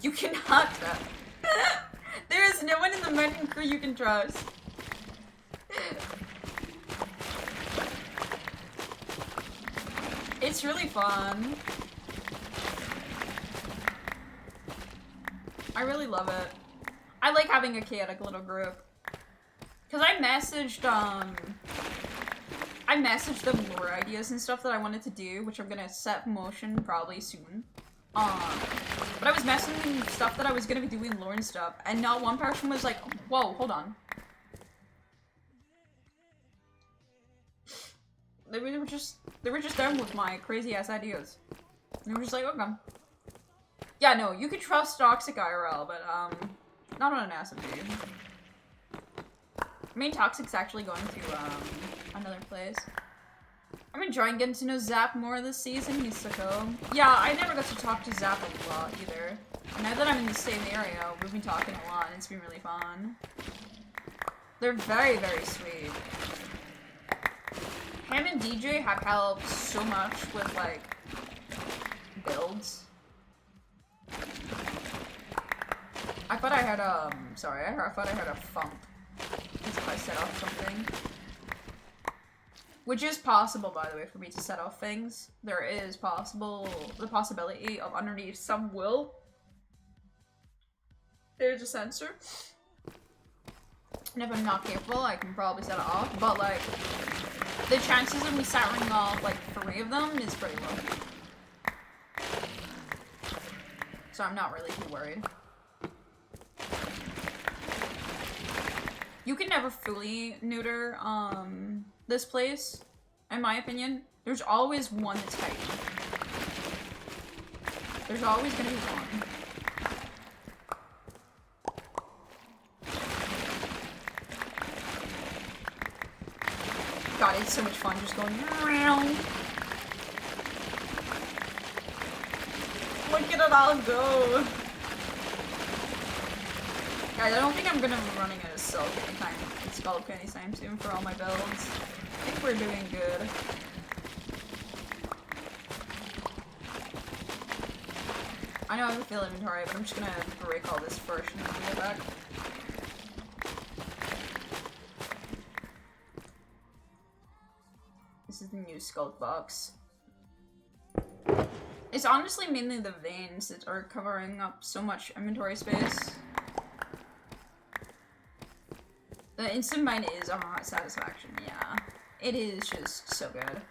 You cannot trust. There is no one in the Mighty Crew you can trust. It's really fun. I really love it. I like having a chaotic little group. Cause I messaged them lore ideas and stuff that I wanted to do, which I'm gonna set in motion probably soon. But I was messaging stuff that I was gonna be doing lore and stuff, and not one person was like, whoa, hold on. They were just done with my crazy ass ideas. They were just like, okay. Yeah, no, you could trust Toxic IRL, but not on an SMP. I mean, Toxic's actually going to another place. I'm enjoying getting to know Zap more this season. He's so cool. Yeah, I never got to talk to Zap a lot either. And now that I'm in the same area, we've been talking a lot, and it's been really fun. They're very, very sweet. Him and DJ have helped so much with, like, builds. I thought I had, sorry, I thought I had a thump. As if I set off something. Which is possible, by the way, for me to set off things. There is the possibility of underneath some will. There's a sensor. And if I'm not careful, I can probably set it off, but, like, the chances of me setting off, like, 3 of them is pretty low. So I'm not really too worried. You can never fully neuter, this place, in my opinion. There's always one that's hiding. There's always gonna be one. God, it's so much fun just going around. Look at it all go. Guys, I don't think I'm gonna be running a Skull anytime soon for all my builds. I think we're doing good. I know I have a fill inventory, but I'm just gonna break all this first and then get back. This is the new Skulk box. It's honestly mainly the veins that are covering up so much inventory space. The instant mine is a hot satisfaction, yeah. It is just so good.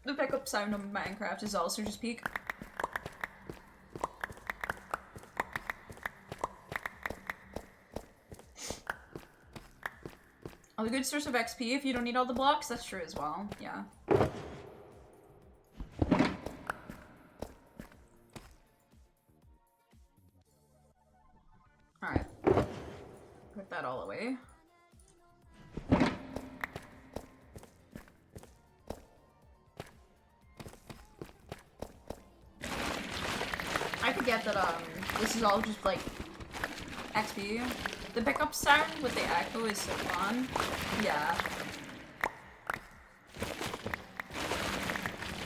The pickup sound of Minecraft is also just peak. A good source of XP if you don't need all the blocks, that's true as well, yeah. Alright. Put that all away. get that this is all just like XP. The pickup sound with the echo is so fun. Yeah.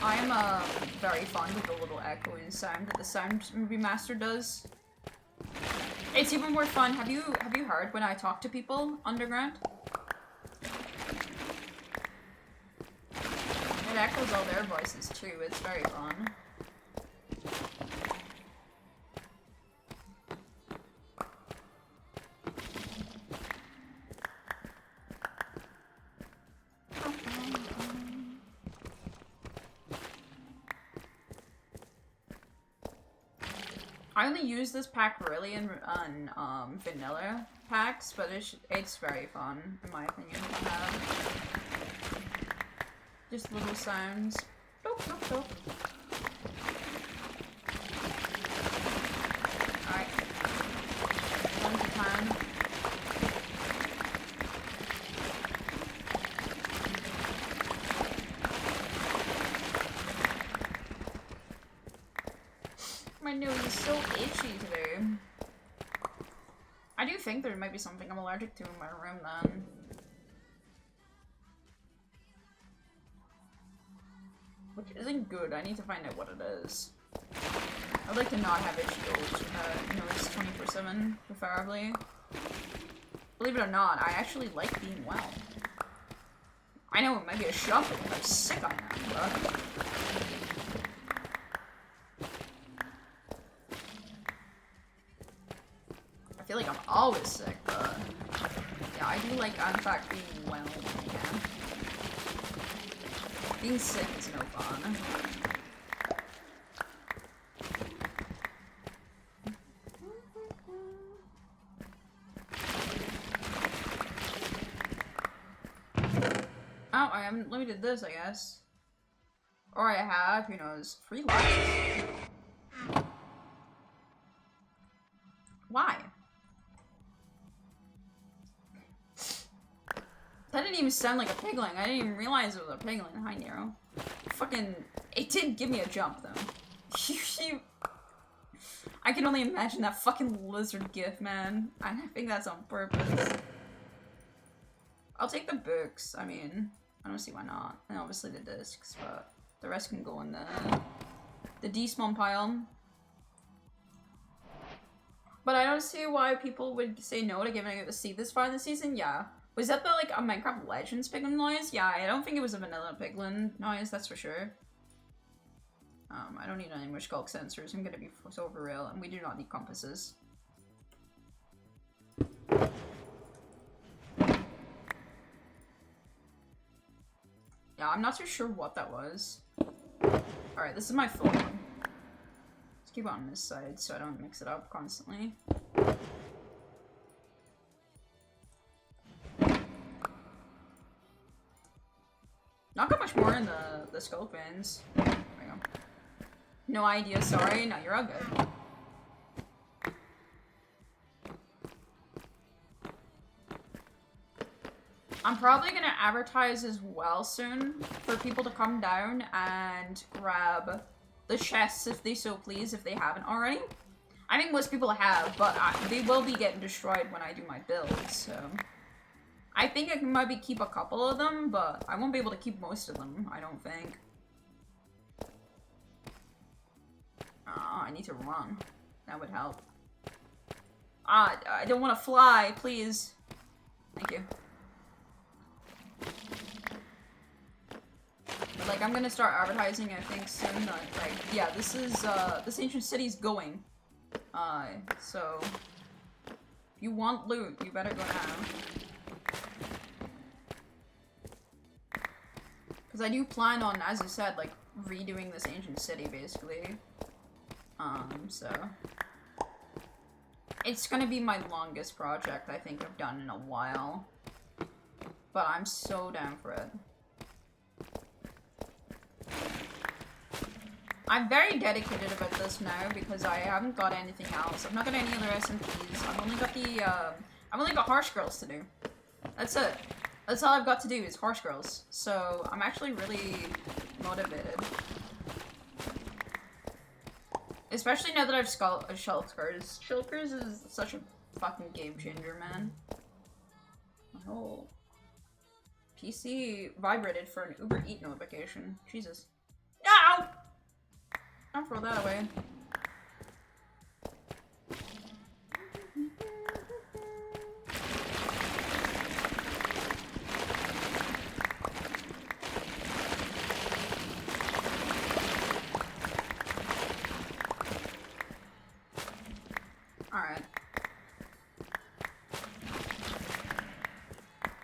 I am very fond of the little echoing sound that the sound movie master does. It's even more fun. Have you heard when I talk to people underground? It echoes all their voices too. It's very fun. I only use this pack really in vanilla packs, but it's very fun in my opinion to have. Just little sounds. Dope, dope, dope. Alright. 1 to 10. My nose is so itchy today. I do think there might be something I'm allergic to in my room then. Which isn't good. I need to find out what it is. I'd like to not have itchy nose 24/7, preferably. Believe it or not, I actually like being well. I know it might be a shock because how sick I am, but... I feel like I'm always sick, but... Yeah, I do like, in fact, being well when I can. Being sick is no fun. Oh, I haven't limited this, I guess. Or I have, who knows. Free lives. Why? That didn't even sound like a pigling. I didn't even realize it was a pigling. Hi, Nero. Fucking... It did give me a jump, though. I can only imagine that fucking lizard gif, man. I think that's on purpose. I'll take the books. I mean, I don't see why not. And obviously the discs, but the rest can go in the despawn pile. But I don't see why people would say no to giving it a C this far in the season. Yeah. Was that the, like, a Minecraft Legends piglin noise? Yeah, I don't think it was a vanilla piglin noise, that's for sure. I don't need any more skulk sensors. I'm gonna be so for real, and we do not need compasses. Yeah, I'm not too sure what that was. Alright, this is my phone. Let's keep it on this side so I don't mix it up constantly. Not got much more in the skull pins. There we go. No idea, sorry. No, you're all good. I'm probably gonna advertise as well soon for people to come down and grab the chests if they so please, if they haven't already. I think most people have, but they will be getting destroyed when I do my build, so... I think I can maybe keep a couple of them, but I won't be able to keep most of them, I don't think. I need to run. That would help. I don't want to fly, please. Thank you. But, like, I'm gonna start advertising, I think, soon. Like, yeah, this is, this ancient city's going. So... If you want loot, you better go now. Because I do plan on, as I said, like, redoing this ancient city, basically. So... It's gonna be my longest project I think I've done in a while. But I'm so down for it. I'm very dedicated about this now because I haven't got anything else. I've not got any other SMPs. I've only got the, I've only got Horse Girls to do. That's it. That's all I've got to do is Horse Girls. So, I'm actually really motivated. Especially now that I've Shulkers. Shulkers is such a fucking game changer, man. Oh. PC vibrated for an Uber Eat notification. Jesus. Ow! Don't throw that away. Alright.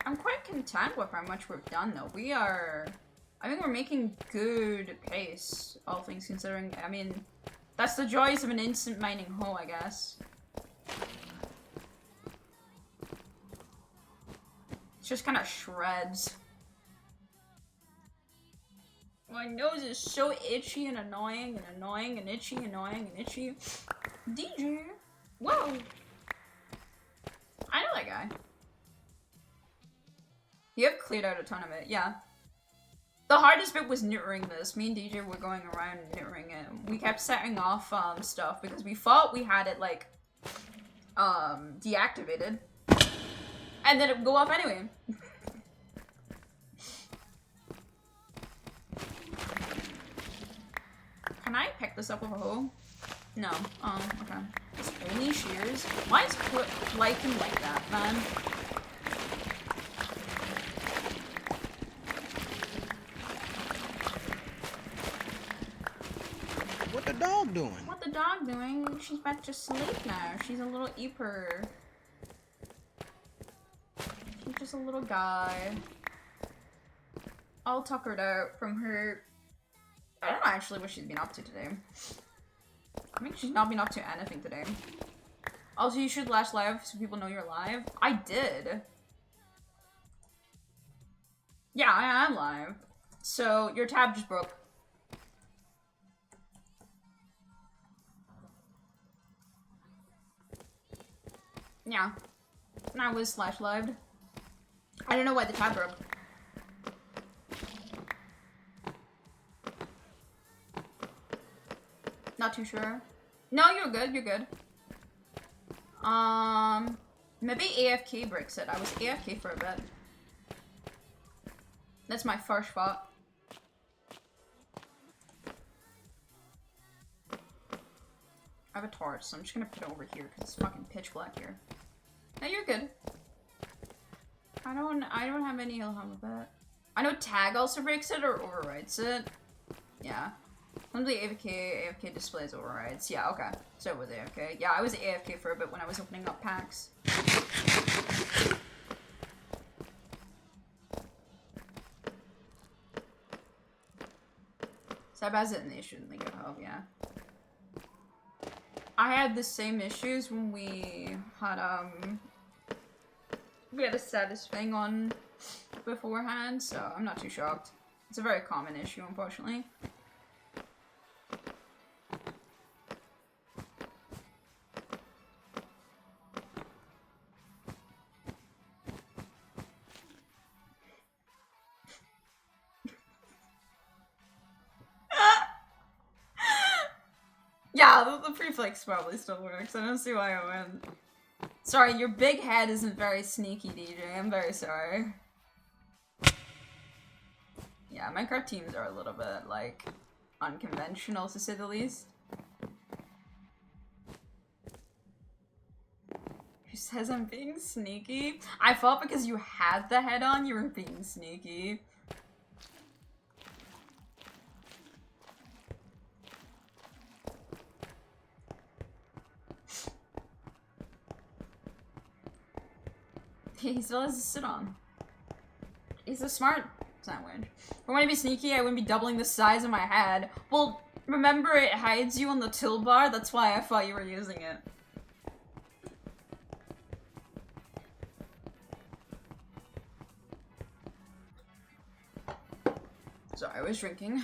I'm quite content with how much we've done, though. I think we're making good pace, all things considering. I mean, that's the joys of an instant mining hole, I guess. It's just kind of shreds. My nose is so itchy and annoying and annoying and itchy, annoying and itchy. DJ. Whoa! I know that guy. You have cleared out a ton of it, yeah. The hardest bit was neutering this. Me and DJ were going around neutering it. We kept setting off stuff because we thought we had it like deactivated. And then it would go off anyway. Can I pick this up with a hoe? No. Oh, okay. It's only shears. Why is liking like that, man? What the dog doing? What the dog doing? She's back to sleep now. She's a little eeper. She's just a little guy. All tuckered out from her. I don't know actually what she's been up to today. I think she's not been up to anything today. Also, you should lash live so people know you're live. I did. Yeah, I am live. So, your tab just broke. Yeah. And I was slash lived. I don't know why the tab broke. Not too sure. No, you're good, you're good. Maybe AFK breaks it. I was AFK for a bit. That's my first thought. I have a torch, so I'm just gonna put it over here because it's fucking pitch black here. No, you're good. I don't have any ilham with that. I know tag also breaks it or overwrites it. Yeah. Something AFK displays overrides. Yeah, okay. So it was AFK. Yeah, I was AFK for a bit when I was opening up packs. Seb has it in the issue in the GitHub, yeah. I had the same issues when we had a status thing on beforehand, so I'm not too shocked. It's a very common issue, unfortunately. Yeah, the prefix probably still works. I don't see why it went. Sorry, your big head isn't very sneaky, DJ. I'm very sorry. Yeah, Minecraft teams are a little bit, like, unconventional, to say the least. Who says I'm being sneaky? I thought because you had the head on, you were being sneaky. He still has to sit on. He's a smart sandwich. If I want to be sneaky, I wouldn't be doubling the size of my head. Well, remember it hides you on the toolbar? That's why I thought you were using it. Sorry, I was drinking.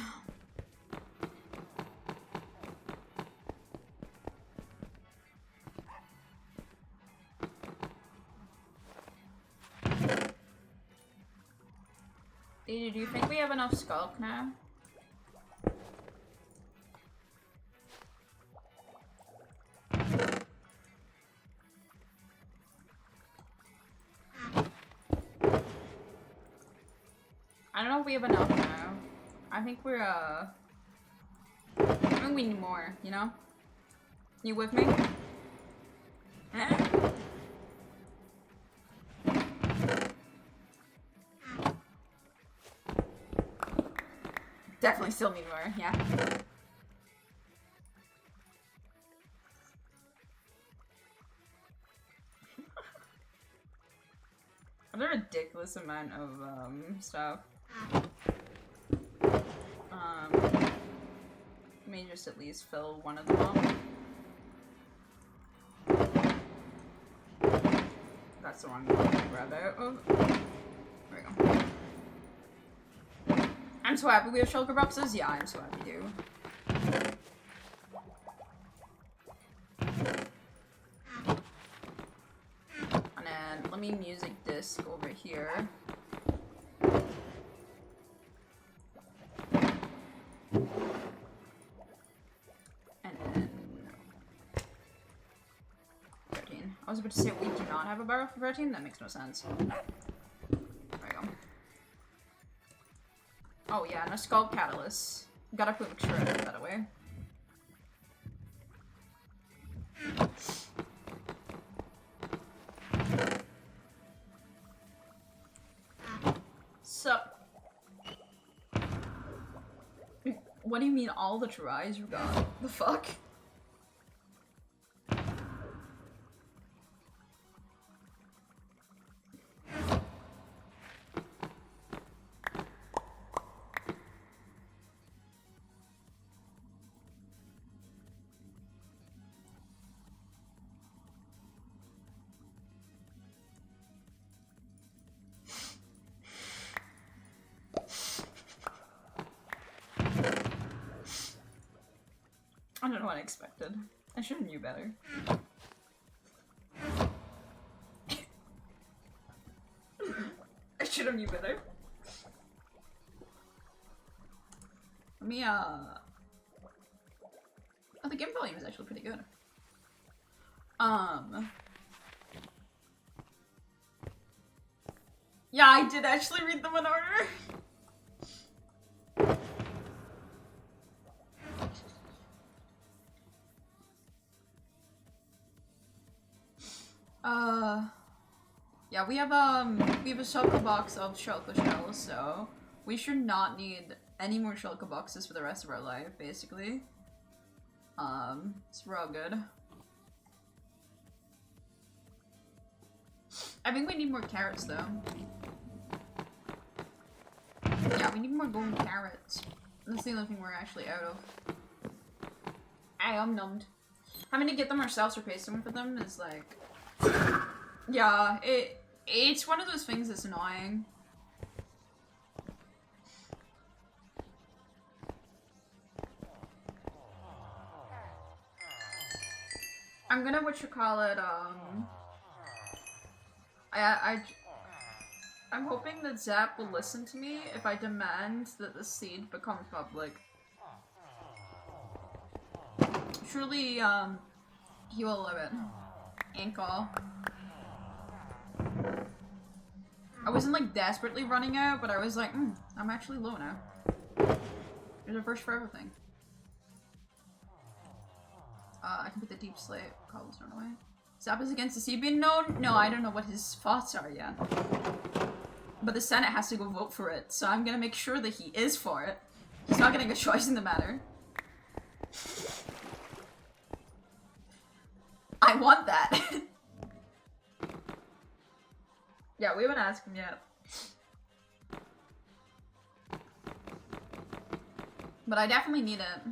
Do you think we have enough sculk now? I don't know if we have enough now. I think we're, I think we need more, you know? You with me? Eh? Definitely still need more, yeah. What a ridiculous amount of stuff. Let me just at least fill one of them up. That's the wrong one to grab out of. There we go. I'm so happy we have shulker boxes. Yeah, I'm so happy too. And then let me music disc over here. And then 13. I was about to say we do not have a barrel for 13. That makes no sense. There we go. Oh yeah, and a skull catalyst. Gotta put sure I put that away. Sup? What do you mean all the tries you got? The fuck? I don't know what I expected. I should have knew better. I should have knew better. Let me, oh, the game volume is actually pretty good. Yeah, I did actually read them in order. Yeah, we have a shulker box of shulker shells, so we should not need any more shulker boxes for the rest of our life, basically. It's real good. I think we need more carrots, though. Yeah, we need more golden carrots. That's the only thing we're actually out of. I am numbed. Having to get them ourselves or pay someone for them is like... Yeah, it's one of those things that's annoying. I'm gonna I'm hoping that Zap will listen to me if I demand that the seed becomes public. Surely, he will love it. Ankle. I wasn't like desperately running out, but I was like, I'm actually low now. There's a first for everything. I can put the deep slate cobblestone away. Zap is against the sea bean? No, I don't know what his thoughts are yet. But the Senate has to go vote for it, so I'm gonna make sure that he is for it. He's not getting a choice in the matter. I want that. Yeah, we haven't asked him yet. But I definitely need it.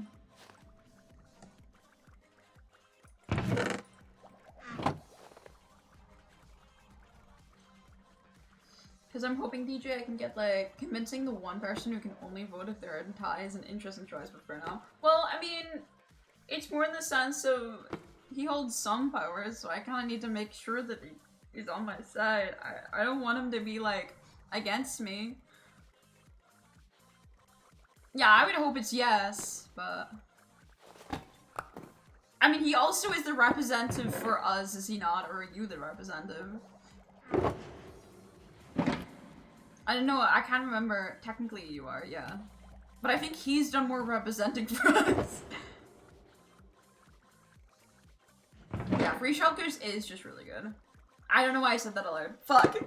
Because I'm hoping, DJ, I can get, like, convincing the one person who can only vote if they're in ties and interest in choice, but for now. Well, I mean, it's more in the sense of he holds some powers, so I kind of need to make sure that he's on my side. I don't want him to be, like, against me. Yeah, I would hope it's yes, but... I mean, he also is the representative for us, is he not? Or are you the representative? I don't know, I can't remember. Technically you are, yeah. But I think he's done more representing for us. Yeah, Free Shelters is just really good. I don't know why I said that aloud. Fuck.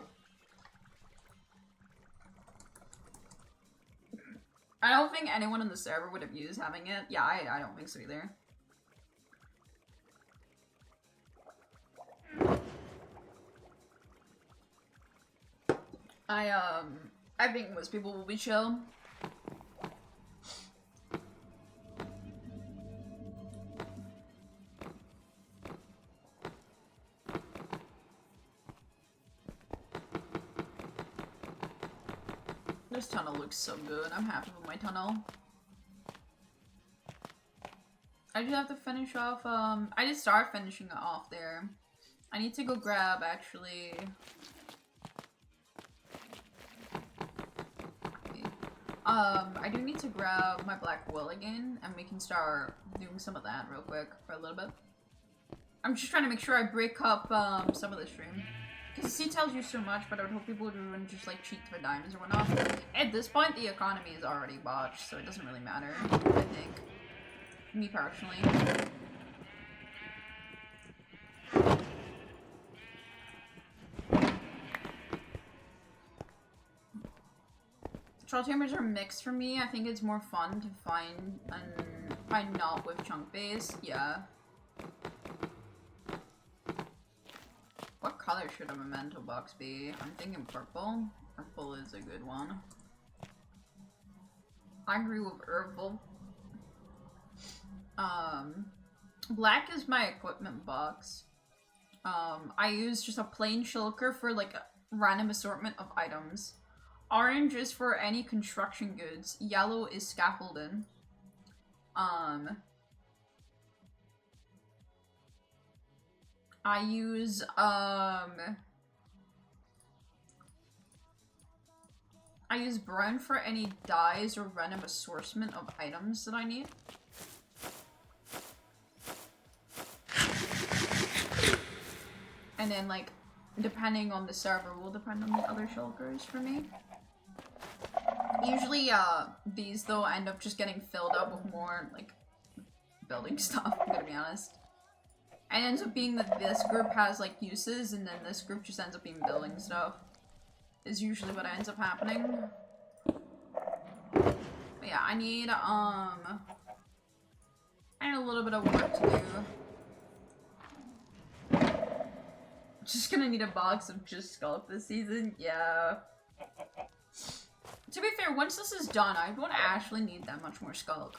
I don't think anyone in the server would have used having it. Yeah, I don't think so either. I think most people will be chill. This tunnel looks so good. I'm happy with my tunnel. I just have to finish off, I just start finishing it off there. I need to go grab, actually... I do need to grab my black wool again, and we can start doing some of that real quick for a little bit. I'm just trying to make sure I break up, some of the stream. Because C tells you so much, but I would hope people wouldn't just, like, cheat for diamonds or whatnot. At this point, the economy is already botched, so it doesn't really matter, I think. Me personally. Troll Chambers are mixed for me. I think it's more fun to find not with chunk base. Yeah. What color should a memento box be? I'm thinking purple. Purple is a good one. I agree with purple. Black is my equipment box. I use just a plain shulker for like a random assortment of items. Orange is for any construction goods. Yellow is scaffolding. I use brown for any dyes or random assortment of items that I need. And then, like, depending on the server will depend on the other shulkers for me. Usually, these, though, end up just getting filled up with more, like, building stuff, I'm gonna be honest. And it ends up being that this group has, like, uses, and then this group just ends up being building stuff. Is usually what ends up happening. But yeah, I need a little bit of work to do. Just gonna need a box of just Sculpt this season, yeah. To be fair, once this is done, I don't actually need that much more Sculpt.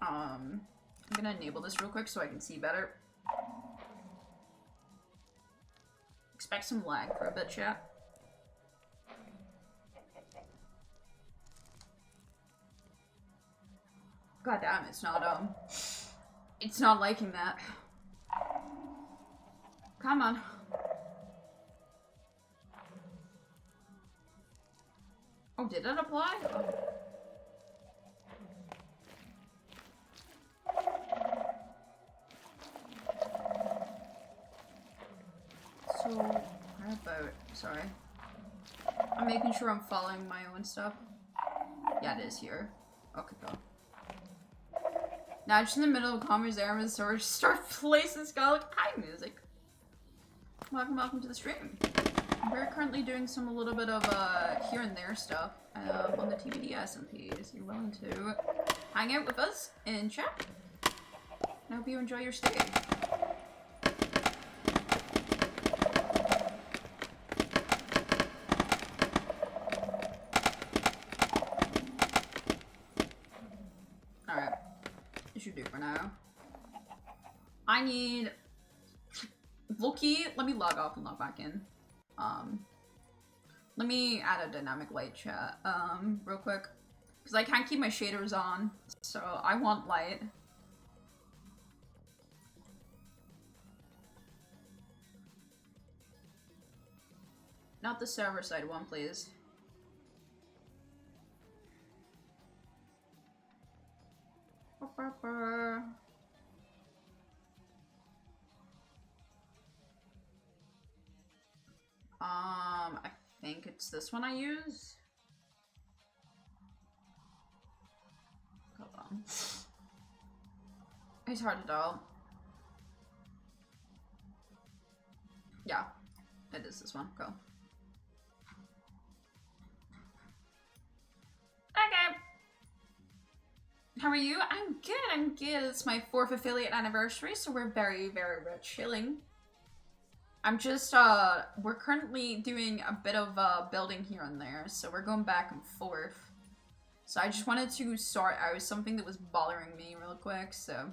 I'm gonna enable this real quick so I can see better. Expect some lag for a bit, chat. God damn, it's not liking that. Come on. Oh, did it apply? Oh. So, how about, sorry. I'm making sure I'm following my own stuff. Yeah, it is here. Okay, go. Now, just in the middle of commerce there, I'm gonna start placing Scarlet High music. Welcome to the stream. We're currently doing a little bit of here and there stuff on the TBD SMPs. You're willing to hang out with us in chat. I hope you enjoy your stay. Alright. This should do for now. I need... Loki, let me log off and log back in. Let me add a dynamic light chat, real quick. Because I can't keep my shaders on, so I want light. Not the server side one, please. think it's this one I use. Hold on. It's hard to tell. Yeah, it is this one. Go. Okay. How are you? I'm good, I'm good. It's my 4th affiliate anniversary, so we're very, very chilling. I'm just, we're currently doing a bit of, building here and there, so we're going back and forth. So I just wanted to sort out something that was bothering me real quick, so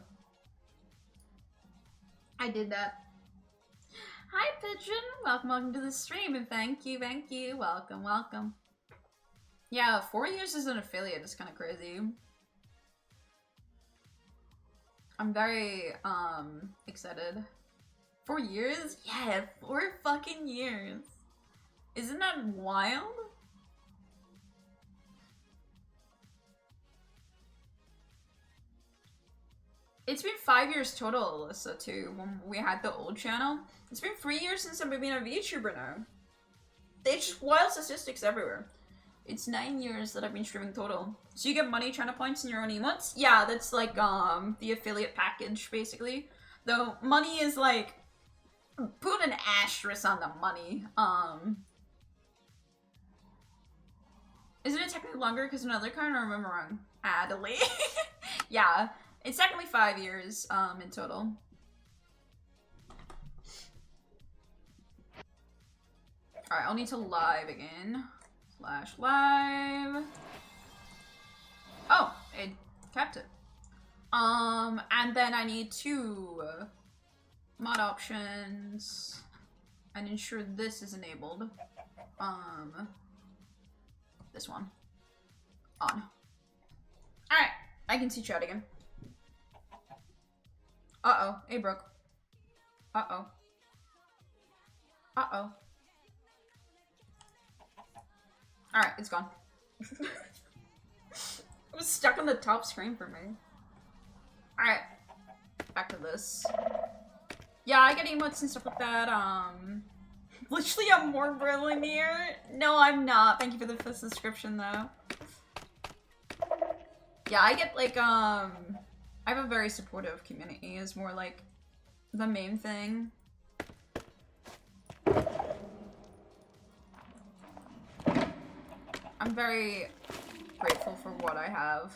I did that. Hi, Pigeon! Welcome to the stream, and thank you, welcome. Yeah, 4 years as an affiliate is kind of crazy. I'm very, excited. 4 years? Yeah, 4 fucking years. Isn't that wild? It's been 5 years total, Alyssa, too, when we had the old channel. It's been 3 years since I've been a VTuber now. It's just wild statistics everywhere. It's 9 years that I've been streaming total. So you get money channel points in your own emotes? Yeah, that's like, the affiliate package, basically. Though, money is like, put an asterisk on the money. Isn't it technically longer because another card, or am I wrong? Adelaide. Yeah, it's technically 5 years, in total. Alright, I'll need to live again. /live. Oh, it kept it. And then I need to mod options and ensure this is enabled. This one. On. Alright, I can see chat again. Uh-oh, hey Brooke. Uh-oh. Uh-oh. Alright, it's gone. It was stuck on the top screen for me. Alright. Back to this. Yeah, I get emotes and stuff like that, literally I'm more brilliant. No, I'm not. Thank you for the subscription, though. Yeah, I get, like, I have a very supportive community, is more, like, the main thing. I'm very grateful for what I have.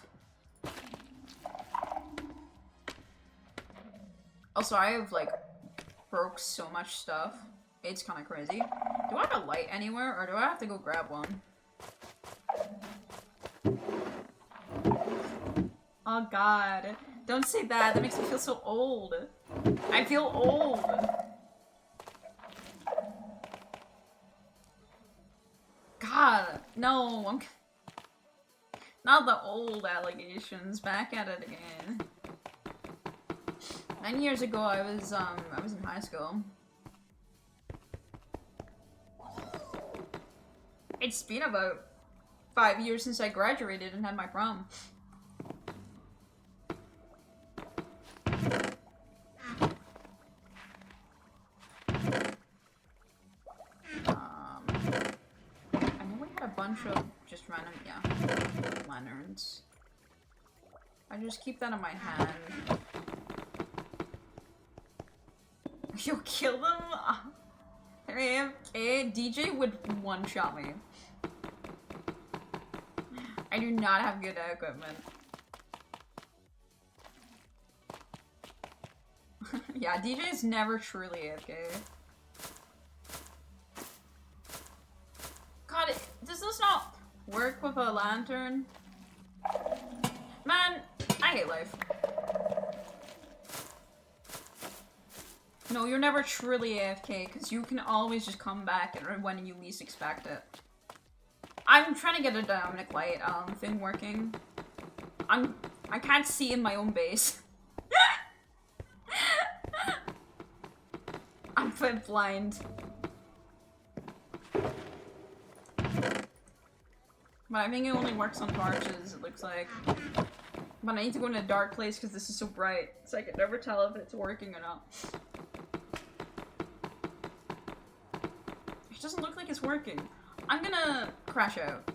Also, I have, like, broke so much stuff. It's kind of crazy. Do I have a light anywhere, or do I have to go grab one? Oh god. Don't say that. That makes me feel so old. I feel old. God. No. I'm... Not the old allegations. Back at it again. 9 years ago, I was in high school. It's been about 5 years since I graduated and had my prom. I know we had a bunch of just random, yeah, lanterns. I just keep that in my hand. You'll kill them? They're AFK. DJ would one-shot me. I do not have good equipment. Yeah, DJ is never truly AFK. God, does this not work with a lantern? Man, I hate life. No, you're never truly AFK, because you can always just come back when you least expect it. I'm trying to get a dynamic light thing working. I can't see in my own base. I'm blind. But I think it only works on torches, it looks like. But I need to go in a dark place because this is so bright, so I can never tell if it's working or not. It doesn't look like it's working. I'm gonna crash out.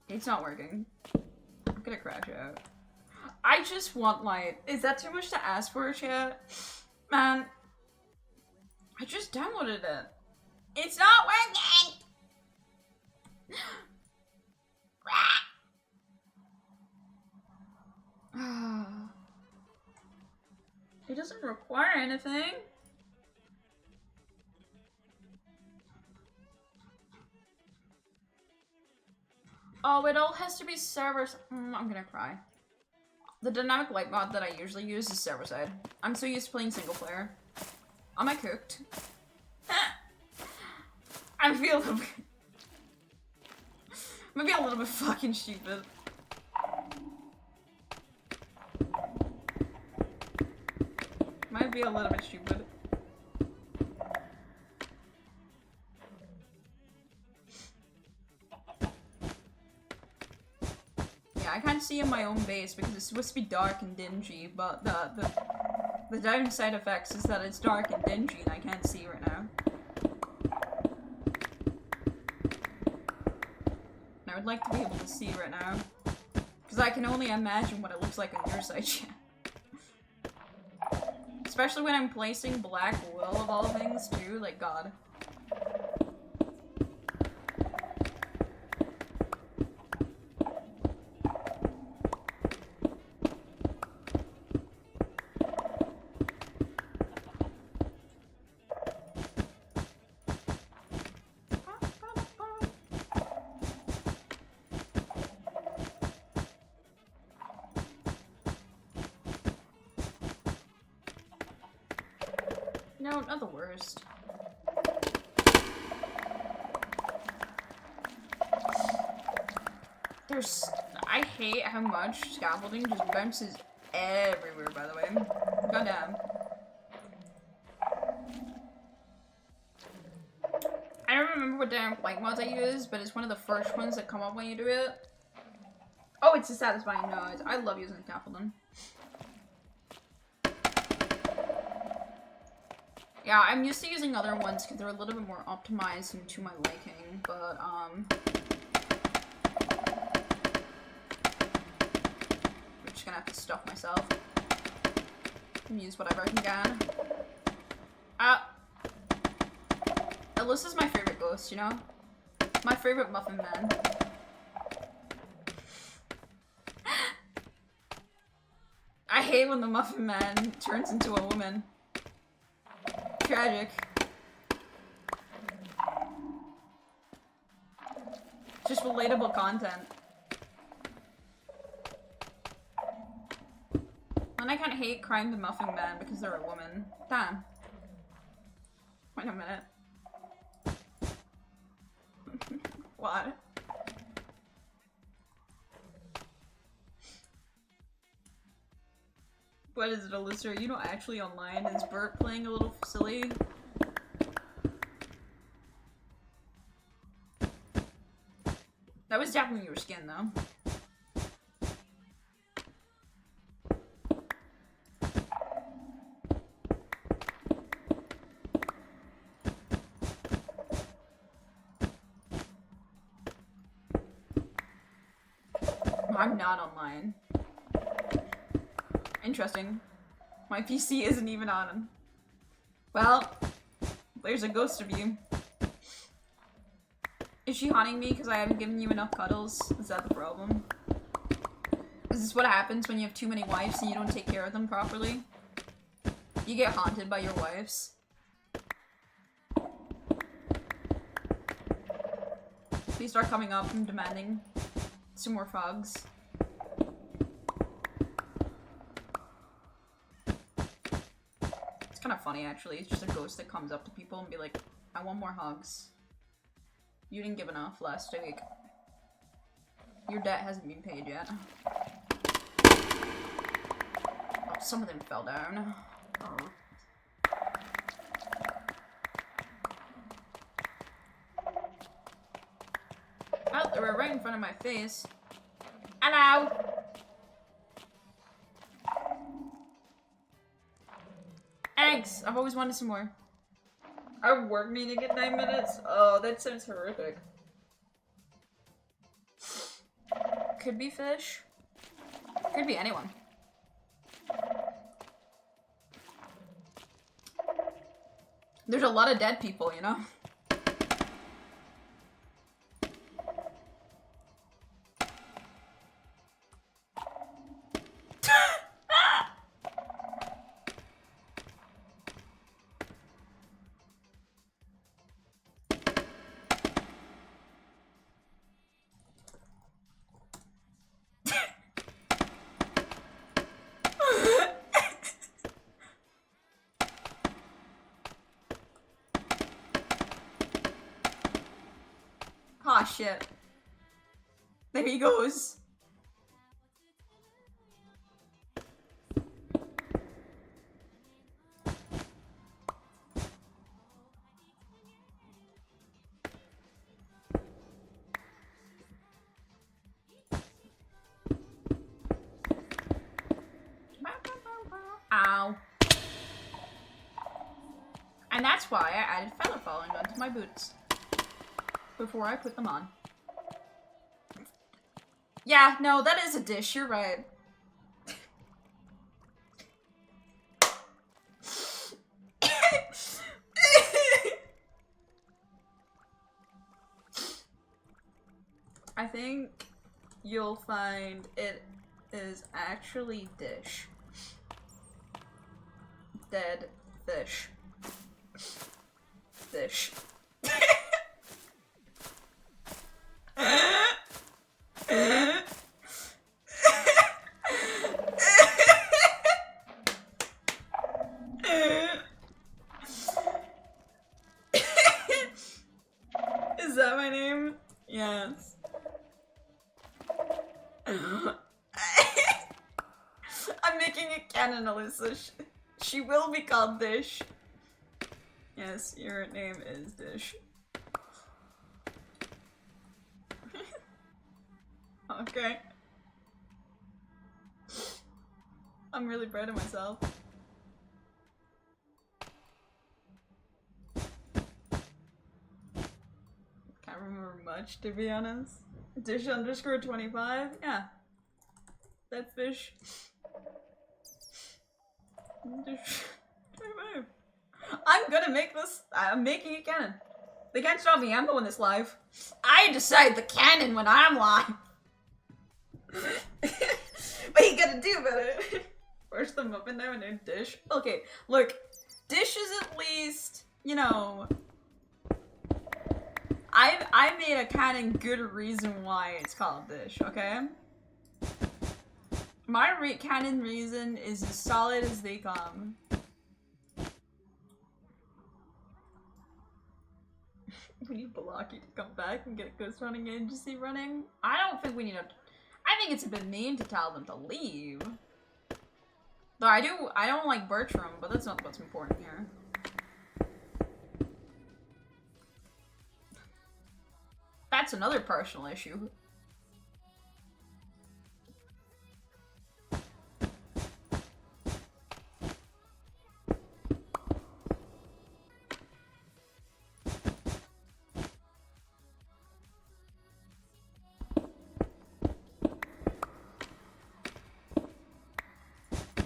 It's not working. I'm gonna crash out. I just want light. Is that too much to ask for, chat? Man, I just downloaded it. It's not working! It doesn't require anything. Oh, it all has to be servers. I'm gonna cry. The dynamic light mod that I usually use is server side. I'm so used to playing single player. Am I cooked? I feel maybe a little bit fucking stupid. Might be a little bit stupid. Yeah, I can't see in my own base because it's supposed to be dark and dingy, but the downside effects is that it's dark and dingy and I can't see right now. And I would like to be able to see right now. Because I can only imagine what it looks like on your side, chat. Especially when I'm placing black wool of all things too, like god. No, not the worst. I hate how much scaffolding just bounces everywhere, by the way. Goddamn. I don't remember what damn light mods I use, but it's one of the first ones that come up when you do it. Oh, it's a satisfying noise. I love using scaffolding. Yeah, I'm used to using other ones because they're a little bit more optimized and to my liking, but, I'm just gonna have to stuff myself and use whatever I can get. Alyssa's my favorite ghost, you know? My favorite muffin man. I hate when the muffin man turns into a woman. Tragic. Just relatable content. And I can't hate Crime the Muffin Man because they're a woman. Damn. Wait a minute. What? What is it, Alyssa? Are you not actually online? Is Bert playing a little silly? That was definitely your skin, though. I'm not online. Interesting. My PC isn't even on. Well, there's a ghost of you. Is she haunting me because I haven't given you enough cuddles? Is that the problem? Is this what happens when you have too many wives and you don't take care of them properly? You get haunted by your wives. Please start coming up and demanding some more frogs. It's kind of funny, actually. It's just a ghost that comes up to people and be like, I want more hugs. You didn't give enough last week. Your debt hasn't been paid yet. Oh, some of them fell down. Oh. Oh, they were right in front of my face. Hello! Eggs! I've always wanted some more. Our work meeting in 9 minutes? Oh, that sounds horrific. Could be fish. Could be anyone. There's a lot of dead people, you know? Aw, shit. There he goes. Ow. And that's why I added feather falling onto my boots before I put them on. Yeah, no, that is a dish, you're right. I think you'll find it is actually dish. Dead fish. Fish. Is that my name? Yes. I'm making a canon, Alyssa. She will be called Dish. Yes, your name is Dish. Okay. I'm really proud of myself. Can't remember much, to be honest. Dish underscore 25? Yeah. That's Dish. Dish 25. I'm gonna make this. I'm making it canon. They can't stop me. I'm the one that's live. I decide the canon when I'm live. What you gotta do about it? Force them up and down and Dish. Okay, look. Dish is at least, you know. I made a canon good reason why it's called Dish, okay? My canon reason is as solid as they come. We need Balaki to come back and get Ghost Running Agency running. I don't think we need to. I think it's a bit mean to tell them to leave. Though I don't like Bertram, but that's not what's important here. That's another personal issue.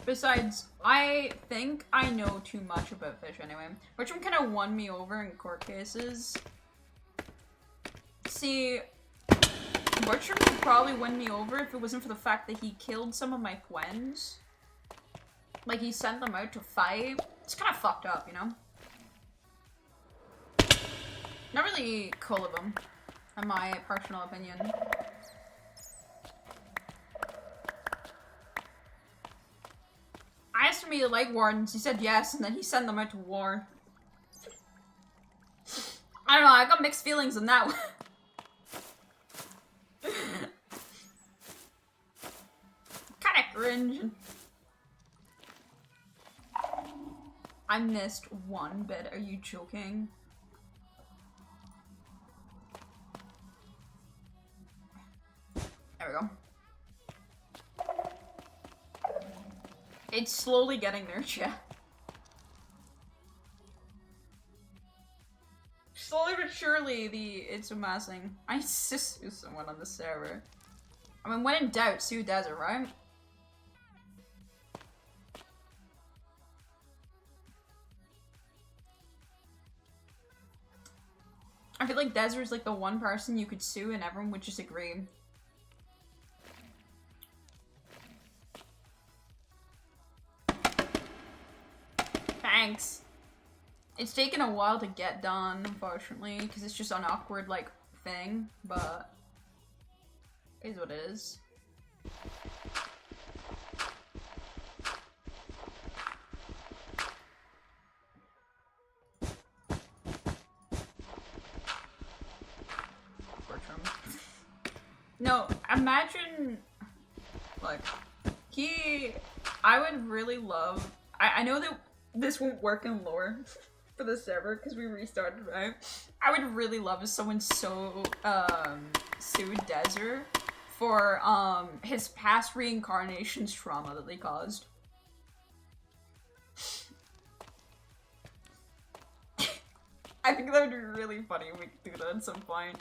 Besides, I think I know too much about fish anyway. Bertram kind of won me over in court cases. See, Bertram would probably win me over if it wasn't for the fact that he killed some of my twins. Like, he sent them out to fight. It's kind of fucked up, you know? Not really cool of him, in my personal opinion. I asked him if he liked wardens, he said yes, and then he sent them out to war. I don't know, I got mixed feelings on that one. Kinda cringe. I missed one bit, are you joking? There we go. It's slowly getting there, chat. literally it's amassing. I just sue someone on the server. I mean, when in doubt, sue Desert, right? I feel like Desert's like the one person you could sue and everyone would just agree. Thanks. It's taken a while to get done, unfortunately, because it's just an awkward, like, thing, but it is what it is. No, imagine, like, I would really love, I know that this won't work in lore for the server because we restarted, right? I would really love if someone sued Desert for his past reincarnations trauma that they caused. I think that would be really funny if we could do that at some point.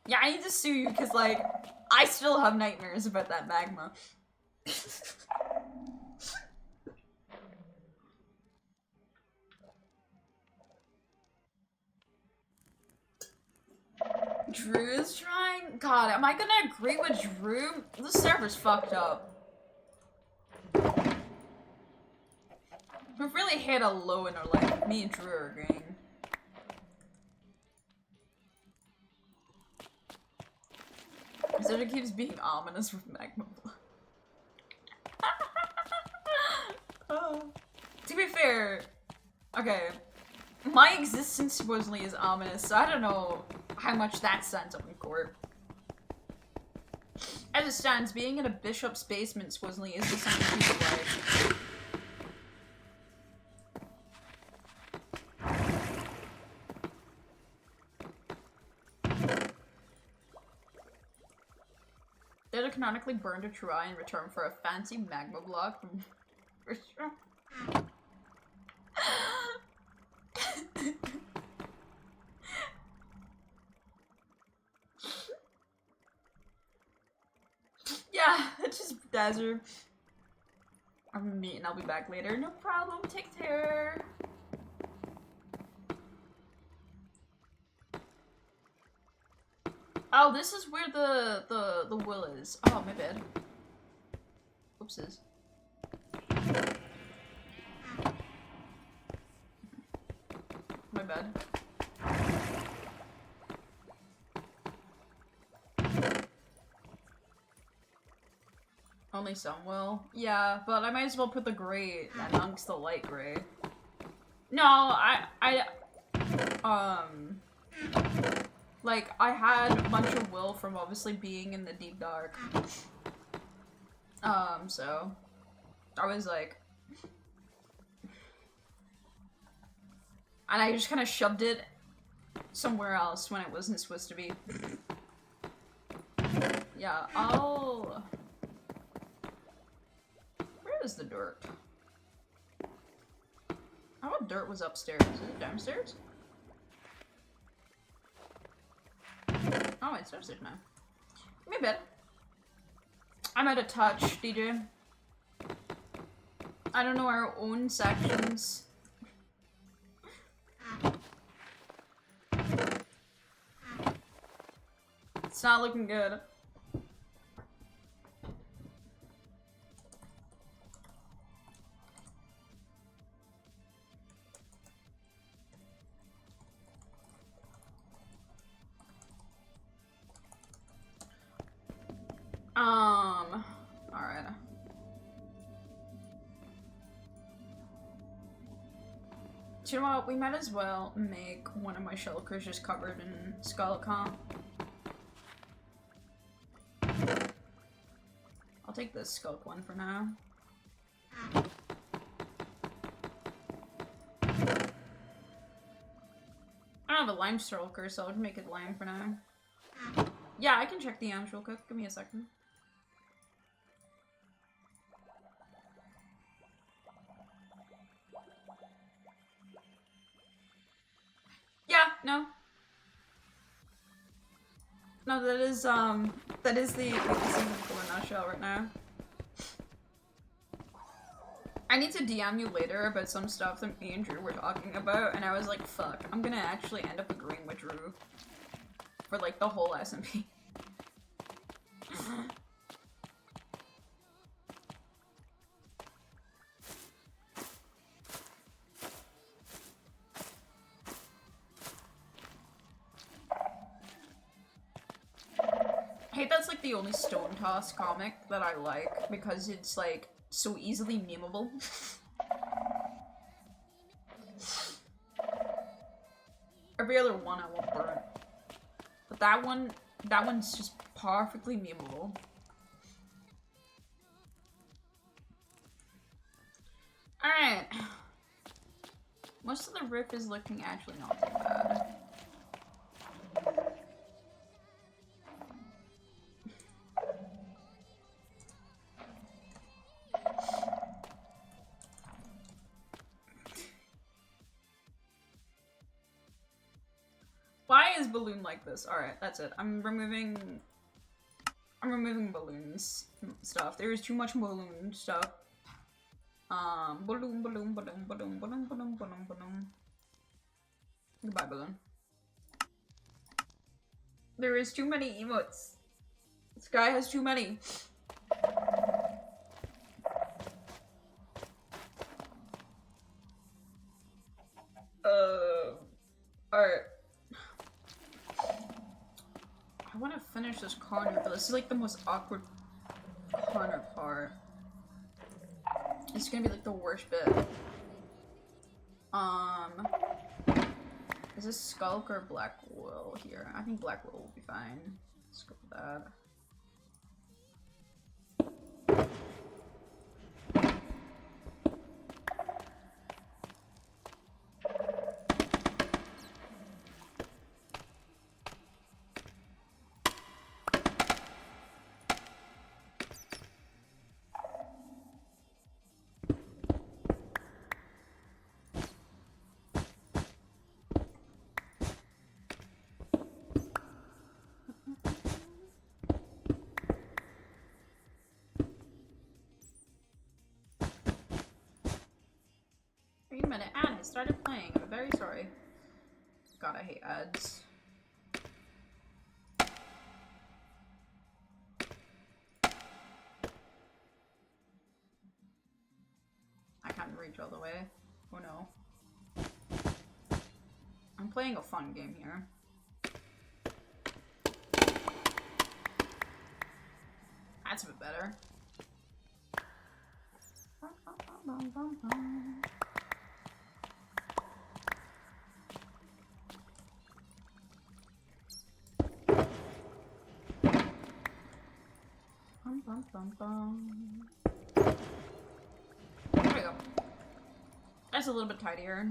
Yeah, I need to sue you because, like, I still have nightmares about that magma. Drew is trying? God, am I gonna agree with Drew? This server's fucked up. We've really hit a low in our life. Me and Drew are agreeing. So it keeps being ominous with magma. Oh. To be fair, okay, my existence supposedly is ominous, so I don't know how much that stands up in court. As it stands, being in a bishop's basement supposedly is just something people like. They're canonically burned a try in return for a fancy magma block from Yeah, it's just Desert. I'm gonna meet and I'll be back later. No problem, take care. Oh, this is where the will is. Oh, my bad. Oopsies. My bad. Only some will. Yeah, but I might as well put the gray amongst the light gray. No, like, I had a bunch of will from obviously being in the deep dark. So I was like, and I just kind of shoved it somewhere else when it wasn't supposed to be. Yeah, where is the dirt? I thought dirt was upstairs. Is it downstairs? Oh, it's downstairs now. Give me a bit. I'm out of touch, DJ. I don't know our own sections. It's not looking good. Alright. Do you know what? We might as well make one of my shulkers just covered in skull comp. I'll take this skulk one for now. I don't have a lime shulker, so I'll just make it lime for now. Yeah, I can check the amps real quick. Give me a second. Yeah, no. No, that is the season for a nutshell right now. I need to DM you later about some stuff that me and Drew were talking about, and I was like, fuck, I'm gonna actually end up agreeing with Drew for like the whole SMP. I hate that's like the only Stone Toss comic that I like because it's like so easily memeable. Every other one I won't burn. But that one's just perfectly memeable. Alright. Most of the riff is looking actually not too bad. Why is Balloon like this? Alright, that's it. I'm removing balloons stuff. There is too much balloon stuff. Balloon. Goodbye, balloon. There is too many emotes. This guy has too many. Alright. I want to finish this corner, but this is like the most awkward corner part. It's gonna be like the worst bit. Is this Skulk or Black Will here? I think Black Will will be fine. Let's go with that. Wait a minute, ad has started playing. I'm very sorry. God, I hate ads. I can't reach all the way. Oh no. I'm playing a fun game here. That's a bit better. There we go. That's a little bit tidier.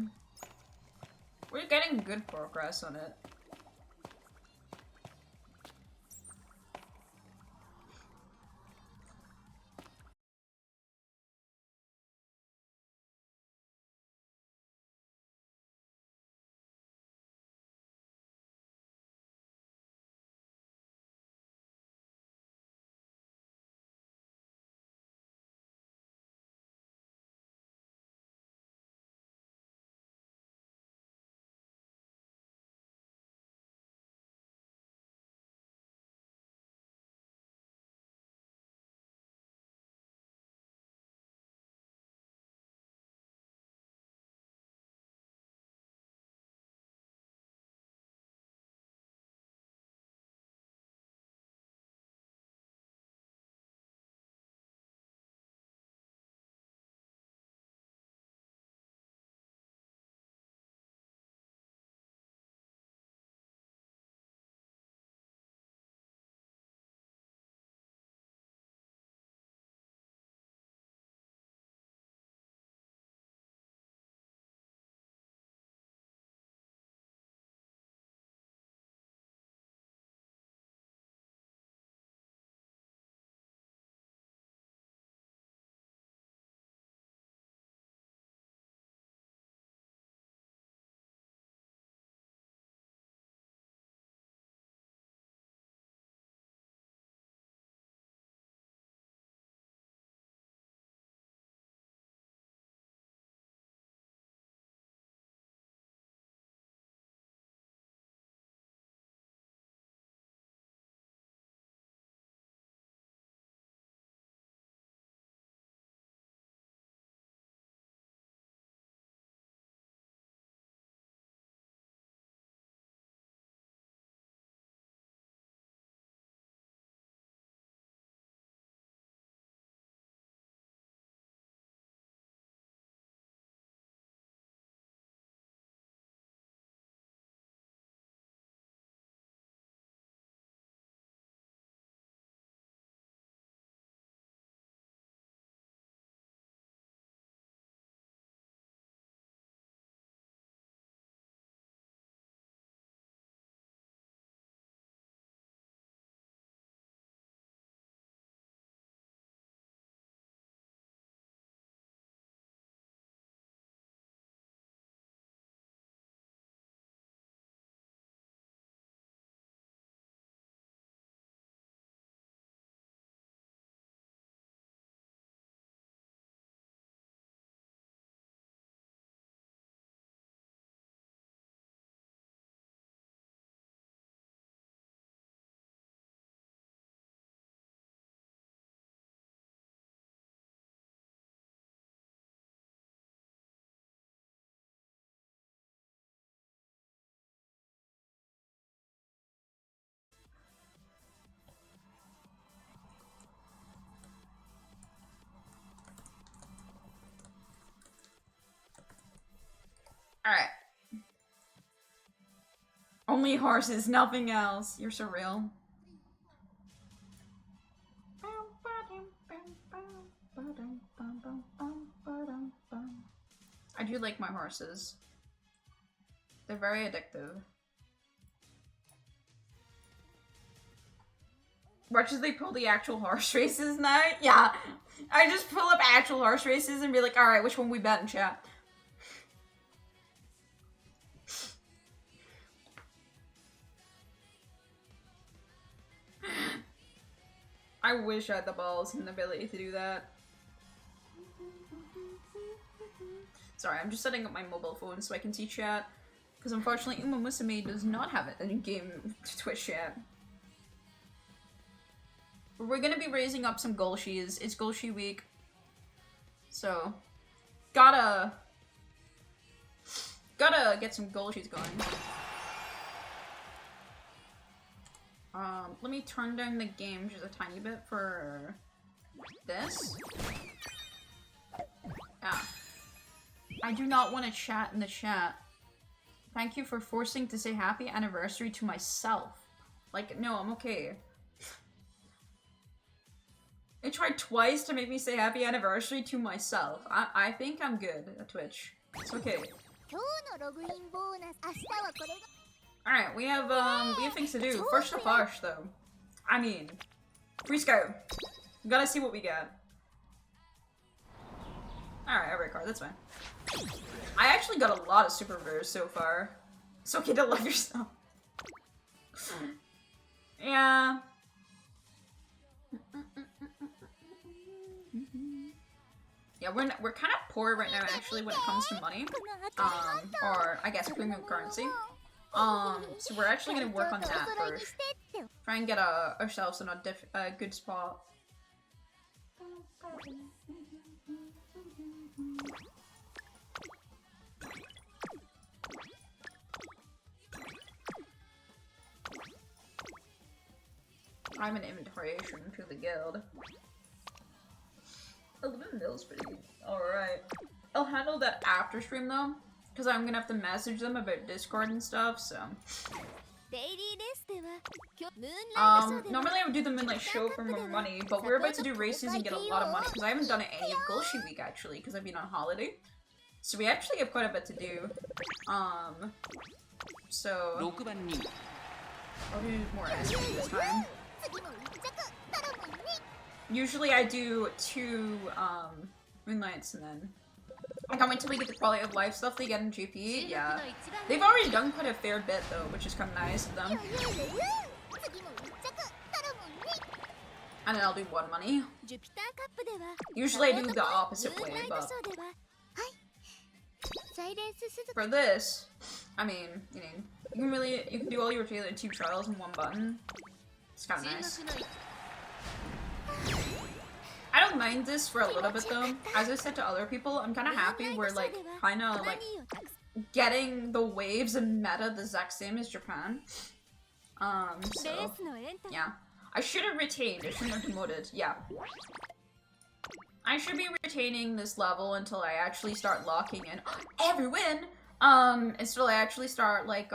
We're getting good progress on it. Only horses, nothing else. You're surreal. I do like my horses. They're very addictive. Watch as they pull the actual horse races now? Yeah. I just pull up actual horse races and be like, alright, which one we bet in chat? I wish I had the balls and the ability to do that. Sorry, I'm just setting up my mobile phone so I can see chat. Because unfortunately, Umamusume does not have it in-game Twitch chat. We're gonna be raising up some Golshis. It's Golshi week. So, gotta get some Golshis going. Let me turn down the game just a tiny bit for this. Ah. I do not want to chat in the chat. Thank you for forcing to say happy anniversary to myself. Like, no, I'm okay. It tried twice to make me say happy anniversary to myself. I think I'm good at Twitch. It's okay. Alright, we have things to do. First up first, though. I mean, free scout. Gotta see what we get. Alright, every card, that's fine. I actually got a lot of super rares so far. It's okay to love yourself. Yeah. Yeah, we're kind of poor right now, actually, when it comes to money. Or, I guess, premium currency. So we're actually gonna work on that first. Try and get ourselves in a good spot. I'm an invitation to the guild. 11 mils pretty good. Alright. I'll handle that after stream though, because I'm gonna have to message them about Discord and stuff, so. Normally I would do the Moonlight Show for more money, but we're about to do races and get a lot of money, because I haven't done it any of Golshi week actually, because I've been on holiday. So we actually have quite a bit to do. So I'll do more SP this time. Usually I do 2 Moonlights and then I can't wait till we get the quality of life stuff they get in GP. Yeah. They've already done quite a fair bit though, which is kind of nice of them. And then I'll do 1 money. Usually I do the opposite way, but for this, I mean, you can do all your tailored 2 trials in 1 button. It's kind of nice. I don't mind this for a little bit though. As I said to other people, I'm kind of happy we're like kind of like getting the waves and meta the exact same as Japan. So yeah, I should have retained. I shouldn't have demoted. Yeah, I should be retaining this level until I actually start locking in every win. Until I actually start like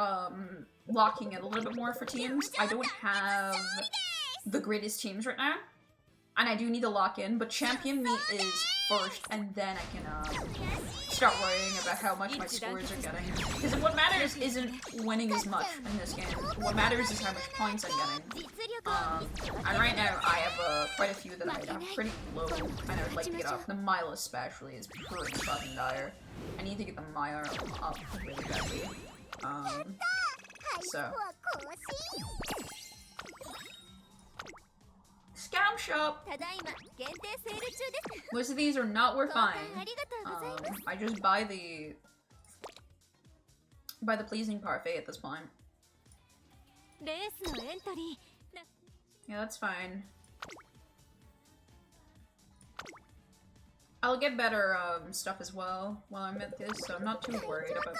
locking in a little bit more for teams. I don't have the greatest teams right now. And I do need to lock in, but champion meet is first, and then I can start worrying about how much my scores are getting. Because what matters isn't winning as much in this game. What matters is how much points I'm getting. And right now I have quite a few that I have pretty low, and I would like to get up. The Mile especially is pretty fucking dire. I need to get the Mile up really badly. So. Scam shop! Most of these are not worth buying. I just buy the pleasing parfait at this point. Yeah, that's fine. I'll get better stuff as well while I'm at this, so I'm not too worried about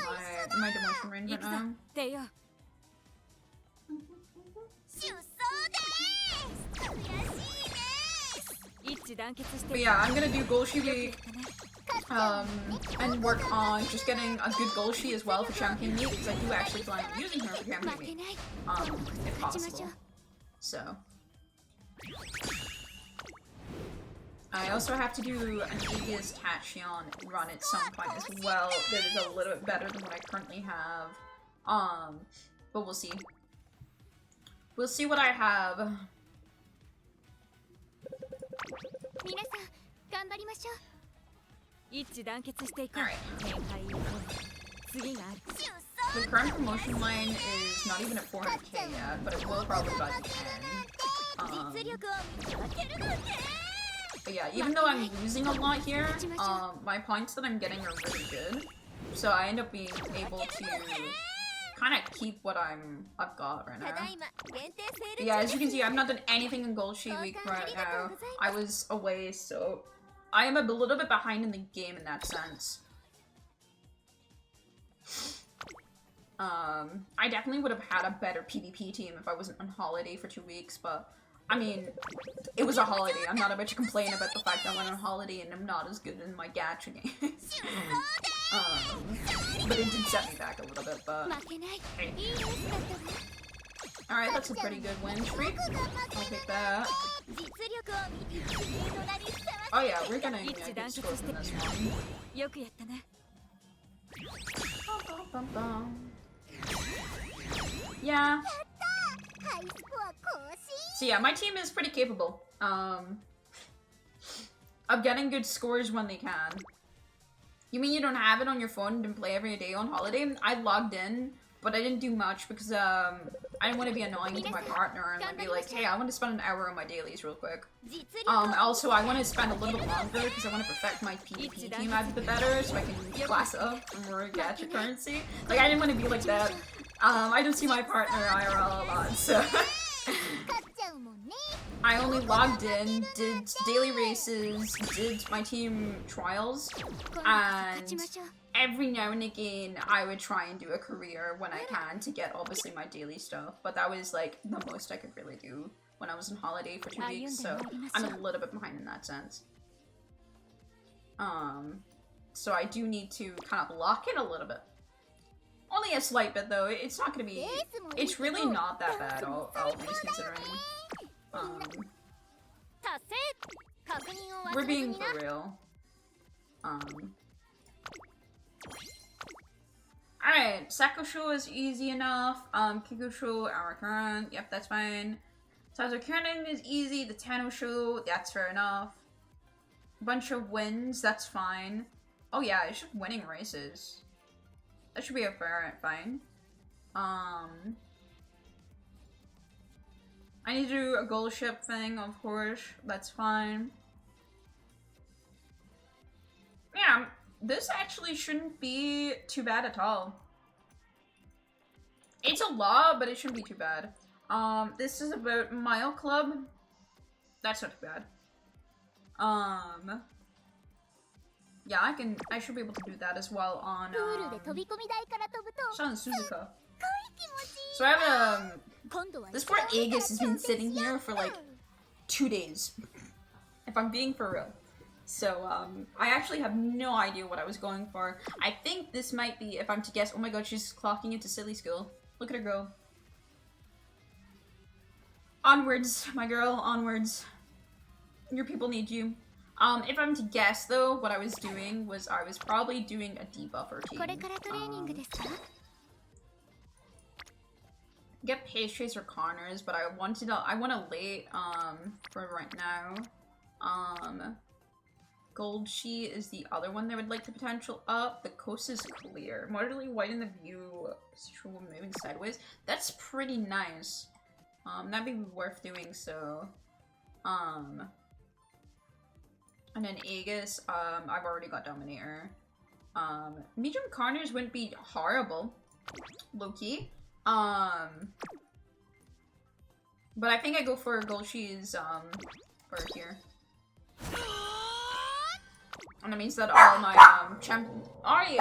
my demotion range right now. But yeah, I'm gonna do Golshi week. and work on just getting a good Golshi as well for Champion Meet, because I do actually plan on using her for Champion Meet, if possible. So. I also have to do an Aegis Tachion run at some point as well that is a little bit better than what I currently have. But we'll see. We'll see what I have. Alright. The current promotion line is not even at 400k yet, but it will probably by the end. But yeah, even though I'm losing a lot here, my points that I'm getting are really good. So I end up being able to kind of keep what I've got right now. But yeah, as you can see, I've not done anything in Golshi week right now. I was away, so I am a little bit behind in the game in that sense. I definitely would have had a better PvP team if I wasn't on holiday for 2 weeks, but I mean, it was a holiday. I'm not about to complain about the fact that I went on holiday and I'm not as good in my gacha games. But it did set me back a little bit, but hey. Alright, that's a pretty good win streak. I'll take that. Oh yeah, we're gonna get good scores in this one. Yeah. So yeah, my team is pretty capable of getting good scores when they can. You mean you don't have it on your phone and didn't play every day on holiday? I logged in, but I didn't do much because I didn't want to be annoying to my partner and like, be like, hey, I want to spend an hour on my dailies real quick. Also, I want to spend a little bit longer because I want to perfect my PvP team a bit better so I can class up for more gacha currency. Like, I didn't want to be like that. I don't see my partner IRL a lot, so I only logged in, did daily races, did my team trials, and every now and again I would try and do a career when I can to get obviously my daily stuff, but that was like the most I could really do when I was on holiday for 2 weeks, so I'm a little bit behind in that sense. So I do need to kind of lock in a little bit. Only a slight bit though, it's not gonna be, it's really not that bad, all things considering. We're being for real. Alright, Sakusho is easy enough. Kikusho, our current, yep, that's fine. Sazukanen is easy, the Tanosho, that's fair enough. Bunch of wins, that's fine. Oh yeah, it's just winning races. That should be a fine. I need to do a goal ship thing, of course. That's fine. Yeah, this actually shouldn't be too bad at all. It's a lot, but it shouldn't be too bad. This is about Mile Club. That's not too bad. Yeah, I should be able to do that as well on, Shan Suzuka. So I have this poor Aegis has been sitting here for like 2 days, if I'm being for real. So, I actually have no idea what I was going for. I think this might be, if I'm to guess, oh my god, she's clocking into silly school. Look at her go. Onwards, my girl, onwards. Your people need you. If I'm to guess though, what I was doing was I was probably doing a debuffer team. Get Pace Tracer Connors, but I want a late, for right now. Gold She is the other one that would like the potential up. The coast is clear. Moderately white in the view, moving sideways. That's pretty nice. That'd be worth doing so. And then Aegis, I've already got Dominator. Medium Carnage wouldn't be horrible. Low-key. But I think I go for Golshi's, for here. And that means that all my, are you?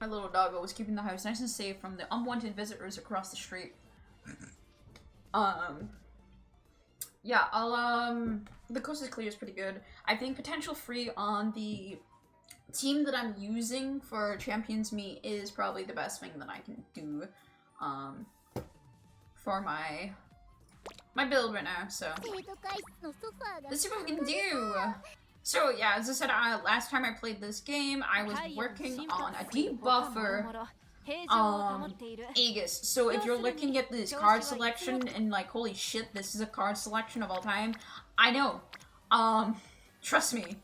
little doggo was keeping the house nice and safe from the unwanted visitors across the street. Yeah, the coast is clear is pretty good. I think potential free on the team that I'm using for Champions Meet is probably the best thing that I can do, for my build right now, so let's see what we can do. So yeah, as I said, last time I played this game, I was working on a debuffer, Aegis. So if you're looking at this card selection and like, holy shit, this is a card selection of all time, I know. Trust me,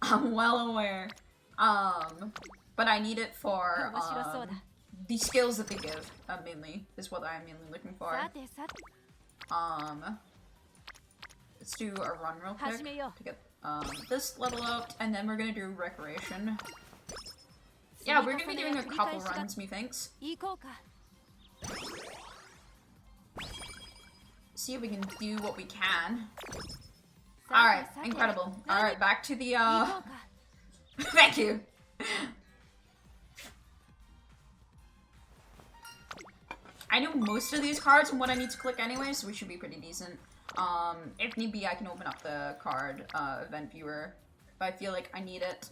I'm well aware. But I need it for, the skills that they give, mainly, is what I'm mainly looking for. Let's do a run real quick to get, this level up, and then we're gonna do Recreation. Yeah, we're gonna be doing a couple runs, methinks. See if we can do what we can. Alright, incredible. Alright, back to the, Thank you! I know most of these cards and what I need to click anyway, so we should be pretty decent. If need be, I can open up the card, event viewer, if I feel like I need it.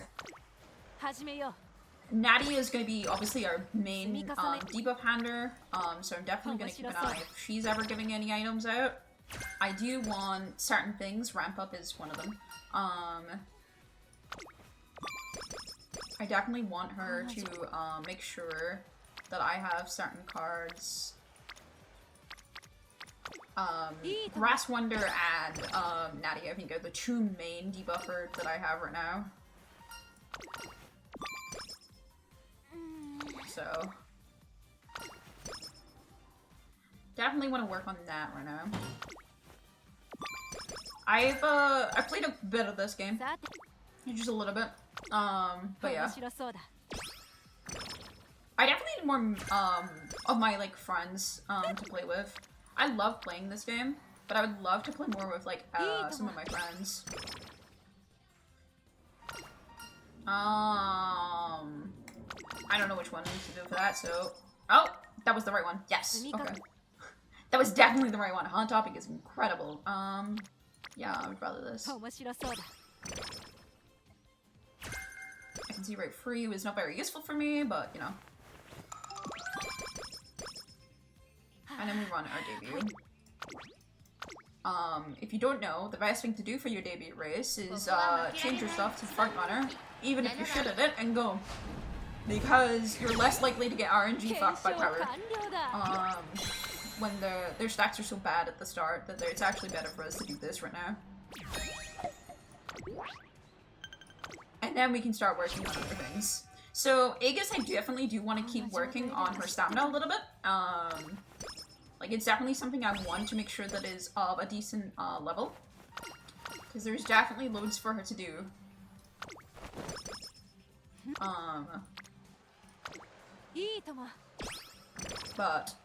Natty is going to be, obviously, our main, debuff hander, so I'm definitely going to keep an eye if she's ever giving any items out. I do want certain things, ramp up is one of them. I definitely want her to, make sure that I have certain cards. Grass Wonder and, Natty, I think, are the two main debuffers that I have right now. So definitely want to work on that right now. I've played a bit of this game. Just a little bit. But yeah. I definitely need more, of my, like, friends, to play with. I love playing this game, but I would love to play more with, like, some of my friends. I don't know which one I need to do for that, so... Oh! That was the right one. Yes! Okay. That was definitely the right one. Hot Topic is incredible. Yeah, I would rather this. I can see right free was not very useful for me, but, you know. And then we run our debut. If you don't know, the best thing to do for your debut race is, change your stuff to front runner, even if you're shit at it, and go. Because you're less likely to get RNG fucked by power. When their stacks are so bad at the start that it's actually better for us to do this right now. And then we can start working on other things. So, Aegis, I definitely do want to keep working on her stamina a little bit. Like, it's definitely something I want to make sure that is of a decent level. Because there's definitely loads for her to do. But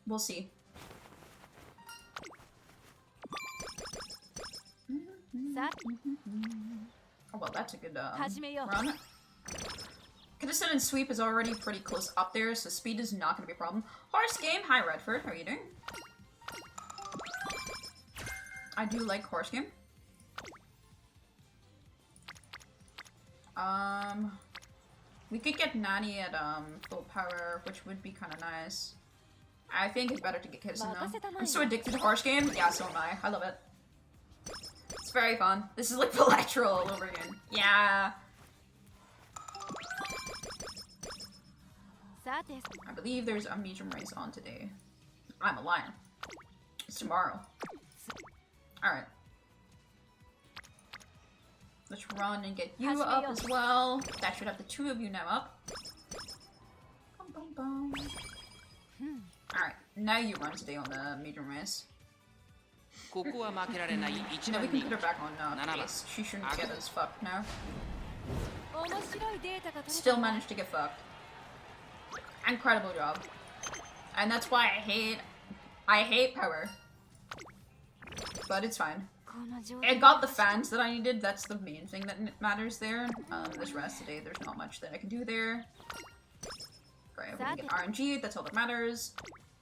we'll see. Oh well, that's a good run. Kiddison and Sweep is already pretty close up there, so speed is not going to be a problem. Horse game. Hi Redford, how are you doing? I do like horse game. We could get Nani at full power, which would be kind of nice. I think it's better to get Kiddison though. I'm so addicted to horse game. Yeah, so am I. I love it. It's very fun. This is like Electro all over again. Yeah. I believe there's a medium race on today. I'm a lion. It's tomorrow. Alright. Let's run and get you up as well. That should have the two of you now up. Bum, bum, bum. Alright, now you run today on the medium race. Now we can put her back on base. She shouldn't get us fucked now. Still managed to get fucked. Incredible job. And that's why I hate power. But it's fine. I got the fans that I needed, that's the main thing that matters there. This rest today, there's not much that I can do there. gonna get RNG, that's all that matters.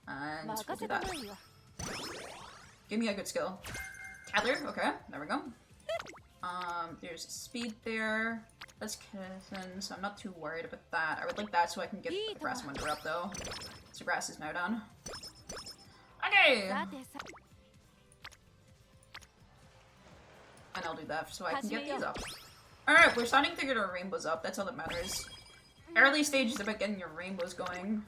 And we'll do that. Give me a good skill. Tether, okay, there we go. There's speed there. That's kissing, so I'm not too worried about that. I would like that so I can get the grass winter up though. So grass is now done. Okay! And I'll do that so I can get these up. Alright, we're starting to get our rainbows up, that's all that matters. Early stage is about getting your rainbows going.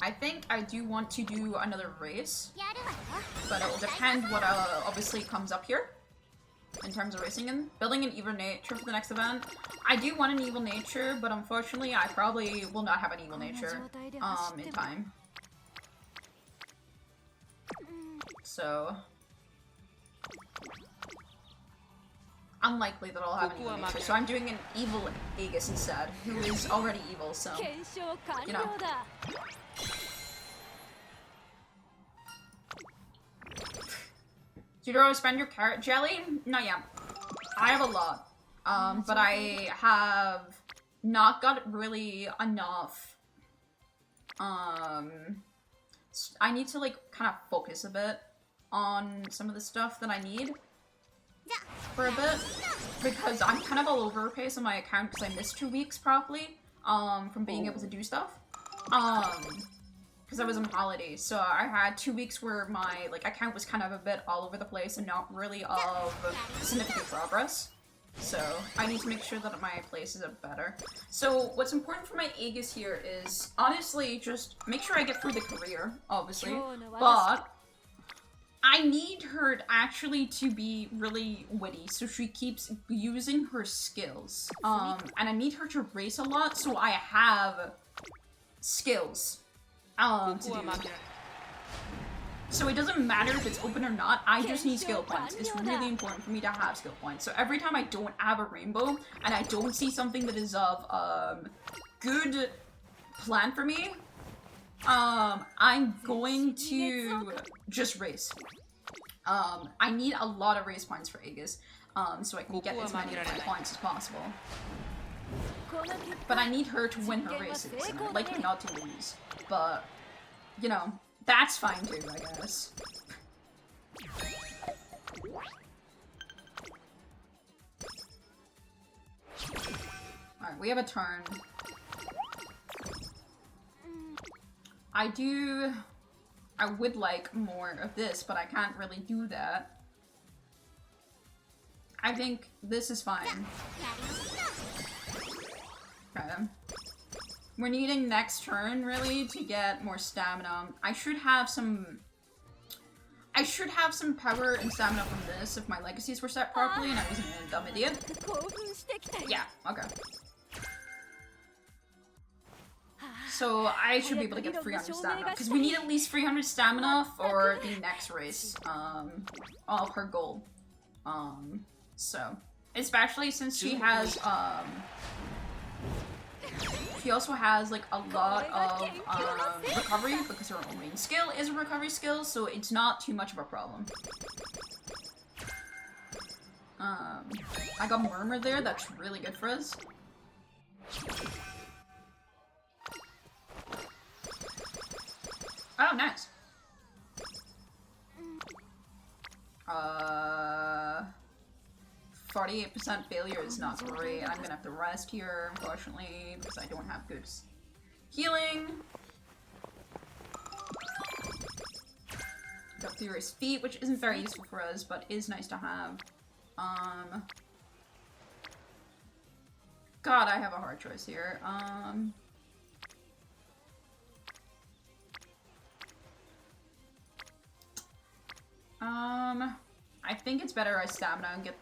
I think I do want to do another race, but it will depend what obviously comes up here in terms of racing and building an evil nature for the next event. I do want an evil nature, but unfortunately I probably will not have an evil nature in time. So unlikely that I'll have an evil nature. So I'm doing an evil Aegis instead, who is already evil, so you know. Do you always spend your carrot jelly? Not yet. I have a lot. But I have not got really enough. I need to like kind of focus a bit on some of the stuff that I need for a bit, because I'm kind of all over the place on my account because I missed 2 weeks probably from being able to do stuff. Because I was on holiday, so I had 2 weeks where my account was kind of a bit all over the place and not really of significant progress. So I need to make sure that my places are better. So what's important for my Aegis here is honestly just make sure I get through the career, obviously, but I need her actually to be really witty, so she keeps using her skills. And I need her to race a lot, so I have skills to do. So it doesn't matter if it's open or not, I just need skill points. It's really important for me to have skill points. So every time I don't have a rainbow, and I don't see something that is of good plan for me, I'm going to just race. I need a lot of race points for Aegis, so I can get as many points as possible. But I need her to win her races, and I'd like her not to lose. But, you know, that's fine too, I guess. Alright, we have a turn. I would like more of this, but I can't really do that. I think this is fine. Okay. We're needing next turn, really, to get more stamina. I should have some power and stamina from this if my legacies were set properly and I wasn't a dumb idiot. Yeah, okay. So I should be able to get 300 stamina, because we need at least 300 stamina for the next race, of her goal. So, especially since she has, she also has, like, a lot of, recovery, because her main skill is a recovery skill, so it's not too much of a problem. I got Murmur there, that's really good for us. Oh, nice. 48% failure is not great. I'm gonna have to rest here, unfortunately, because I don't have good healing. Got Furious Feet, which isn't very useful for us, but is nice to have. God, I have a hard choice here. I think it's better I stamina and get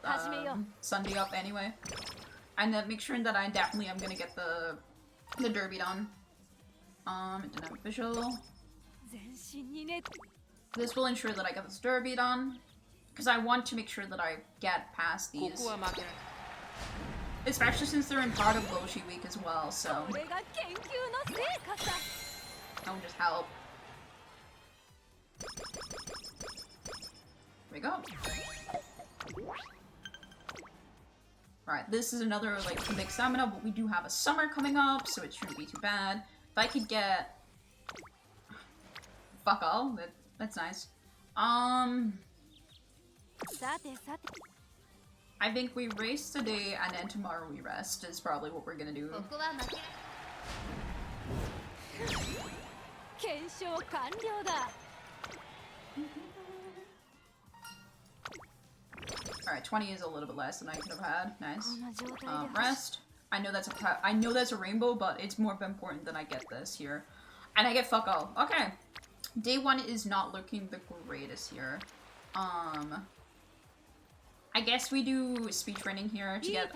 Sunday up anyway. And then make sure that I definitely am gonna get the derby done. Dynamic visual. This will ensure that I get this derby done. Because I want to make sure that I get past these. Especially since they're in part of Loshi week as well, so that will just help. we go. Alright, this is another, like, big stamina, but we do have a summer coming up, so it shouldn't be too bad. If I could get... Fuck all, that's nice. I think we race today, and then tomorrow we rest, is probably what we're gonna do. Alright, 20 is a little bit less than I could have had. Nice. Rest. I know that's a rainbow, but it's more important that I get this here. And I get fuck all. Okay. Day 1 is not looking the greatest here. I guess we do speed training here to get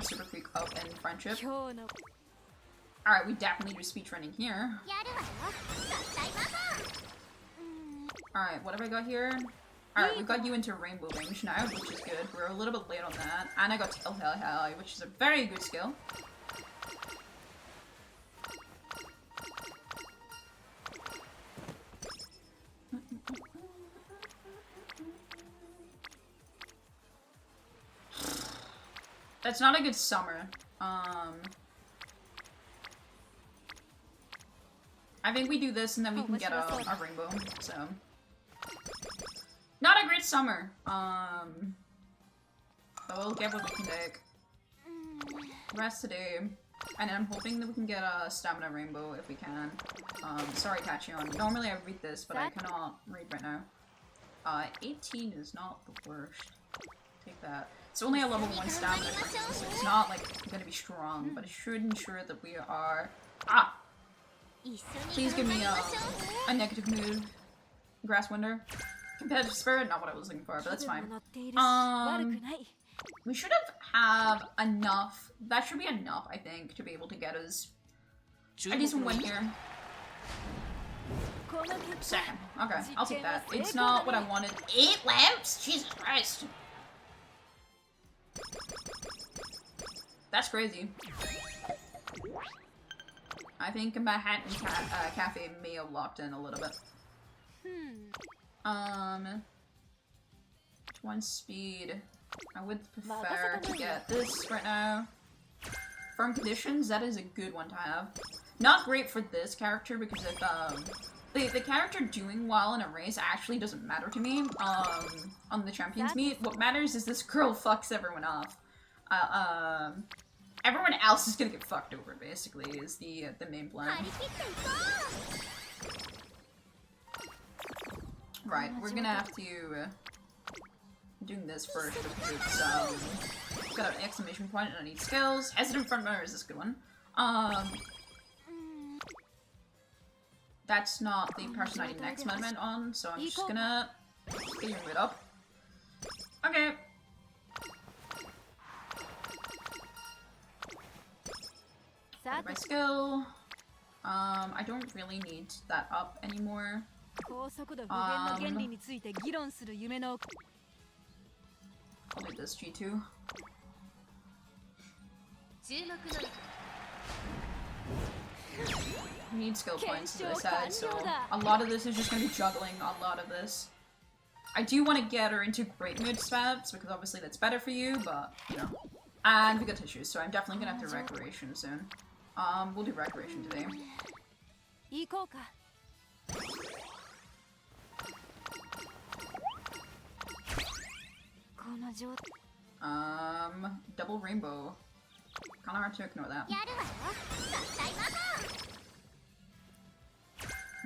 Super Freak up and Friendship. Alright, we definitely do speed training here. Alright, what have I got here? Alright, we got you into rainbow range now, which is good. We're a little bit late on that. And I got Telltale High, which is a very good skill. That's not a good summer. I think we do this and then we can get a rainbow, so. Not a great summer. But we'll get what we can take. Rest today. And I'm hoping that we can get a stamina rainbow if we can. Sorry, Tachyon. Normally I read this, but I cannot read right now. 18 is not the worst. Take that. It's only a level 1 stamina training, so it's not like gonna be strong, but it should ensure that we are. Ah! Please give me a negative mood. Grass Winder. Competitive spirit, not what I was looking for, but that's fine. We should have enough. That should be enough, I think, to be able to get us a decent win here. Second. Okay, I'll take that. It's not what I wanted. 8 lamps? Jesus Christ. That's crazy. I think Manhattan Cafe may have locked in a little bit. 1 speed. I would prefer to get this right now. Firm conditions, that is a good one to have. Not great for this character because if the character doing well in a race actually doesn't matter to me on the champions meet. What matters is this girl fucks everyone off. Everyone else is gonna get fucked over, basically, is the main plan. Right, we're gonna have to doing this first because it's got an exclamation point and I need skills. Hesitant front runner is this good one. That's not the person I need next movement on, so I'm just gonna get your mood up. Okay. My skill. I don't really need that up anymore. I'll do this G2. I need skill points, as I said, so a lot of this is just gonna be juggling a lot of this. I do want to get her into great mood spats, because obviously that's better for you, but, you know. And we got tissues, so I'm definitely gonna have to recreation soon. We'll do recreation today. Double rainbow. Kinda hard to ignore that.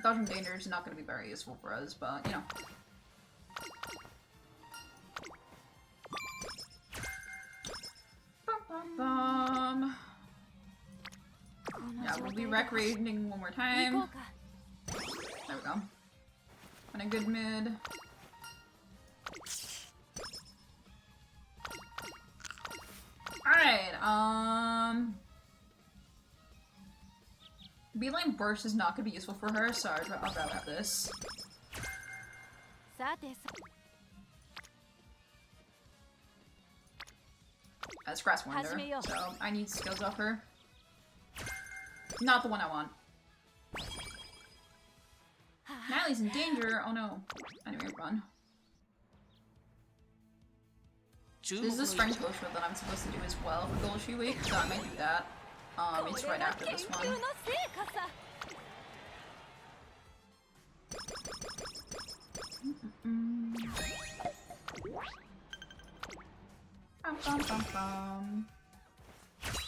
Dodging danger is not gonna be very useful for us, but, you know. Yeah, we'll be recreating one more time. There we go. And a good mid. Alright, Beeline Burst is not gonna be useful for her, so I'll rather have this. That's Grass Winder, so I need skills off her. Not the one I want. Natalie's in danger. Oh no. Anyway, run. This is the strength potion that I'm supposed to do as well for Golshi Week, so I might do that. It's right after this one.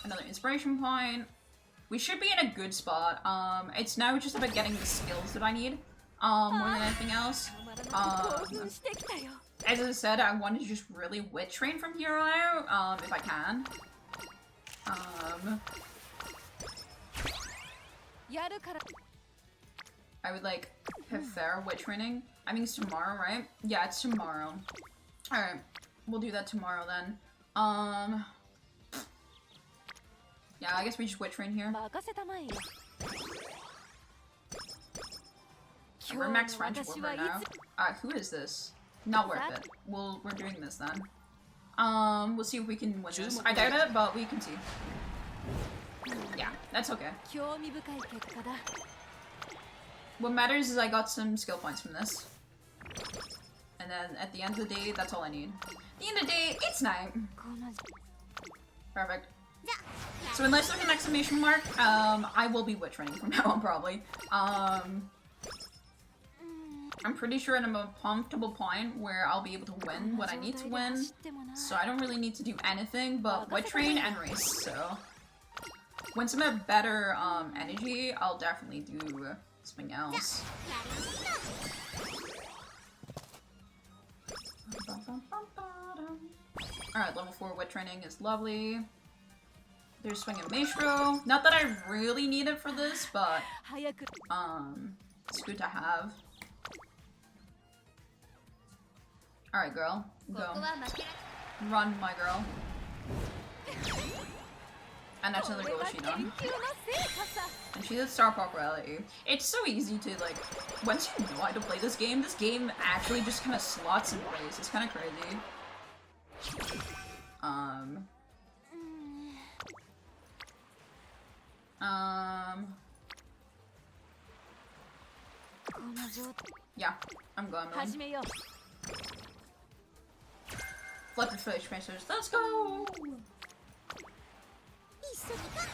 Another inspiration point. We should be in a good spot. It's now just about getting the skills that I need, more than anything else. As I said, I want to just really wit train from here on out, if I can. I would like prefer wit training. I mean, it's tomorrow, right? Yeah, it's tomorrow. Alright, we'll do that tomorrow then. Yeah, I guess we just wit train here. We're max friendship with her now. Who is this? Not worth it. We're doing this then. We'll see if we can win this. I doubt it, but we can see. Yeah, that's okay. What matters is I got some skill points from this. And then at the end of the day, that's all I need. At the end of the day, it's night. Perfect. So unless there's an exclamation mark, I will be wit training from now on probably. I'm pretty sure I'm at a comfortable point where I'll be able to win what I need to win. So I don't really need to do anything but wit train and race, so. Once I'm at better energy, I'll definitely do something else. Alright, level 4 wit training is lovely. There's swing and maestro. Not that I really need it for this, but it's good to have. Alright, girl. Go. Run, my girl. And that's another goal she done. And she's a star popularity. It's so easy to, like, once you know how to play this game actually just kind of slots in place. It's kind of crazy. Yeah, I'm going. Flipper fish messers, let's go!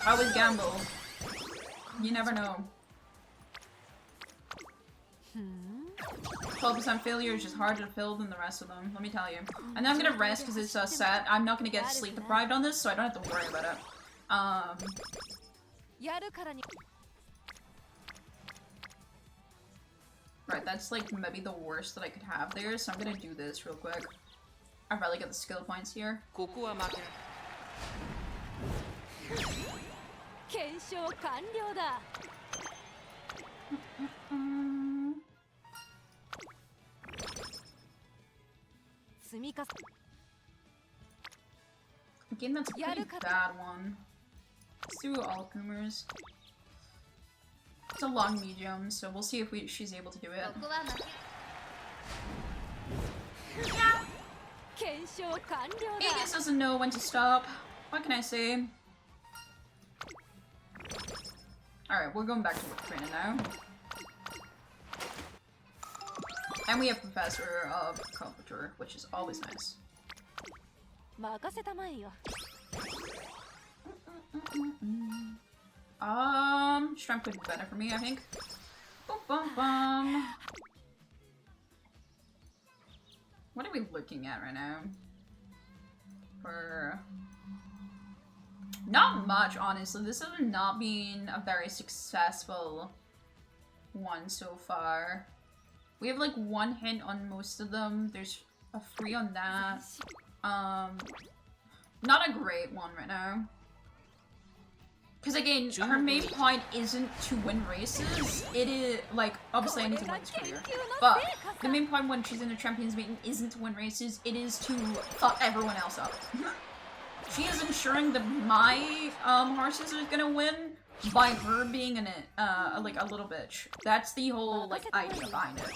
I always gamble. You never know. 12% failure is just harder to fill than the rest of them, let me tell you. And then I'm gonna rest because it's set. I'm not gonna get sleep deprived on this, so I don't have to worry about it. Right, that's like maybe the worst that I could have there, so I'm gonna do this real quick. I'd rather get the skill points here. Again, that's a pretty bad one. Let's do all Kumers. It's a long medium, so we'll see if she's able to do it. Yeah. Aegis doesn't know when to stop. What can I say? Alright, we're going back to work training now. And we have Professor of Culture, which is always nice. Strength would be better for me, I think. Bum, bum, bum. What are we looking at right now? For... Not much, honestly. This has not been a very successful one so far. We have like 1 hint on most of them. There's a 3 on that. Not a great one right now. Because again, her main point isn't to win races. It is, like, obviously I need to win this career. But the main point when she's in the Champions meeting isn't to win races. It is to fuck everyone else up. She is ensuring that my horses are gonna win by her being like a little bitch. That's the whole like idea behind it.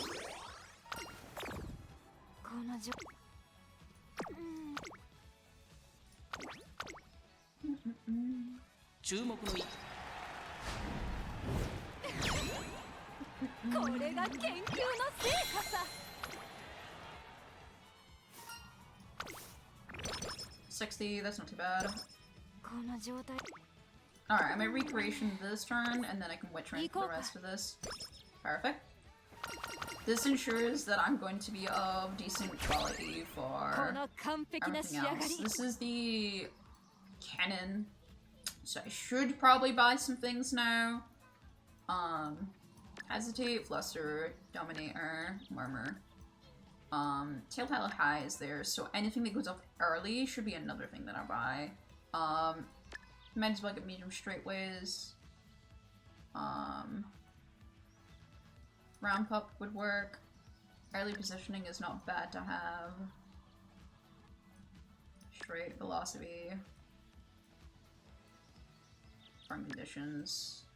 60, that's not too bad. Alright, I might recreation this turn, and then I can witch rank for the rest of this. Perfect. This ensures that I'm going to be of decent quality for everything else. This is the cannon, so I should probably buy some things now. Hesitate, Fluster, Dominator, Murmur. Telltale High is there, so anything that goes up early should be another thing that I buy. Might as well get medium straightways. Ramp up would work. Early positioning is not bad to have. Straight velocity. Farm conditions.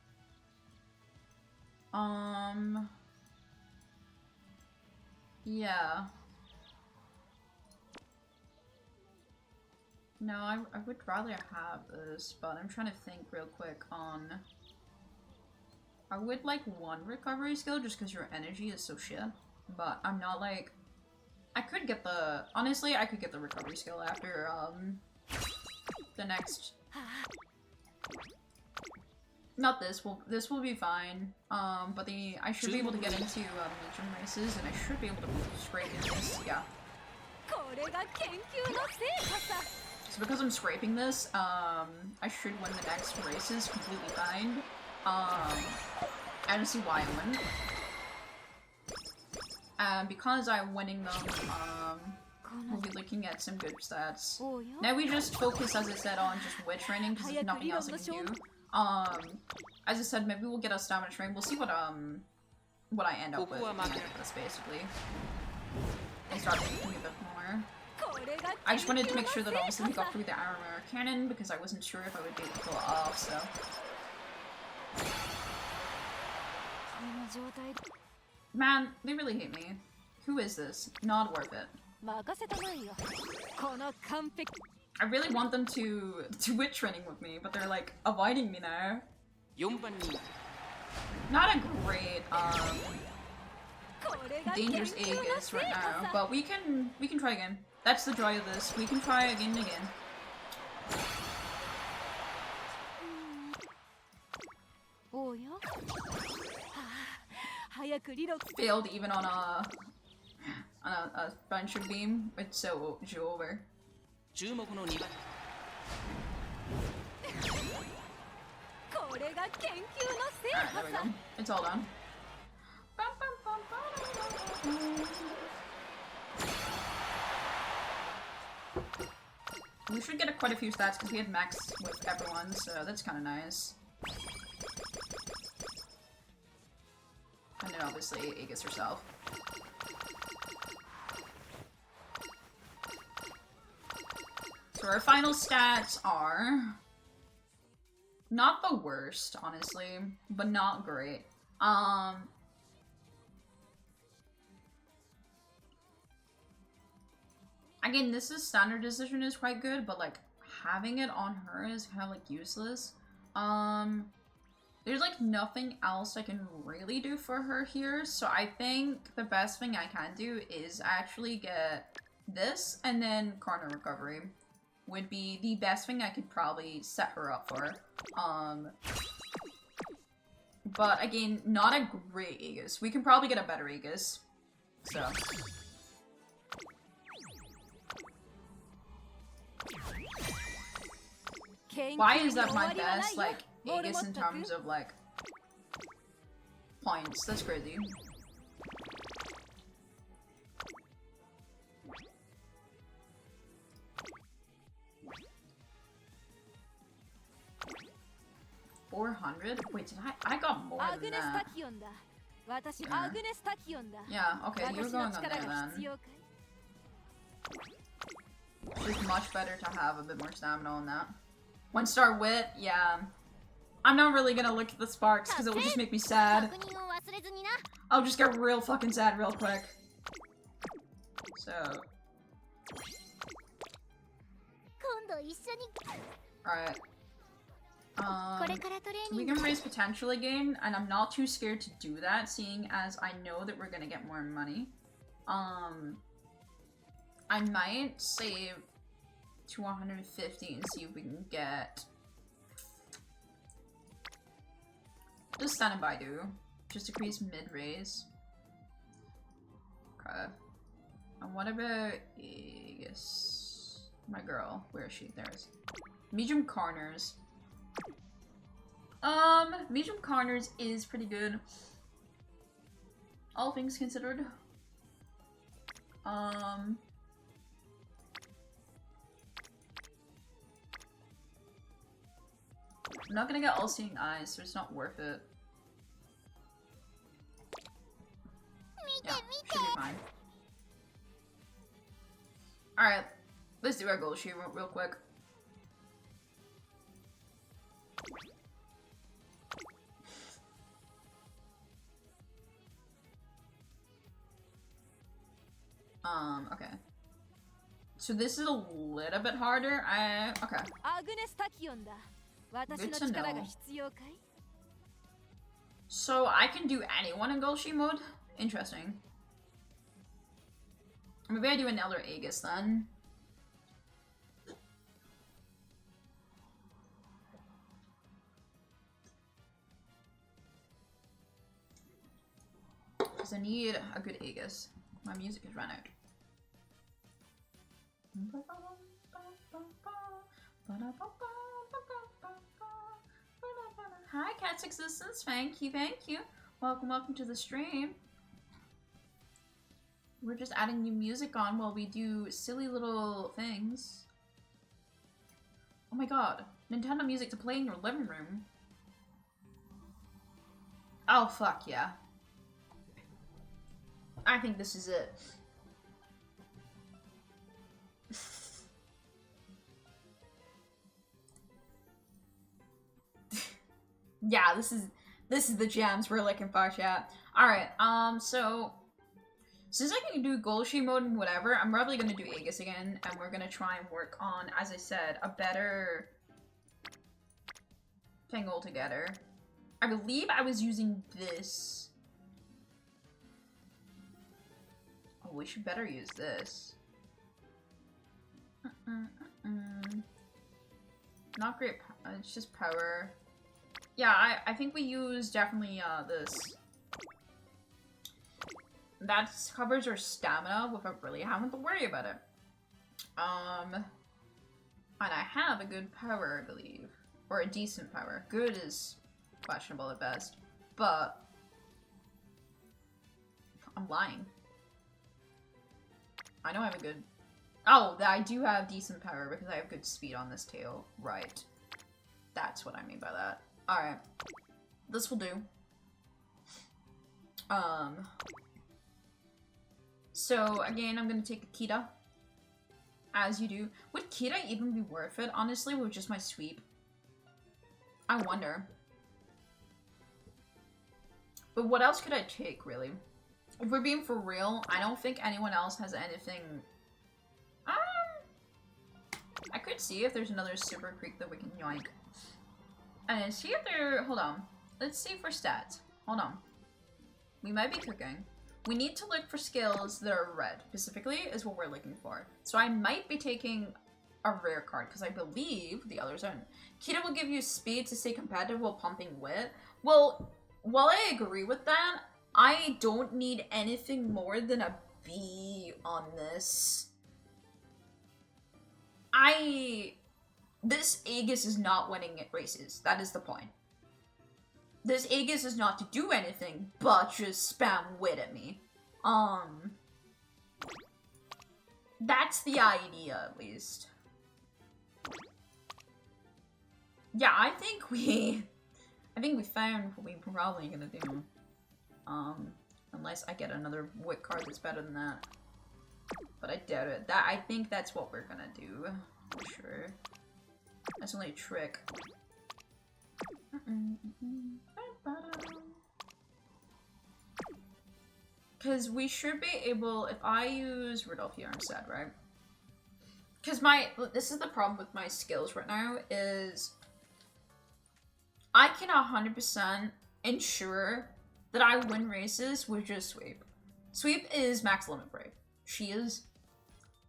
Yeah. No, I would rather have this, but I'm trying to think real quick on... I would like one recovery skill just because your energy is so shit, but I'm not like... I could get the... Honestly, I could get the recovery skill after, the next... Not this, this will be fine, but I should be able to get into, medium races, and I should be able to move straight in this, yeah. So because I'm scraping this, I should win the next races completely fine. I don't see why I wouldn't. And because I'm winning them, we'll be looking at some good stats. Now we just focus, as I said, on just witch training, because there's nothing else I can do. As I said, maybe we'll get a stamina train. We'll see what I end up with at the end of this, basically. And start thinking a bit more. I just wanted to make sure that obviously we got through the armor cannon, because I wasn't sure if I would be able to pull it off, so... Man, they really hate me. Who is this? Not worth it. I really want them to witch training with me, but they're like avoiding me now. Not a great dangerous Aegis right now, but we can try again. That's the joy of this. We can try again and again. Failed even on a friendship beam. It's so over. Alright, there we go. It's all done. We should get quite a few stats because we had max with everyone, so that's kind of nice. And then obviously Aegis herself. So our final stats are not the worst, honestly, but not great. Again, this is standard decision is quite good, but like having it on her is kind of like useless. There's like nothing else I can really do for her here, so I think the best thing I can do is actually get this, and then corner recovery would be the best thing I could probably set her up for. But again, not a great Aegis. We can probably get a better Aegis, so. Why is that my best, like, Aegis in terms of, like, points? That's crazy. $400? Wait, did I got more than that. Yeah, okay, you're going on there then. It's much better to have a bit more stamina on that. 1-star wit, yeah. I'm not really gonna look at the sparks because it will just make me sad. I'll just get real fucking sad real quick. So. Alright. We can raise potential again, and I'm not too scared to do that, seeing as I know that we're gonna get more money. I might save to 150 and see if we can get... Just standing by, do. Just decrease mid-raise. Okay. And what about Aegis? My girl. Where is she? There's medium corners. Medium corners is pretty good. All things considered. I'm not gonna get all-seeing eyes, so it's not worth it. Yeah, should be fine. Alright, let's do our goal sheet real quick. Okay. So this is a little bit harder. Okay. Good to know. So I can do anyone in Golshi mode? Interesting. Maybe I do another Aegis then. Because I need a good Aegis. My music has run out. Hi, Cat's Existence. Thank you, thank you. Welcome to the stream. We're just adding new music on while we do silly little things. Oh my god. Nintendo music to play in your living room. Oh, fuck yeah. I think this is it. Yeah, this is the jams we're looking for, chat. Alright, so since I can do Golshi mode and whatever, I'm probably gonna do Aegis again, and we're gonna try and work on, as I said, a better thing altogether. I believe I was using this. Oh, we should better use this. Not great, it's just power. Yeah, I think we use definitely this. That covers our stamina without really having to worry about it. And I have a good power, I believe. Or a decent power. Good is questionable at best. But I'm lying. I know I have a good... Oh, I do have decent power because I have good speed on this tail. Right. That's what I mean by that. Alright. This will do. So, again, I'm gonna take a Kita. As you do. Would Kita even be worth it, honestly, with just my sweep? I wonder. But what else could I take, really? If we're being for real, I don't think anyone else has anything... I could see if there's another super creek that we can yoink. And see if there... Hold on. Let's see for stats. Hold on. We might be cooking. We need to look for skills that are red, specifically, is what we're looking for. So I might be taking a rare card, because I believe the others aren't. Kita will give you speed to stay competitive while pumping wit. Well, while I agree with that, I don't need anything more than a B on this. This Aegis is not winning at races. That is the point. This Aegis is not to do anything, but just spam wit at me. That's the idea, at least. Yeah, I think we found what we're probably gonna do. Unless I get another wit card that's better than that. But I doubt it. I think that's what we're gonna do. For sure. That's only a trick. Because we should be able, if I use Rudolph here instead, right? Because this is the problem with my skills right now, is I can 100% ensure that I win races with just Sweep. Sweep is max limit break. She is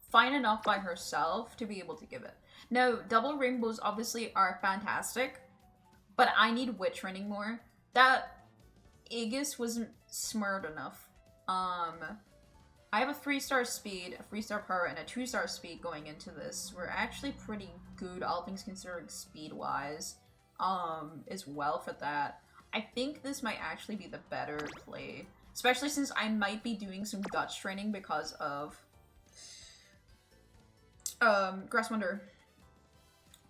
fine enough by herself to be able to give it. Now, double rainbows obviously are fantastic, but I need wit training more. That Aegis wasn't smart enough. I have a 3-star speed, a 3-star power, and a 2-star speed going into this. We're actually pretty good, all things considered, speed-wise, as well for that. I think this might actually be the better play, especially since I might be doing some guts training because of Grass Wonder.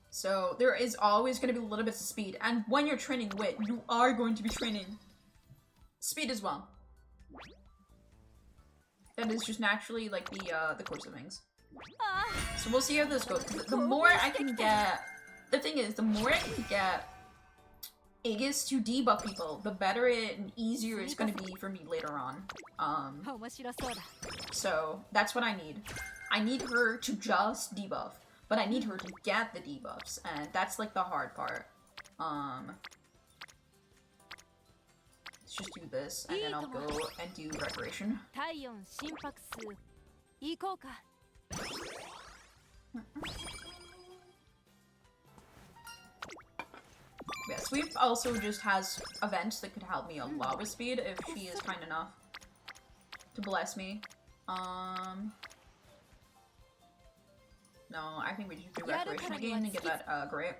So there is always going to be a little bit of speed, and when you're training wit, you are going to be training speed as well. That is just naturally like the course of things. So we'll see how this goes. The more I can get, the thing is, the more I can get Aegis to debuff people, the better and easier it's going to be for me later on. So that's what I need. I need her to just debuff, but I need her to get the debuffs, and that's like the hard part. Let's just do this, and then I'll go and do Recreation. Yeah, Sweep also just has events that could help me a lot with speed if she is kind enough to bless me. No, I think we should do Recreation again and get that great.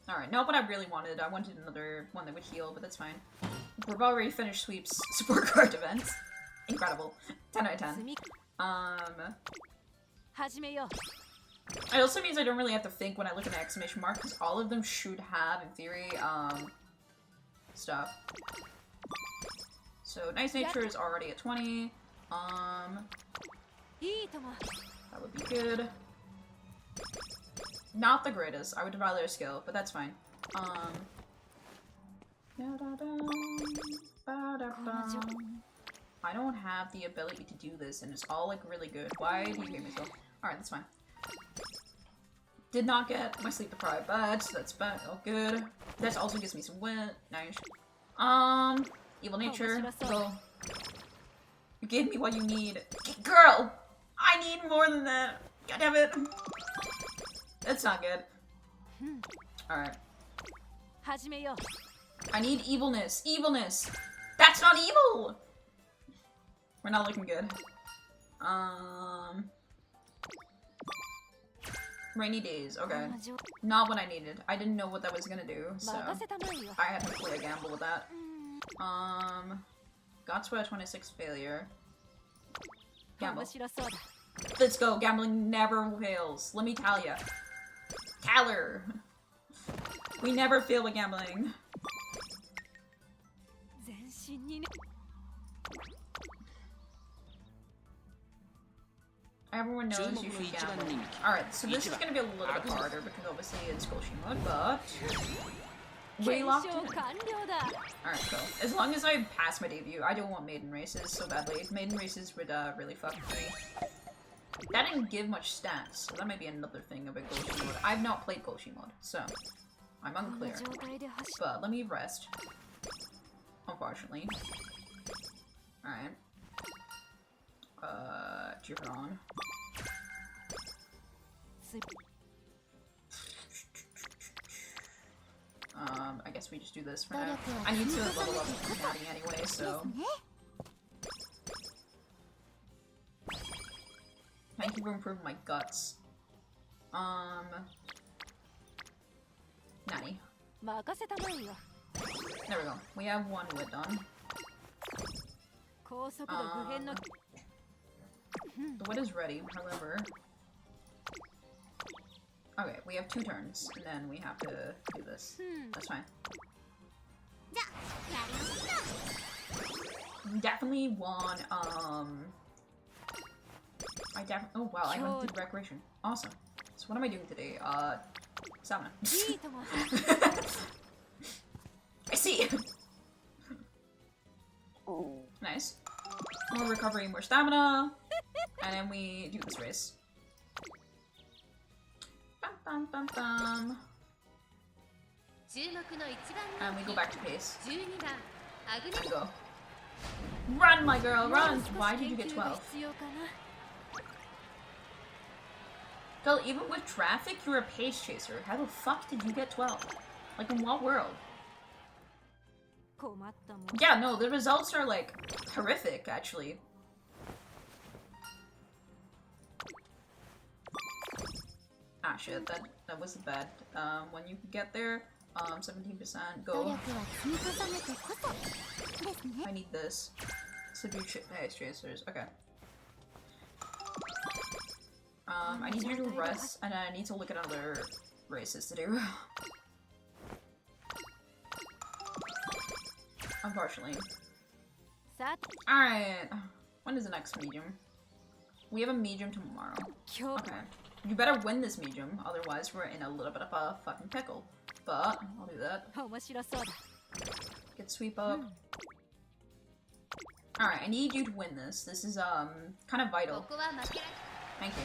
Alright, not what I really wanted. I wanted another one that would heal, but that's fine. We've already finished Sweep's support card events. Incredible. 10 out of 10. It also means I don't really have to think when I look at an exclamation mark, because all of them should have, in theory, stuff. So, Nice Nature is already at 20. That would be good. Not the greatest. I would rather a skill, but that's fine. I don't have the ability to do this, and it's all like really good. Why do you hate me so? Alright, that's fine. Did not get my sleep deprived, but that's bad. Oh, good. This also gives me some wit. Nice. Evil Nature. Go. You gave me what you need. Girl! I need more than that. God damn it. That's not good. Alright. I need evilness. Evilness! That's not evil! We're not looking good. Rainy days. Okay. Not what I needed. I didn't know what that was gonna do, so I had to play a gamble with that. Gotswear 26 failure. Gamble. Let's go. Gambling never fails. Let me tell ya. Taller. We never fail with gambling. Everyone knows you should gamble. Alright, so this is gonna be a little bit harder because obviously it's Goshi mode, but we locked in. Alright, cool. As long as I pass my debut, I don't want maiden races so badly. Maiden races would really fuck with me. That didn't give much stats, so that might be another thing about Goshi mode. I've not played Goshi mode, so I'm unclear. But let me rest. Unfortunately. Alright. Yappertron. I guess we just do this for now. I need to level up Natty anyway, so. Thank you for improving my guts. Natty. There we go. We have one wit done. The wit is ready, however. Okay, we have 2 turns, and then we have to do this. That's fine. We definitely want, oh wow, I went to recreation. Awesome. So what am I doing today? Stamina. I see! Nice. More recovery, more stamina. And then we do this race. Bum, bum, bum, bum. And we go back to pace. And go. Run, my girl, run! Why did you get 12? Girl, even with traffic, you're a pace chaser. How the fuck did you get 12? Like, in what world? Yeah, no, the results are, like, horrific, actually. Ah, shit, that was bad. When you could get there, 17%, go. I need this. Subdue pace chasers, okay. I need you to rest, and I need to look at other races to do. Unfortunately. Alright. When is the next medium? We have a medium tomorrow. Okay. You better win this medium, otherwise we're in a little bit of a fucking pickle. But, I'll do that. Get sweep up. Alright, I need you to win this. This is, kind of vital. Thank you.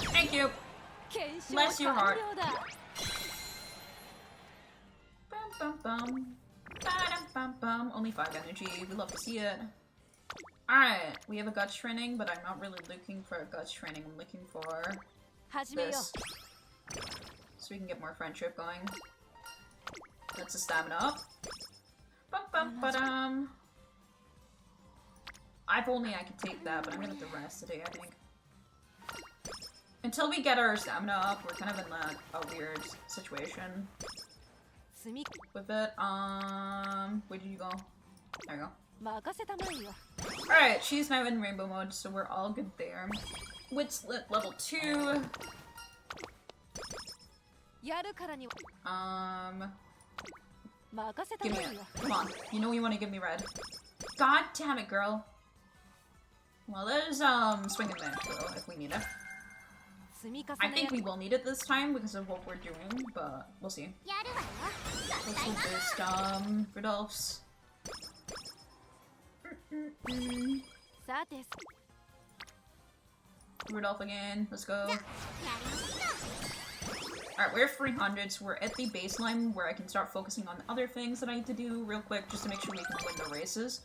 Thank you! Bless your heart. Bum bum bum. Ba-dum bum bum. Only 5 energy. We love to see it. Alright, we have a guts training, but I'm not really looking for a guts training. I'm looking for this. So we can get more friendship going. That's a stamina up. Bum bum ba-dum. If only I could take that, but I'm gonna have to rest today, I think. Until we get our stamina up, we're kind of in a weird situation with it. Where did you go? There you go. Alright, she's now in rainbow mode, so we're all good there. Wit slit level 2. Give me it. Come on. You know you want to give me red. God damn it, girl. Well, there's, swing and mash, though, if we need it. I think we will need it this time because of what we're doing, but we'll see. Let's do this, Rudolph's. Rudolph again, let's go. Alright, we're 300, so we're at the baseline where I can start focusing on other things that I need to do real quick just to make sure we can win the races.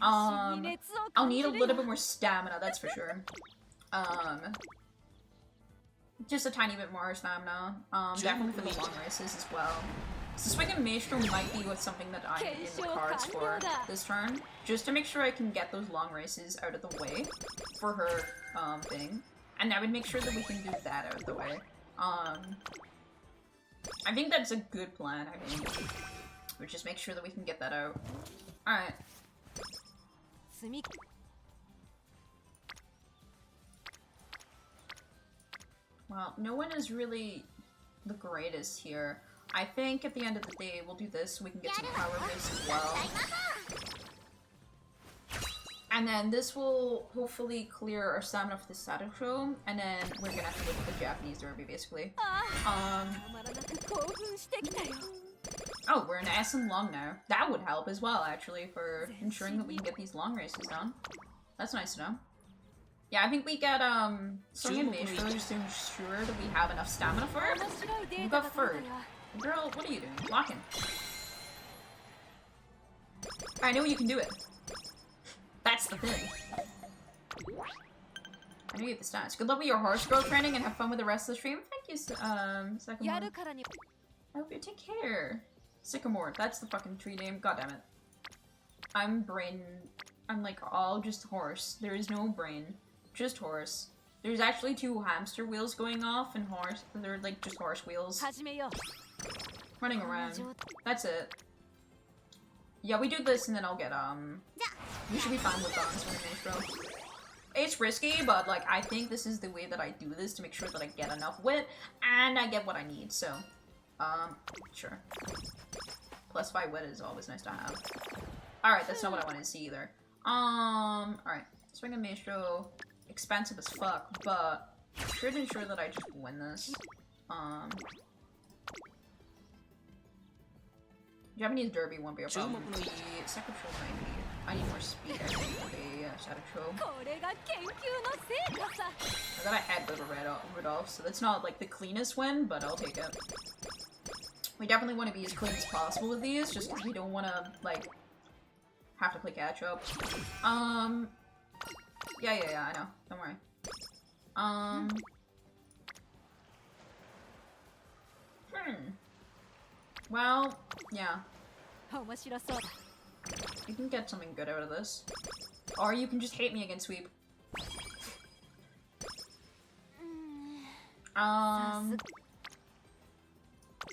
I'll need a little bit more stamina, that's for sure. Just a tiny bit more stamina. Definitely for the long races as well. So Swing and Maestro might be something that I'm in the cards for this turn. Just to make sure I can get those long races out of the way for her thing. And I would make sure that we can do that out of the way. I think that's a good plan, I think. We'll just make sure that we can get that out. Alright. Well, no one is really the greatest here. I think at the end of the day, we'll do this so we can get some power boosts as well. And then this will hopefully clear our stamina for the Sadako, and then we're gonna have to look at the Japanese derby, basically. Oh, we're in S and long now. That would help as well, actually, for ensuring that we can get these long races done. That's nice to know. Yeah, I think we get, Swing and Maestro just to ensure that we have enough stamina for it. We've got third. Girl, what are you doing? Blocking. I know you can do it. That's the thing. I know you have the stats. Good luck with your horse growth training and have fun with the rest of the stream. Thank you, second one. I hope you take care. Sycamore, that's the fucking tree name. God damn it. I'm like all just horse. There is no brain. Just horse. There's actually 2 hamster wheels going off and horse. They're like just horse wheels. Running around. That's it. Yeah, we do this and then I'll get, we should be fine with Swing and Maestro. It's risky, but like, I think this is the way that I do this to make sure that I get enough wit and I get what I need, so. Sure. +5 wit is always nice to have. Alright, that's not what I wanted to see either. Alright. Swing and Maestro. Expensive as fuck, but should ensure that I just win this. Japanese derby won't be a problem. The Secretary might be. I need more speed, I think, for the Secretary. I got a head with a Rudolph, so that's not like the cleanest win, but I'll take it. We definitely want to be as clean as possible with these, just because we don't want to, like, have to play catch up. Yeah, I know. Don't worry. Well, yeah. 面白そうだ You can get something good out of this. Or you can just hate me again, Sweep.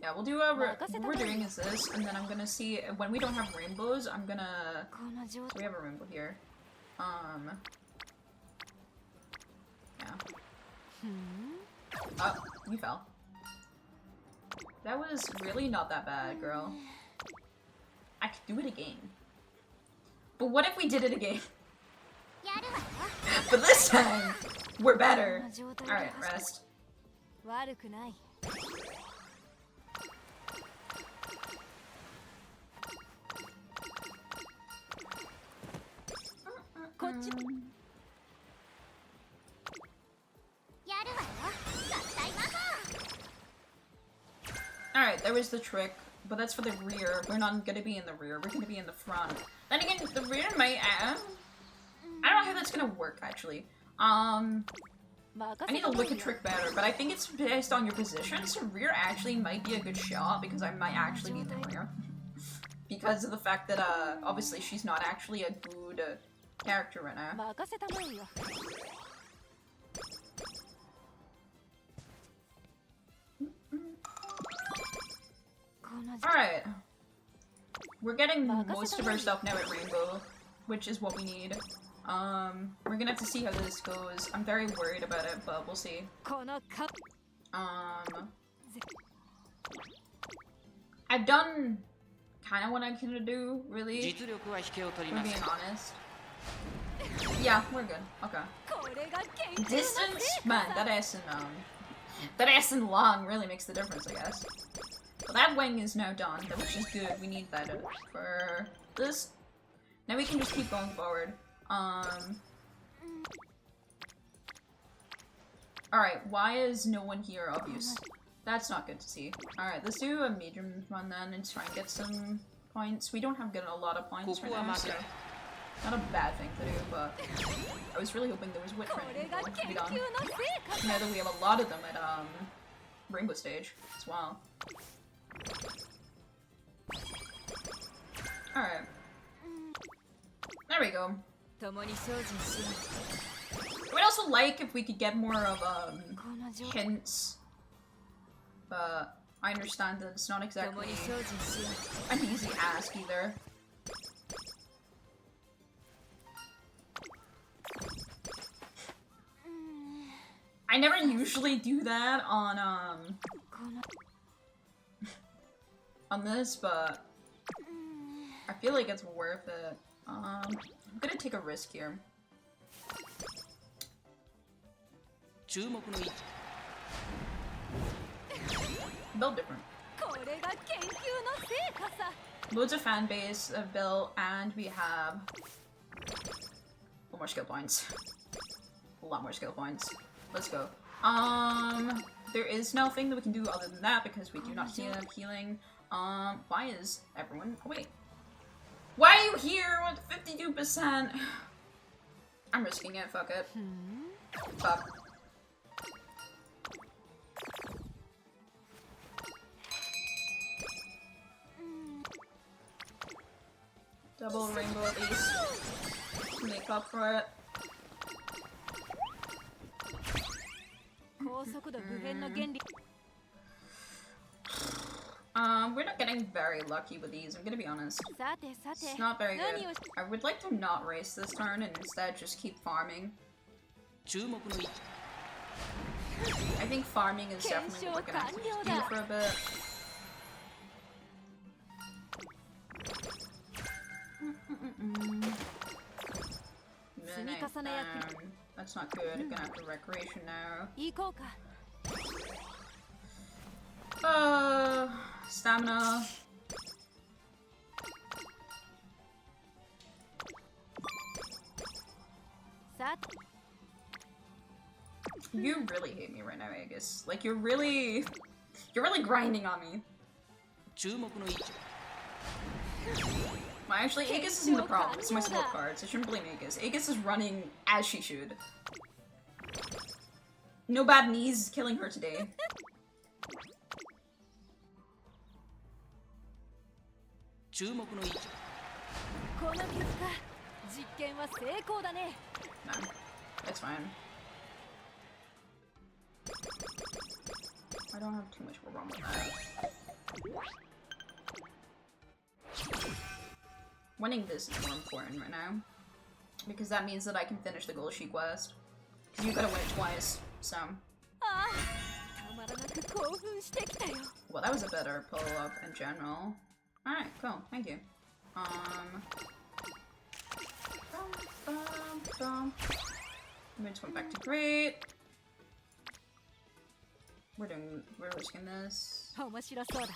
Yeah, we'll do what we're doing is this, and then I'm gonna see when we don't have rainbows. I'm gonna. So we have a rainbow here. Yeah. Oh, you fell. That was really not that bad, girl. I could do it again. But what if we did it again? But this time, we're better. Alright, rest. 悪くない こっち Alright, there was the trick, but that's for the rear. We're not gonna be in the rear, we're gonna be in the front. Then again, the rear might I don't know how that's gonna work, actually. I need to look at trick better, but I think it's based on your position, so rear actually might be a good shot, because I might actually be in the rear. Because of the fact that, obviously she's not actually a good character right now. 任せたまえよ Alright. We're getting most of our stuff now at Rainbow, which is what we need. We're gonna have to see how this goes. I'm very worried about it, but we'll see. このカ I've done kind of what I can do, really. 実力は引けを取り We're ます being honest. Yeah, we're good. Okay. これが研究の Distance, man, that ass and long really makes the difference, I guess. Well, that wing is now done, which is good. We need that for this. Now we can just keep going forward. Alright, why is no one here obvious? That's not good to see. Alright, let's do a medium run then and try and get some points. We don't have a lot of points right now, so not a bad thing to do, but I was really hoping there was wit こ training れが to be 研 done. 究の成果 Now that we have a lot of them at Rainbow Stage as well. Alright. There we go. 共に精進しよ I would also like if we could get more of うこの状 hints. But I understand that it's not 共 exactly に精進しよ an easy ask either. I never usually do that on この on this, but I feel like it's worth it. I'm gonna take a risk here. 注目の位置 Build different. これが研究の成果さ Loads of fan base built, and we have a lot more skill points. A lot more skill points. Let's go. There is nothing that we can do other than that because we do not see enough healing. Why is everyone? Oh wait. Why are you here with 52%? I'm risking it. Fuck it. Fuck. Double rainbow at least. Make up for it. 高速度不変の原理 We're not getting very lucky with these, I'm gonna be honest. さてさて It's not very 何 good. を I would like to not race this turn and instead just keep farming. 注目の位置 I think farming is definitely what we're gonna have to just do for a bit. Midnight down. That's not good. I'm gonna have to recreation now. 行こうか Stamina. You really hate me right now, Aegis. Like you're really grinding on me. 注目の位置 Well, actually, Aegis isn't the problem. It's my split cards. I shouldn't blame Aegis. Aegis is running as she should. No bad knees killing her today. 注目の位置。この結果実験は成功だね。 No, it's fine. I don't have too much wrong with that. Winning this is more important right now. Because that means that I can finish the goal sheet quest. Because you gotta win it twice, so. ああ、たまらなく興奮してきたよ。 Well, that was a better pull-up in general. Alright, cool, thank you. We just went back to great. We're risking this. 面白そうだ。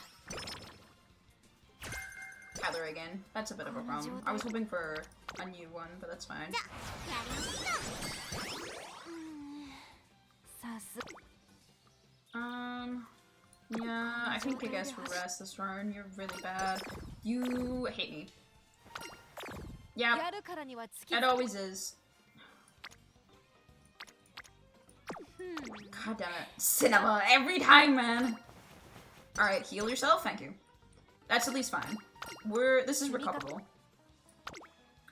Tether again. That's a bit of a problem. I was hoping for a new one, but that's fine. さす。 Yeah, I think I guess we rest this turn. You're really bad. You hate me. Yeah, やるからにはつき。 it always is. God damn it. Cinema every time, man. Alright, heal yourself, thank you. That's at least fine. This is recoverable.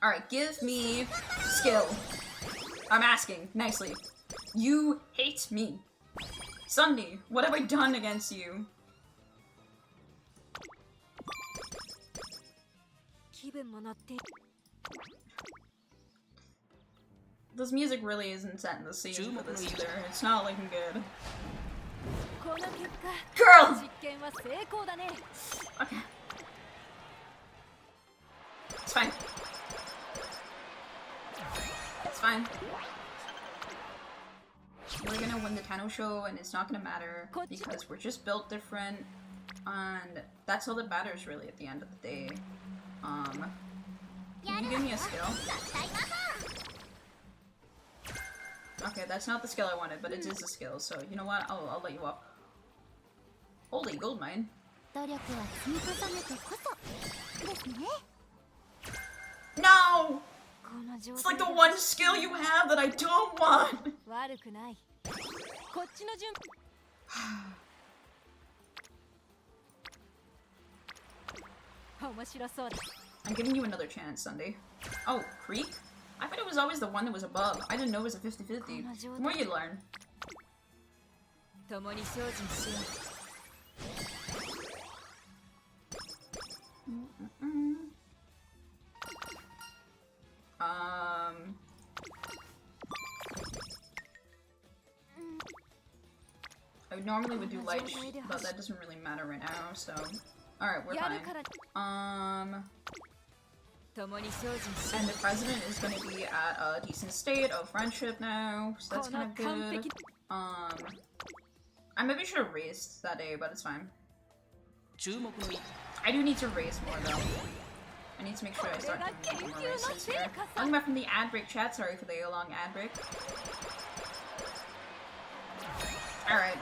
Alright, give me skill. I'm asking, nicely. You hate me. Sunday, what have I done against you? 気分も乗っている。 This music really isn't setting the scene for this either. It's not looking good. この結果 Girl! 実験は成功だね。 Okay. It's fine. It's fine. We're gonna win the Tano show and it's not gonna matter because we're just built different and that's all that matters really at the end of the day. Can you give me a skill? Okay, that's not the skill I wanted, but it is a skill, so you know what? I'll let you off. Holy gold mine. 努力は積み重ねてこそですね。 No! この状 It's 態 like the one skill you have that I don't want! 悪くない。こっちの準備。面白そうだ。 I'm giving you another chance, Sunday. Oh, Creek? I thought it was always the one that was above. I didn't know it was a 50-50. The more you learn. 共に精進しよう。 I normally would do light, but that doesn't really matter right now, so... Alright, we're やる fine. から 共に精進しよ And the president is gonna be at a decent state of friendship now, so that's kind of good. I maybe should have raced that day, but it's fine. 注目の位置。 I do need to race more though. I need to make sure I start doing more races here. Welcome back from the ad break chat, sorry for the long ad break. Alright.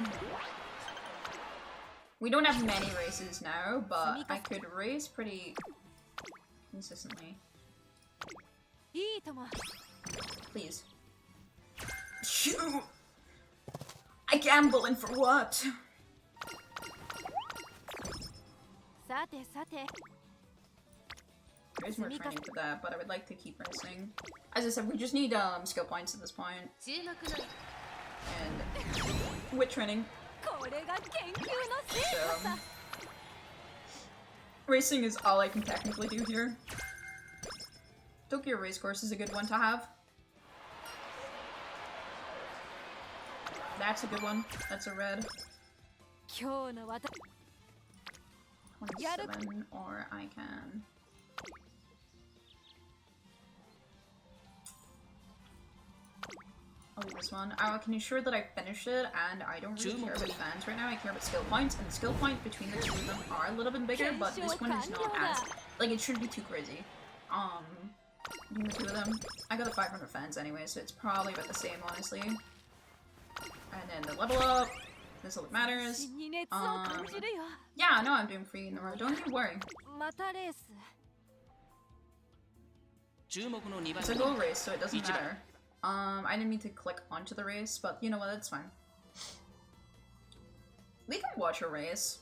We don't have many races now, but I could race pretty consistently. う。いいとも。 Please. Shoot! I gambling for what? さてさて。 There's more training for that, but I would like to keep racing. As I said, we just need skill points at this point. And wit training. これが研究の成果さ。 Racing is all I can technically do here. Tokyo Race Course is a good one to have. That's a good one. That's a red. 今日の私。 27, or I can... I'll do this one. I can ensure that I finish it, and I don't really care about fans right now. I care about skill points, and the skill point between the two of them are a little bit bigger, but this one is not as... Like, it shouldn't be too crazy. Between the two of them. I got a 500 fans anyway, so it's probably about the same, honestly. And then the level up. This all that matters. に熱を感じるよ。 Yeah, no, I'm doing free in the row. Don't you worry. またレース。注目の2番 It's a goal race, so it doesn't matter. I didn't mean to click onto the race, but you know what, that's fine. We can watch a race.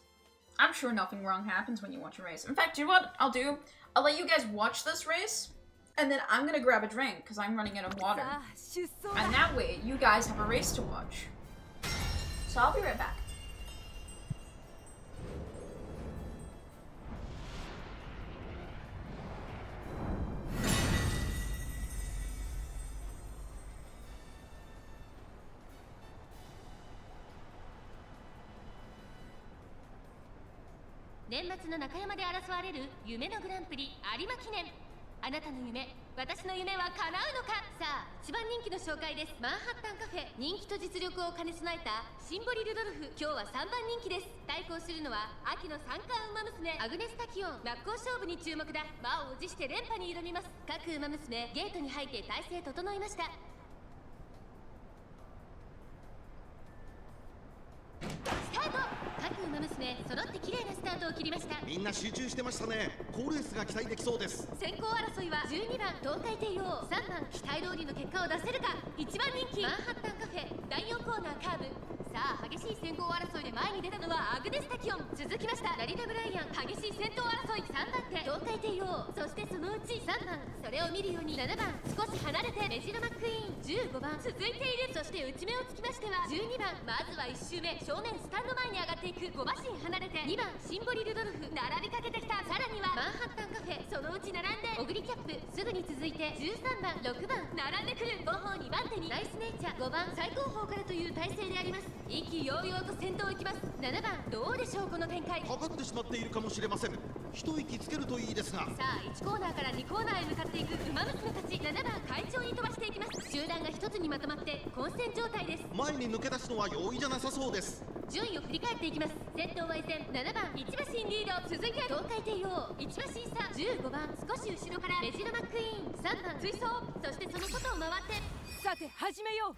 I'm sure nothing wrong happens when you watch a race. In fact, you know what I'll do? I'll let you guys watch this race, and then I'm gonna grab a drink, because I'm running out of water. And that way, you guys have a race to watch. So I'll be right back.年末の中山で争われる夢のグランプリ有馬記念。あなたの夢、私の夢は叶うのか。さあ、一番人気の紹介です。マンハッタンカフェ。人気と実力を兼ね備えたシンボリルドルフ。今日は3番人気です。対抗するのは秋の三冠ウマ娘アグネスタキオン。真っ向勝負に注目だ。魔を持して連覇に挑みます。各ウマ娘ゲートに入って体勢整いました。スタート。各ウマ娘揃って綺麗なスタートを切りました。みんな集中してましたね。好レースが期待できそうです。先行争いは12番東海帝王、3番期待通りの結果を出せるか。1番人気マンハッタンカフェ。第4コーナーカーブ。さあ激しい先行争いで前に出たのはアグネスタキオン。続きましたラリタ・ブライアン。激しい先頭争い。3番手東海帝王、そしてそのうち3番、それを見るように7番少し離れてメジロマックイーン。15番続いている。そして内目をつきましては12番、まずは1周目正面スタンド前に上がっていく。5馬身離れて2番シンボリルドルフ。並びかけてきた。さらにはマンハッタンカフェ。そのうち並んでオグリキャップ。すぐに続いて13番6番並んでくる。後方2番手にナイスネイチャー。5番最高峰からという体勢であります。意気揚々と先頭を行きます。7番どうでしょうこの展開。かかってしまっているかもしれません。一息つけるといいですが。さあ1コーナーから2コーナーへ向かっていくウマ娘たち。7番会長に飛ばしていきます。集団が一つにまとまって混戦状態です。前に抜け出すのは容易じゃなさそうです。順位を振り返っていきます。先頭は依然7番1馬身リード。続いて東海帝王1馬身差。15番少し後ろからメジロマックイーン。3番追走。そしてその外を回ってさて始めよう。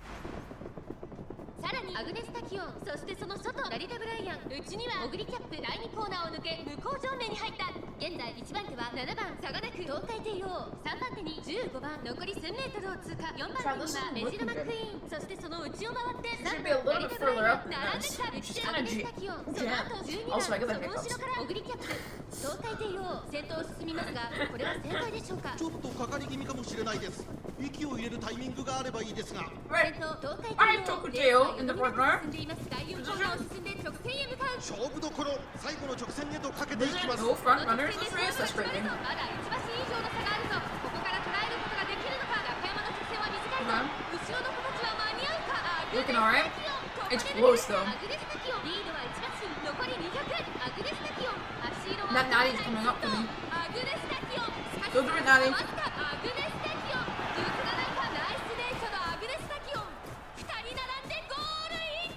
さらにアグネスタキオン。そしてその外ラリタ・ブライアン。内にはオグリキャップ。第2コーナーを抜け向こう上面に入った。現在1番手は7番差がなく東海帝王。3番手に15番残り 1000m を通過。4番手にはメジロマックイーン。そしてその内を回って3番ラリタ・ブライアン。並んできた。内でアグネスタキオン。その後12番その後ろからオグリキャップ。東海帝王先頭を進みますがこれは正解でしょうか。ちょっとかかり気味かもしれないです。息を入れるタイミングがあればいいですが。Right. 先頭東海 I 帝 took 王 a deal in the front row. 進んでいます。第4コーナーを進んで直線へ向かう。勝負どころ、最後の直線へとかけてい There's きます。 no front runners this race? That's crazy. まだ1馬身以上の差があるぞ。ここから捉えることができるのか。中山の直線は短いぞ。後ろの子たちは間に合うか。アグネス Looking alright. タキオン。 It's close though. アグネスタキオンリードは1馬身残り200。アグネスタキオン足色は That Natty's coming up to me. アグネスタキオン。しかし Go through it, Natty. わずかアグネスタキオン。譲らないか。ナイスネイチャーのアグネスタキオン。2人並んでゴールイ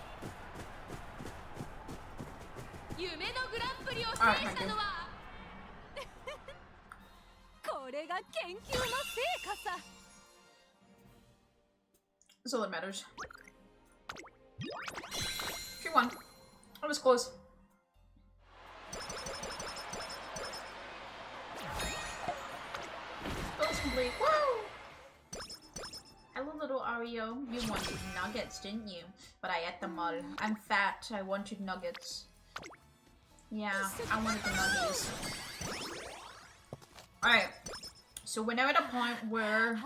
ン。夢のグランプリを制したのはこれが研究の成果さ。 That's all that matters. She won. That was close. That was complete. Woo! Hello, little Ario. You wanted nuggets, didn't you? But I ate them all. I'm fat. I wanted nuggets. Yeah, I wanted the nuggies. Alright. So we're now at a point where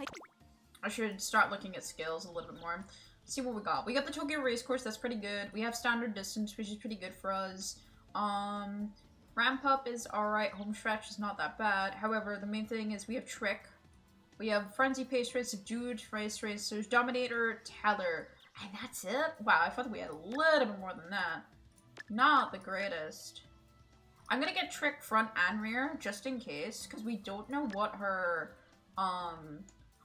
I should start looking at skills a little bit more. Let's see what we got. We got the Tokyo Race Course, that's pretty good. We have standard distance, which is pretty good for us. Ramp up is alright. Home stretch is not that bad. However, the main thing is we have Trick. We have Frenzy Pace Race, Subdued Race Racers, Dominator, Teller. And that's it? Wow, I thought we had a little bit more than that. Not the greatest. I'm gonna get Trick front and rear, just in case, because we don't know what her, I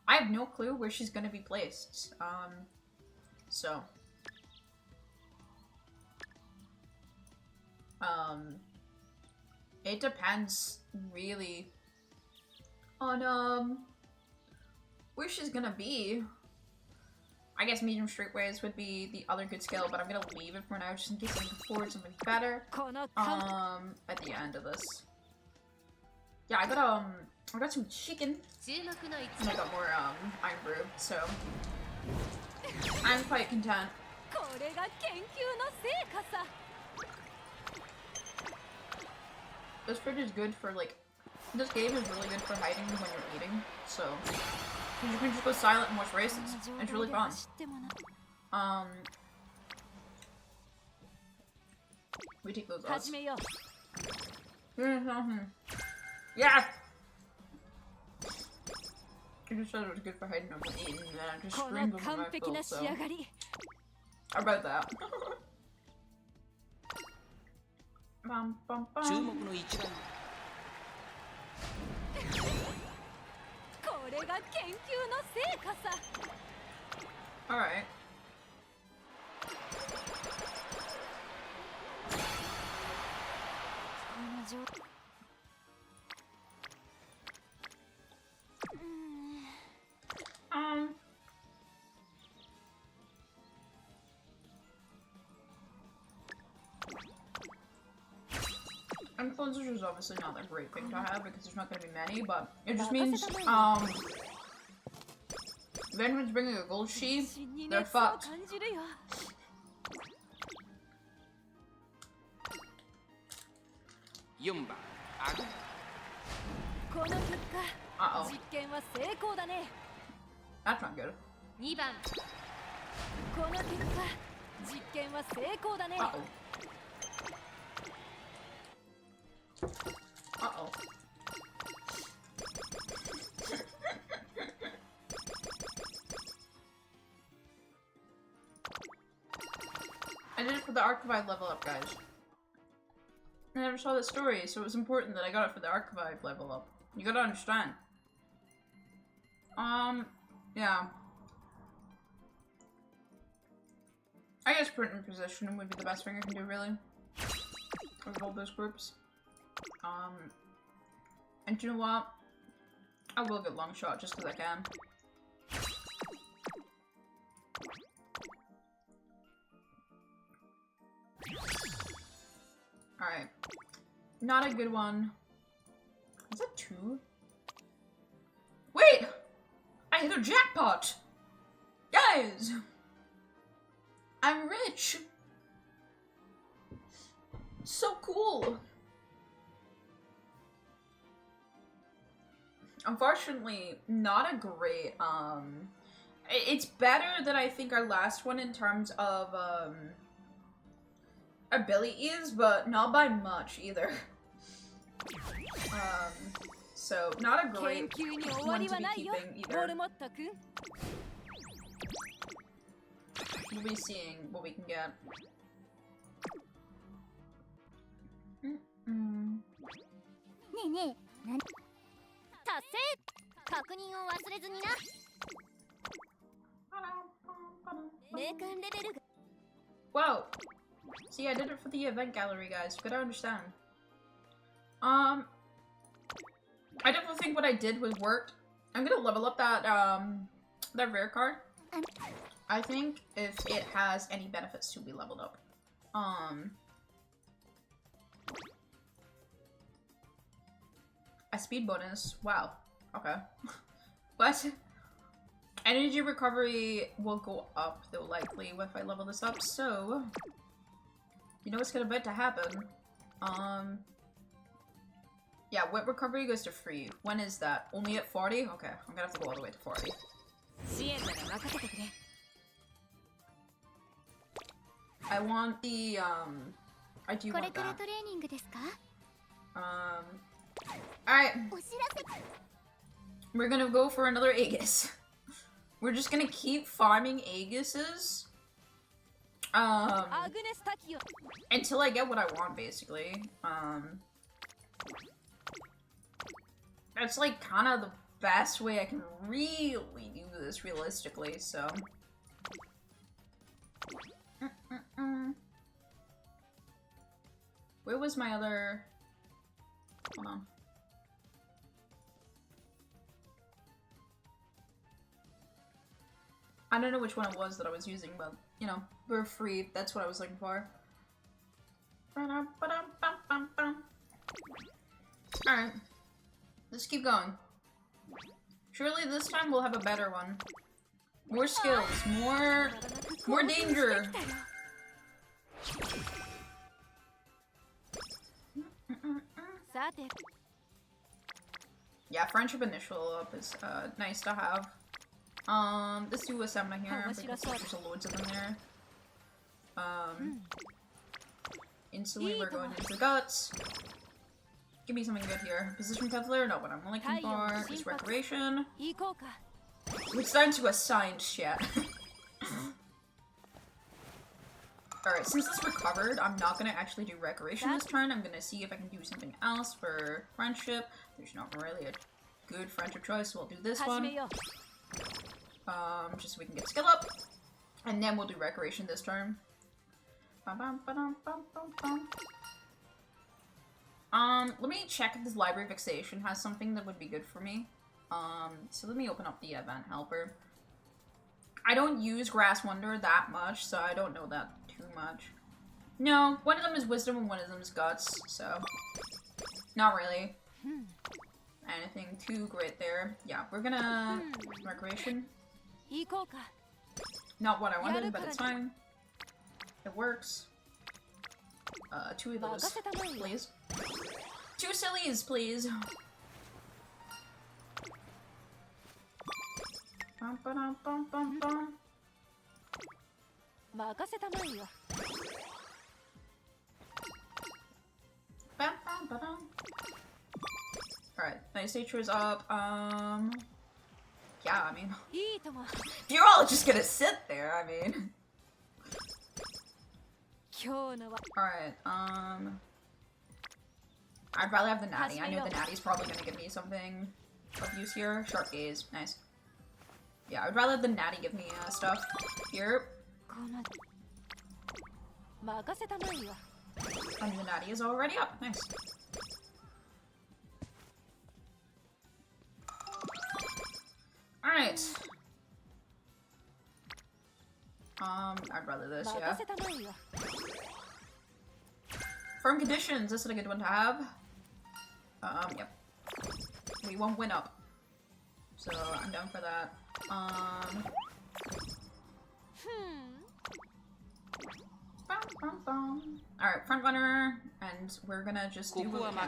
have no clue where she's gonna be placed, so. It depends, really, on, where she's gonna be. I guess medium straightways would be the other good skill, but I'm gonna leave it for now just in case I can afford something better. At the end of this. Yeah, I got some chicken. And I got more iron brew, so I'm quite content. This fridge is good for like, this game is really good for hiding when you're eating, so you can just go silent and watch races. It's really fun. We take those odds. Yeah! I just said it was good for hiding when eating, and then I just screamed over my phone, so... How about that? Bum, bum, 注 bum. 目の一番 これが研究の成果さ。 Alright. Influencers is obviously not a great thing to have because there's not going to be many, but it just means, if anyone's bringing a gold sheep, they're fucked. 4番アグ この結果、 Uh-oh. 実験は成功だね。 That's not good. 2番。この結果、実験は成功だね。 Uh-oh. Uh-oh. I did it for the Archive level up, guys. I never saw that story, so it was important that I got it for the Archive level up. You gotta understand. Yeah. I guess print and positioning would be the best thing I can do, really. Of all those groups. And you know what? I will get long shot just because I can. Alright. Not a good one. Is that 2? Wait! I hit a jackpot! Guys! I'm rich! So cool! Unfortunately, not a great, it's better than I think our last one in terms of, abilities, but not by much either. So not a great one to be keeping either. We'll be seeing what we can get. ねえねえ、達成。確認を忘れずにな。霊感レベルが。 Whoa! See, I did it for the event gallery, guys. You gotta understand. I definitely think what I did was worked. I'm gonna level up that, that rare card. I think if it has any benefits to be leveled up. A speed bonus. Wow. Okay. What? Energy recovery will go up, though, likely, if I level this up, so... You know what's gonna bet to happen. Yeah, whip recovery goes to free. When is that? Only at 40? Okay, I'm gonna have to go all the way to 40. I want the, I do want that. Alright. We're gonna go for another Aegis. We're just gonna keep farming Aegises. Until I get what I want, basically. That's like kind of the best way I can really do this realistically, so. Where was my other... Hold on. I don't know which one it was that I was using, but, you know, we're free. That's what I was looking for. Alright. Let's keep going. Surely this time we'll have a better one. More skills, more danger. Yeah, friendship initial up is nice to have. Let's do a stamina here because there's loads of them there. Instantly we're going into guts. Give me something good here. Position peddler, not what I'm looking for. It's recreation. Which turns to assigned shit. Alright, since this recovered, I'm not gonna actually do recreation this turn. I'm gonna see if I can do something else for friendship. There's not really a good friendship choice, so we'll do this one. Just so we can get skill up. And then we'll do recreation this turn. Let me check if this library fixation has something that would be good for me. So let me open up the event helper. I don't use Grass Wonder that much, so I don't know that too much. No, one of them is Wisdom and one of them is Guts, so not really anything too great there. Yeah, we're gonna recreation. Not what I wanted, but it's fine. It works. 2 of those, please. 2 sillies, please. Bum, ba-dum, bum, bum, bum. Bum, bum, ba-dum. Alright, nice nature is up. Yeah, I mean, you're all just gonna sit there, I mean. Alright, I'd rather have the natty. I know the natty's probably gonna give me something of use here. Sharp gaze, nice. Yeah, I'd rather have the natty give me stuff here. And the natty is already up, nice. Alright. I'd rather this, yeah. Firm conditions, this is a good one to have. Yep. We won't win up. So I'm down for that. Alright, front runner, and we're gonna just do what we can.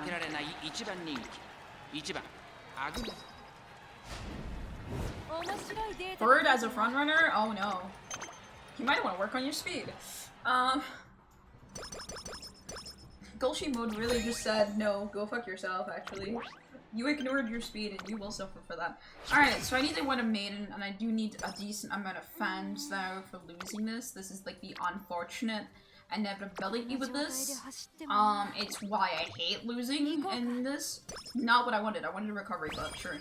Bird as a front runner? Oh no. You might want to work on your speed. Gulshi mode really just said, no, go fuck yourself, actually. You ignored your speed and you will suffer for that. Alright, so I need to win a maiden, and I do need a decent amount of fans now for losing this. This is like the unfortunate inevitability with this. It's why I hate losing in this. Not what I wanted. I wanted a recovery, but sure.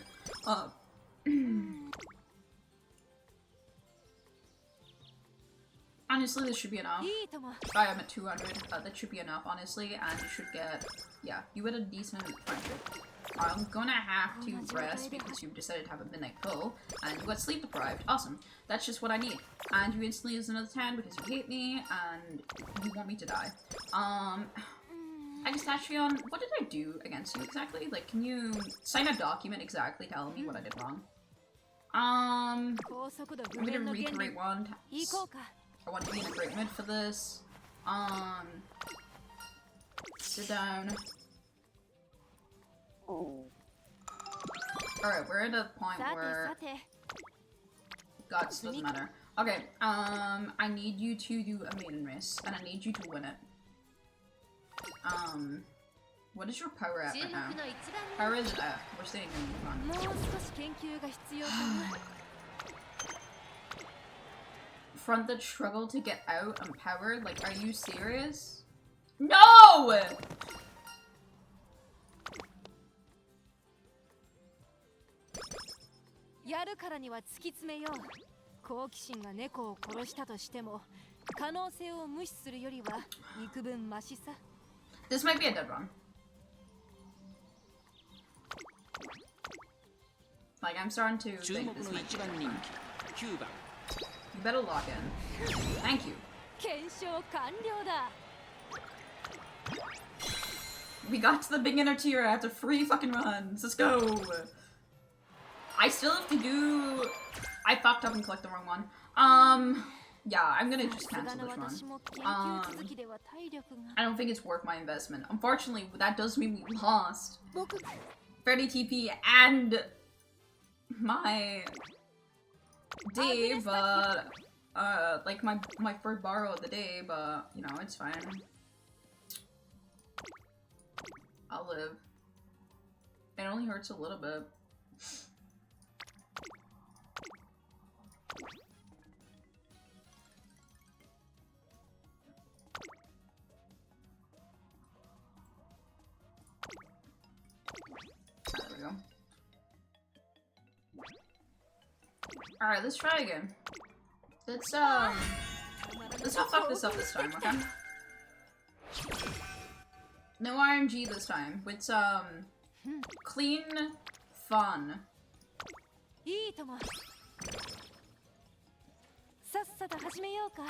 Honestly, this should be enough. I am at 200. That should be enough, honestly, and you should get, yeah, you get a decent friendship. I'm gonna have to rest because you decided to have a midnight pull, and you got sleep deprived. Awesome. That's just what I need. And you instantly use another 10 because you hate me, and you want me to die. Agastachrion, what did I do against you exactly? Like, can you sign a document exactly telling me what I did wrong? I'm gonna recreate one. I want to be in a great mood for this. Sit down. Alright, we're at a point where Guts doesn't matter. Okay, I need you to do a maiden race, and I need you to win it. What is your power at right now? Power is F. We're staying in run. Front that struggle to get out and powered? Like, are you serious? No! This might be a dead run. Like, I'm starting to think this might be a dead run. You better lock in. Thank you. We got to the beginner tier after 3 fucking runs. Let's go. I still have to do... I fucked up and clicked the wrong one. Yeah, I'm gonna just cancel this run. I don't think it's worth my investment. Unfortunately, that does mean we lost Freddy TP and my day, but like my first borrow of the day, but you know, it's fine. I'll live. It only hurts a little bit. There we go. Alright, let's try again. Let's not fuck this up this time, okay? No RNG this time. It's clean fun. いいとも。さっさと始めようか。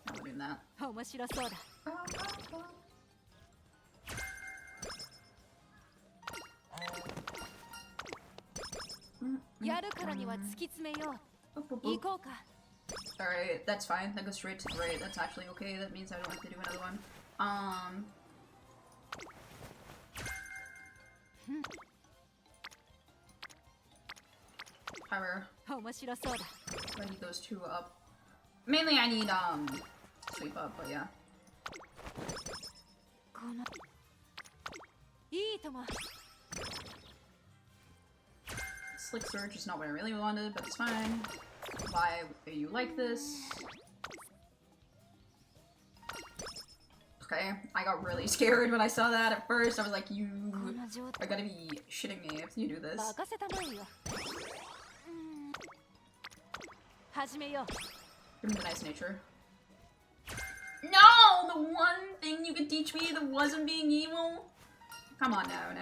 Not doing that. 面白そうだ。やるからには突き詰めよう。行こうか。Alright, that's fine. That goes straight to great. That's actually okay. That means I don't have to do another one. However, 面白そうだ。 I need those two up. Mainly I need, sweep up, but yeah. このいいとも。 Slick Surge is not what I really wanted, but it's fine. Why are you like this? Okay, I got really scared when I saw that at first. I was like, you are gonna be shitting me if you do this. 任せたまえよ。始めよう。 Give me the nice nature. No! The one thing you could teach me that wasn't being evil? Come on now,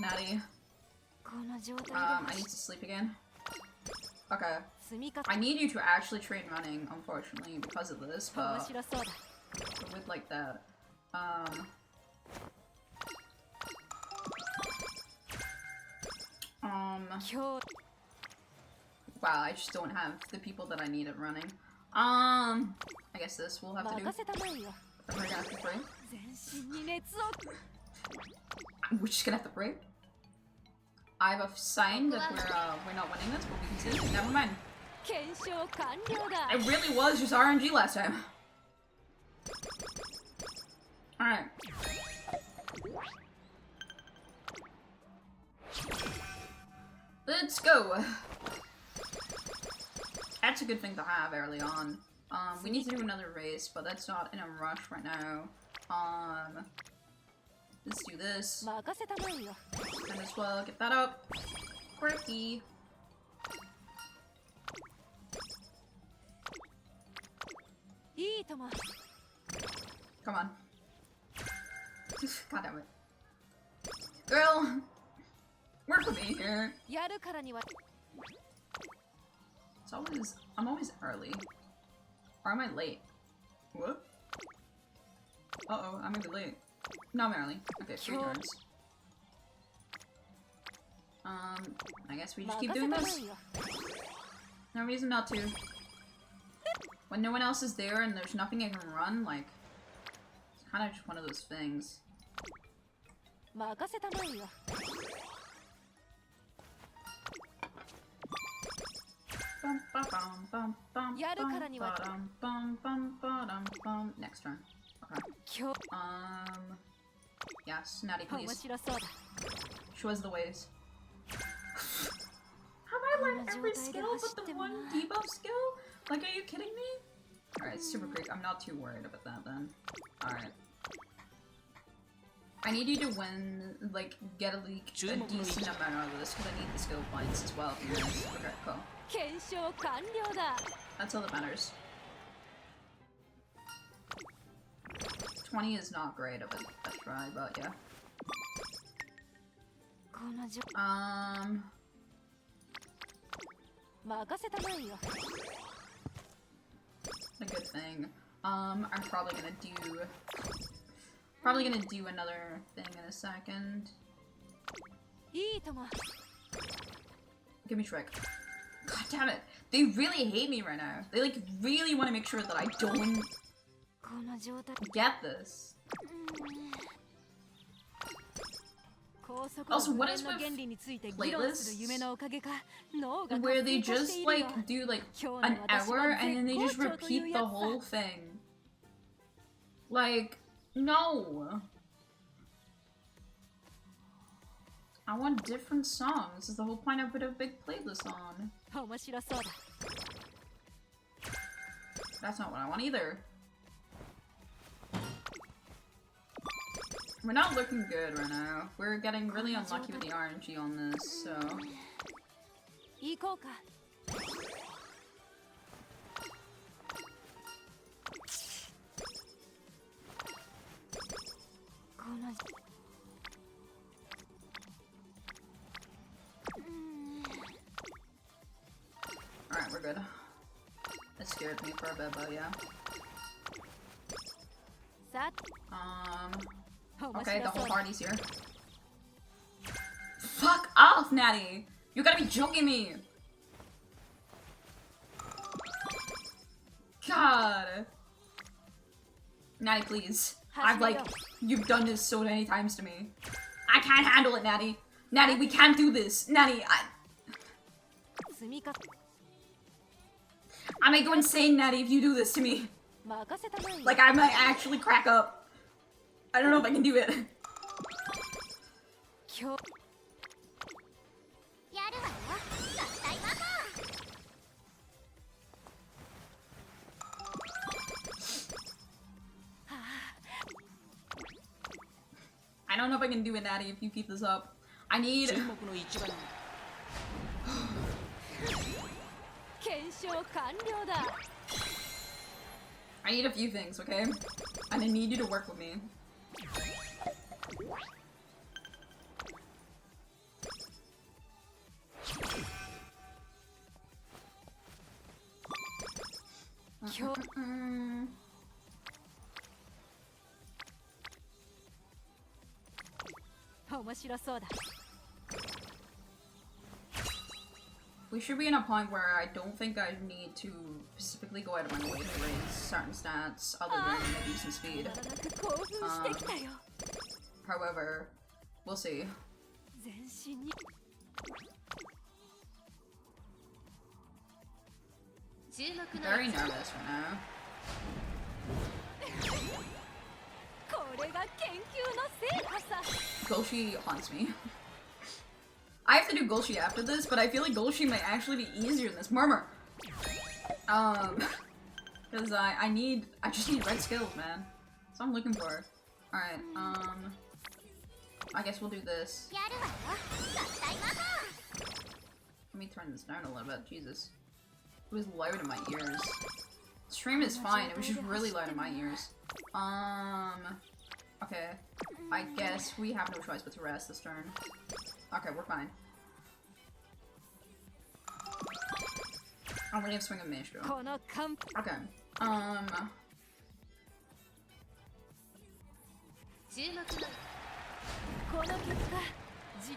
Natty. この状態で I need to sleep again. Okay. I need you to actually train running, unfortunately, because of this, 面 but 白そうだ。 with like that.今日 Wow, I just don't have the people that I need at running. I guess this we'll have to do. 任せたまえよ。 We're gonna have to pray. 全身に熱を。 We're just gonna have to pray. I have a sign that we're not winning this, but we can see. Never mind. 検証完了だ。 It really was just RNG last time. Alright. Let's go. That's a good thing to have early on. We need to do another race, but that's not in a rush right now. Let's do this. 任せたまえよ。 Might as well get that up. Quirky. Come on. God damn it. Girl! Work with me here. やるからには I'm always early. Or am I late? What? Uh-oh, I might be late. No, I'm early. Okay, 3 turns. I guess we just keep doing this. No reason not to. When no one else is there and there's nothing I can run, like, it's kind of just one of those things. 任せたまえよ。 Next turn. Okay. 今日 Yes, Natty, 面 please. 白そうだ。 Show us the ways. Have I learned every skill but the one debuff skill? Like, are you kidding me? Alright, super Greek. I'm not too worried about that then. Alright. I need you to win, like, get a decent amount of this, because I need the skill points as well. Okay, cool. 検証完了だ。 That's all that matters. 20 is not great of a try, but yeah. この状 任せたまえよ。 a good thing. I'm probably gonna do another thing in a second. いいとも。 Give me Shrek. God damn it. They really hate me right now. They like really want to make sure that I don't get this. Also, what is with playlists where they just like do like an hour and then they just repeat the whole thing? Like, no. I want different songs. This is the whole point I put a big playlist on. That's not what I want either. We're not looking good right now. We're getting really unlucky with the RNG on this, so... Alright, we're good. It scared me for a bit, but yeah. Okay, the whole party's here. Fuck off, Natty! You gotta be joking me! God! Natty, please. I've like, you've done this so many times to me. I can't handle it, Natty. Natty, we can't do this. Natty, I might go insane, Natty, if you do this to me. Like, I might actually crack up. I don't know if I can do it. I don't know if I can do it, Natty, if you keep this up. I need... I need a few things, okay? And I need you to work with me. We should be in a point where I don't think I need to specifically go out of my way to raise certain stats other than maybe some speed. However, we'll see. Very nervous right now. Golshi haunts me. I have to do Golshi after this, but I feel like Golshi might actually be easier than this. Murmur! Because I just need red skills, man. That's what I'm looking for. Alright, I guess we'll do this. Let me turn this down a little bit, Jesus. It was loud in my ears. Stream is fine, it was just really loud in my ears. Okay. I guess we have no choice but to rest this turn. Okay, we're fine. Oh, we have swing of mage too. Okay.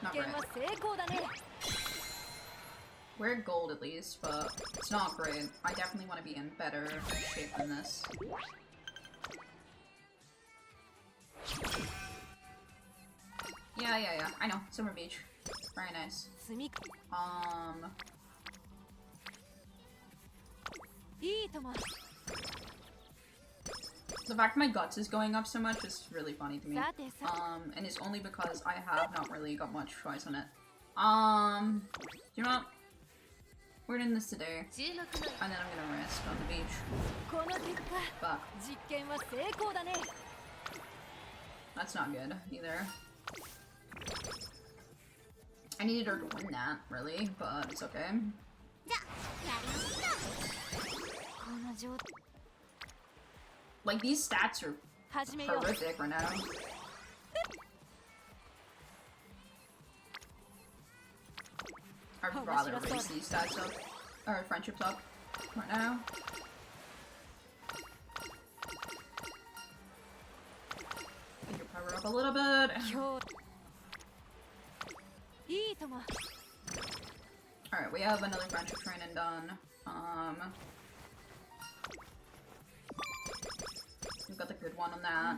Not great. We're at gold at least, but it's not great. I definitely want to be in better shape than this. Yeah, I know. Summer Beach. Very nice. The fact my guts is going up so much is really funny to me. And it's only because I have not really got much choice on it. You know what? We're doing this today. And then I'm gonna rest on the beach. Fuck. That's not good, either. I needed her to win that, really, but it's okay. Like, these stats are horrific right now. I'd rather raise these stats up, or friendships up, right now. Get your power up a little bit. Alright. Alright, we have another friendship training done. We've got the good one on that.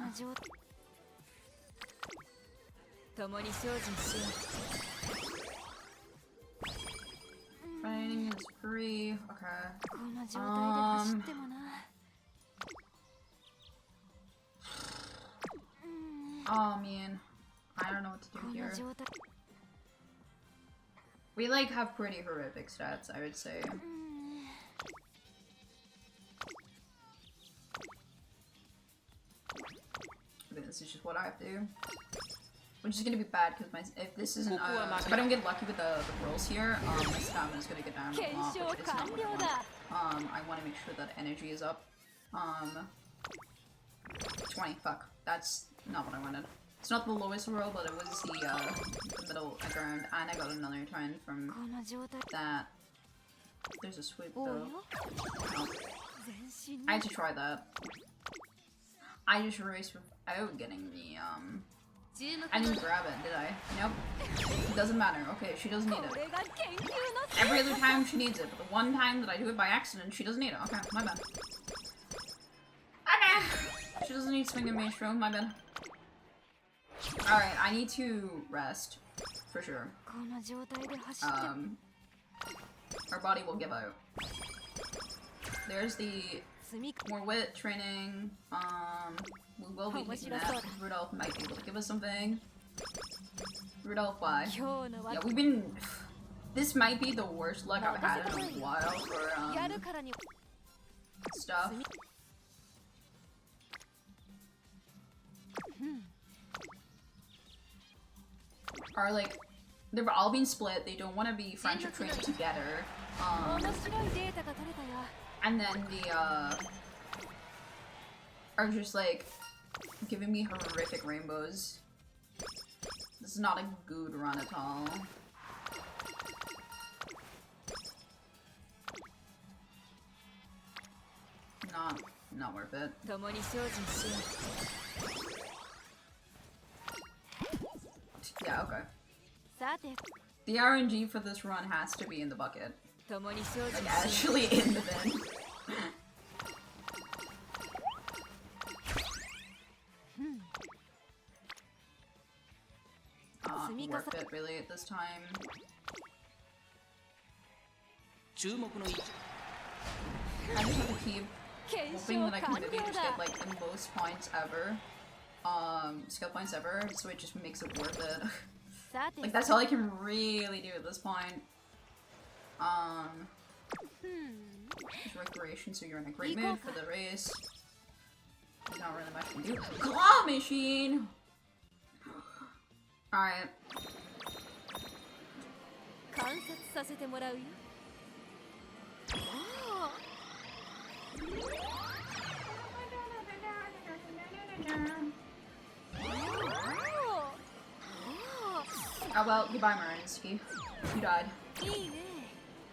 Training is free. Okay. Oh man, I don't know what to do here. We like have pretty horrific stats, I would say. I think this is just what I have to do. Which is gonna be bad because if this isn't if I don't get lucky with the rolls here, my stamina is gonna get down a lot, which is not what I want. I want to make sure that energy is up. 20. Fuck, that's not what I wanted. It's not the lowest roll, but it was the middle ground, and I got another turn from that. There's a sweep though. No. I had to try that. I just raced without getting the I didn't grab it, did I? Nope. It doesn't matter. Okay, she doesn't need it. Every other time she needs it, but the one time that I do it by accident, she doesn't need it. Okay, my bad. Okay. She doesn't need swing and maestro, my bad. Alright, I need to rest. For sure. Our body will give out. There's the more wit training. We will be taking that. Rudolph might be able to give us something. Rudolph, why? Yeah, we've been. This might be the worst luck I've had in a while for stuff. Are like they've all been split. They don't want to be friendship training together. And then the are just like giving me horrific rainbows. This is not a good run at all. Not worth it. Yeah, okay. The RNG for this run has to be in the bucket. Like, actually in the bin. Worth it really at this time. I just have to keep hoping that I can maybe just get like the most points ever. Skill points ever, so it just makes it worth it. Like that's all I can really do at this point. There's recreation, so you're in a great mood for the race. There's not really much to do. Claw machine! Alright. Oh well, goodbye Marinsky. You died.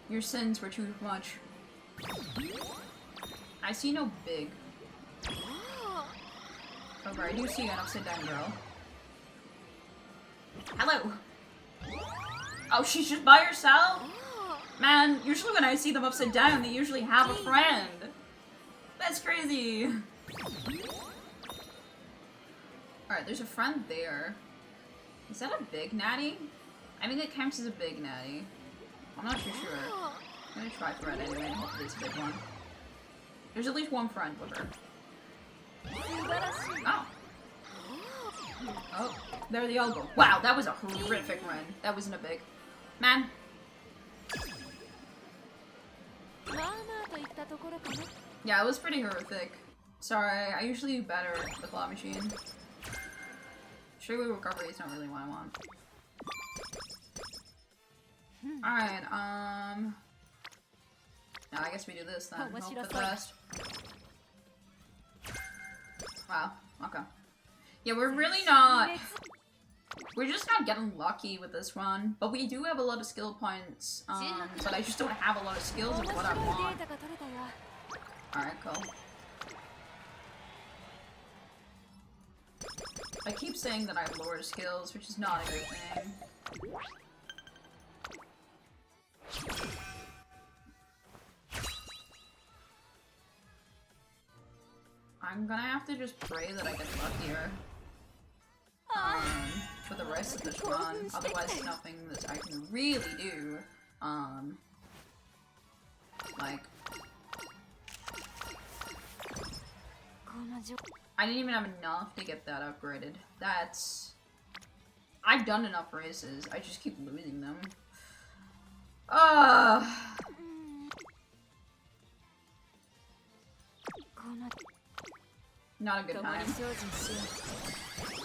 Your sins were too much. I see no big. However, I do see an upside down girl. Hello! Oh, she's just by herself? Man, usually when I see them upside down, they usually have a friend. That's crazy. Alright, there's a friend there. Is that a big natty? I think it counts as a big natty. I'm not too sure. I'm gonna try for it anyway and hope it's a big one. There's at least one friend with her. Oh. Oh, there they all go. Wow, that was a horrific run. That wasn't a big. Man. Yeah, it was pretty horrific. Sorry, I usually do better with the claw machine. Straightway recovery is not really what I want. Alright, now I guess we do this then. Hope for the best. Wow, okay. Yeah, we're really not... We're just not getting lucky with this one. But we do have a lot of skill points. But I just don't have a lot of skills of what I want. Alright, cool. I keep saying that I have lower skills, which is not a good thing. I'm gonna have to just pray that I get luckier. For the rest of this run. Otherwise, there's nothing that I can really do. Like... I didn't even have enough to get that upgraded. That's... I've done enough races. I just keep losing them. Not a good time.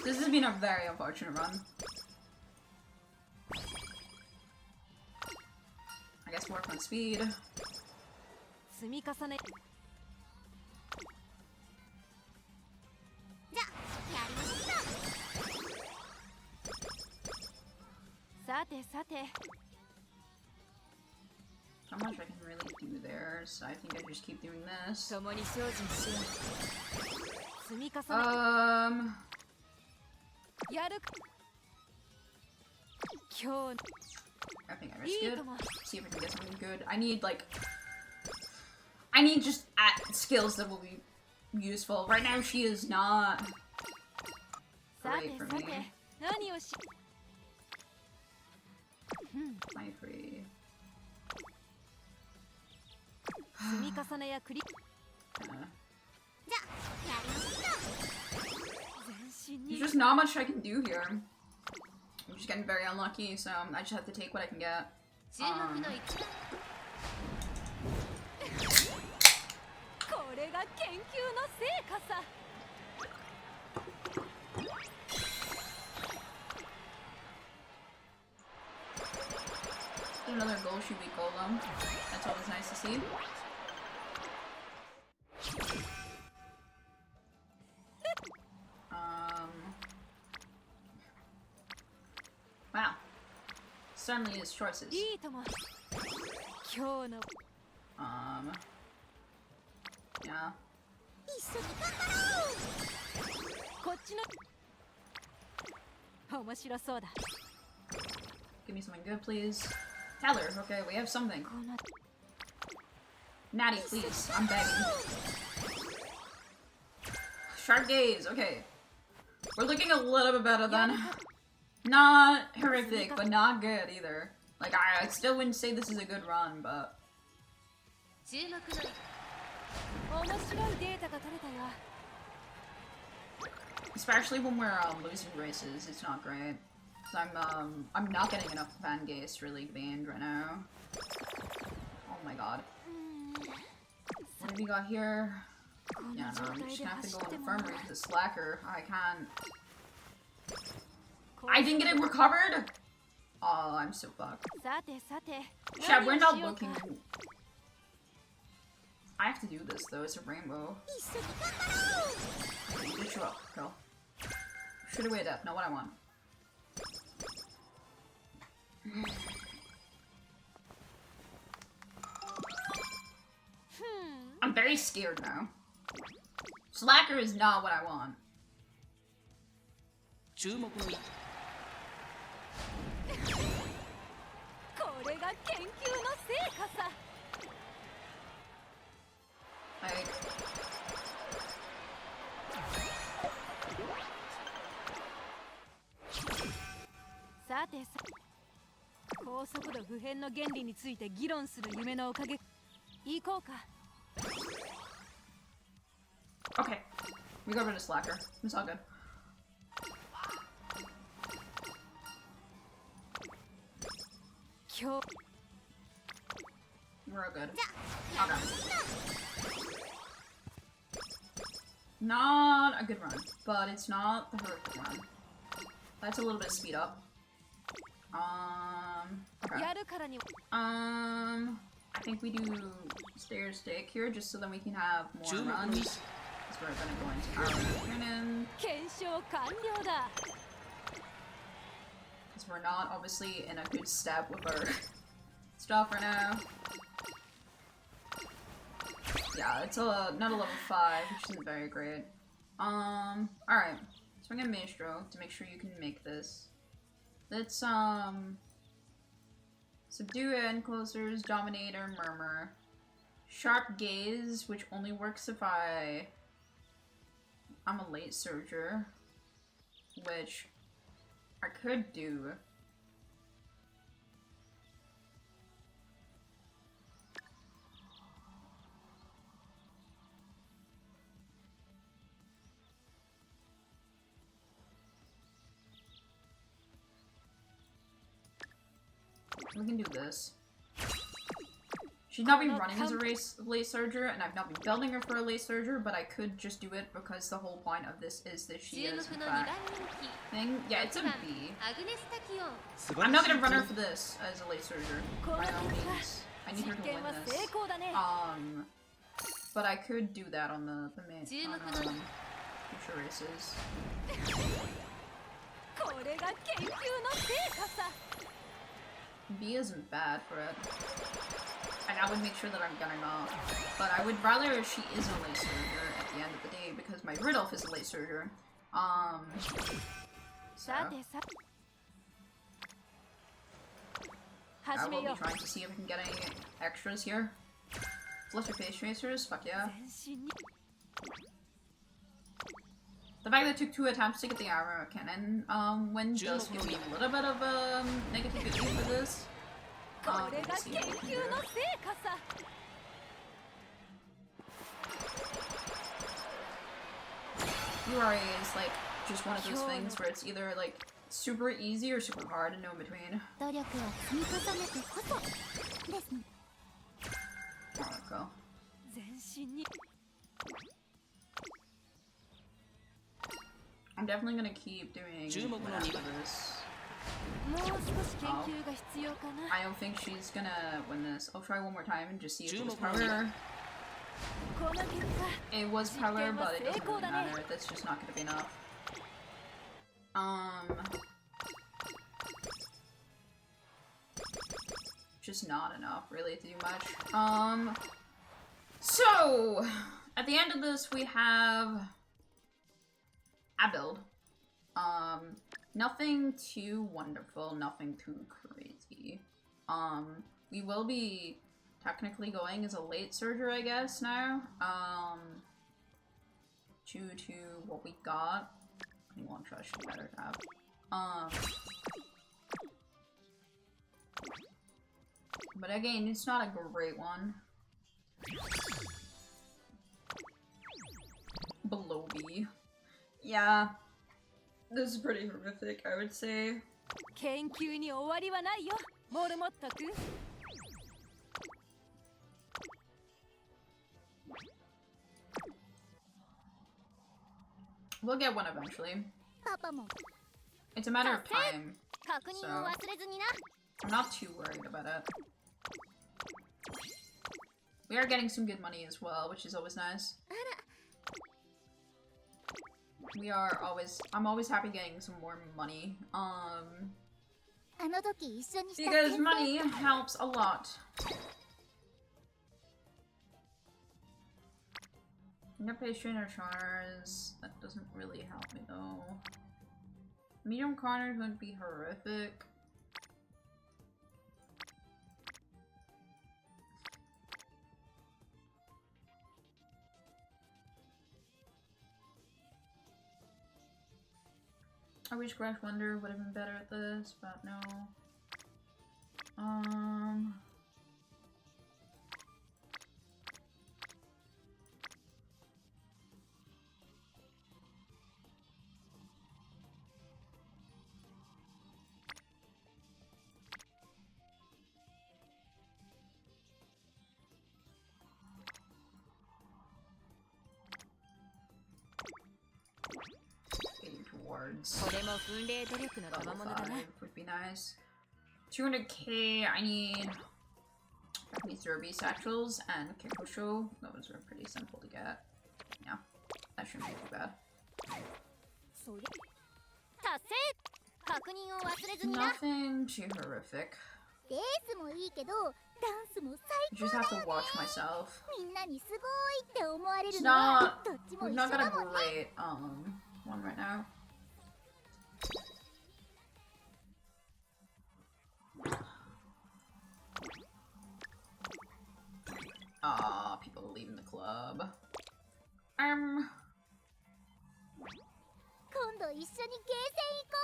This has been a very unfortunate run. I guess work on speed. Not much I can really do there, so I think I just keep doing this. I think I risk it. See if I can get something good. I need, like... I need just skills that will be useful. Right now, she is not great for me. My free. There's just not much I can do here. I'm just getting very unlucky, so I just have to take what I can get. Another goal should be golem. That's always nice to see. Wow. Certainly his choices. Yeah. Give me something good, please. Teller, okay, we have something. Natty, please. I'm begging. Sharp gaze, okay. We're looking a little bit better then. Not horrific, but not good either. Like, I still wouldn't say this is a good run, but... Especially when we're losing races, it's not great. So I'm not getting enough fan gaze really banned right now. Oh my god. What have we got here? Yeah, no, I'm just gonna have to go infirmary with the slacker. I can't. I didn't get it recovered! Oh, I'm so fucked. Chat, we're not looking. I have to do this though, it's a rainbow. Okay, you did show up, go. Shoot away death, not what I want. I'm very scared now. Slacker is not what I want. Like... Okay, we got rid of Slacker. It's all good. We're all good. Okay. Not a good run, but it's not the horrific run. That's a little bit of speed up. Okay. I think we do stair stick here just so that we can have more runs. Because we're gonna go into our cannon. Because we're not obviously in a good step with our stuff right now. Yeah, it's not a level 5, which isn't very great. Alright. So I'm gonna Maestro to make sure you can make this. Let's, Subdue Enclosers, Dominator, Murmur. Sharp Gaze, which only works if I I'm a late surger, which I could do. We can do this. She's not been running as a late surger, and I've not been building her for a late surger, but I could just do it because the whole point of this is that she is, in fact, thing. Yeah, it's a B. I'm not gonna run her for this as a late surger, by no means. I need her to win this. But I could do that on the main, future races. B isn't bad for it. And I would make sure that I'm gunning off. But I would rather she is a late surger at the end of the day because my Ridolf is a late surger. So I will be trying to see if I can get any extras here. Flutter face tracers, fuck yeah. The fact that it took 2 attempts to get the armor cannon win does give me a little bit of negativity for this. Let's see what we can do. URA is like just one of those things where it's either like super easy or super hard and no in between. Alright, go. I'm definitely gonna keep doing this. I don't think she's gonna win this. I'll try one more time and just see if it was power. It was power, but it doesn't really matter. That's just not gonna be enough. Just not enough, really, to do much. So, at the end of this, we have a build. Nothing too wonderful, nothing too crazy. We will be technically going as a late surger, I guess, now. Due to what we got. I want to trust you better to have. But again, it's not a great one. Below B. Yeah. This is pretty horrific, I would say. We'll get one eventually. It's a matter of time, so I'm not too worried about it. We are getting some good money as well, which is always nice. I'm always happy getting some more money. Because money helps a lot. No page trainer charters. That doesn't really help me though. Medium corner would be horrific. I wish Crash Wonder would have been better at this, but no. Towards level 5 would be nice. 200k, I need Japanese derby satchels and Kikosho. Those are pretty simple to get. Yeah, that shouldn't be too bad. Nothing too horrific. I just have to watch myself. It's not. We've not got a great one right now. People leaving the club. と一緒にゲーセン行こ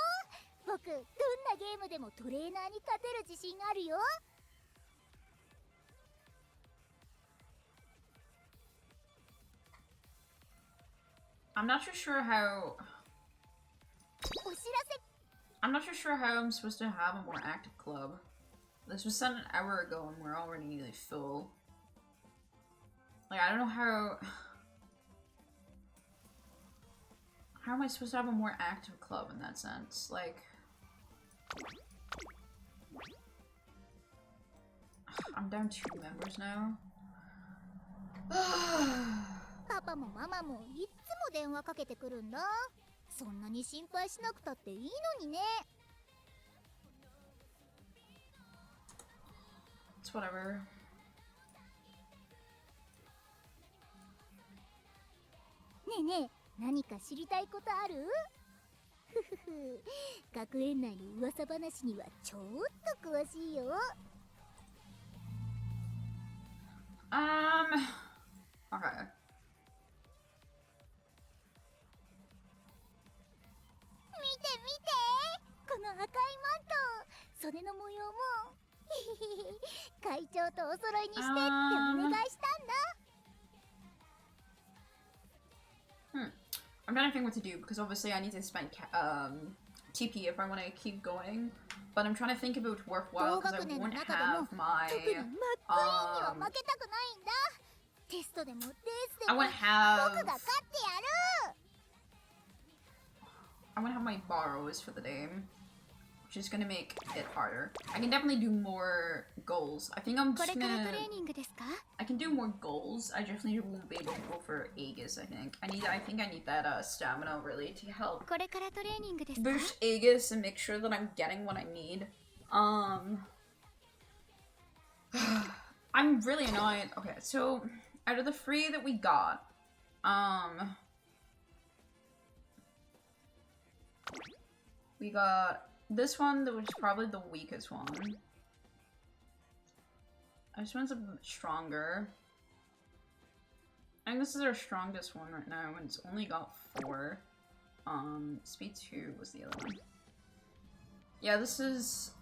う。僕どんなゲームでもトレーナーに勝てる自信あるよ。 I'm not too sure how. お知らせ I'm not too sure how I'm supposed to have a more active club. This was sent an hour ago and we're already nearly full. Like, I don't know how... How am I supposed to have a more active club in that sense? Like... I'm down 2 members now. パパもママもいっつも電話かけてくるんだ。そんなに心配しなくたっていいのにね。 It's whatever. ねえねえ、何か知りたいことある？ふふふ、学園内の噂話にはちょっと詳しいよ。 Okay. 見て見て、この赤いマント、袖の模様も会長とお揃いにしてってお願いしたんだ。 I'm trying to think what to do because obviously I need to spend TP if I want to keep going, but I'm trying to think about worthwhile because I won't have my I won't have my borrows for the day, which is gonna make it harder. I can definitely do more goals. I think I'm just gonna... I can do more goals. I definitely won't be able to go for Aegis, I think. I think I need that stamina really to help boost Aegis and make sure that I'm getting what I need. I'm really annoyed. Okay, so out of the 3 that we got, we got this one that was probably the weakest one. This one's a bit stronger. I think this is our strongest one right now, and it's only got 4. Speed 2 was the other one. Yeah, this is...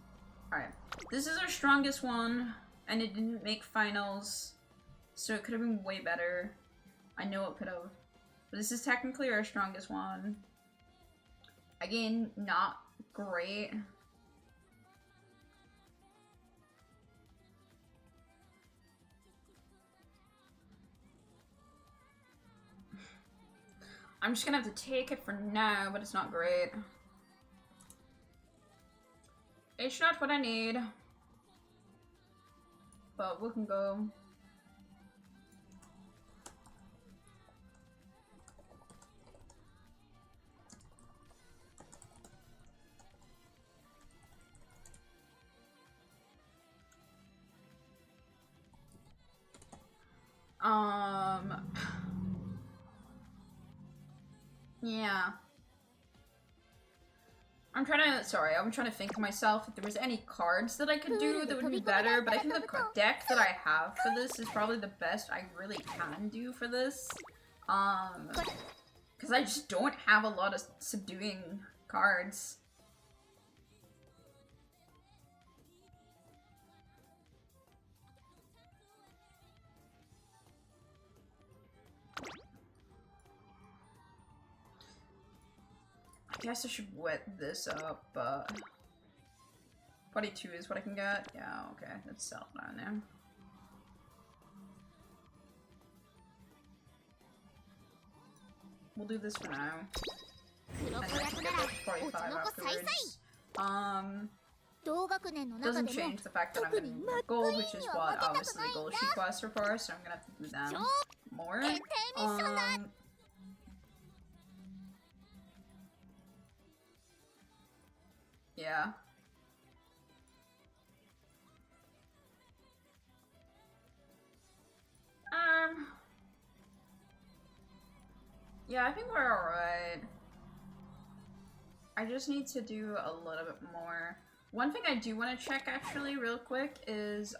Alright. This is our strongest one, and it didn't make finals, so it could have been way better. I know it could have. But this is technically our strongest one. Again, not great. I'm just gonna have to take it for now, but it's not great. It's not what I need. But we can go. Yeah. I'm trying to think to myself if there was any cards that I could do that would be better, but I think the deck that I have for this is probably the best I really can do for this. Because I just don't have a lot of subduing cards. I guess I should wet this up, but 22 is what I can get. Yeah, okay, let's sell down there. We'll do this for now. And then I can get like 45 afterwards. Doesn't change the fact that I'm getting gold, which is what obviously gold sheet quests are for, so I'm gonna have to do them more. Yeah. Yeah, I think we're alright. I just need to do a little bit more. One thing I do want to check actually real quick is,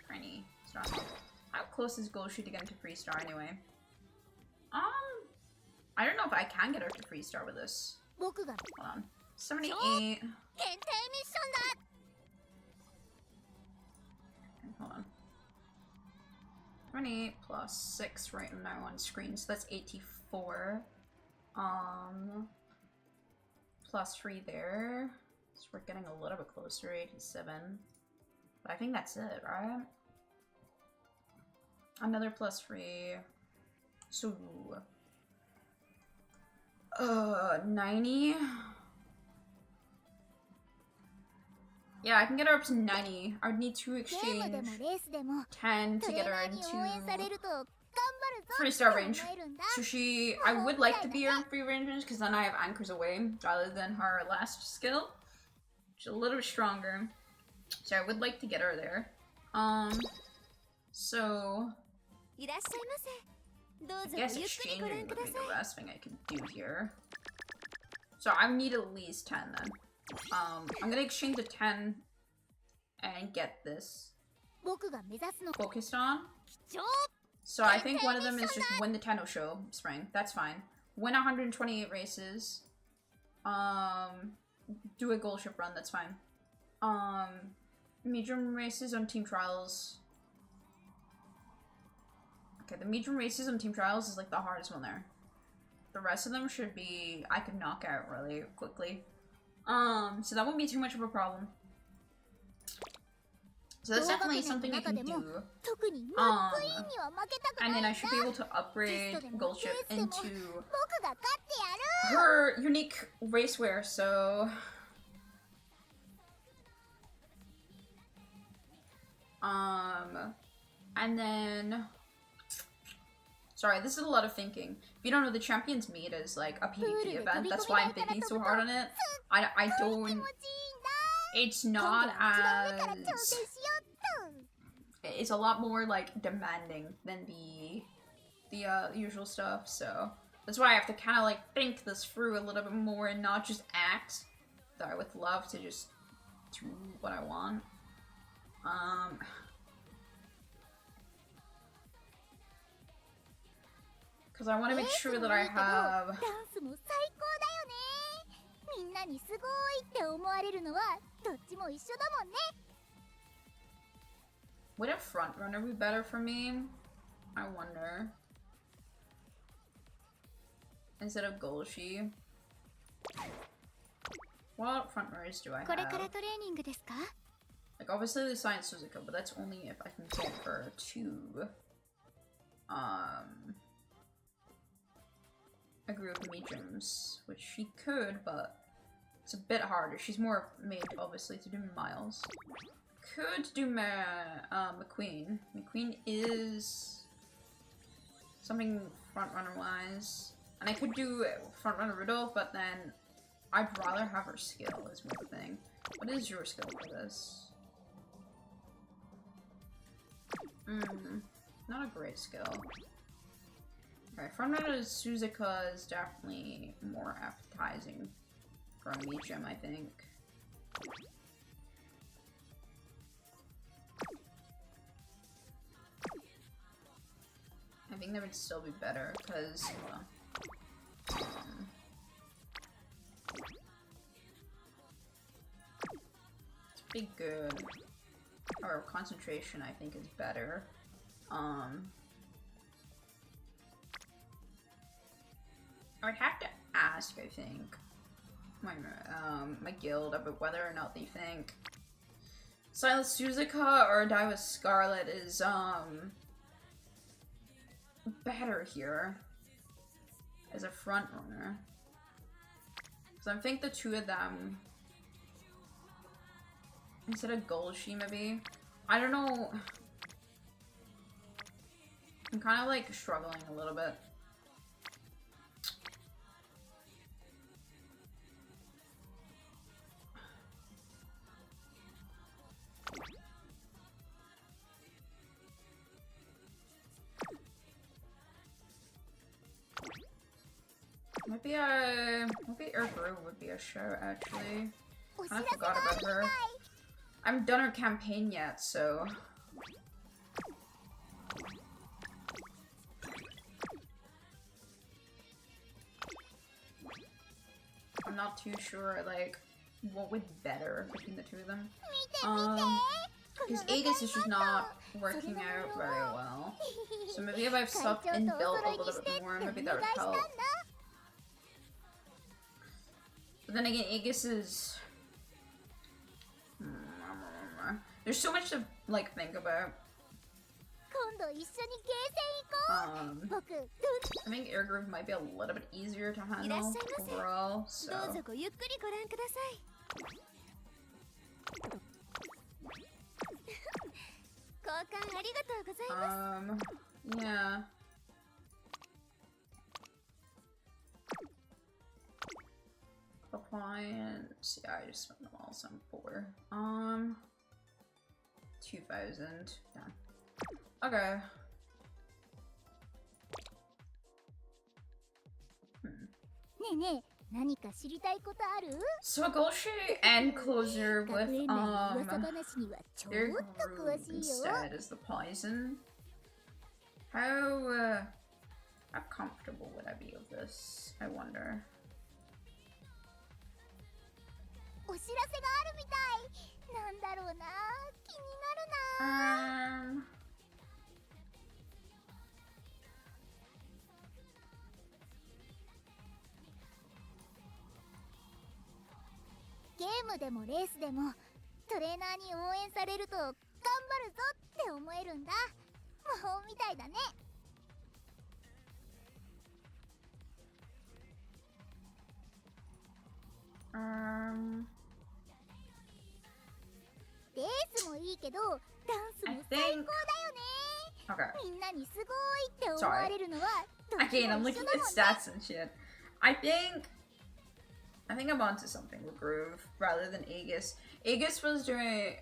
Granny, strong. How close is Gold Sheet to getting to 3-star anyway? I don't know if I can get her to 3-star with this. 僕が Hold on. 78. 限定ミッションだ Hold on. 28 plus 6 right now on screen, so that's 84. Plus 3 there. So we're getting a little bit closer, 87. But I think that's it, right? Another plus 3. So 90. Yeah, I can get her up to 90. I would need to ゲーム exchange でもレースでも 10 to トレ get ーナ her ーに応援され into ると頑張るぞ 3-star って range. 思えるんだ So I would like to be her in 3 ranges because then I have anchors away rather than her last skill. She's a little bit stronger. So I would like to get her there. So いらっしゃいませどう I ぞ guess ゆっくりご exchanging 覧く would だ be さ the い last thing I can do here. So I need at least 10 then. I'm gonna exchange the 10 and get this 僕が目指すの focused on. 貴重 So I think one of them is just win the Tenno show spring. That's fine. Win 128 races. Do a goal ship run. That's fine. Medium races on team trials. Okay, the medium races on team trials is like the hardest one there. The rest of them should be I could knock out really quickly. So that won't be too much of a problem. So that's definitely something I can do. 特にマックイーンには負けたくない And んだ then I should be able to upgrade Gold Ship into 僕が勝ってやる her unique racewear, so... And then... Sorry, this is a lot of thinking. If you don't know, the Champions Meet is like a PvP event. That's why I'm thinking so hard on it. I don't... 気持ちいいんだ It's 今度 not は一番上から挑戦 as... しようっと It's a lot more like demanding than the usual stuff, so that's why I have to kind of like think this through a little bit more and not just act. Though I would love to just do what I want. Because I want to make sure that I have ダンスも最高だよねみんなにすごいって思われるのはどっちも一緒だもんね Would a front runner be better for me? I wonder. Instead of Golshi. What front runners do I これから have? トレーニングですか Like obviously the Science Suzuka, but that's only if I can get her to a group of mediums, which she could, but it's a bit harder. She's more made obviously to do miles. Could do McQueen. McQueen is something frontrunner wise. And I could do frontrunner Rudolph, but then I'd rather have her skill is more the thing. What is your skill for this? Not a great skill. Alright, frontrunner Suzuka is definitely more appetizing for a medium, I think. I think that would still be better, because, it's pretty good. Or concentration, I think, is better. I would have to ask, I think, my guild about whether or not they think Silent Suzuka or Daiwa Scarlet is, better here as a front runner. Because I think the two of them instead of Golshi maybe. I don't know. I'm kind of like struggling a little bit. Maybe Urgru would be a show, actually. I forgot about her. I haven't done her campaign yet, so... not too sure, like, what would be better between the two of them. 見て見て Because Aegis is just not working out very well. So maybe if I've subbed and built a little bit more, maybe that would help. But then again, Aegis is... There's so much to, like, think about. 今度一緒にゲーセン行こう僕 I think Air Groove might be a little bit easier to handle overall, so... どうぞごゆっくりご覧ください。交換ありがとうございます。Yeah. Appliance. Yeah, I just spent them all, so I'm poor. 2,000. Yeah. Okay. ねえねえ何か知りたいことある So Gulshi and Closer 学 with 園内の噂話にはちょっ their と groove 詳しいよ instead as the poison. How comfortable would I be with this? I wonder. お知らせがあるみたいなんだろうな気になるな ゲームでもレースでもトレーナーに応援されると頑張るぞって思えるんだ魔法みたいだね レースもいいけどダンスも最高だよね Okay. みんなにすごいって思われるのはどっち Again, I'm も一緒 looking だ at もんね stats and shit. I think I'm onto something with Groove rather than Aegis. Aegis was doing...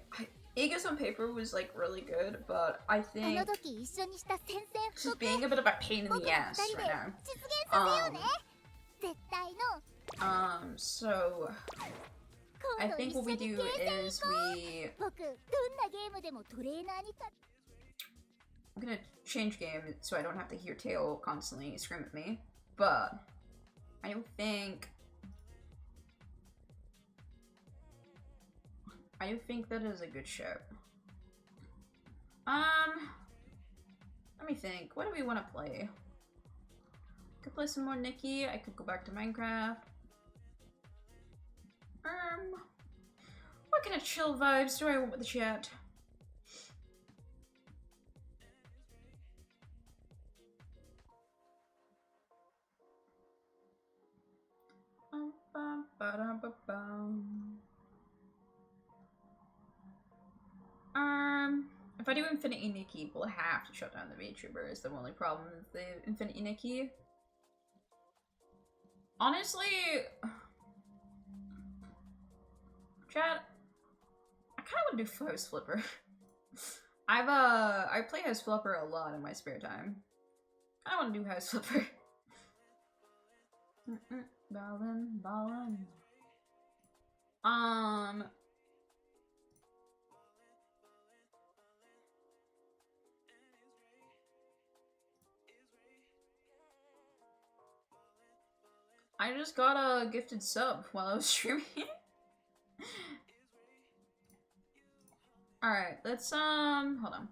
Aegis on paper was like really good, but I あ think の時一緒にした宣戦布 she's 告 being a bit of a pain in 僕 the ら ass 二人で right now. 実現させようね絶対の So 今 I 度 think 一緒 what we にゲ do ーセン is 行こう we... 僕どんなゲームでもトレーナーに勝 I'm gonna change game so I don't have to hear Tail constantly scream at me, but I don't think that is a good show. Let me think. What do we want to play? Could play some more Nikki. I could go back to Minecraft. What kind of chill vibes do I want with the chat? If I do Infinity Nikki, we'll have to shut down the VTuber is the only problem with the Infinity Nikki. Honestly, chat, I kind of want to do House Flipper. I play House Flipper a lot in my spare time. I want to do House Flipper. Ballin'. I just got a gifted sub while I was streaming. Alright, let's hold on.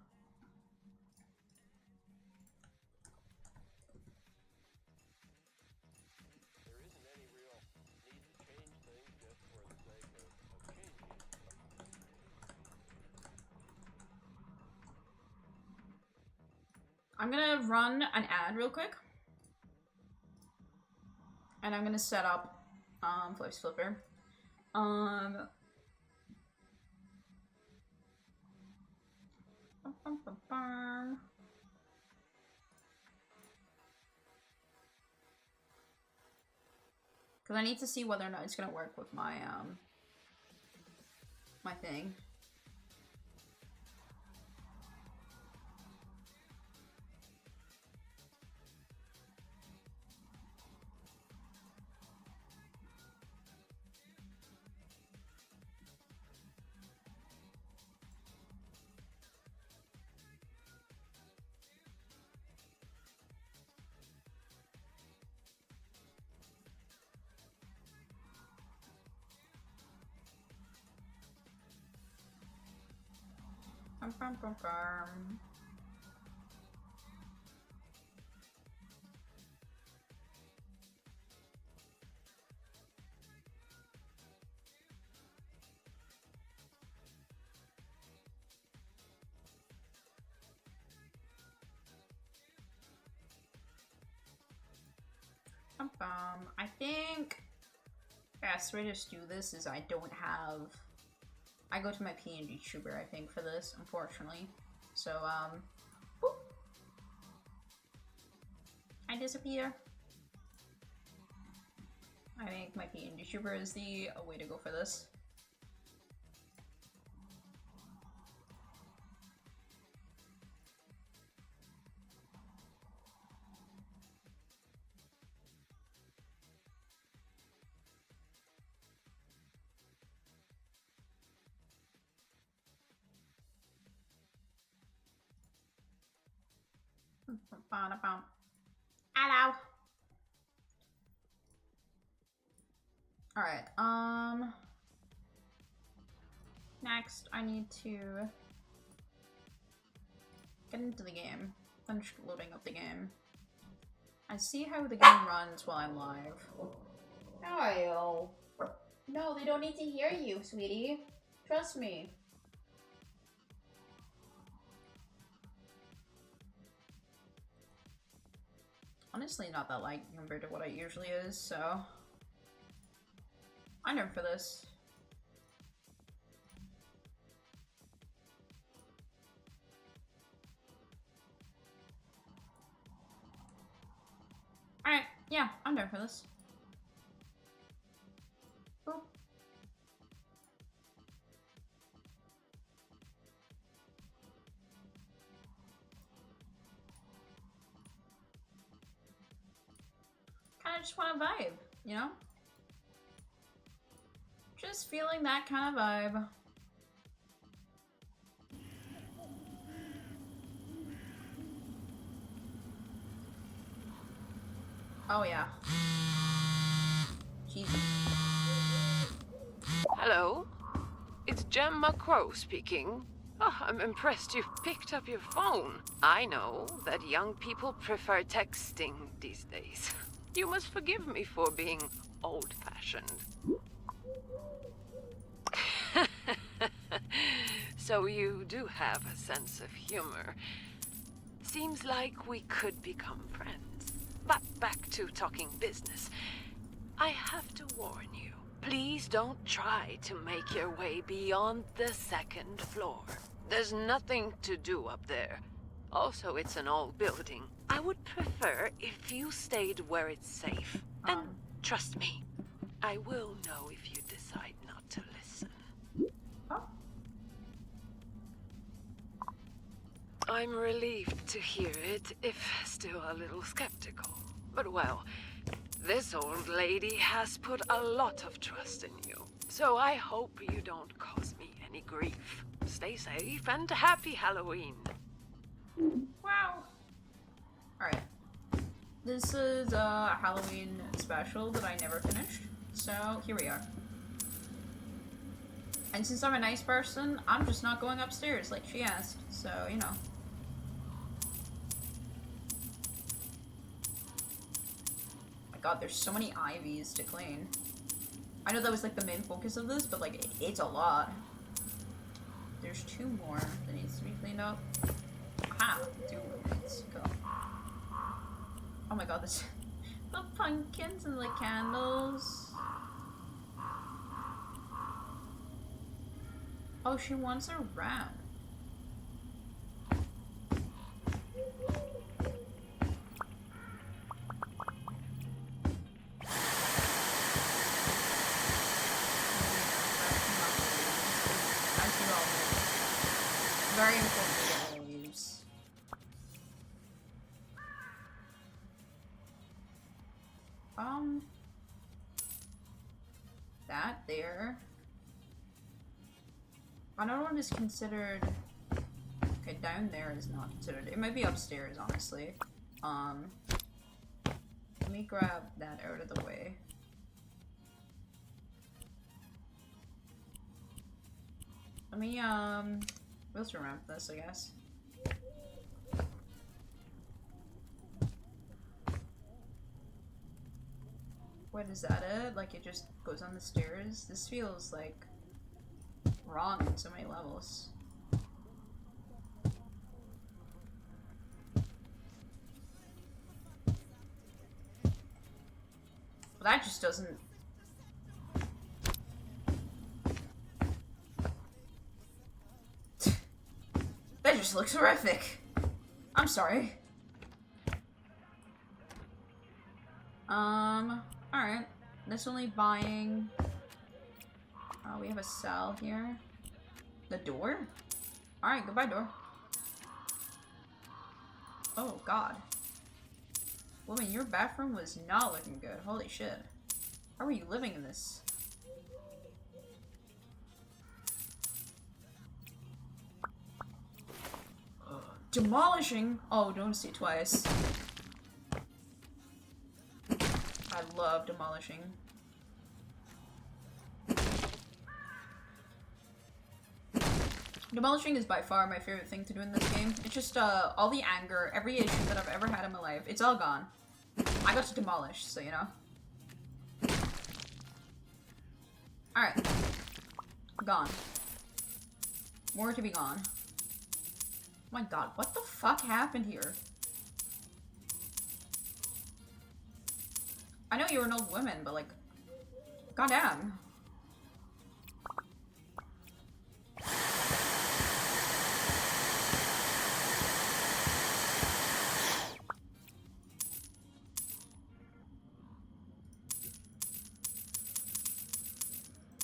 I'm gonna run an ad real quick. And I'm gonna set up Flips Flipper. Cause I need to see whether or not it's gonna work with my my thing. I think best way to do this is I don't have. I go to my PNGTuber, I think, for this, unfortunately. So, boop. I disappear. I think my PNGTuber is the way to go for this. Hello. Alright, next I need to get into the game. Finish loading up the game. I see how the game runs while I'm live. Oh. No, they don't need to hear you, sweetie. Trust me. Honestly, not that light compared to what it usually is, so I'm in for this. Alright, yeah, I'm down for this. Boop. Kinda just want a vibe, you know? Just feeling that kind of vibe. Oh yeah. Jesus. Hello? It's Gemma Crow speaking. Oh, I'm impressed you've picked up your phone. I know that young people prefer texting these days. You must forgive me for being old-fashioned. So you do have a sense of humor. Seems like we could become friends. But back to talking business. I have to warn you. Please don't try to make your way beyond the second floor. There's nothing to do up there. Also, it's an old building. I would prefer if you stayed where it's safe. And trust me, I will know if you decide not to listen. I'm relieved to hear it, if still a little skeptical. But well, this old lady has put a lot of trust in you. So I hope you don't cause me any grief. Stay safe and happy Halloween. Wow. Alright. This is a Halloween special that I never finished. So here we are. And since I'm a nice person, I'm just not going upstairs like she asked. So, you know. God, there's so many IVs to clean. I know that was like the main focus of this, but like it's a lot. There's 2 more that needs to be cleaned up. Aha! 2 let's go. Oh my god, this the pumpkins and the candles. Oh, she wants a rat. Very important to get all leaves. That there. I don't know what is considered. Okay, down there is not considered. It might be upstairs, honestly. Let me grab that out of the way. Let me Wheelchair ramp this, I guess. What is that it? Like it just goes on the stairs? This feels like wrong on so many levels. Well, that just doesn't... That just looks horrific. I'm sorry. Alright. That's only buying... we have a cell here. The door? Alright, goodbye, door. Oh, God. Woman, your bathroom was not looking good. Holy shit. How are you living in this? Demolishing? Oh, don't say it twice. I love demolishing. Demolishing is by far my favorite thing to do in this game. It's just, all the anger, every issue that I've ever had in my life, it's all gone. I got to demolish, so you know. Alright. Gone. More to be gone. Oh my god, what the fuck happened here? I know you're an old woman, but like, goddamn.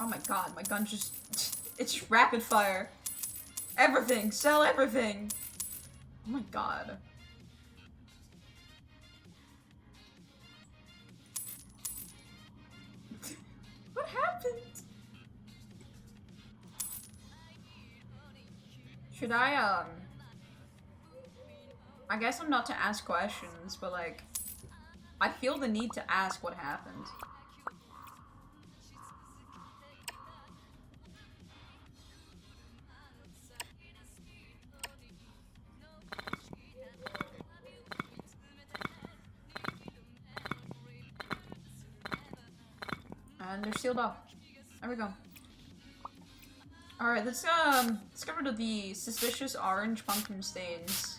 Oh my god, my gun just... It's rapid fire. Everything! Sell everything! Oh my god. What happened? Should I guess I'm not to ask questions, but like, I feel the need to ask what happened. And they're sealed off. There we go. Alright, let's get rid of the suspicious orange pumpkin stains.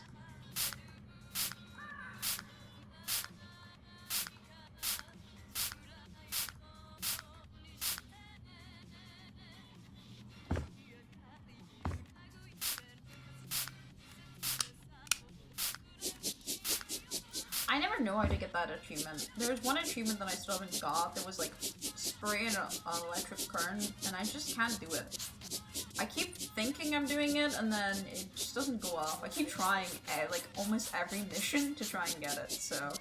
I never know how to get that achievement. There was one achievement that I still haven't got that was like spray an electric current, and I just can't do it. I keep thinking I'm doing it, and then it just doesn't go off. I keep trying like almost every mission to try and get it, so.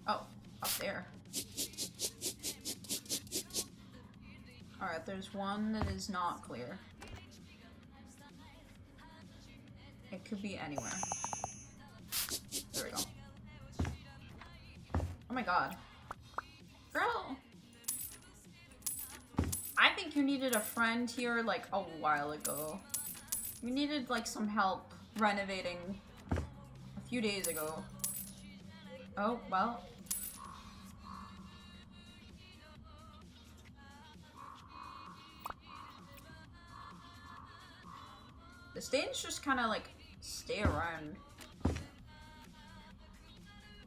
Oh, up there. Alright, there's one that is not clear. It could be anywhere. There we go. Oh my god. Girl! I think you needed a friend here like a while ago. You needed like some help renovating a few days ago. Oh, well. The stains just kind of like stay around.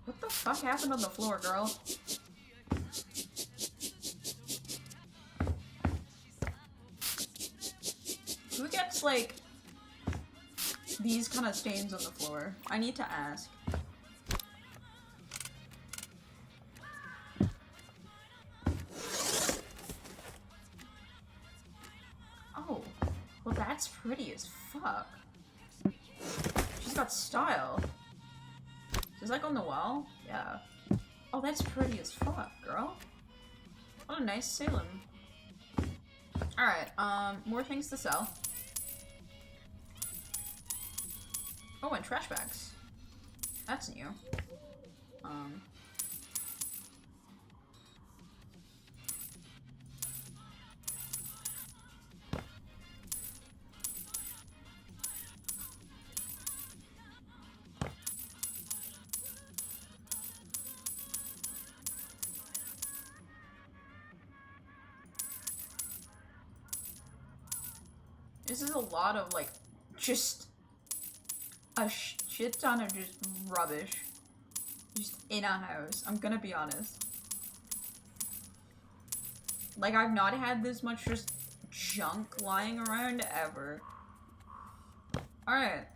What the fuck happened on the floor, girl? Who gets like these kind of stains on the floor? I need to ask. Oh, well that's pretty as fuck. She's got style. Is that on the wall? Yeah. Oh, that's pretty as fuck, girl. What a nice Salem. Alright, more things to sell. Oh, and trash bags. That's new. this is a lot of, like, just a shit ton of just rubbish. Just in a house. I'm gonna be honest. Like, I've not had this much just junk lying around ever. Alright.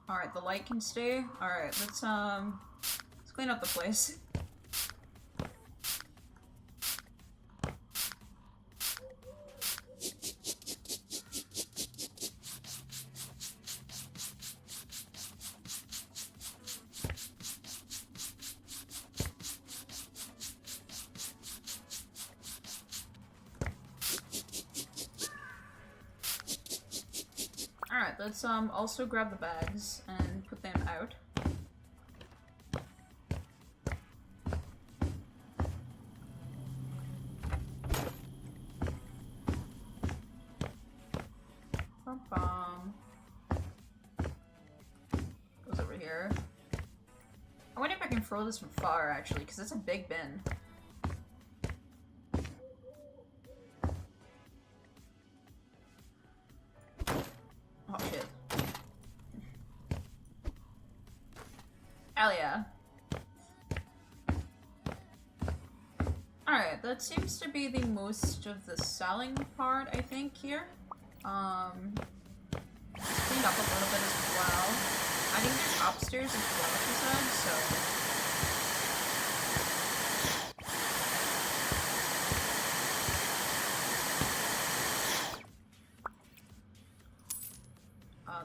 Alright, the light can stay. Alright, let's clean up the place. Alright, let's also grab the bags and put them out. Bum-bum. Goes over here. I wonder if I can throw this from far, actually, because it's a big bin. Oh, shit. Hell yeah. Alright, that seems to be the most of the selling part, I think, here. Cleaned up a little bit as well. I think there's upstairs as well, she said, so...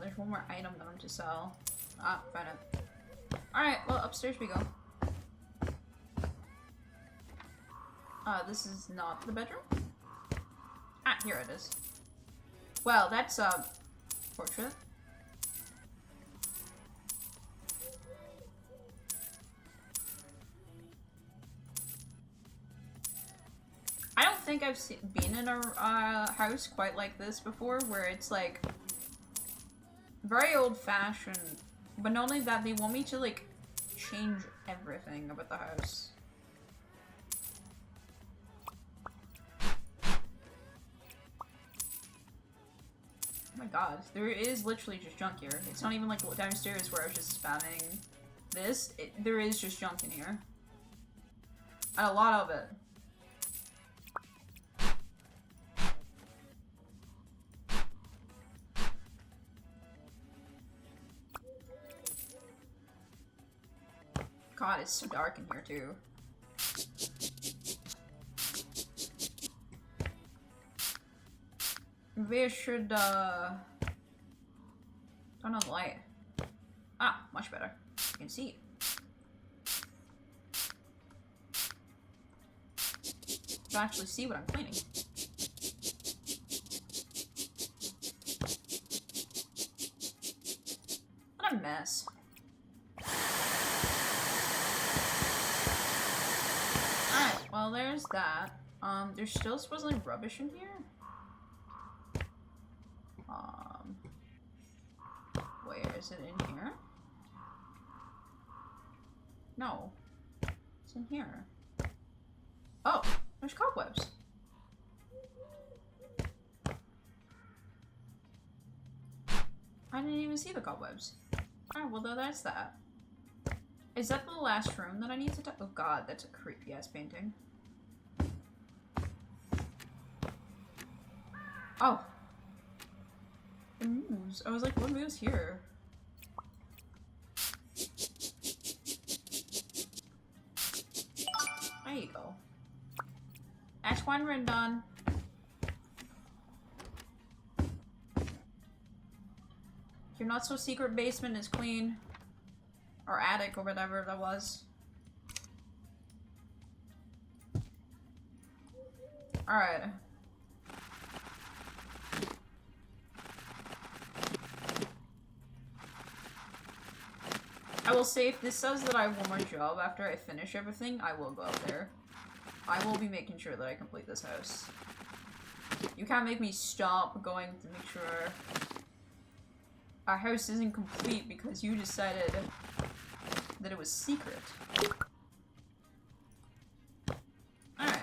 there's one more item that I'm to sell. Ah, found it. Alright, well, upstairs we go. This is not the bedroom? Ah, here it is. Well, that's a portrait. I don't think I've been in a house quite like this before, where it's like very old-fashioned, but not only that, they want me to like change everything about the house. Oh my god, there is literally just junk here. It's not even like downstairs where I was just spamming this. There is just junk in here. And a lot of it. God, it's so dark in here too. Maybe I should, turn on the light. Ah, much better. You can see. You can actually see what I'm cleaning. What a mess. Alright, well there's that. There's still supposedly rubbish in here. Where is it in here? No. It's in here. Oh, there's cobwebs. I didn't even see the cobwebs. Alright, well that's that. Is that the last room that I need to talk? Oh god, that's a creepy ass painting. Oh. The moves. I was like, what moves here? There you go. Act 1 run done. Your not so secret basement is clean. Or attic or whatever that was. Alright. I will say, if this says that I have one more job after I finish everything, I will go out there. I will be making sure that I complete this house. You can't make me stop going to make sure our house isn't complete because you decided that it was secret. Alright.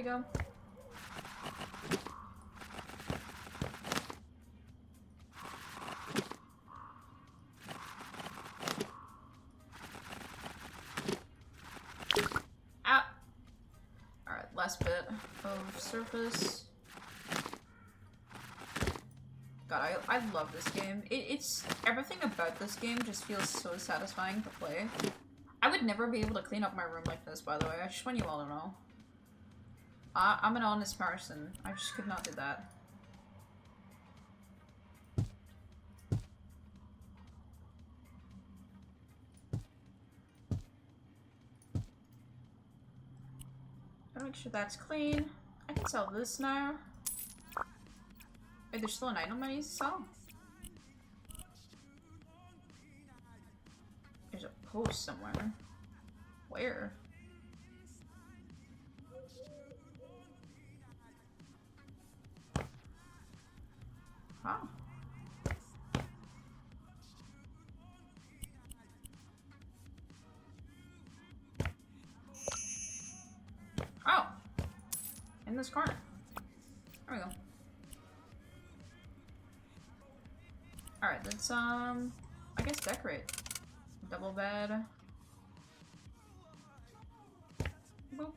you go. Ah! Alright, last bit of surface. God, I love this game. It's everything about this game just feels so satisfying to play. I would never be able to clean up my room like this, by the way. I just want you all to know. I'm an honest person. I just could not do that. Gotta make sure that's clean. I can sell this now. Wait, there's still an item I need to sell? There's a post somewhere. Where? Huh. Oh! In this corner. There we go. Alright, let's, I guess decorate. Double bed. Boop.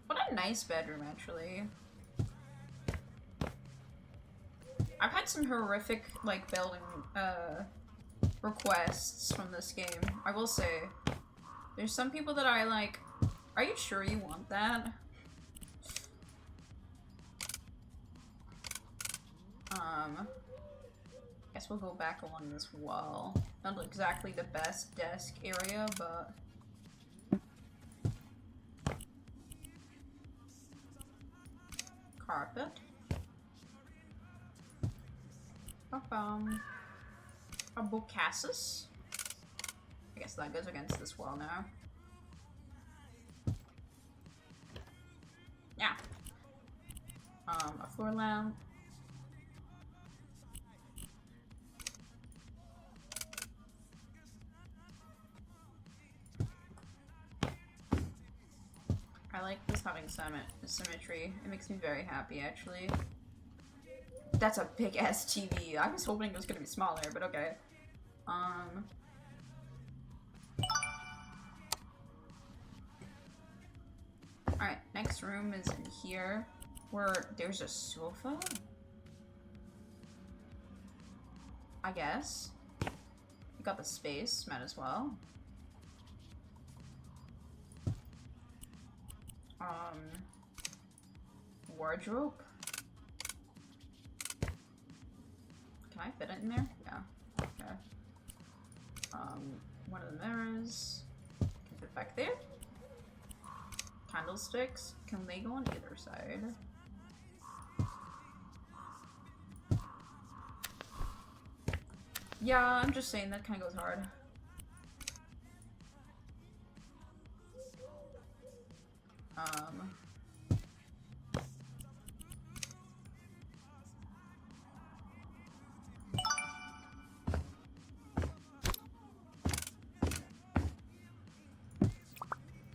What a nice bedroom, actually. I've had some horrific, like, building, requests from this game. I will say. There's some people that I, like, are you sure you want that? Guess we'll go back along this wall. Not exactly the best desk area, but... Carpet. A bookcasus. I guess that goes against this wall now. Yeah. A floor lamp. I like this having symmetry. It makes me very happy, actually. That's a big ass TV. I was hoping it was gonna be smaller, but okay. Alright, next room is in here, where there's a sofa? I guess. You got the space, might as well. Wardrobe. Can I fit it in there? Yeah. Okay. One of the mirrors. Can fit back there. Candlesticks. Can they go on either side? Yeah, I'm just saying that kind of goes hard.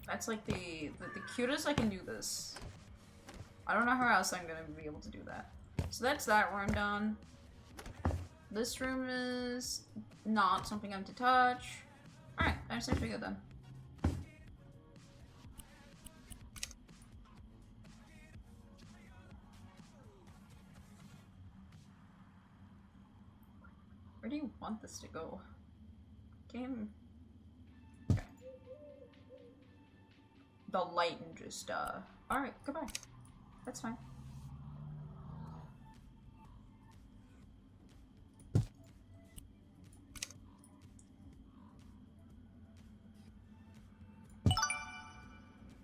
That's like the cutest I can do this. I don't know how else I'm gonna be able to do that. So that's that room done. This room is not something I'm to touch. Alright, that seems pretty good then. Where do you want this to go? Game. Okay. The light and just, alright, goodbye. That's fine.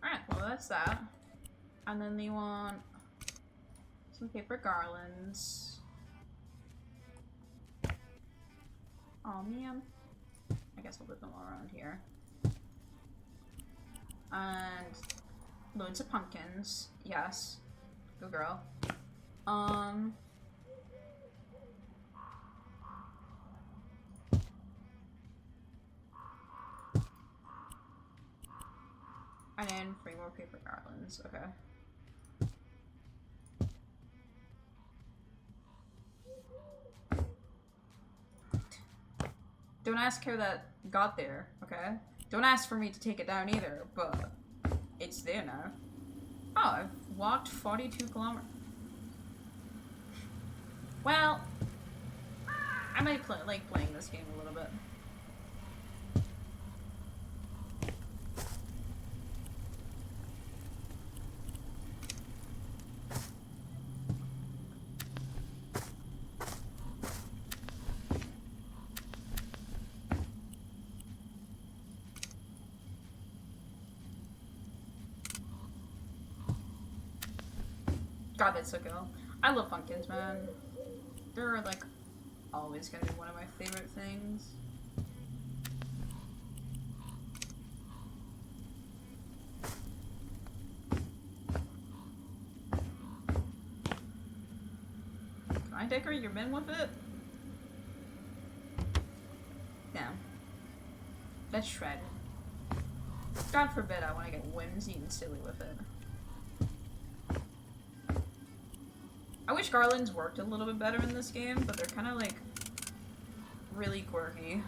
Alright, well that's that. And then they want some paper garlands. Oh man. I guess I'll put them all around here. And loads of pumpkins. Yes. Good girl. 3 more paper garlands. Okay. Don't ask how that got there, okay? Don't ask for me to take it down either, but it's there now. Oh, I've walked 42 kilometers. Well, I might like playing this game a little bit. God, that's so good. I love pumpkins, man. They're like always gonna be one of my favorite things. Can I decorate your bin with it? No. Let's shred. God forbid I want to get whimsy and silly with it. I wish garlands worked a little bit better in this game, but they're kind of like really quirky.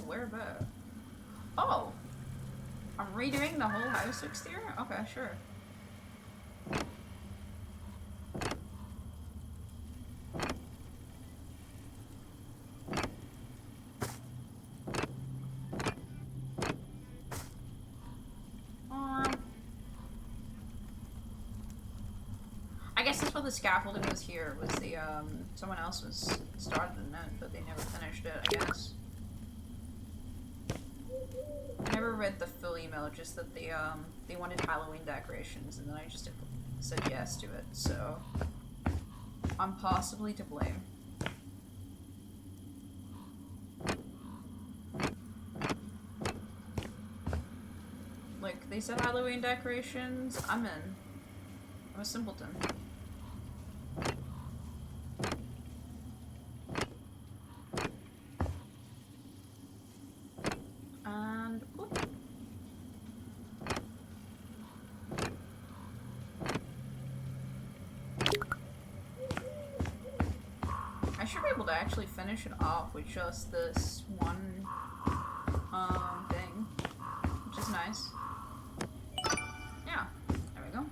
Where about? Oh! I'm redoing the whole house exterior? Okay, sure. I guess that's what the scaffolding was here, was the, someone else was started in it, but they never finished it, I guess. I never read the full email, just that they wanted Halloween decorations, and then I just said yes to it, so I'm possibly to blame. Like, they said Halloween decorations, I'm in. I'm a simpleton. I should be able to actually finish it off with just this one thing, which is nice. Yeah, there we go.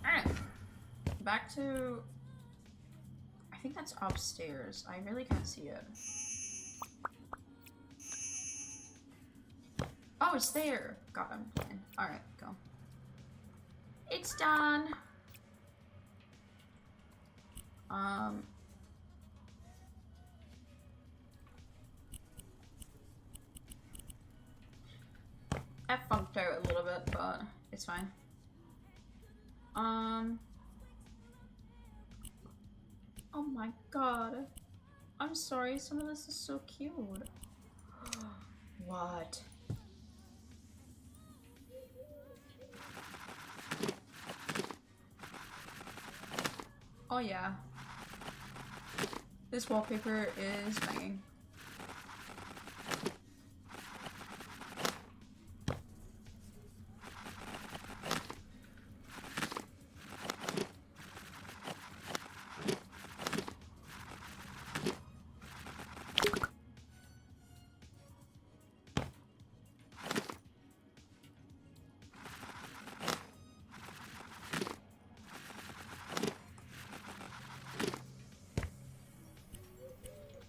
Alright, back to, I think that's upstairs. I really can't see it. Oh, it's there. God, I'm blind. Alright, go. It's done. I funked out a little bit, but it's fine. Oh my god. I'm sorry, some of this is so cute. What? Oh yeah. This wallpaper is banging.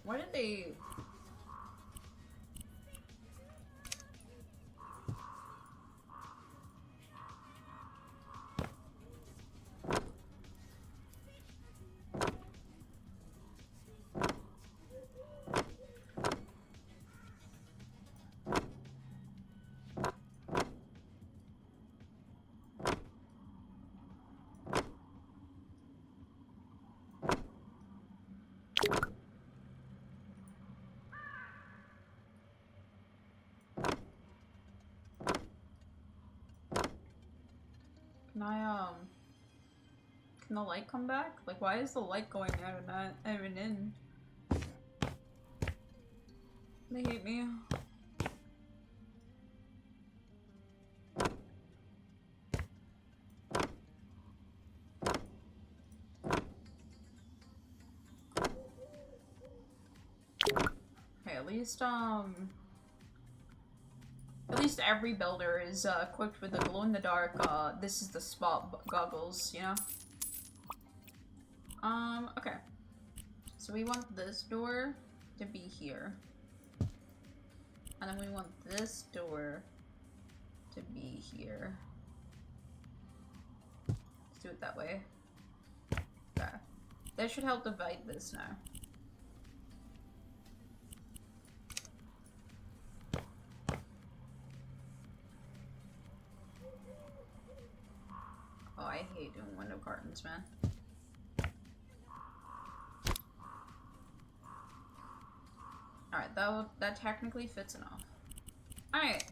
Why did they... Can the light come back? Like, why is the light going out and not out and in? They hate me. Okay, at least every builder is equipped with the glow-in-the-dark, this is the spot goggles, you know? Okay. So we want this door to be here. And then we want this door to be here. Let's do it that way. Okay. That should help divide this now. Oh, I hate doing window cartons, man. Alright, that technically fits enough. Alright.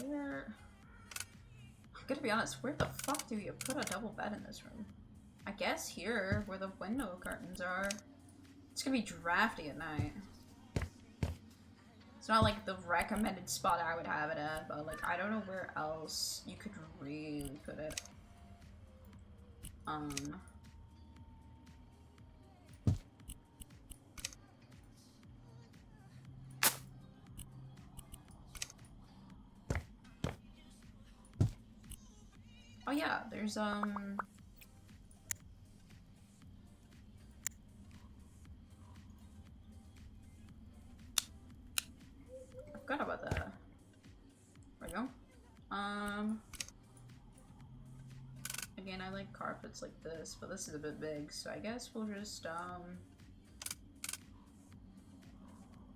Where... I'm gonna be honest, where the fuck do you put a double bed in this room? I guess here, where the window curtains are. It's gonna be drafty at night. It's not like the recommended spot I would have it at, but like I don't know where else you could really put it. Oh yeah, there's I forgot about that. There we go. Again, I like carpets like this, but this is a bit big, so I guess we'll just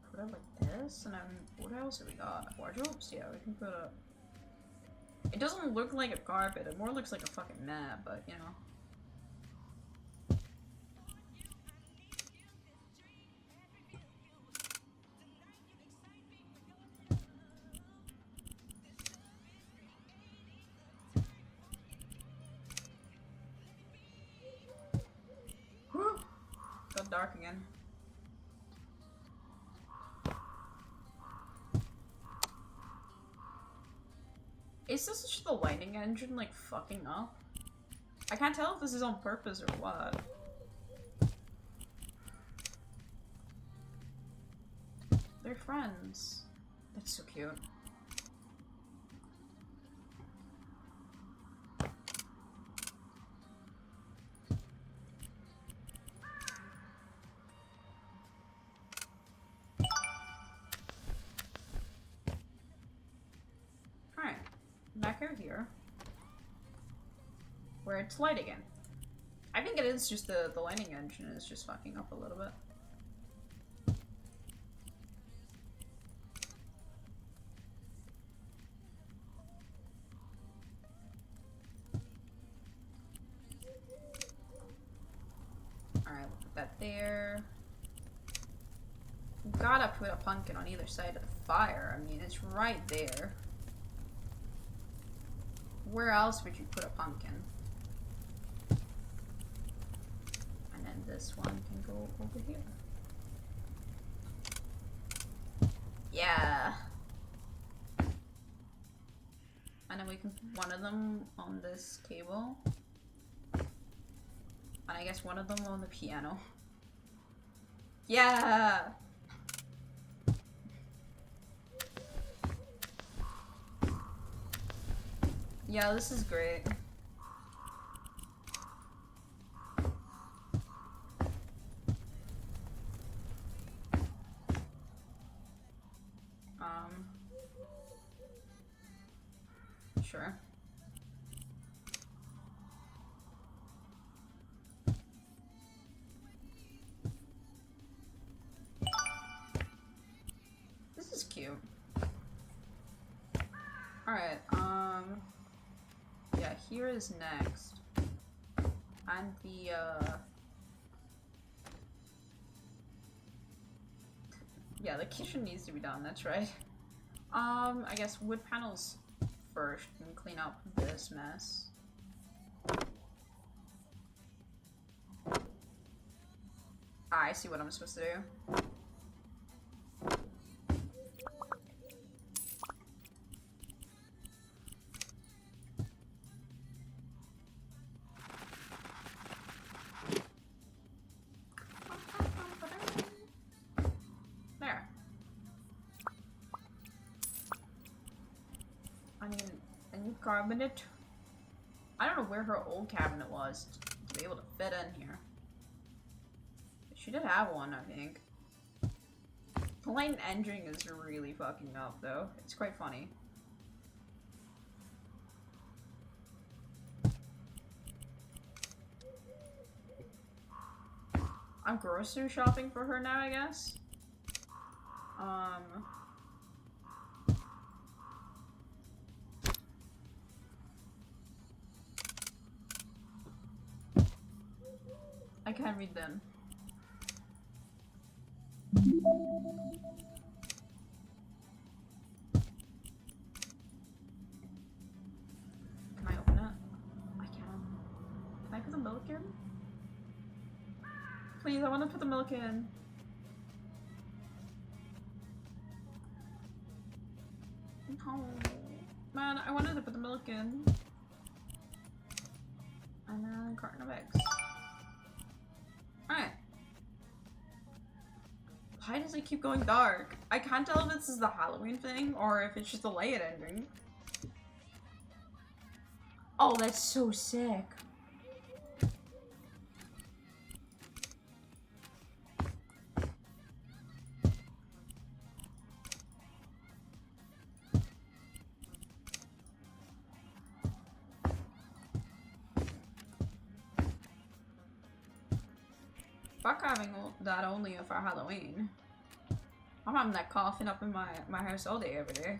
put it like this, and then what else have we got? Wardrobes? Yeah, we can put up. It doesn't look like a carpet, it more looks like a fucking mat, but you know. Whew. Got dark again. Is this just the lighting engine, like, fucking up? I can't tell if this is on purpose or what. They're friends. That's so cute. Back out here, where it's light again. I think it is just the lighting engine is just fucking up a little bit. Alright, we'll put that there. We've gotta put a pumpkin on either side of the fire. I mean, it's right there. Where else would you put a pumpkin? And then this one can go over here. Yeah. And then we can put one of them on this table. And I guess one of them on the piano. Yeah! Yeah, this is great. Sure. This is cute. Alright, yeah, here is next. And the, yeah, the kitchen needs to be done, that's right. I guess wood panels first and clean up this mess. I see what I'm supposed to do. There. I mean, a new cabinet. I don't know where her old cabinet was to be able to fit in here. She did have one, I think. The light and engine is really fucking up, though. It's quite funny. I'm grocery shopping for her now, I guess. I can't read them. Can I open it? I can. Can I put the milk in? Please, I want to put the milk in. Oh, man, I wanted to put the milk in. And then a carton of eggs. Alright. Why does it keep going dark? I can't tell if this is the Halloween thing or if it's just the light ending. Oh, that's so sick. Fuck having that only for Halloween. I'm having that coughing up in my house all day, every day.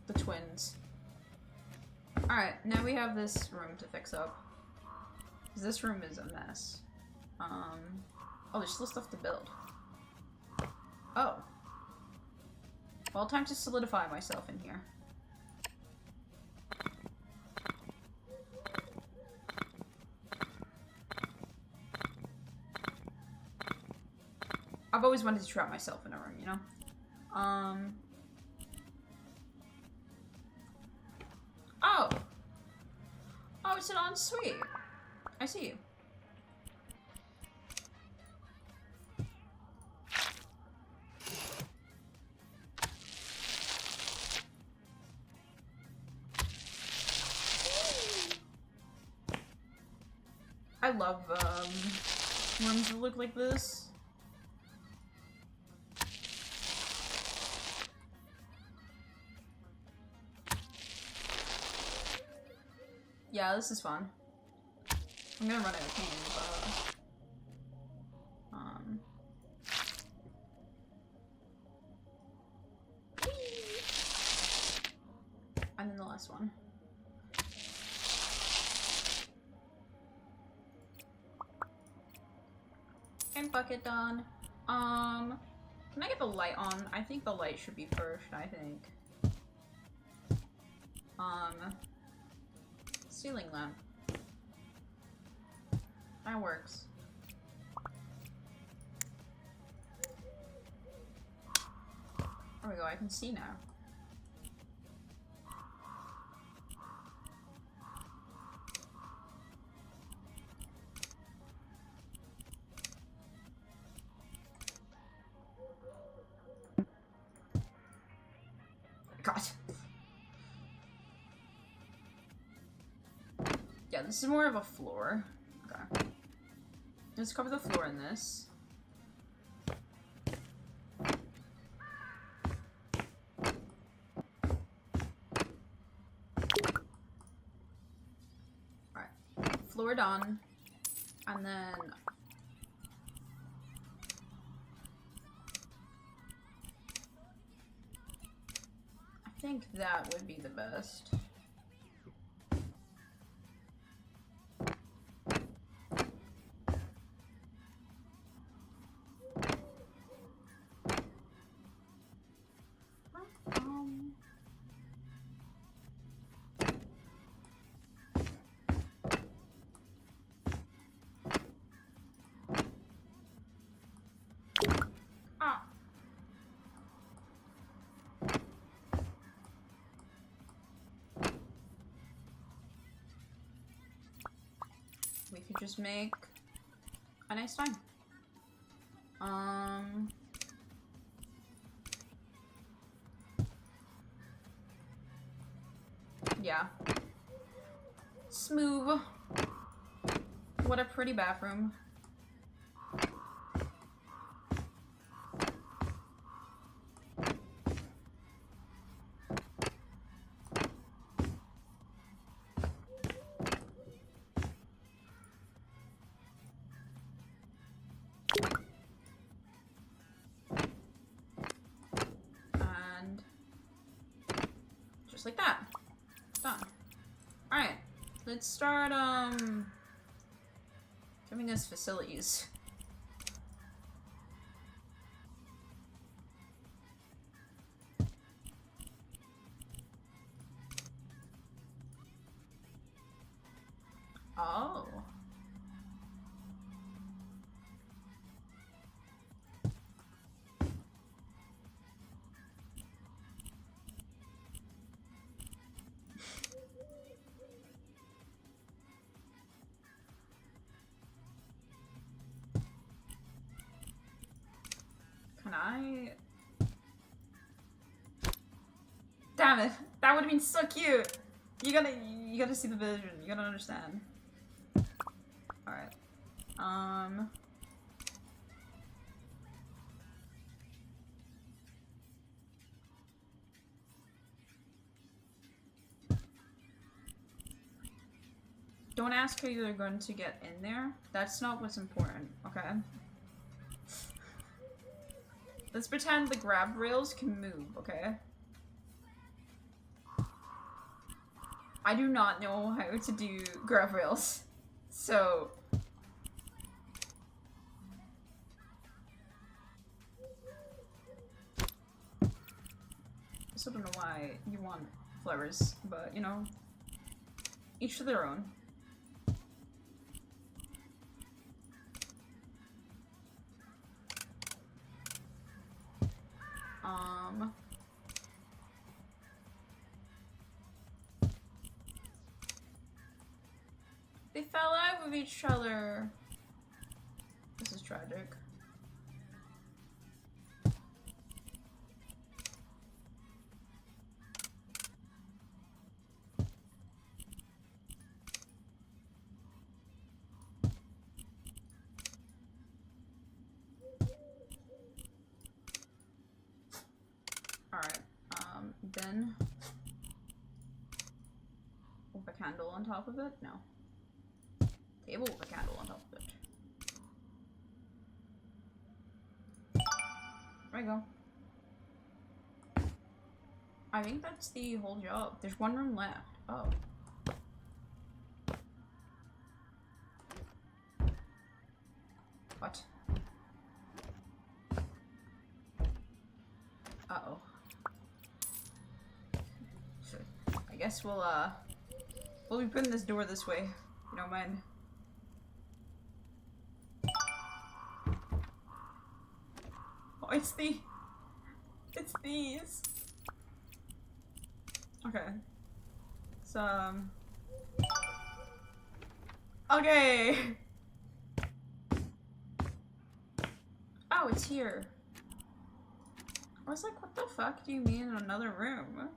The twins. Alright, now we have this room to fix up. This room is a mess. Oh, there's still stuff to build. Oh. Well, time to solidify myself in here. I've always wanted to trap myself in a room, you know? Oh! Oh, it's an ensuite. I see you. I love rooms that look like this. Yeah, this is fun. I'm gonna run out of pain, but and then the last one. And bucket done. Can I get the light on? I think the light should be first, I think. Ceiling lamp. That works. There we go, I can see now. God. Yeah, this is more of a floor. Okay. Let's cover the floor in this. Alright. Floor done. And then I think that would be the best. just make a nice time. Yeah. Smooth. What a pretty bathroom. And just like that. Done. Alright. Let's start giving us facilities. Oh. Can I? Damn it! That would have been so cute. You gotta see the vision. You gotta understand. All right. Don't ask how you're going to get in there. That's not what's important. Okay. Let's pretend the grab rails can move, okay? I do not know how to do grab rails, so... I still don't know why you want flowers, but, you know, each to their own. They fell out with each other. This is tragic. Alright, then with a candle on top of it? No. Table with a candle on top of it. There we go. I think that's the whole job. There's one room left. Oh. What? Uh-oh. I guess we'll be putting this door this way. You don't mind. Oh, it's these. Okay. So, okay. Oh, it's here. I was like, what the fuck do you mean in another room?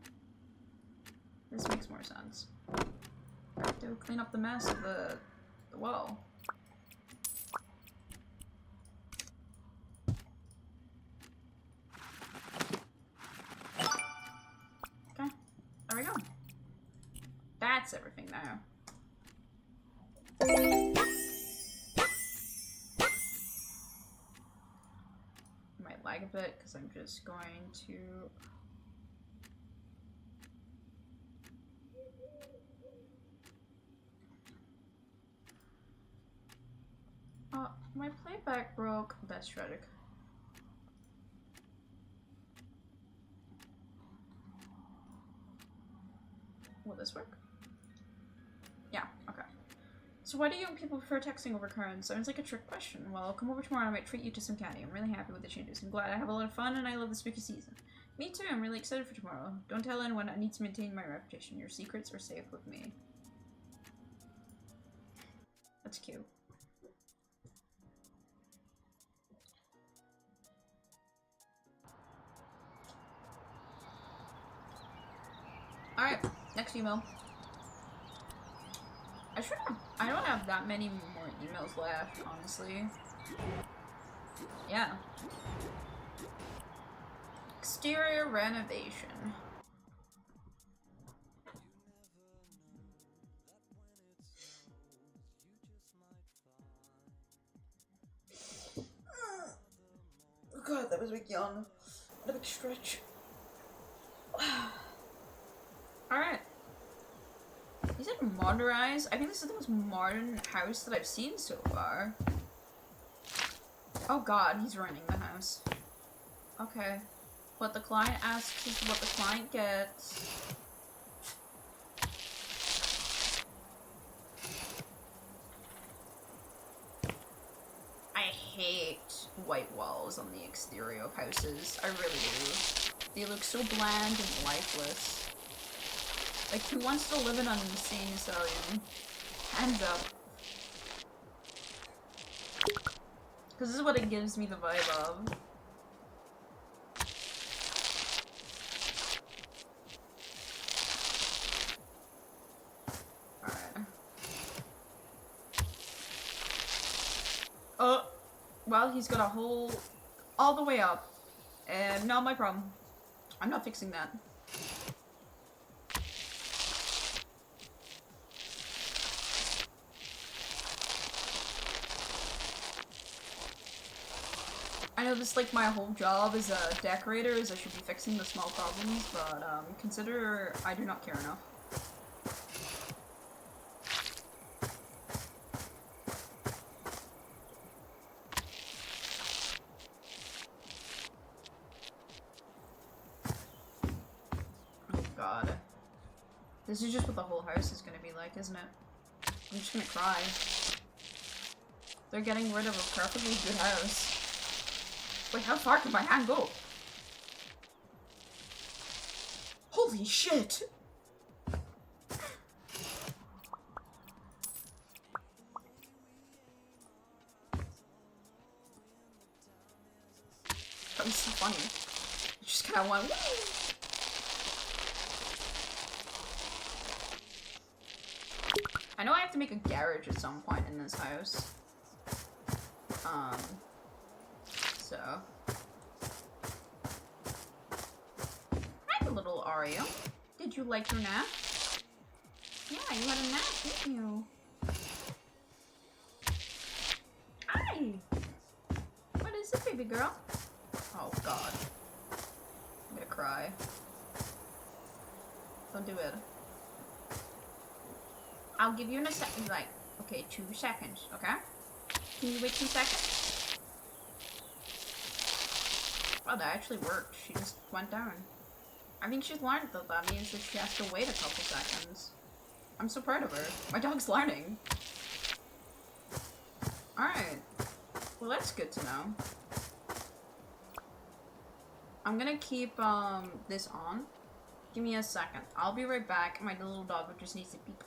This makes more sense. I have to clean up the mess of the wall. Okay, there we go. That's everything now. Might lag a bit because I'm just going to my playback broke. That's tragic. Will this work? Yeah, okay. So why do young people prefer texting over cards? Sounds like a trick question. Well, I'll come over tomorrow and I might treat you to some candy. I'm really happy with the changes. I'm glad I have a lot of fun and I love the spooky season. Me too, I'm really excited for tomorrow. Don't tell anyone, I need to maintain my reputation. Your secrets are safe with me. That's cute. Alright, next email. I don't have that many more emails left, honestly. Yeah. Exterior renovation. Oh god, that was a big yawn. A big stretch. Alright. Is it modernized? I think this is the most modern house that I've seen so far. Oh god, he's running the house. Okay. What the client asks is what the client gets. I hate white walls on the exterior of houses. I really do. They look so bland and lifeless. Like, who wants to live in an insane asylum? Hands up. Because this is what it gives me the vibe of. Alright. Oh! Well, he's got a hole all the way up. And not my problem. I'm not fixing that. I know this, like, my whole job as a decorator is I should be fixing the small problems, but, consider I do not care enough. Oh god. This is just what the whole house is gonna be like, isn't it? I'm just gonna cry. They're getting rid of a perfectly good house. Wait, how far can my hand go? Holy shit! That was so funny. I just kind of went, woo! I know I have to make a garage at some point in this house. So. Hi, little Oreo. Did you like your nap? Yeah, you had a nap, didn't you? Hi! What is it, baby girl? Oh, God. I'm gonna cry. Don't do it. I'll give you in a second, like, okay, 2 seconds, okay? Can you wait 2 seconds? Wow, that actually worked. She just went down. I think she's learned that that means that she has to wait a couple seconds. I'm so proud of her. My dog's learning. Alright. Well, that's good to know. I'm gonna keep, this on. Give me a second. I'll be right back. My little dog just needs to peep.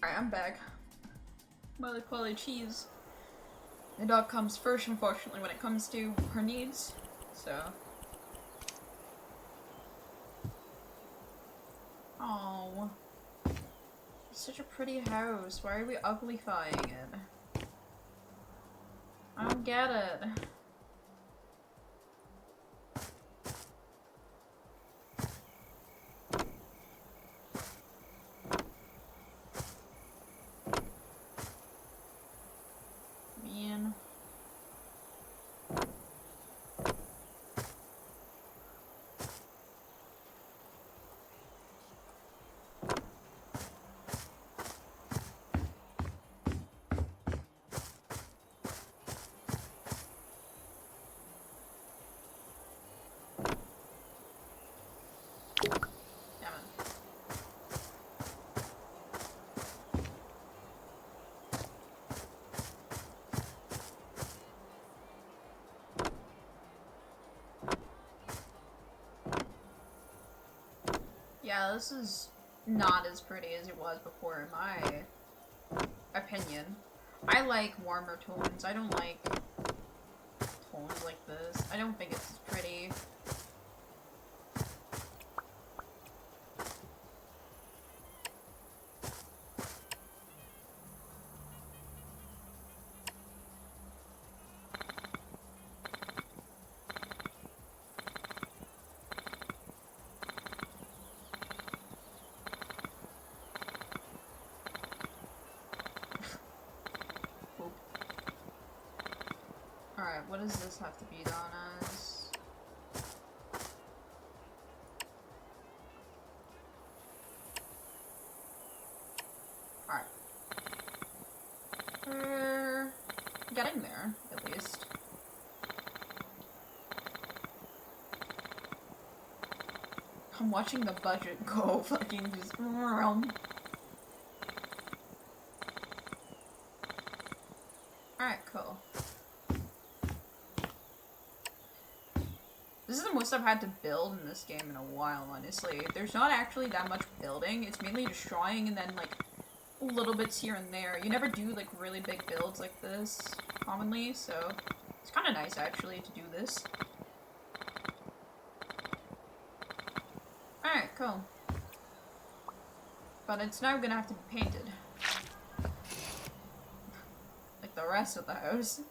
Alright, I'm back. Mother quality cheese. The dog comes first, unfortunately, when it comes to her needs. So. Oh. It's such a pretty house. Why are we uglifying it? I don't get it. Man. Damn it. Yeah, this is not as pretty as it was before, in my opinion. I like warmer tones. I don't like tones like this. I don't think it's pretty. Alright, what does this have to be done as? Alright. We're getting there, at least. I'm watching the budget go fucking just Alright, cool. This is the most I've had to build in this game in a while, honestly. There's not actually that much building. It's mainly destroying and then, like, little bits here and there. You never do, like, really big builds like this, commonly, so it's kind of nice, actually, to do this. Alright, cool. But it's now gonna have to be painted. Like the rest of the house.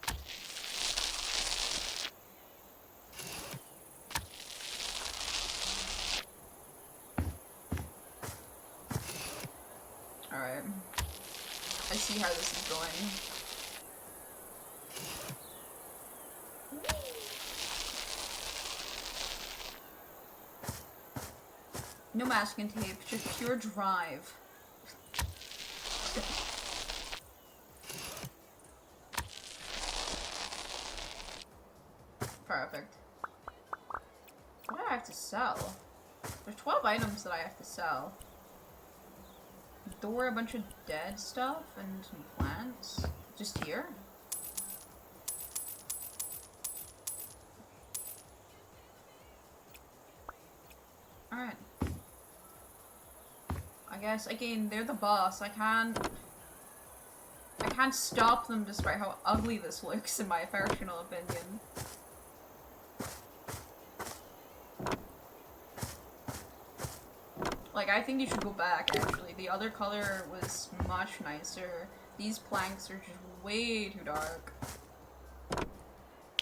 Alright. I see how this is going. No masking tape, just pure drive. Perfect. What do I have to sell? There's 12 items that I have to sell. Door, a bunch of dead stuff, and some plants. Just here? Alright. I guess, again, they're the boss. I can't stop them despite how ugly this looks, in my personal opinion. Like, I think you should go back, actually. The other color was much nicer. These planks are just way too dark.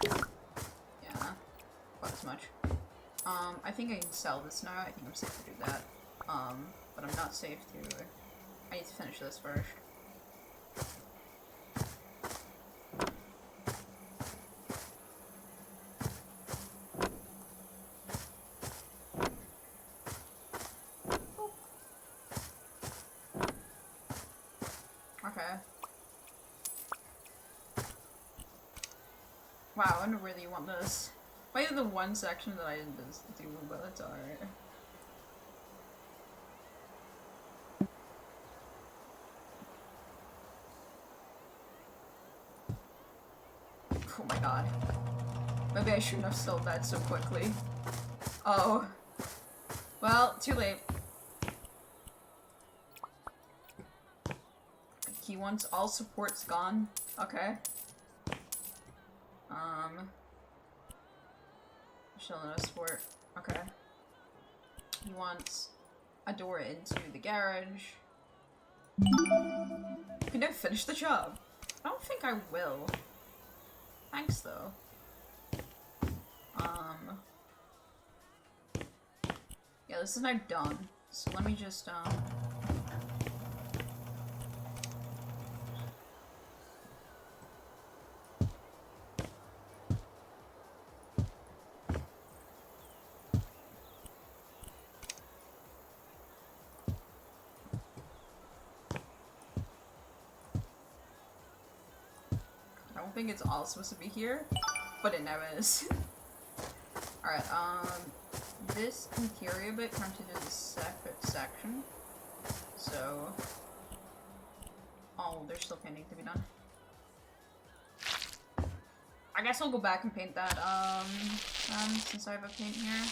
Yeah, quite as much. I think I can sell this now. I think I'm safe to do that. But I'm not safe to... I need to finish this first. Okay. Wow, I wonder where you want this. Probably the one section that I didn't do, but that's alright. Oh my god. Maybe I shouldn't have sold that so quickly. Oh. Well, too late. he wants all supports gone. Okay. Still no support. Okay. He wants a door into the garage. Can I finish the job? I don't think I will. Thanks though. Yeah, this is now done. So let me just I don't think it's all supposed to be here, but it now is. Alright, this interior bit comes into the separate section. So, oh, there's still painting to be done. I guess I'll go back and paint that, since I have a paint here.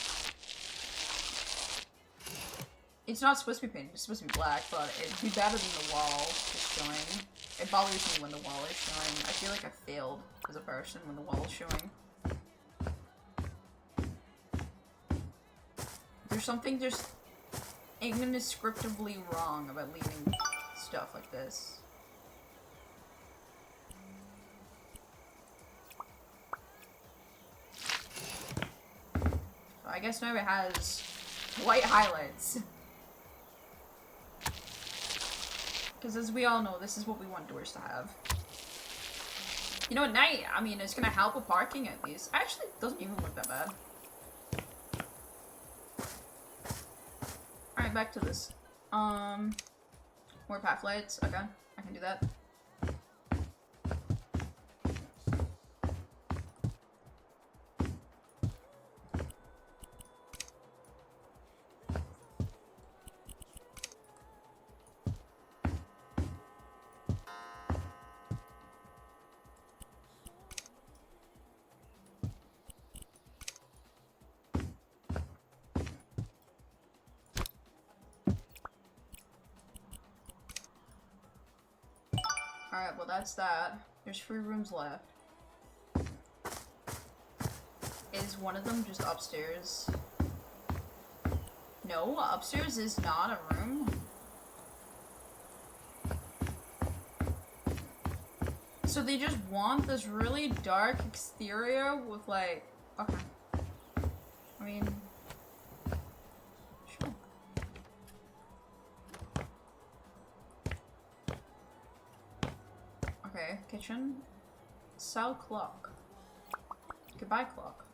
It's not supposed to be painted, it's supposed to be black, but it'd be better than the wall is showing. It bothers me when the wall is showing. I feel like I failed as a person when the wall is showing. There's something just indescriptibly wrong about leaving stuff like this. So I guess now it has white highlights. Because as we all know, this is what we want doors to have. You know, at night, I mean, it's gonna help with parking at least. Actually, it doesn't even look that bad. Alright, back to this. More path lights. Okay, I can do that. Alright, well that's that. There's 3 rooms left. Is one of them just upstairs? No, upstairs is not a room. So they just want this really dark exterior with like... Okay. I mean... Sure. Okay, kitchen. Sell clock. Goodbye clock.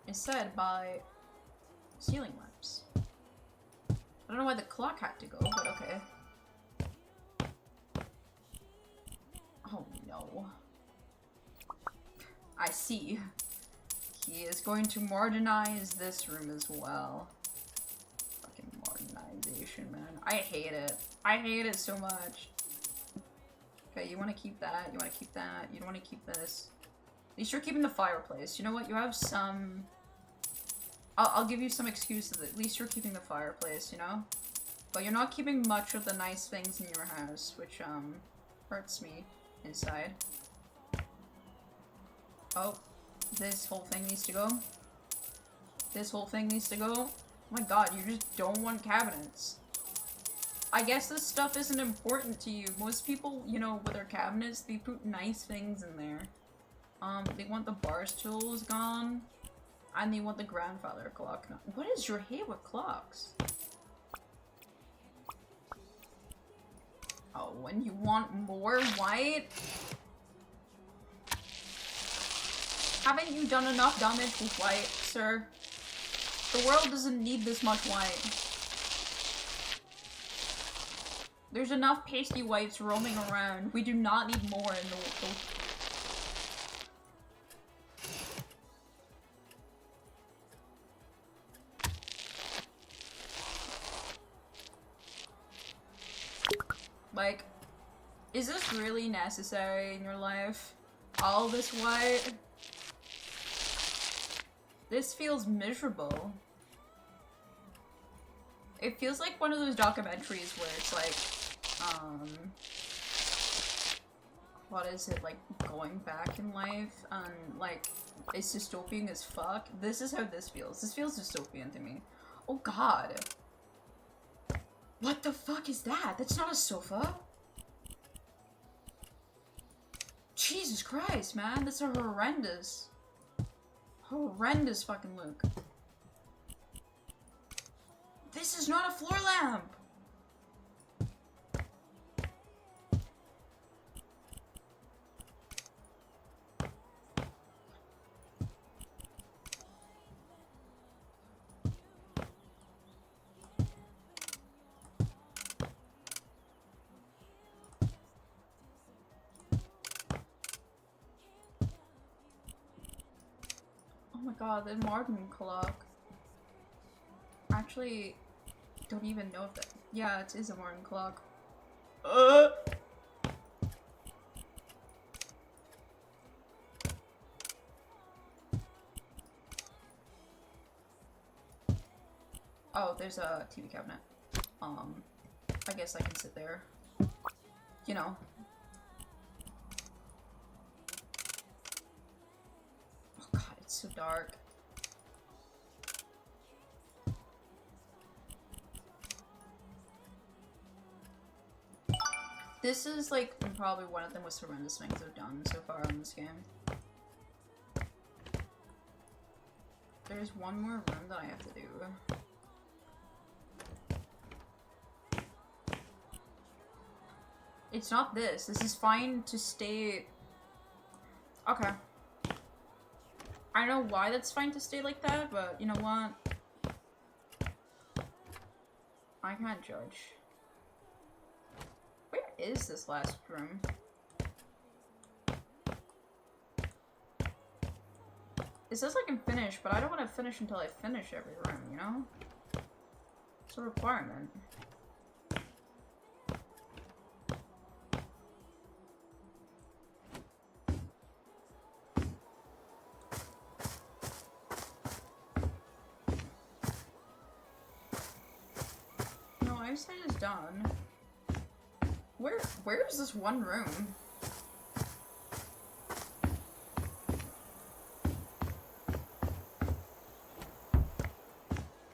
Instead, buy ceiling lamps. I don't know why the clock had to go, but okay. Oh no. I see. He is going to modernize this room as well. Fucking modernization, man. I hate it. I hate it so much. Okay, you want to keep that, you want to keep that, you don't want to keep this. At least you're keeping the fireplace. You know what, you have some... I'll give you some excuses. At least you're keeping the fireplace, you know? But you're not keeping much of the nice things in your house, which, hurts me inside. Oh, this whole thing needs to go. This whole thing needs to go. Oh my god, you just don't want cabinets. I guess this stuff isn't important to you. Most people, you know, with their cabinets, they put nice things in there. They want the bar stools gone. And they want the grandfather clock. What is your hate with clocks? Oh, when you want more white? Haven't you done enough damage with white, sir? The world doesn't need this much white. There's enough pasty whites roaming around. We do not need more in the like, is this really necessary in your life? All this white? This feels miserable. It feels like one of those documentaries where it's like, what is it, like, going back in life, and, like, it's dystopian as fuck. This is how this feels. This feels dystopian to me. Oh god. What the fuck is that? That's not a sofa. Jesus Christ, man. That's a horrendous fucking look. This is not a floor lamp. Oh my god, the modern clock. Actually, don't even know if that. Yeah, it is a modern clock. Oh, there's a TV cabinet. I guess I can sit there. You know. Oh god, it's so dark. This is like probably one of the most horrendous things I've done so far in this game. There's one more room that I have to do. It's not this. This is fine to stay. Okay. I don't know why that's fine to stay like that, but you know what? I can't judge. Where is this last room? It says I can finish, but I don't want to finish until I finish every room, you know? It's a requirement. No, I said it's done. Where is this one room?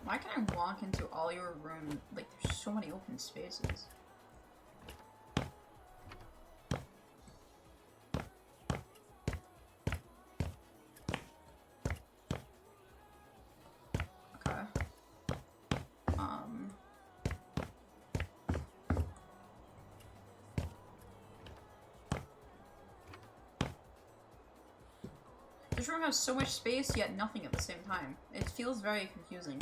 Why can I walk into all your rooms? Like, there's so many open spaces. Okay. This room has so much space, yet nothing at the same time. It feels very confusing.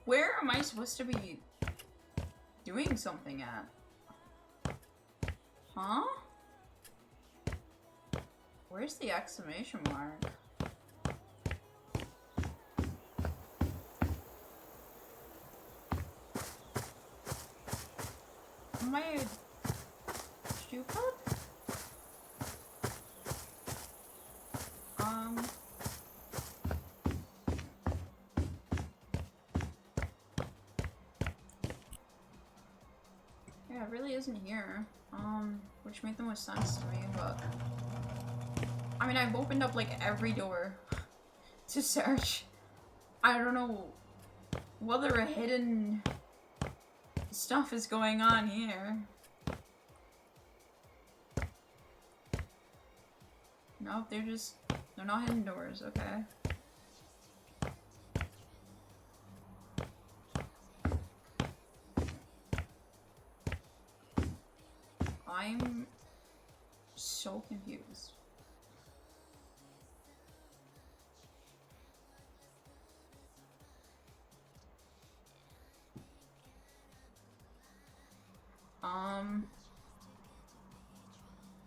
Where am I supposed to be doing something at? Huh? Where's the exclamation mark? Am I stupid? Yeah, it really isn't here. Which made the most sense to me, but I mean, I've opened up like every door to search. I don't know whether a hidden stuff is going on here. Nope, they're not hidden doors, okay. I'm so confused.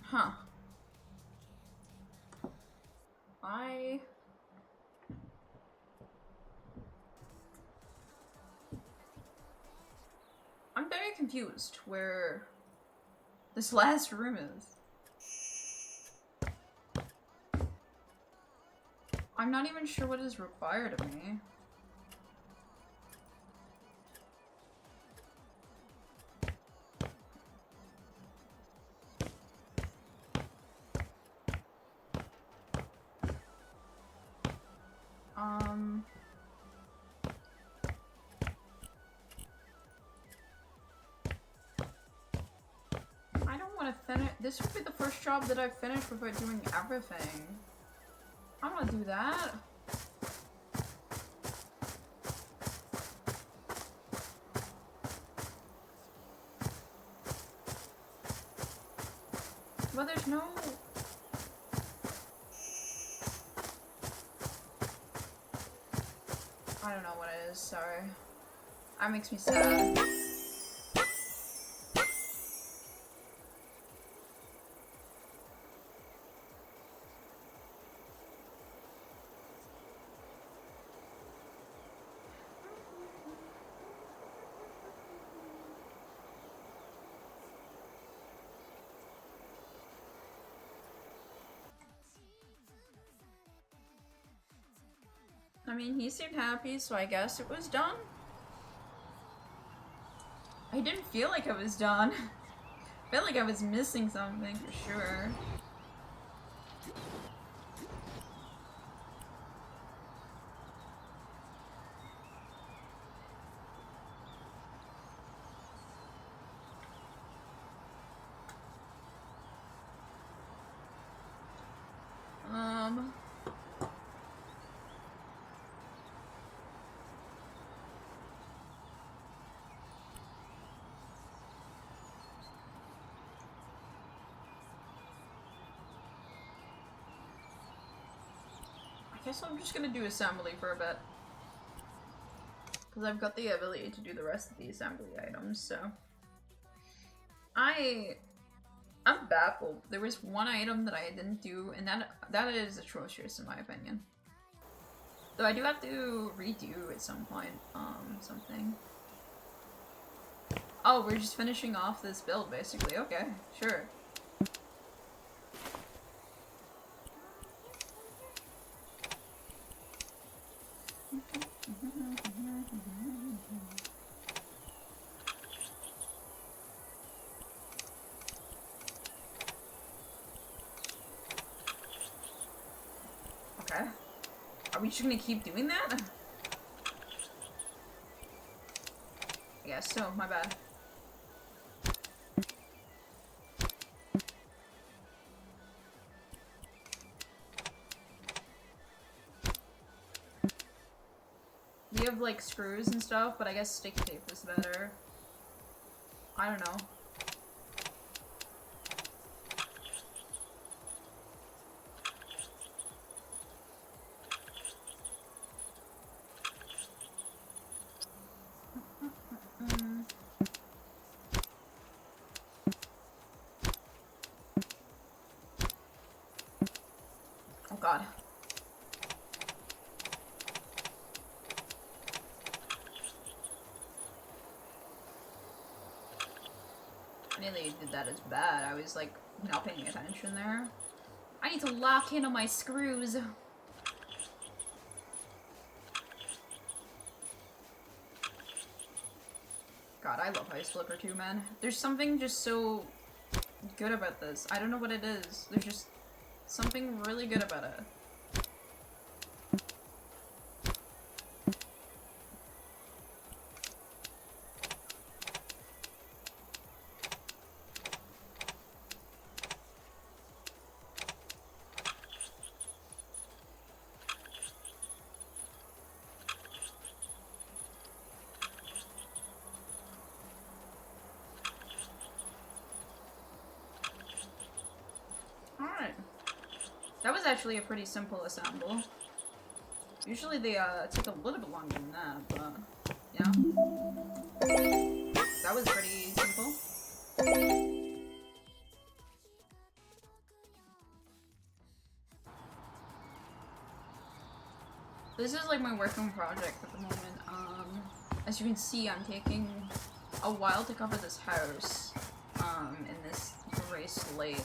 Huh. I'm very confused where this last room is. I'm not even sure what is required of me. I don't want to finish. This would be the first job that I finish without doing everything. I don't want to do that. But there's no... I don't know what it is, sorry. That makes me sad. I mean, he seemed happy, so I guess it was done. I didn't feel like it was done. I felt like I was missing something for sure. I guess I'm just gonna do assembly for a bit. Because I've got the ability to do the rest of the assembly items, so... I'm baffled. There was one item that I didn't do, and that is atrocious in my opinion. Though I do have to redo at some point, something. Oh, we're just finishing off this build, basically. Okay, sure. Okay. Are we just gonna keep doing that? I guess so, my bad. We have like screws and stuff, but I guess sticky tape is better. I don't know. Oh god. I nearly did that as bad. I was like not paying attention there. I need to lock in on my screws. God, I love Ice Flipper too, man. There's something just so good about this. I don't know what it is. There's just something really good about it. Alright. That was actually a pretty simple assemble. Usually they take a little bit longer than that, but yeah. That was pretty simple. This is like my working project at the moment. As you can see, I'm taking a while to cover this house in this gray slate.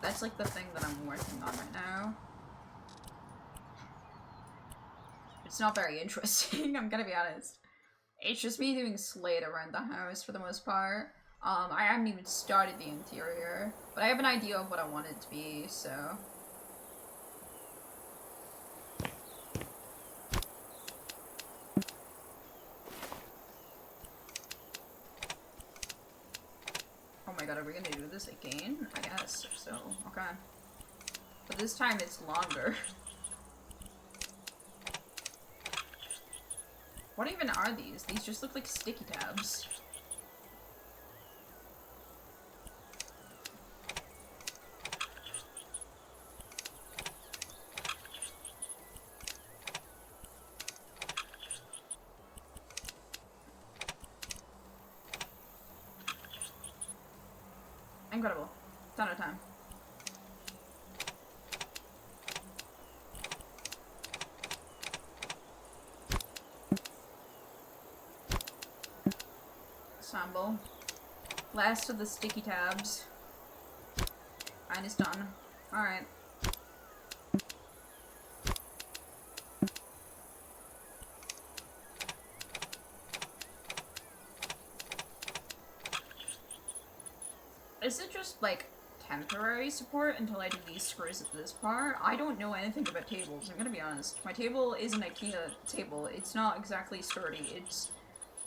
That's like the thing that I'm working on right now. It's not very interesting, I'm gonna be honest. It's just me doing slate around the house for the most part. I haven't even started the interior, but I have an idea of what I want it to be, so. are we gonna do this again? I guess so. Okay. But this time it's longer. What even are these? These just look like sticky tabs. Incredible. Ton of time. Assemble. Last of the sticky tabs. And it's done. Alright. Is it just, like, temporary support until I do these screws at this part? I don't know anything about tables, I'm gonna be honest. My table is an IKEA table. It's not exactly sturdy. It's...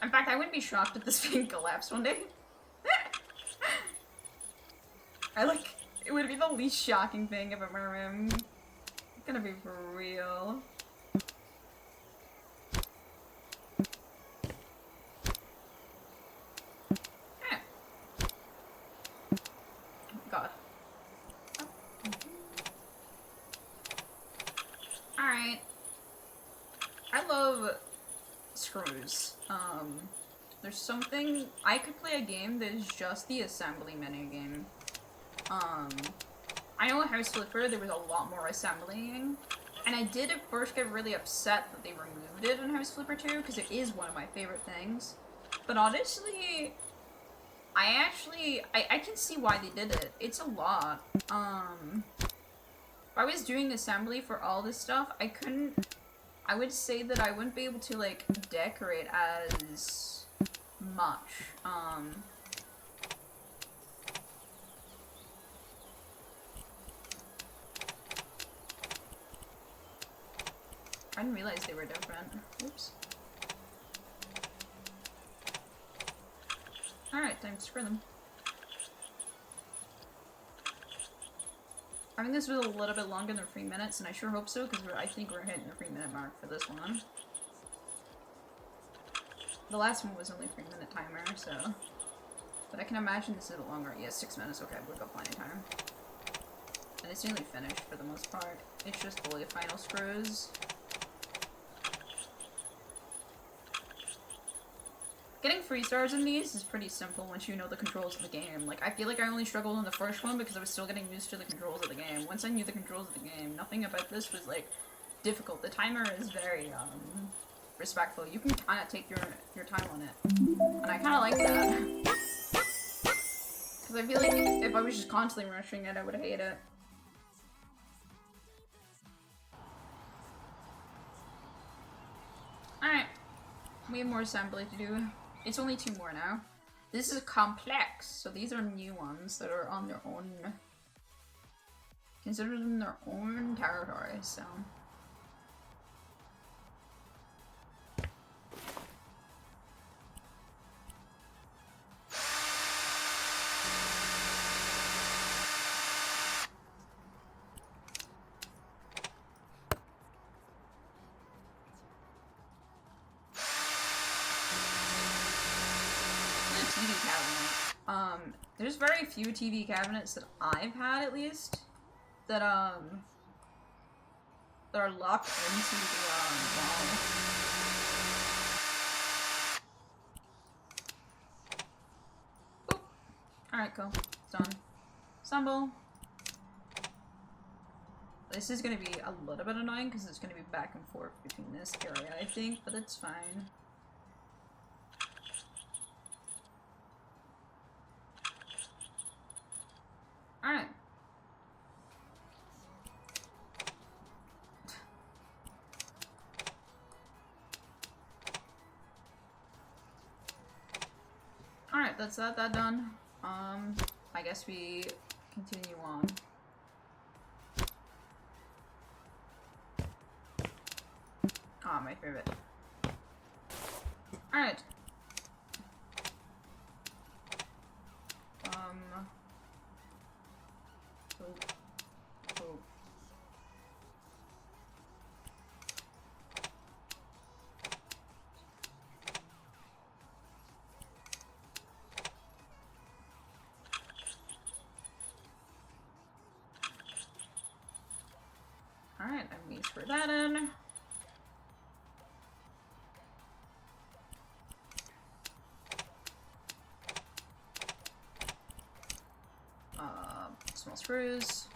In fact, I wouldn't be shocked if this thing collapsed one day. It would be the least shocking thing if I'm gonna be for real. God. Alright. I love screws. There's something... I could play a game that is just the assembly minigame. I know in House Flipper there was a lot more assembling, and I did at first get really upset that they removed it in House Flipper 2, because it is one of my favorite things. But honestly, I can see why they did it. It's a lot. If I was doing assembly for all this stuff, I would say that I wouldn't be able to, like, decorate as much. I didn't realize they were different. Oops. Alright, time to screw them. I think this was a little bit longer than 3 minutes, and I sure hope so, because I think we're hitting the 3-minute mark for this one. The last one was only 3-minute timer, so... But I can imagine this is a bit longer. Yeah, 6 minutes, okay, we've got plenty of time. And it's nearly finished for the most part. It's just the final screws. Getting 3 stars in these is pretty simple once you know the controls of the game. Like, I feel like I only struggled in the first one because I was still getting used to the controls of the game. Once I knew the controls of the game, nothing about this was, like, difficult. The timer is very, respectful. You can kind of take your time on it. And I kind of like that. Because I feel like if I was just constantly rushing it, I would hate it. Alright. We have more assembly to do. It's only 2 more now. This is complex, so these are new ones that are on their own. Consider them their own territory, so. There's very few TV cabinets that I've had, at least, that are locked into the wall. Boop. Alright, cool. It's done. Assemble. This is gonna be a little bit annoying because it's gonna be back and forth between this area, I think, but it's fine. Alright. Alright, that's that done. I guess we continue on. Ah, my favorite. Alright. Alright, and we screw that in. Small screws.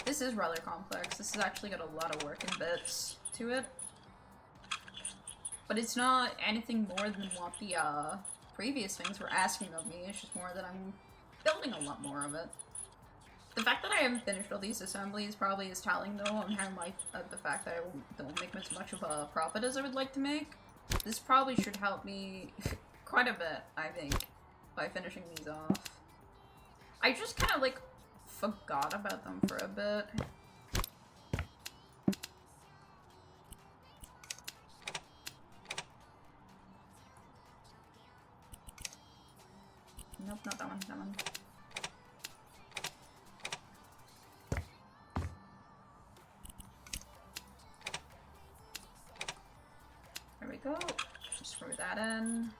This is rather complex. This has actually got a lot of work and bits to it. But it's not anything more than what the previous things were asking of me. It's just more that I'm building a lot more of it. The fact that I haven't finished all these assemblies probably is telling though on how the fact that I don't make as much of a profit as I would like to make. This probably should help me quite a bit, I think, by finishing these off. I just kind of like forgot about them for a bit. Nope, not that one, that one. There we go. Just screw that in.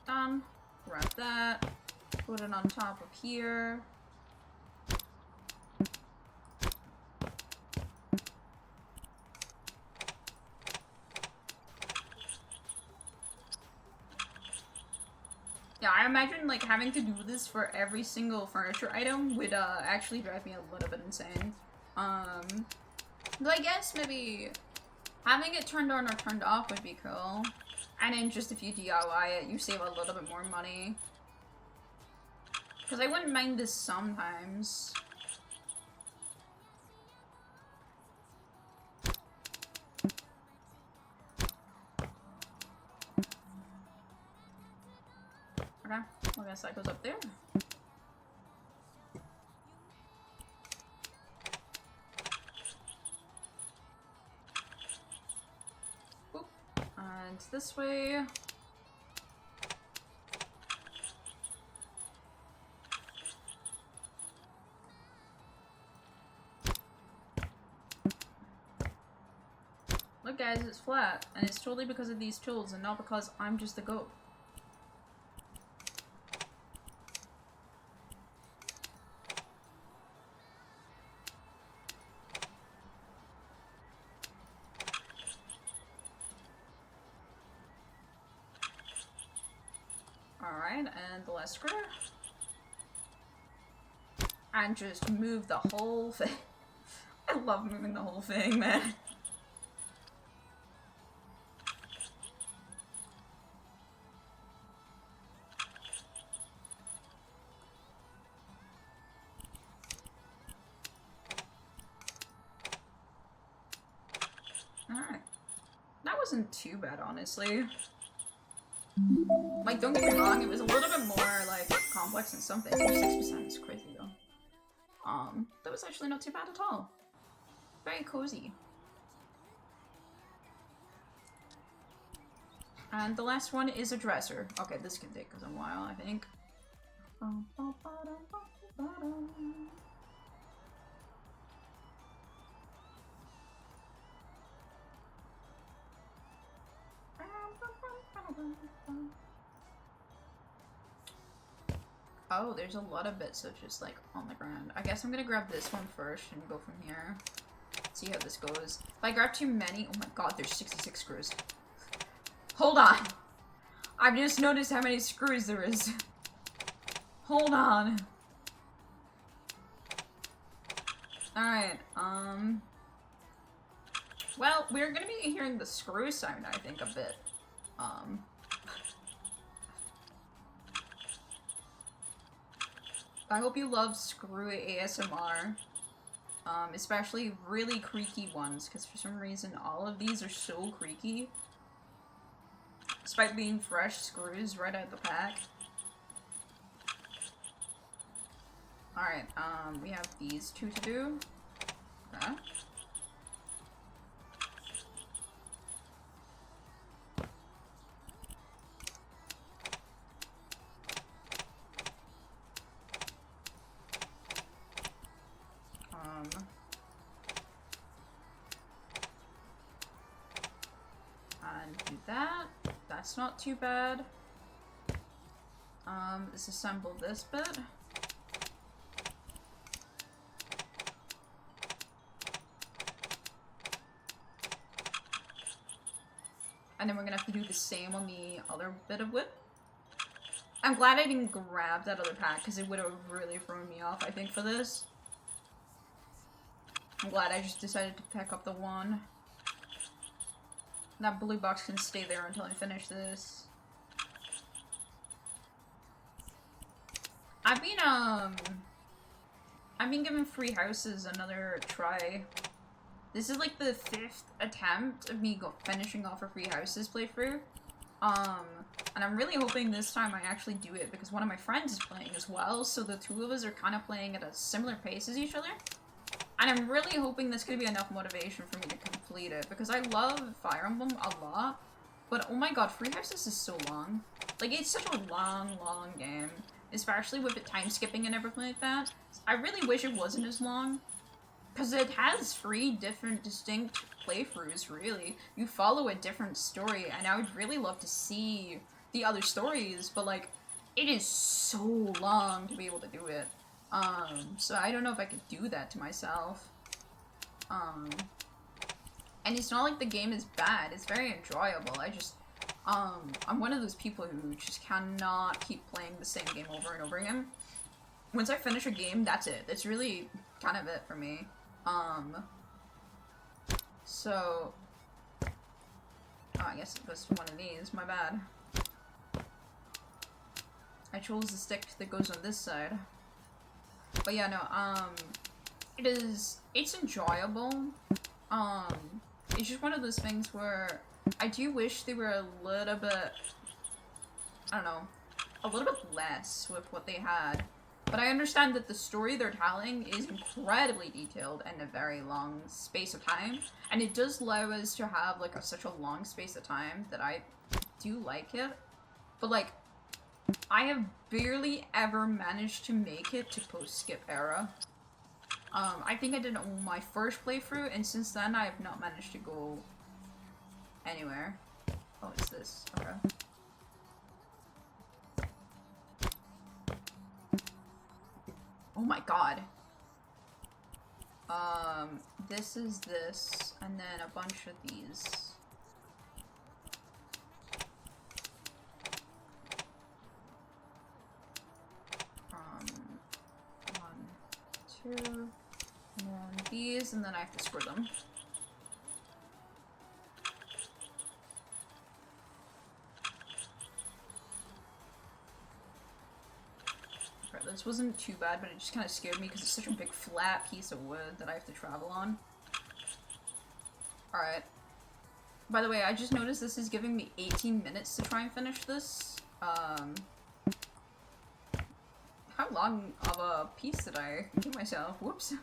Done. Grab that. Put it on top of here. Yeah, I imagine like having to do this for every single furniture item would actually drive me a little bit insane. But I guess maybe having it turned on or turned off would be cool. And then just if you DIY it, you save a little bit more money. Because I wouldn't mind this sometimes. Okay, well I guess that goes up there. And this way. Look guys, it's flat, and it's totally because of these tools and not because I'm just a goat. Alright, and the last screw. And just move the whole thing. I love moving the whole thing, man. Alright. That wasn't too bad, honestly. Like, don't get me wrong, it was a little bit more, like, complex than something. 6% is crazy, though. That was actually not too bad at all. Very cozy. And the last one is a dresser. Okay, this can take a while, I think. Oh, there's a lot of bits of just like on the ground. I guess I'm gonna grab this one first and go from here. See how this goes. If I grab too many, oh my god, there's 66 screws. Hold on. I've just noticed how many screws there is. Hold on. Alright, well, we're gonna be hearing the screw sound, I think, a bit. I hope you love screw ASMR. Especially really creaky ones, because for some reason all of these are so creaky. Despite being fresh screws right out the pack. Alright, we have these two to do. Okay. And do that. That's not too bad. Disassemble this bit. And then we're gonna have to do the same on the other bit of wood. I'm glad I didn't grab that other pack because it would have really thrown me off, I think, for this. I'm glad I just decided to pick up the one. That blue box can stay there until I finish this. I've been giving free houses another try. This is like the 5th attempt of me finishing off a free houses playthrough. And I'm really hoping this time I actually do it because one of my friends is playing as well, so the two of us are kind of playing at a similar pace as each other. And I'm really hoping this could be enough motivation for me to complete it because I love Fire Emblem a lot. But oh my god, free houses is so long. Like, it's such a long game. Especially with it time skipping and everything like that. I really wish it wasn't as long. Because it has 3 different distinct playthroughs, really. You follow a different story, and I would really love to see the other stories, but like, it is so long to be able to do it. So I don't know if I could do that to myself. And it's not like the game is bad, it's very enjoyable. I just, I'm one of those people who just cannot keep playing the same game over and over again. Once I finish a game, that's it. That's really kind of it for me. So, oh, I guess it goes to one of these, my bad. I chose the stick that goes on this side. But yeah, no, it's enjoyable. It's just one of those things where I do wish they were a little bit, I don't know, a little bit less with what they had. But I understand that the story they're telling is incredibly detailed in a very long space of time. And it does allow us to have, like, such a long space of time that I do like it. But, like, I have barely ever managed to make it to post-skip era. I think I did it on my first playthrough, and since then I have not managed to go anywhere. Oh, it's this. Okay. Oh my god. This is this, and then a bunch of these. One, two, and then these, and then I have to screw them. This wasn't too bad, but it just kind of scared me because it's such a big flat piece of wood that I have to travel on. Alright. By the way, I just noticed this is giving me 18 minutes to try and finish this. How long of a piece did I give myself? Whoops.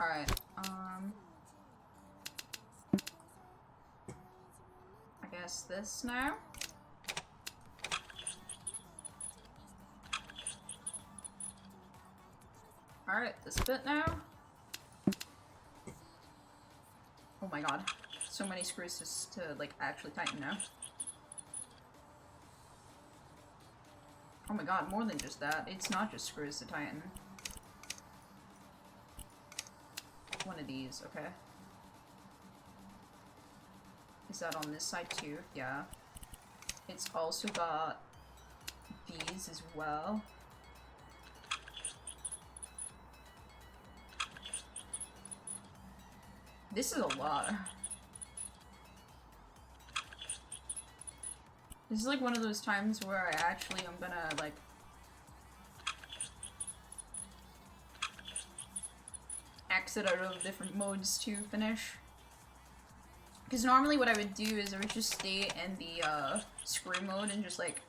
Alright, I guess this now. Alright, this bit now. Oh my god. So many screws just to, like, actually tighten now. Oh my god, more than just that. It's not just screws to tighten. One of these, okay. Is that on this side too? Yeah. It's also got these as well. This is a lot. This is like one of those times where I actually am gonna like exit out of different modes to finish. Because normally what I would do is I would just stay in the screw mode and just like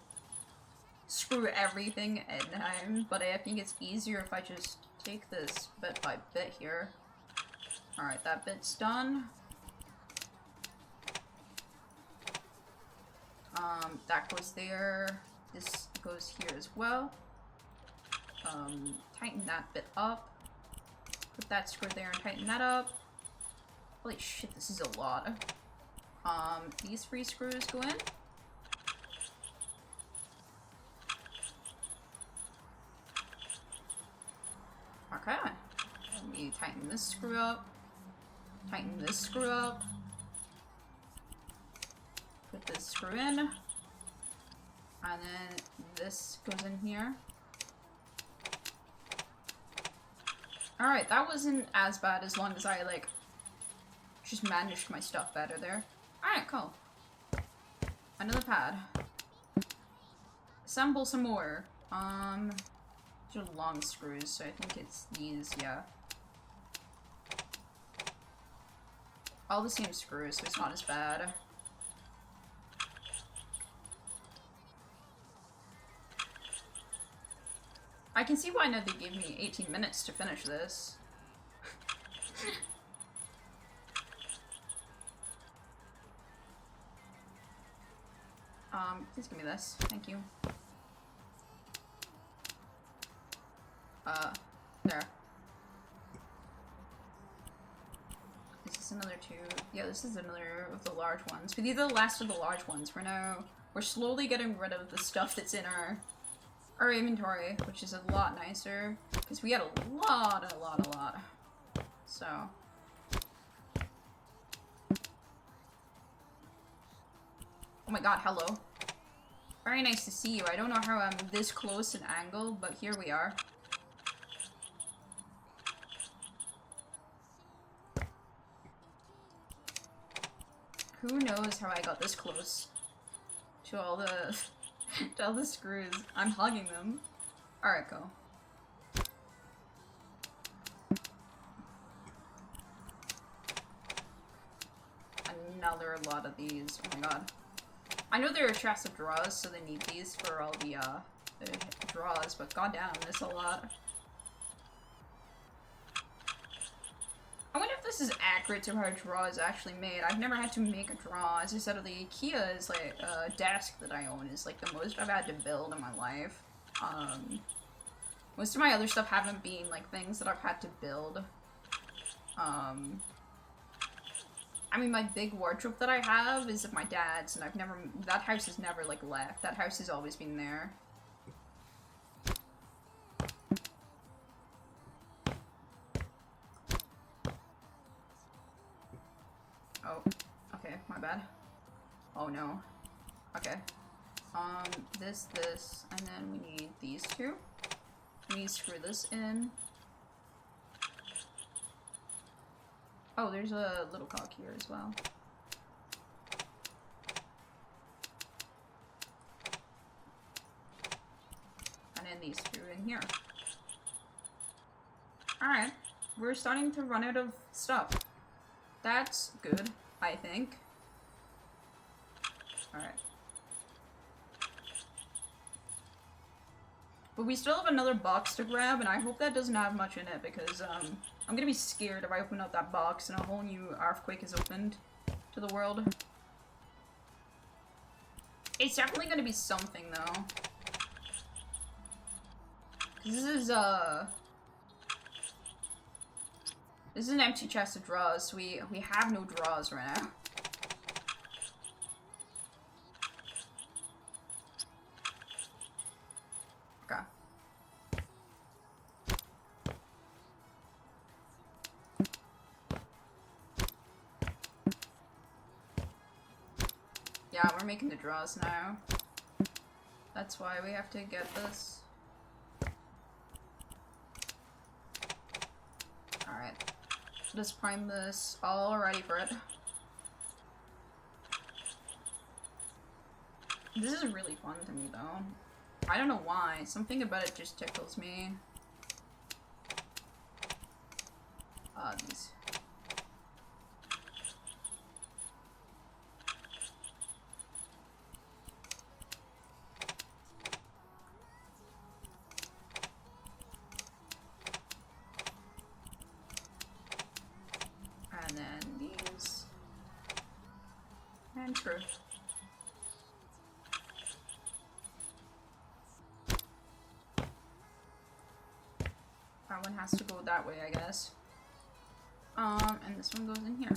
screw everything at time. But I think it's easier if I just take this bit by bit here. Alright, that bit's done. That goes there. This goes here as well. Tighten that bit up. Put that screw there and tighten that up. Holy shit, this is a lot. These 3 screws go in. tighten this screw up. Tighten this screw up. Put this screw in. And then this goes in here. Alright, that wasn't as bad as long as I, like, just managed my stuff better there. Alright, cool. Another pad. Assemble some more. These are long screws, so I think it's these, yeah. All the same screws, so it's not as bad. I can see why now they gave me 18 minutes to finish this. Please give me this. Thank you. There. Is this another two? Yeah, this is another of the large ones. But these are the last of the large ones. We're slowly getting rid of the stuff that's in our inventory, which is a lot nicer. Because we had a lot. So. Oh my god, hello. Very nice to see you. I don't know how I'm this close an angle, but here we are. Who knows how I got this close to all the to all the screws. I'm hugging them. Alright, go. Another lot of these. Oh my god. I know there are chests of draws, so they need these for all the draws, but goddamn, there's a lot. I wonder if this is accurate to how a draw is actually made. I've never had to make a draw. As I said, the IKEA is like a desk that I own is like the most I've had to build in my life. Most of my other stuff haven't been like things that I've had to build. I mean, my big wardrobe that I have is of my dad's, and that house has never, like, left. That house has always been there. Oh, okay, my bad. Oh no. Okay. This, and then we need these two. We need to screw this in. Oh, there's a little cock here as well. And then these two in here. Alright, we're starting to run out of stuff. That's good, I think. Alright. But we still have another box to grab, and I hope that doesn't have much in it, because, I'm gonna be scared if I open up that box and a whole new earthquake is opened to the world. It's definitely gonna be something, though. This is an empty chest of drawers, so we have no drawers right now. Okay. Yeah, we're making the drawers now. That's why we have to get this. Alright. Just prime this, all ready for it. This is really fun to me, though. I don't know why. Something about it just tickles me. These. And then these. And screw. That one has to go that way, I guess. And this one goes in here.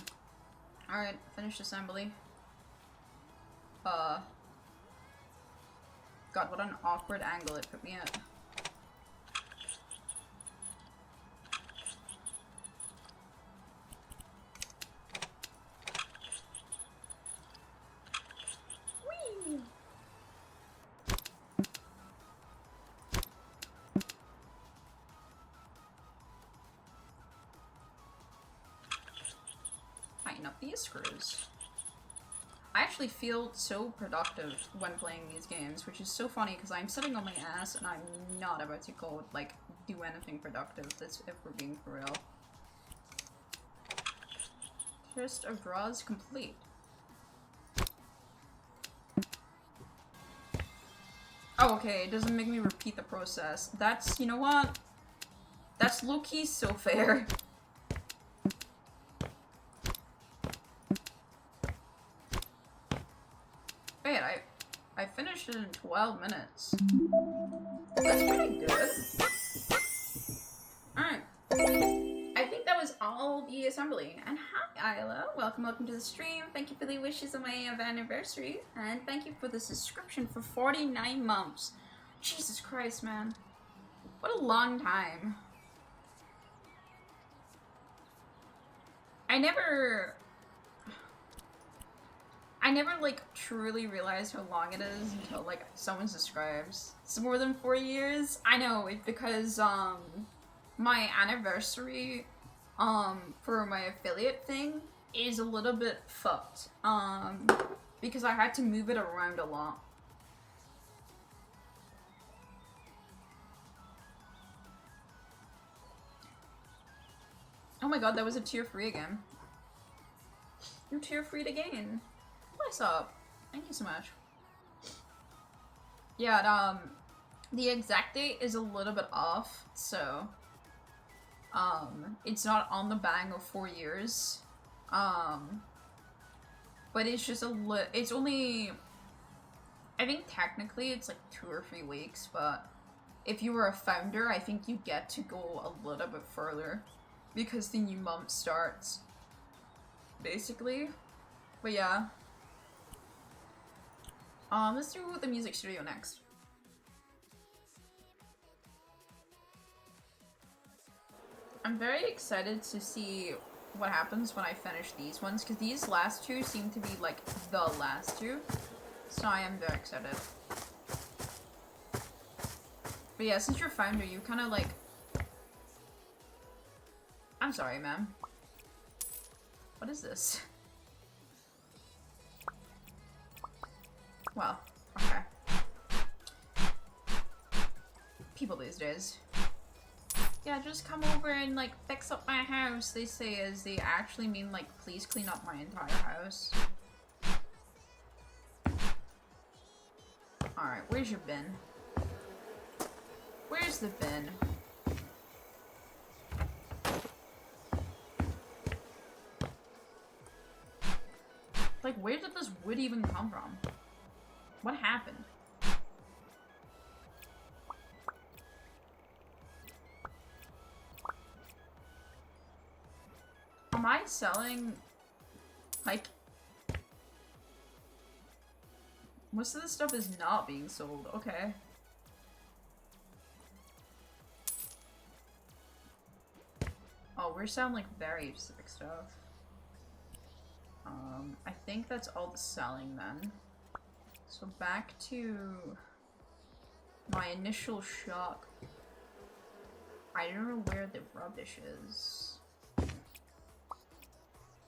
Alright, finished assembly. God, what an awkward angle it put me at. the screws. I actually feel so productive when playing these games, which is so funny because I'm sitting on my ass and I'm not about to go, like, do anything productive, that's if we're being for real. First of draws complete. Oh, okay, it doesn't make me repeat the process. That's, you know what? That's low-key so fair. Wait, I finished it in 12 minutes. That's pretty good. Alright. I think that was all the assembly. And hi, Isla. Welcome to the stream. Thank you for the wishes on my anniversary. And thank you for the subscription for 49 months. Jesus Christ, man. What a long time. I never, like, truly realized how long it is until, like, someone subscribes. It's more than 4 years. I know, it's because, my anniversary, for my affiliate thing is a little bit fucked. Because I had to move it around a lot. Oh my god, that was a tier free again. You're tier free again. What's up? Thank you so much. Yeah, the exact date is a little bit off, so it's not on the bang of 4 years. But it's just it's only, I think technically it's like 2 or 3 weeks, but if you were a founder, I think you get to go a little bit further because the new month starts, basically. But yeah. Let's do the music studio next. I'm very excited to see what happens when I finish these ones, because these last two seem to be like the last two. So I am very excited. But yeah, since you're founder, you kind of like... I'm sorry, ma'am. What is this? Well, okay. People these days. Yeah, just come over and like fix up my house, they say, as they actually mean like please clean up my entire house. Alright, where's your bin? Where's the bin? Like, where did this wood even come from? What happened? Am I selling, like, most of this stuff is not being sold, okay. Oh, we're selling, like, very specific stuff. I think that's all the selling then. So back to my initial shock. I don't know where the rubbish is.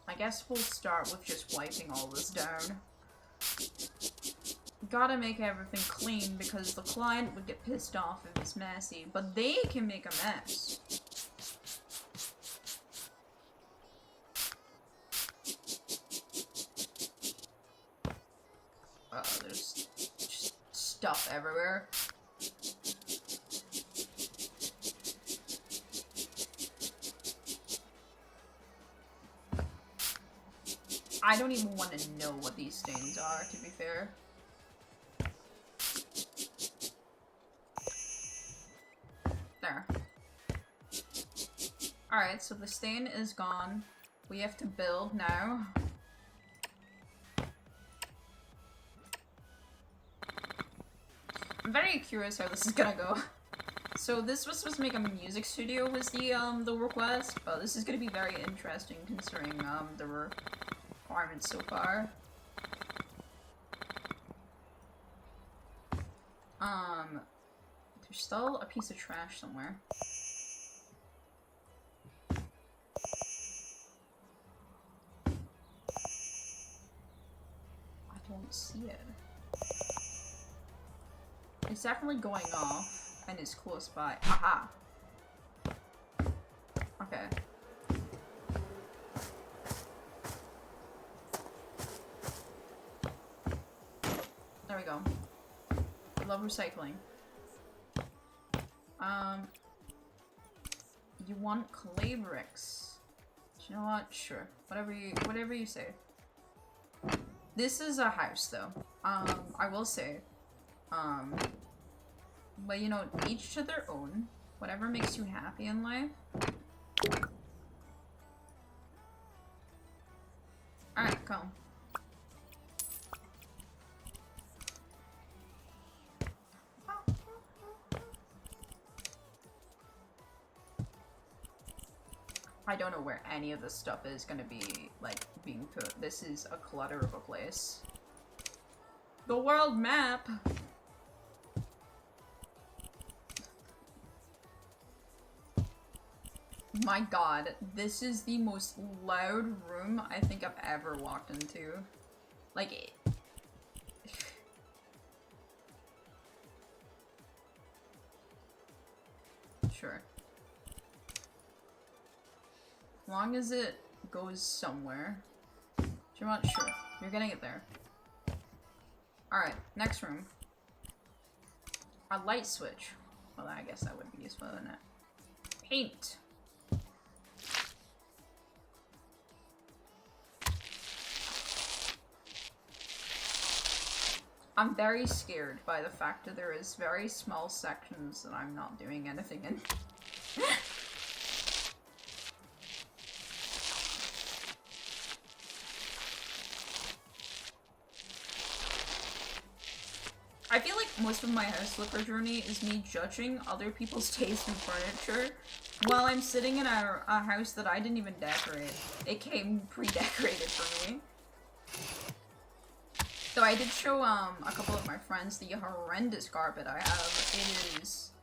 I guess we'll start with just wiping all this down. Gotta make everything clean because the client would get pissed off if it's messy, but they can make a mess. There's just stuff everywhere. I don't even want to know what these stains are, to be fair. There. Alright, so the stain is gone. We have to build now. I'm very curious how this is gonna go. So this was supposed to make a music studio was the request, but this is gonna be very interesting considering the requirements so far. There's still a piece of trash somewhere. don't see it. It's definitely going off and it's close by. Aha! Okay. There we go. I love recycling. You want clay bricks? You know what? Sure. Whatever you say. This is a house, though. I will say. But you know, each to their own. Whatever makes you happy in life. Alright, come. I don't know where any of this stuff is gonna be, like, being put. This is a clutter of a place. The world map! My god, this is the most loud room I think I've ever walked into. Like, sure. As long as it goes somewhere. Do you want? Sure. You're getting it there. Alright, next room. A light switch. Well, I guess that would be useful, wouldn't it? Paint. I'm very scared by the fact that there is very small sections that I'm not doing anything in. I feel like most of my house flipper journey is me judging other people's taste in furniture while I'm sitting in a house that I didn't even decorate. It came pre-decorated for me. So I did show a couple of my friends the horrendous carpet I have. It is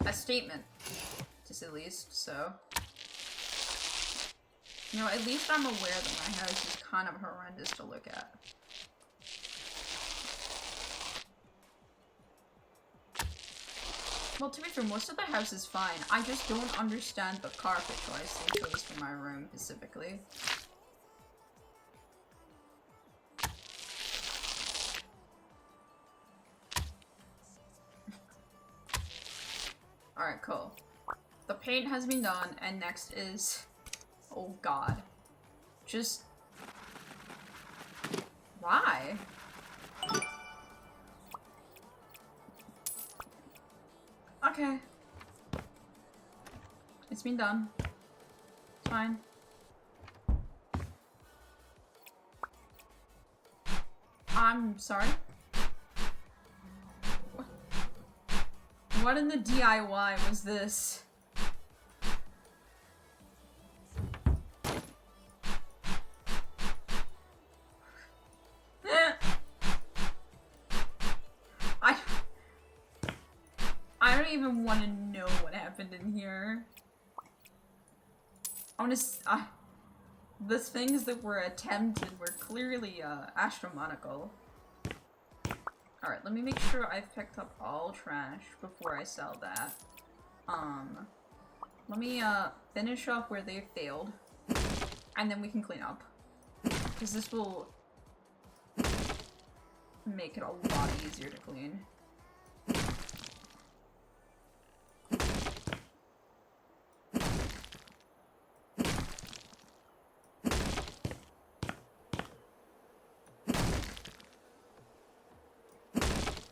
a statement, to say the least, so. You know, at least I'm aware that my house is kind of horrendous to look at. Well, to be fair, most of the house is fine. I just don't understand the carpet choice they chose for my room, specifically. Alright, cool. The paint has been done, and next is... Oh god. Just... Why? Okay. It's been done. It's fine. I'm sorry? What in the DIY was this? I don't even want to know what happened in here. I want to. The things that were attempted were clearly astronomical. Alright, let me make sure I've picked up all trash before I sell that. Let me finish up where they failed, and then we can clean up. Because this will make it a lot easier to clean.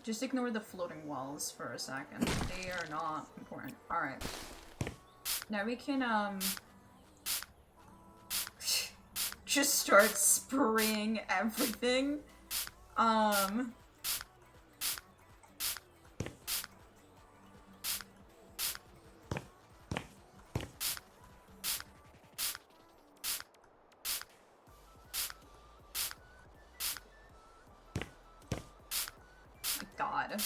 Just ignore the floating walls for a second. They are not important. Alright. Now we can, just start spraying everything. God.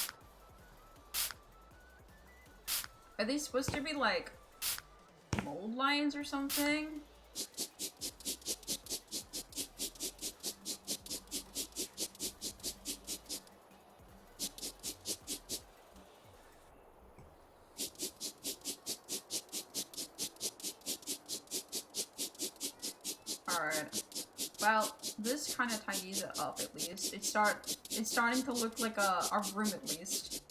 Are they supposed to be like mold lines or something? Well, this kind of tidies it up at least. It's starting to look like a room at least.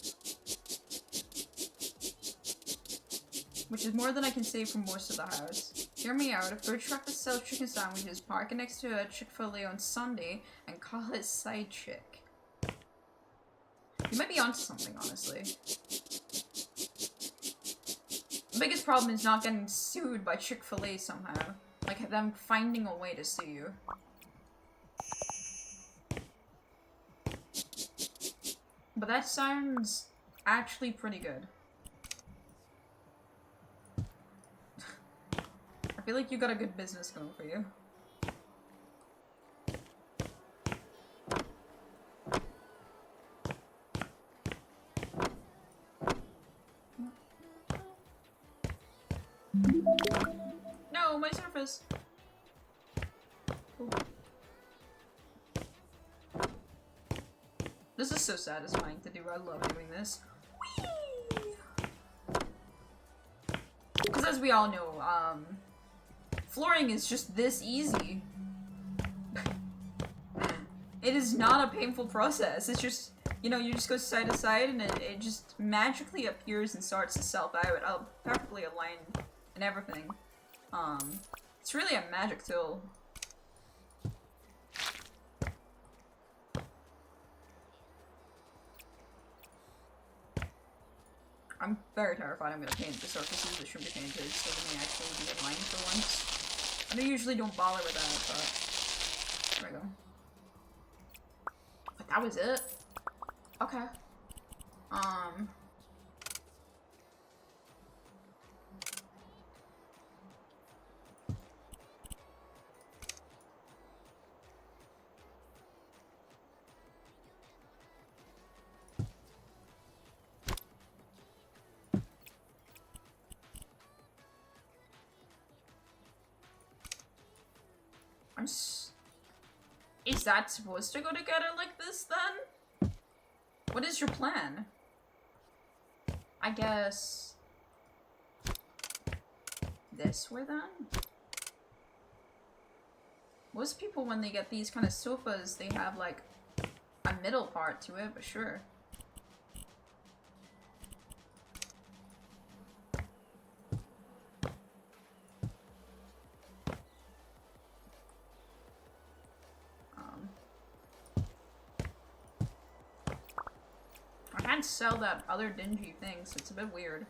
Which is more than I can say for most of the house. Hear me out. A food truck that sells chicken sandwiches, park it next to a Chick-fil-A on Sunday, and call it Side Chick. You might be onto something, honestly. The biggest problem is not getting sued by Chick-fil-A somehow. Like, them finding a way to sue you. But that sounds actually pretty good. I feel like you got a good business going for you. No, my surface. Ooh. This is so satisfying to do. I love doing this. Because as we all know, flooring is just this easy. It is not a painful process. It's just, you know, you just go side to side and it just magically appears and sorts itself out, perfectly aligned and everything. It's really a magic tool. I'm very terrified I'm gonna paint the surfaces that should be painted so they may actually be aligned for once. I usually don't bother with that, but there we go. But that was it. Okay. Is that supposed to go together like this, then? What is your plan? I guess... this way, then? Most people, when they get these kind of sofas, they have, like, a middle part to it, but sure. I can't sell that other dingy thing, so it's a bit weird.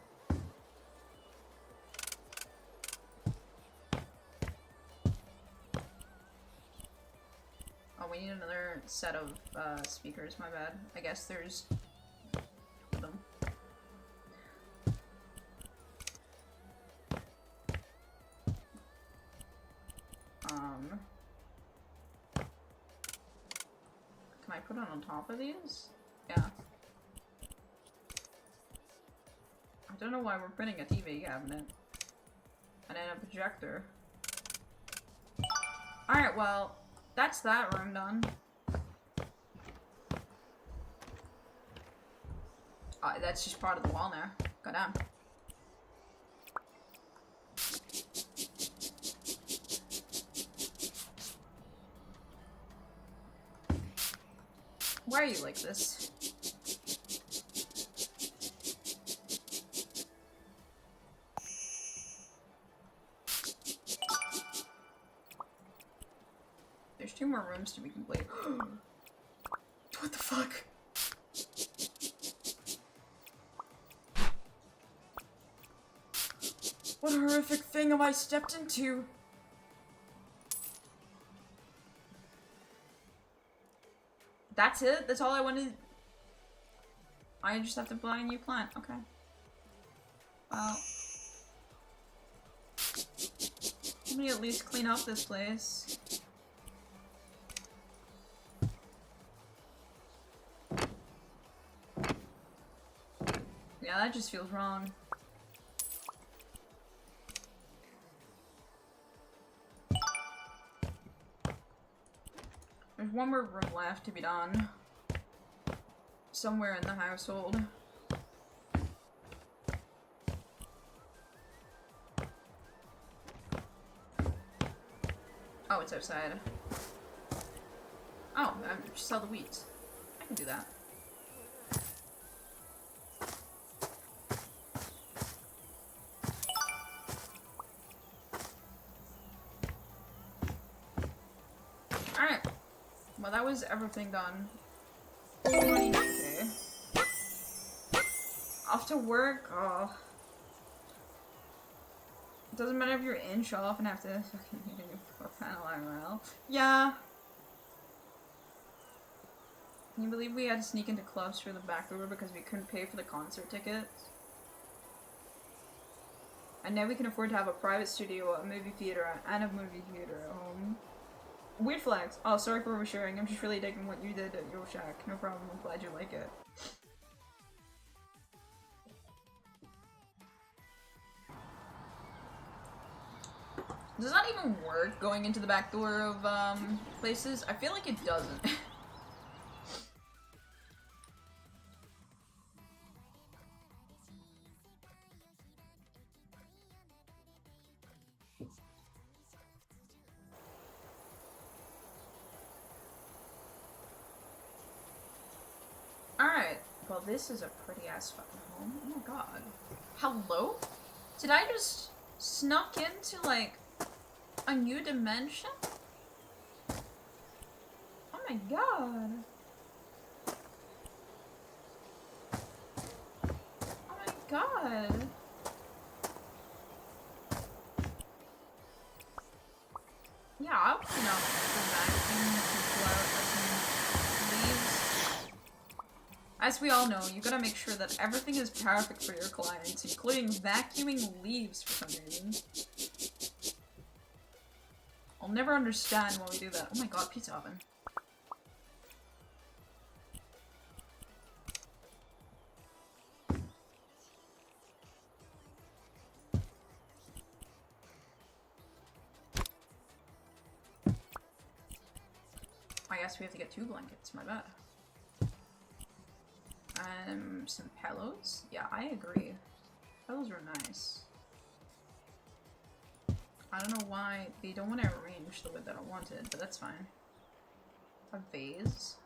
Oh, we need another set of speakers, my bad. I guess there's them. Can I put it on top of these? Yeah. I don't know why we're putting a TV cabinet. And then a projector. Alright, well, that's that room done. That's just part of the wall now. Go down. Why are you like this? There's 2 more rooms to be complete. What the fuck? What a horrific thing have I stepped into? That's it? That's all I wanted? I just have to buy a new plant. Okay. Well. Let me at least clean up this place. Yeah, that just feels wrong. There's one more room left to be done. Somewhere in the household. Oh, it's outside. Oh, just sell the wheat. I can do that. Alright. Well, that was everything done. 20k. Off to work. Oh. It doesn't matter if you're in, show off and have to fucking hit a new floor panel IRL. Yeah. Can you believe we had to sneak into clubs through the back door because we couldn't pay for the concert tickets? And now we can afford to have a private studio, a movie theater, and a movie theater at home. Weird flags. Oh, sorry for oversharing. I'm just really digging what you did at your shack. No problem. I'm glad you like it. Does that even work, going into the back door of, places? I feel like it doesn't. Alright. Well, this is a pretty ass fucking home. Oh my god. Hello? Did I just snuck into, like, a new dimension? Oh my god. Oh my god. Yeah, I'll clean up the vacuum leaves. As we all know, you gotta make sure that everything is perfect for your clients, including vacuuming leaves for some reason. I'll never understand why we do that. Oh my god, pizza oven. I guess we have to get 2 blankets, my bad. Some pillows? Yeah, I agree. Pillows are nice. I don't know why they don't want to arrange the way that I wanted, but that's fine. A vase?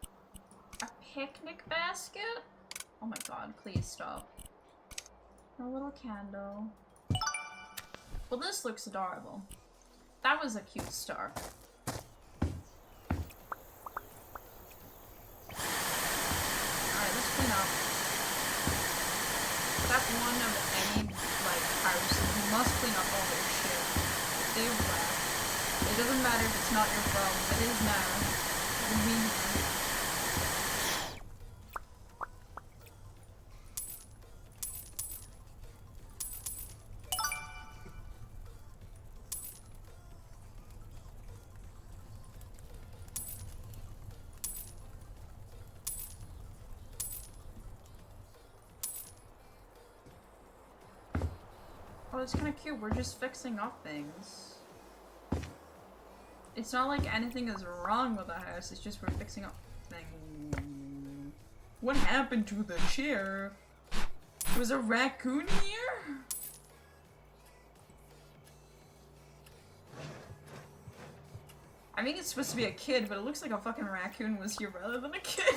A picnic basket? Oh my god, please stop. A little candle. Well, this looks adorable. That was a cute star. Alright, let's clean up. That's one of any, like, house. You must clean up all their shit. They've left. It doesn't matter if it's not your problem. It is now. You mean oh, it's kind of cute. We're just fixing up things. It's not like anything is wrong with the house. It's just we're fixing up things. What happened to the chair? Was a raccoon here? I think it's supposed to be a kid, but it looks like a fucking raccoon was here rather than a kid.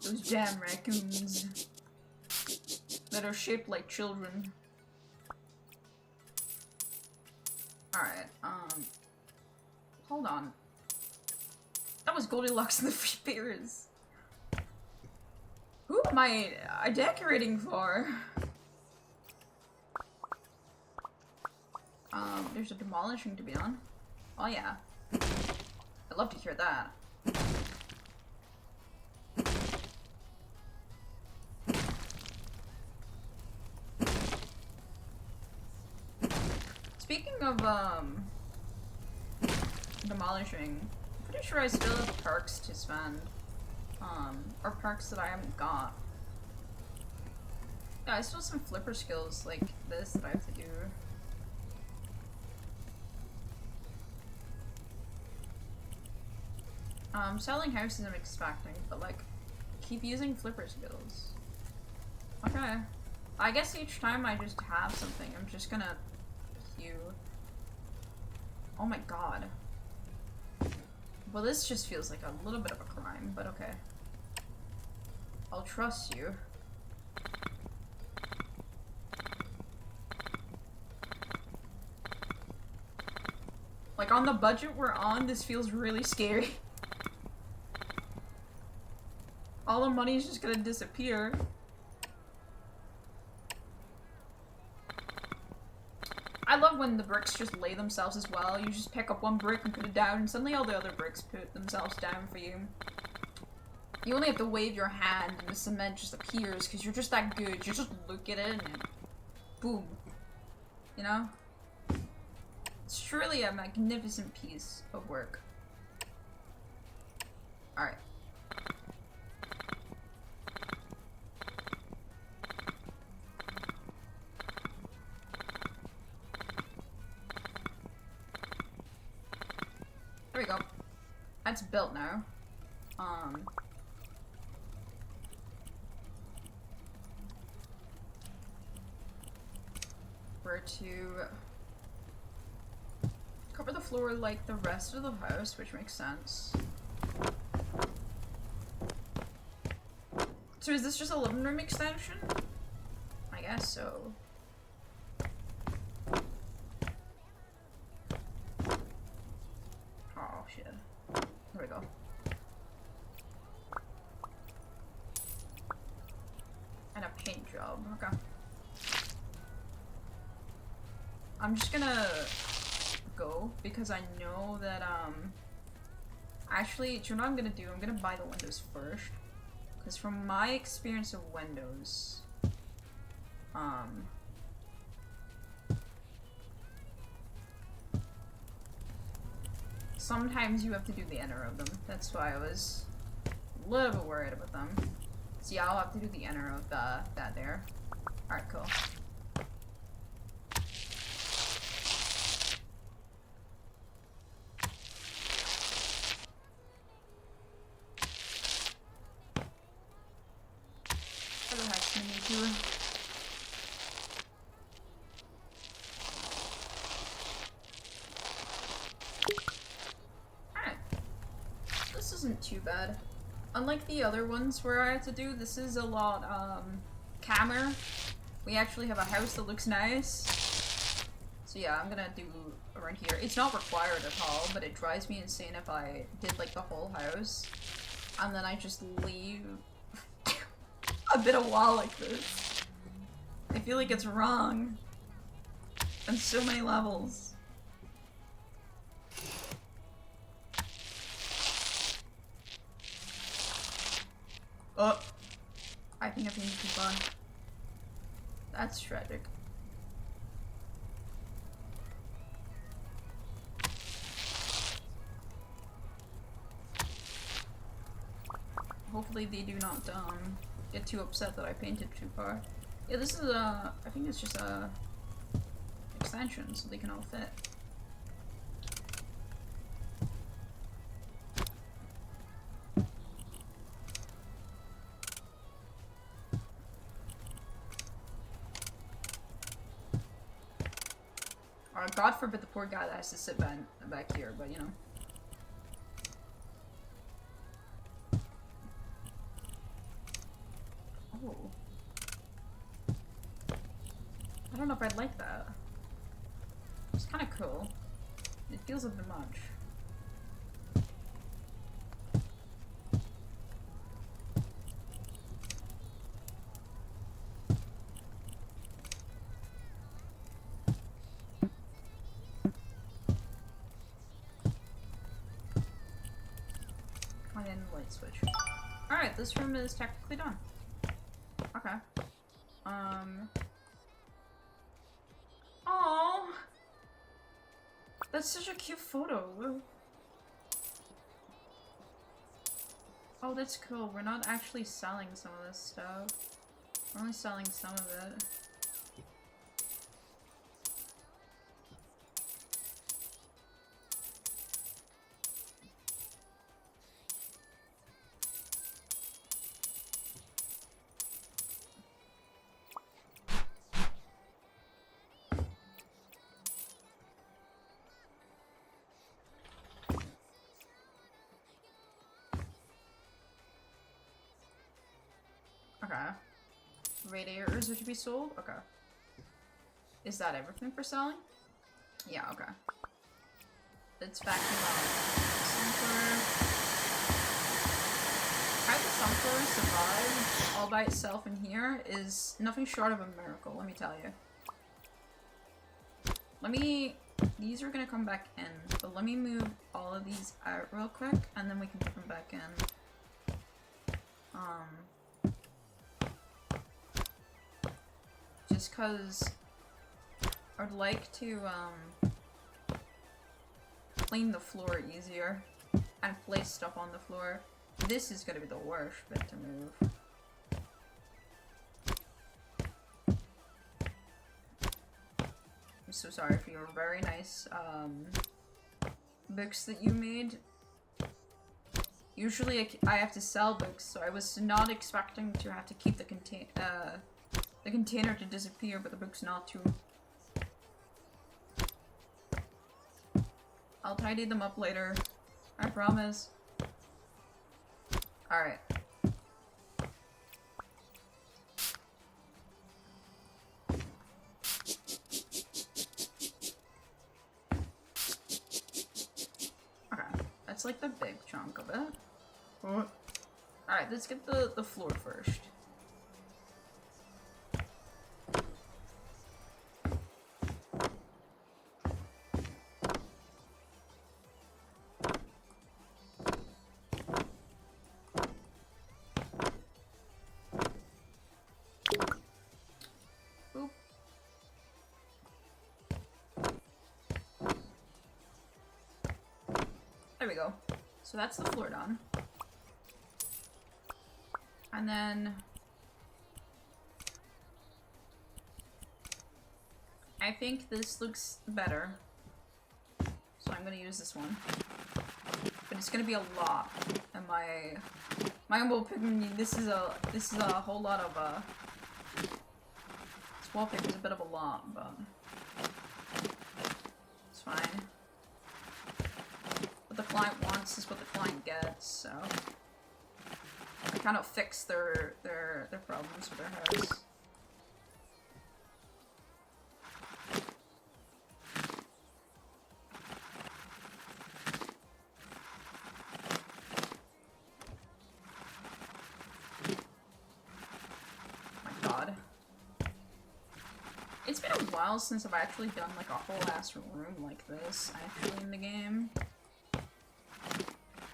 Those damn raccoons that are shaped like children. Alright, hold on. That was Goldilocks and the Three Bears. Who am I decorating for? There's a demolishing to be on. Oh yeah. I'd love to hear that. Speaking of, demolishing, I'm pretty sure I still have perks to spend. Or perks that I haven't got. Yeah, I still have some flipper skills like this that I have to do. Selling houses I'm expecting, but like, keep using flipper skills. Okay. I guess each time I just have something, I'm just gonna queue. Oh my god. Well, this just feels like a little bit of a crime, but okay. I'll trust you. Like, on the budget we're on, this feels really scary. All the money is just gonna disappear. I love when the bricks just lay themselves as well. You just pick up one brick and put it down, and suddenly all the other bricks put themselves down for you. You only have to wave your hand and the cement just appears because you're just that good. You just look at it and then boom. You know? It's truly a magnificent piece of work. Alright. There we go. That's built now. We're to cover the floor like the rest of the house, which makes sense. So is this just a living room extension? I guess so. Oh shit. Here we go. And a paint job. Okay. I'm just gonna go because I know that actually, do you know what I'm gonna do? I'm gonna buy the windows first. Because from my experience of windows, sometimes you have to do the inner of them. That's why I was a little bit worried about them. So yeah, I'll have to do the inner of that there. Alright, cool. Alright. This isn't too bad. Unlike the other ones where I have to do, this is a lot, calmer. We actually have a house that looks nice. So yeah, I'm gonna do around here. It's not required at all, but it drives me insane if I did like the whole house. And then I just leave a bit of wall like this. I feel like it's wrong on so many levels. Oh, I think I've been too far. That's tragic. Hopefully they do not get too upset that I painted too far. Yeah, this is I think it's just a extension so they can all fit. God forbid the poor guy that has to sit back here, but you know. Oh. I don't know if I'd like that. It's kind of cool. It feels a bit much. Light switch. Alright, this room is technically done. Okay. Oh, that's such a cute photo. Oh, that's cool. We're not actually selling some of this stuff. We're only selling some of it. Okay. Radiators are to be sold? Okay. Is that everything for selling? Yeah, okay. Let's vacuum out sunflower. How the sunflower survived all by itself in here is nothing short of a miracle, let me tell you. These are gonna come back in, but let me move all of these out real quick, and then we can put them back in. Just cause I'd like to, clean the floor easier and place stuff on the floor. This is gonna be the worst bit to move. I'm so sorry for your very nice, books that you made. Usually I have to sell books, so I was not expecting to have to keep the container to disappear, but the book's not to. I'll tidy them up later. I promise. Alright. Okay. That's like the big chunk of it. Alright, let's get the floor first. There we go. So that's the floor done. And then I think this looks better. So I'm gonna use this one. But it's gonna be a lot. And my humble opinion, this is a whole lot of this wallpaper is a bit of a lot, but it's fine. What the client wants is what the client gets, so I kind of fix their problems with their house. My god. It's been a while since I've actually done like a whole ass room like this actually in the game.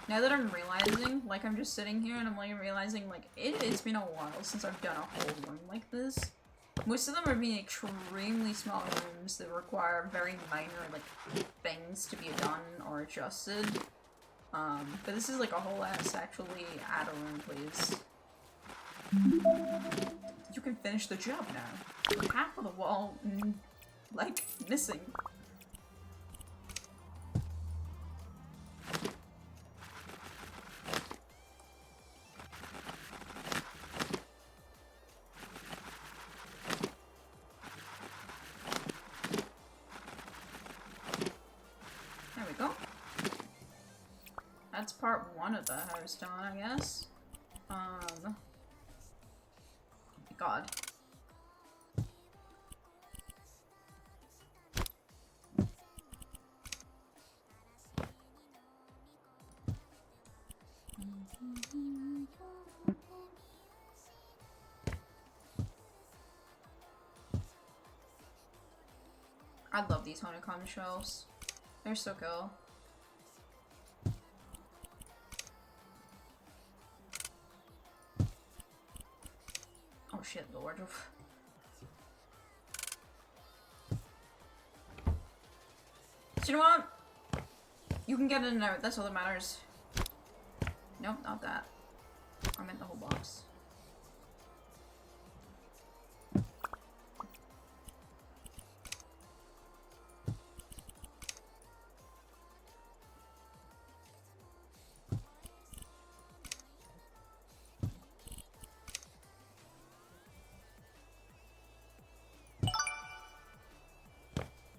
Now that I'm realizing, like I'm just sitting here and I'm like realizing like it's been a while since I've done a whole room like this. Most of them are being extremely small rooms that require very minor like things to be done or adjusted. But this is like a whole ass actually add a room, please. You can finish the job now. Half of the wall, like, missing. There we go. That's part one of the house done, I guess. God. I love these honeycomb shelves. They're so cool. Oh shit, the wardrobe. So you know what? You can get in and out, that's all that matters. Nope, not that. I meant the whole box.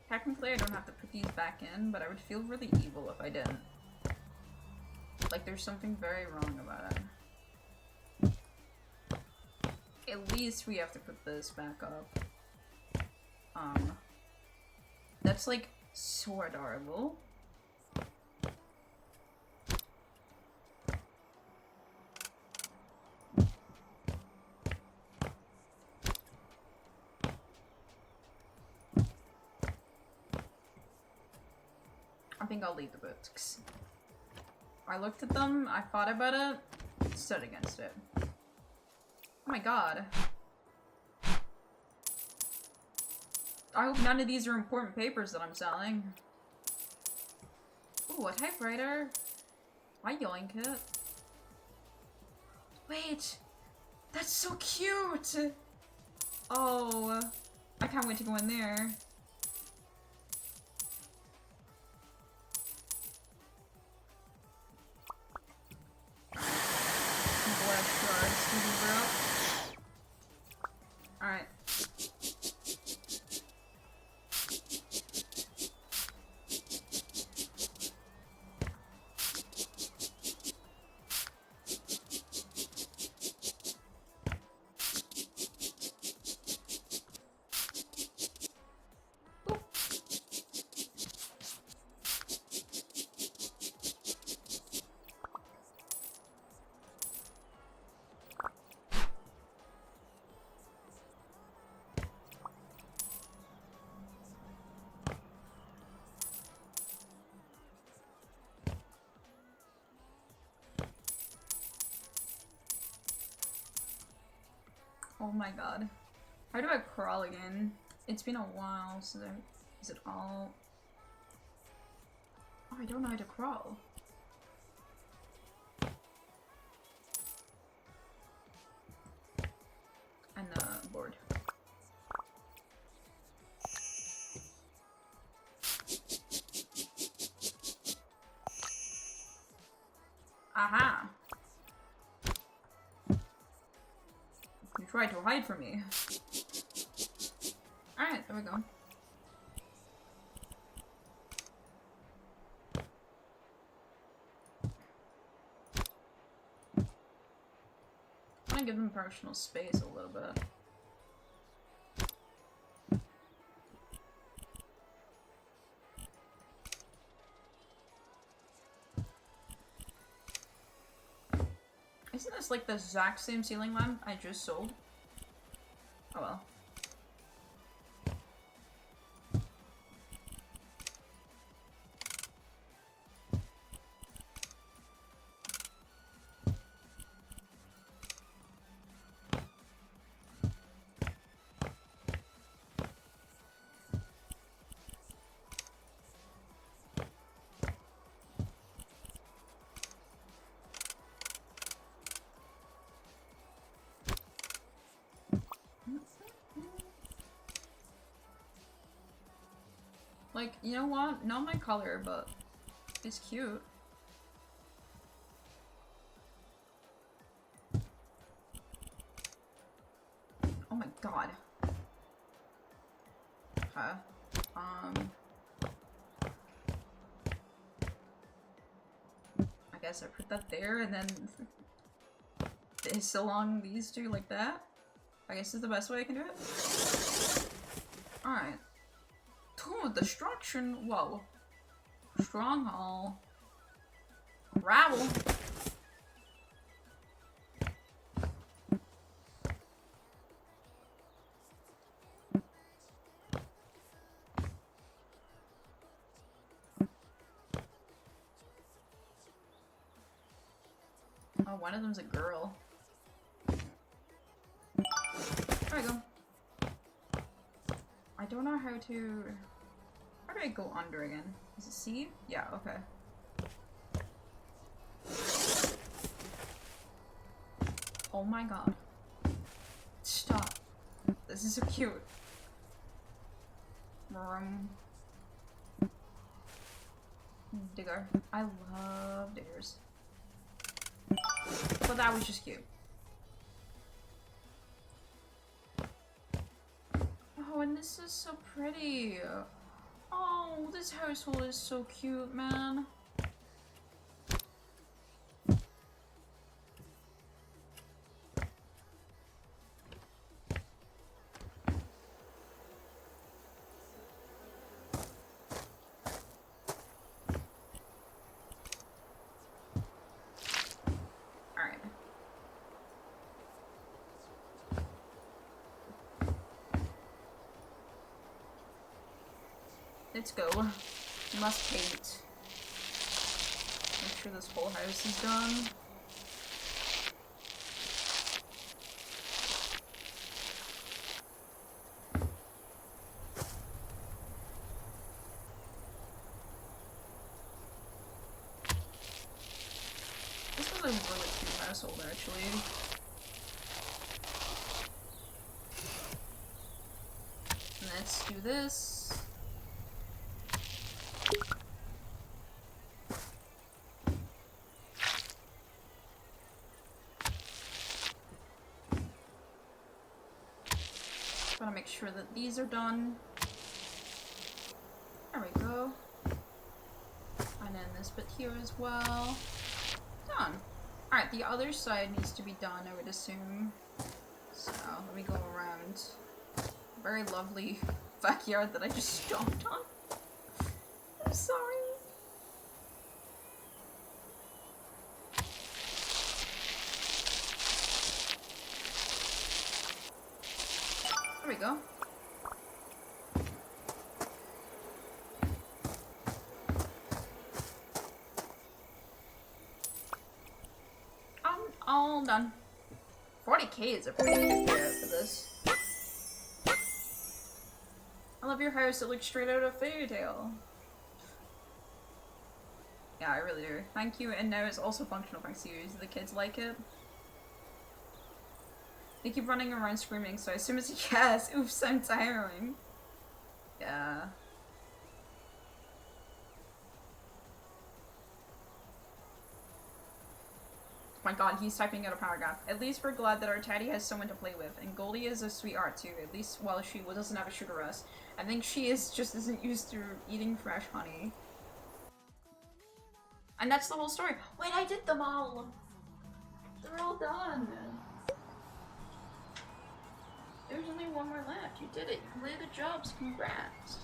Technically, I don't have to put these back in, but I would feel really evil if I didn't. Like, there's something very wrong about it. at least we have to put this back up. That's like so adorable. I think I'll leave the books. I looked at them, I thought about it, stood against it. Oh my god. I hope none of these are important papers that I'm selling. Ooh, a typewriter. I yoink it. Wait! That's so cute! Oh, I can't wait to go in there. Alright. Oh my god. How do I crawl again? It's been a while since is it all? Oh, I don't know how to crawl. And the board. Aha! You tried to hide from me. Alright, there we go. I'm gonna give them personal space a little bit. Isn't this like the exact same ceiling lamp I just sold? Oh well. Like, you know what? Not my color, but it's cute. Oh my god. Okay. I guess I put that there and then this along these two like that. I guess is the best way I can do it. Alright. Tomb of Destruction. Whoa. Stronghold. Rabble. Oh, one of them's a girl. There we go. I don't know how to... How do I go under again? Is it C? Yeah, okay. Oh my god. Stop. This is so cute. Digger. I love diggers. But that was just cute. Oh, and this is so pretty. Oh, this household is so cute, man. Let's go. We must paint. Make sure this whole house is done. This was a really cute household, actually. Let's do this. Gotta make sure that these are done. There we go. And then this bit here as well. Done. Alright, the other side needs to be done, I would assume. So, let me go around. Very lovely backyard that I just stomped on. I'm sorry. There we go. All done. 40k is a pretty good payout for this. I love your house, it looks straight out of Fairy Tale. Yeah, I really do. Thank you, and now it's also functional thanks to you. Do the kids like it? They keep running around screaming, so I assume it's a yes. Oops, I'm tiring. Yeah. My god, he's typing out a paragraph. At least we're glad that our Teddy has someone to play with, and Goldie is a sweetheart too, at least while she doesn't have a sugar rush. I think she just isn't used to eating fresh honey. And that's the whole story. Wait, I did them all! They're all done! There's only one more left. You did it. You completed the jobs. Congrats.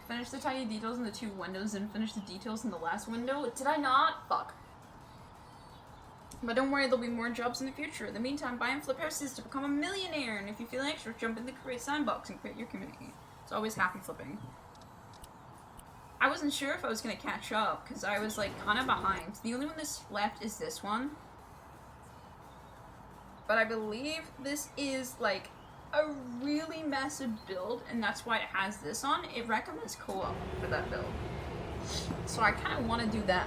Finish the tiny details in the 2 windows and finish the details in the last window. Did I not? Fuck. But don't worry, there'll be more jobs in the future. In the meantime, buy and flip houses to become a millionaire. And if you feel extra, jump in the Create sandbox and create your community. It's always happy flipping. I wasn't sure if I was gonna catch up because I was like kind of behind. The only one that's left is this one. But I believe this is like a really massive build, and that's why it has this on. It recommends co-op for that build. So I kind of want to do that.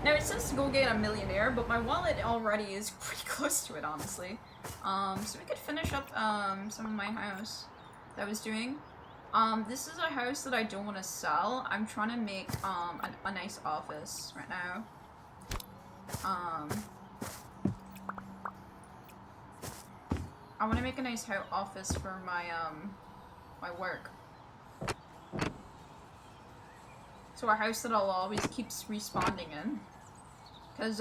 Now it says to go get a millionaire, but my wallet already is pretty close to it, honestly. So we could finish up some of my house that I was doing. This is a house that I don't want to sell. I'm trying to make a nice office right now. I want to make a nice office for my my work. So a house that I'll always keep respawning in. Cause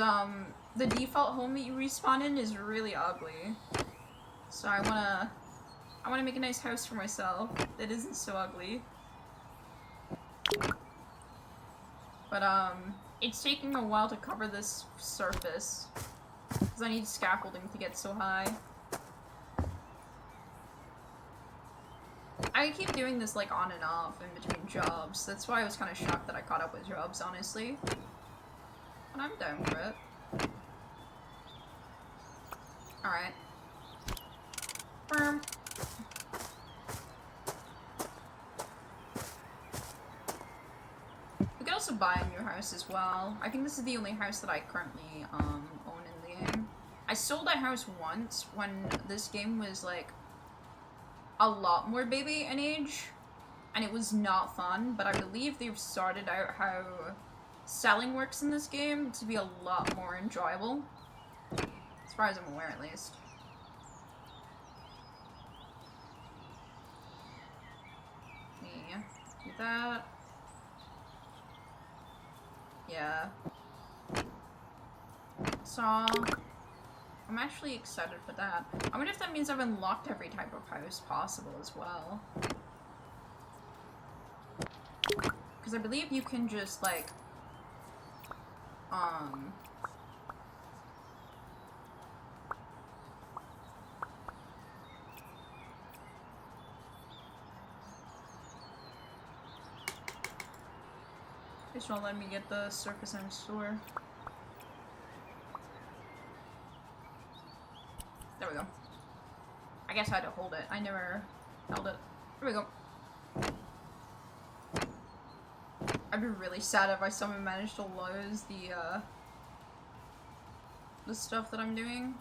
the default home that you respawn in is really ugly. So I wanna make a nice house for myself that isn't so ugly. But it's taking a while to cover this surface. Cause I need scaffolding to get so high. I keep doing this like on and off in between jobs. That's why I was kind of shocked that I caught up with jobs, honestly. But I'm down for it. Alright. Firm. We could also buy a new house as well. I think this is the only house that I currently own in the game. I sold a house once when this game was like a lot more baby in age, and it was not fun, but I believe they've sorted out how selling works in this game to be a lot more enjoyable, as far as I'm aware at least. Yeah, do that. Yeah. So I'm actually excited for that. I wonder if that means I've unlocked every type of house possible as well. Because I believe you can just, like, It's not letting me get the Circus M store. There we go. I guess I had to hold it. I never held it. There we go. I'd be really sad if I somehow managed to lose the stuff that I'm doing.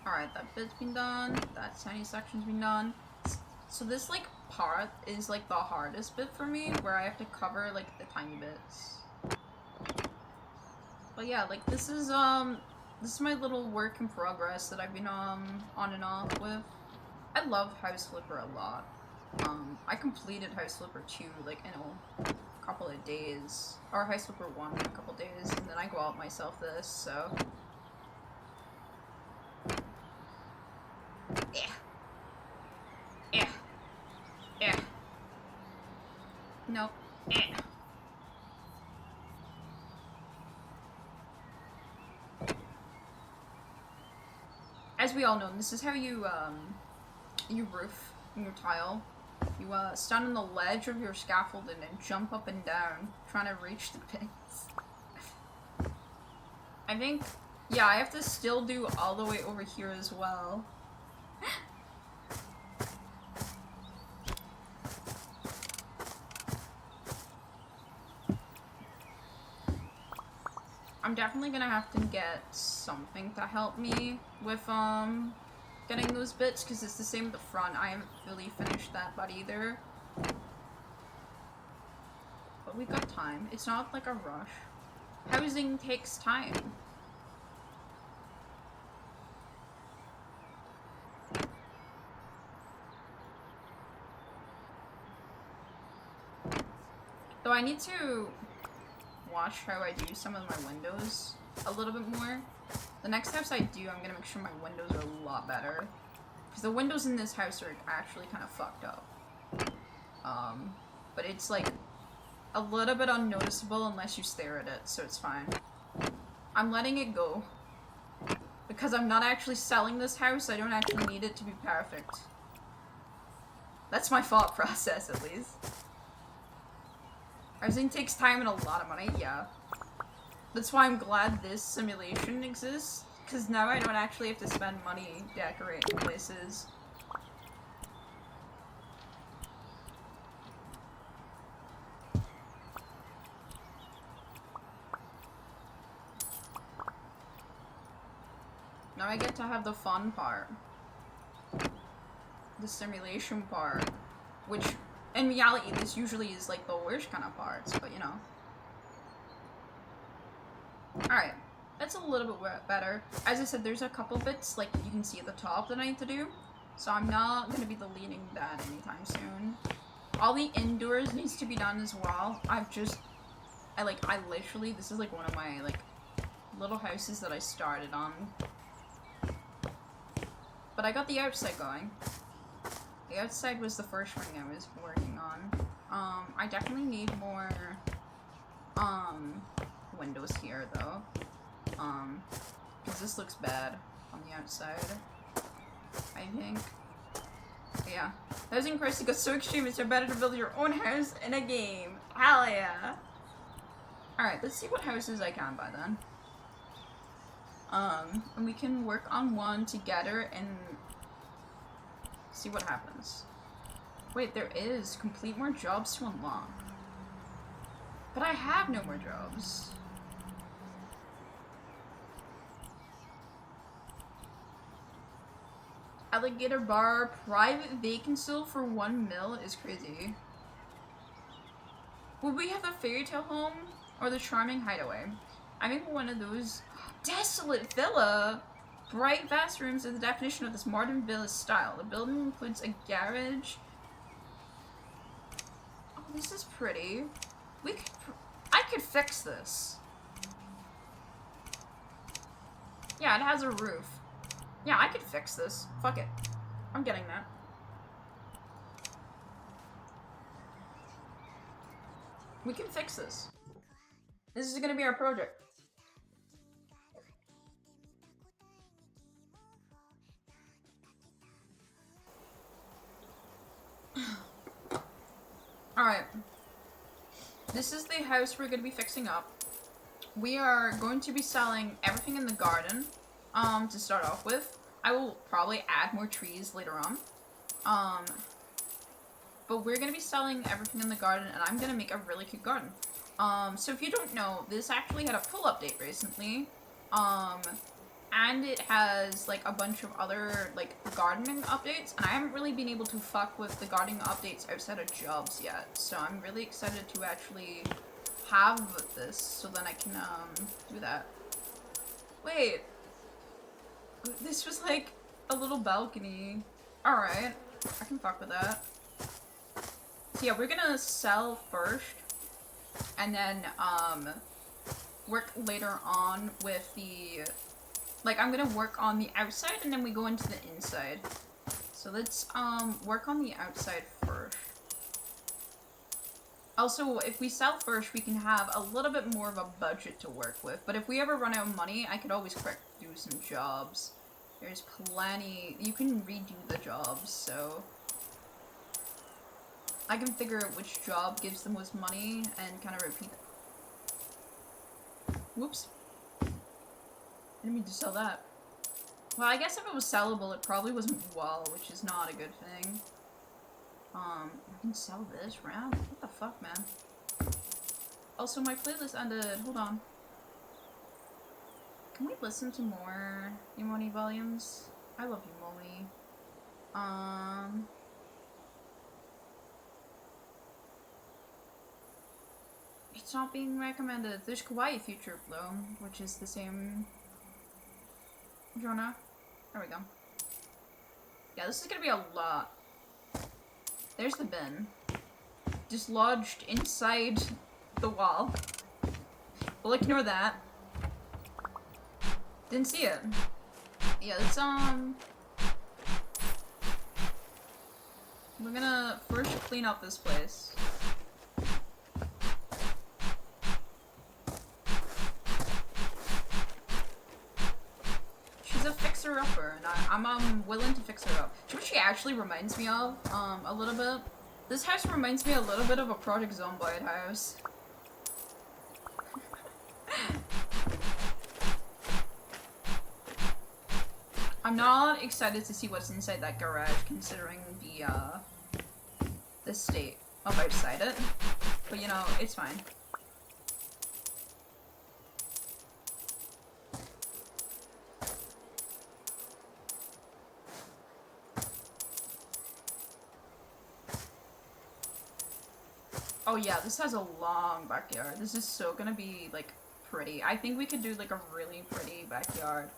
Alright, that bit's been done. That tiny section's been done. So this, like, part is, like, the hardest bit for me, where I have to cover, like, the tiny bits. But yeah, like, this is my little work in progress that I've been, on and off with. I love House Flipper a lot. I completed House Flipper 2, like, in a couple of days. Or House Flipper 1 in a couple of days, and then I go out myself this, so... Yeah. Yeah. Yeah. Nope. Yeah. As we all know, this is how you roof your tile. You, stand on the ledge of your scaffolding and jump up and down, trying to reach the pins. I think, yeah, I have to still do all the way over here as well. I'm definitely gonna have to get something to help me with, getting those bits, because it's the same with the front. I haven't really finished that part either. But we got time. It's not like a rush. Housing takes time. Though I need to watch how I do some of my windows a little bit more. The next house I do, I'm gonna make sure my windows are a lot better. Because the windows in this house are actually kind of fucked up. But it's like a little bit unnoticeable unless you stare at it, so it's fine. I'm letting it go. Because I'm not actually selling this house, I don't actually need it to be perfect. That's my thought process, at least. Housing takes time and a lot of money, yeah. That's why I'm glad this simulation exists, because now I don't actually have to spend money decorating places. Now I get to have the fun part. The simulation part. Which, in reality, this usually is like the worst kind of parts, but you know. Alright, that's a little bit better. As I said, there's a couple bits, like you can see at the top, that I need to do. So I'm not going to be deleting that anytime soon. All the indoors needs to be done as well. I literally, this is like one of my, like, little houses that I started on. But I got the outside going. The outside was the first thing I was working on. I definitely need more, windows here, though. Because this looks bad on the outside, I think. But yeah. Housing prices got so extreme, it's better to build your own house in a game. Hell yeah! Alright, let's see what houses I can buy then. And we can work on one together and see what happens. Wait, there is complete more jobs to unlock. But I have no more jobs. Alligator bar, private vacancy for 1 mil is crazy. Would we have a fairy tale home or the charming hideaway? I think one of those. Desolate villa! Bright vast rooms are the definition of this modern villa style. The building includes a garage. Oh, this is pretty. I could fix this. Yeah, it has a roof. Yeah, I could fix this. Fuck it. I'm getting that. We can fix this. This is gonna be our project. Alright. This is the house we're gonna be fixing up. We are going to be selling everything in the garden, to start off with. I will probably add more trees later on. But we're gonna be selling everything in the garden, and I'm gonna make a really cute garden. So if you don't know, this actually had a full update recently. And it has, like, a bunch of other, like, gardening updates, and I haven't really been able to fuck with the gardening updates outside of jobs yet, so I'm really excited to actually have this, so then I can, do that. Wait. This was, like, a little balcony. Alright. I can fuck with that. So yeah, we're gonna sell first, and then, work later on with the... Like, I'm gonna work on the outside, and then we go into the inside. So let's, work on the outside first. Also, if we sell first, we can have a little bit more of a budget to work with. But if we ever run out of money, I could always quick do some jobs. There's plenty. You can redo the jobs, so... I can figure out which job gives the most money and kind of repeat it. Whoops. I didn't mean to sell that. Well, I guess if it was sellable, it probably wasn't well, which is not a good thing. I can sell this round? What the fuck, man? Also, my playlist ended. Hold on. Can we listen to more Umoni volumes? I love Umoni. It's not being recommended. There's Kawaii Future Bloom, which is the same genre. There we go. Yeah, this is gonna be a lot. There's the bin. Just lodged inside the wall. We'll ignore that. Didn't see it. Yeah, let's, we're gonna first clean up this place. She's a fixer-upper, and I'm willing to fix her up. You know what she actually reminds me of, a little bit? This house reminds me a little bit of a Project Zomboid house. I'm not excited to see what's inside that garage, considering the state of outside it. But you know, it's fine. Oh yeah, this has a long backyard. This is so gonna be, like, pretty. I think we could do, like, a really pretty backyard.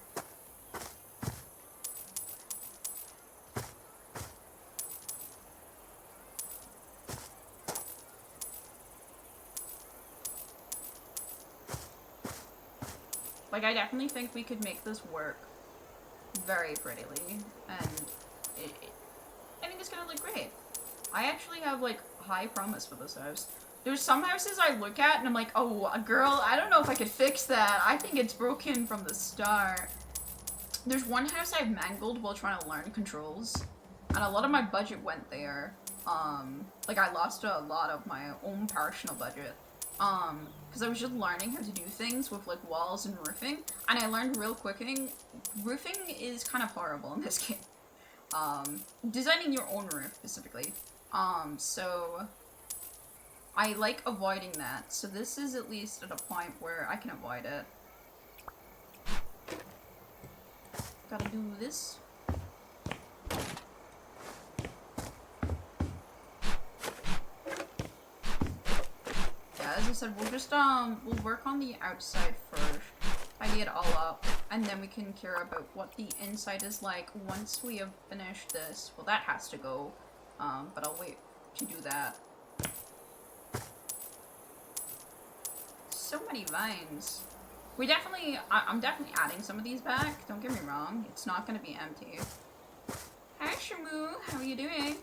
Like, I definitely think we could make this work very prettily, and I think it's gonna look great. I actually have, like, high promise for this house. There's some houses I look at and I'm like, oh, girl, I don't know if I could fix that. I think it's broken from the start. There's one house I've mangled while trying to learn controls, and a lot of my budget went there. Like, I lost a lot of my own personal budget. Because I was just learning how to do things with, like, walls and roofing, and I learned real quickly, roofing is kind of horrible in this game. Designing your own roof, specifically. So I like avoiding that, so this is at least at a point where I can avoid it. Gotta do this. Yeah, as I said, we'll just, we'll work on the outside first, tidy it all up, and then we can care about what the inside is like once we have finished this. Well, that has to go, but I'll wait to do that. So many vines. We definitely, I'm definitely adding some of these back, don't get me wrong. It's not gonna be empty. Hi, Shamu, how are you doing?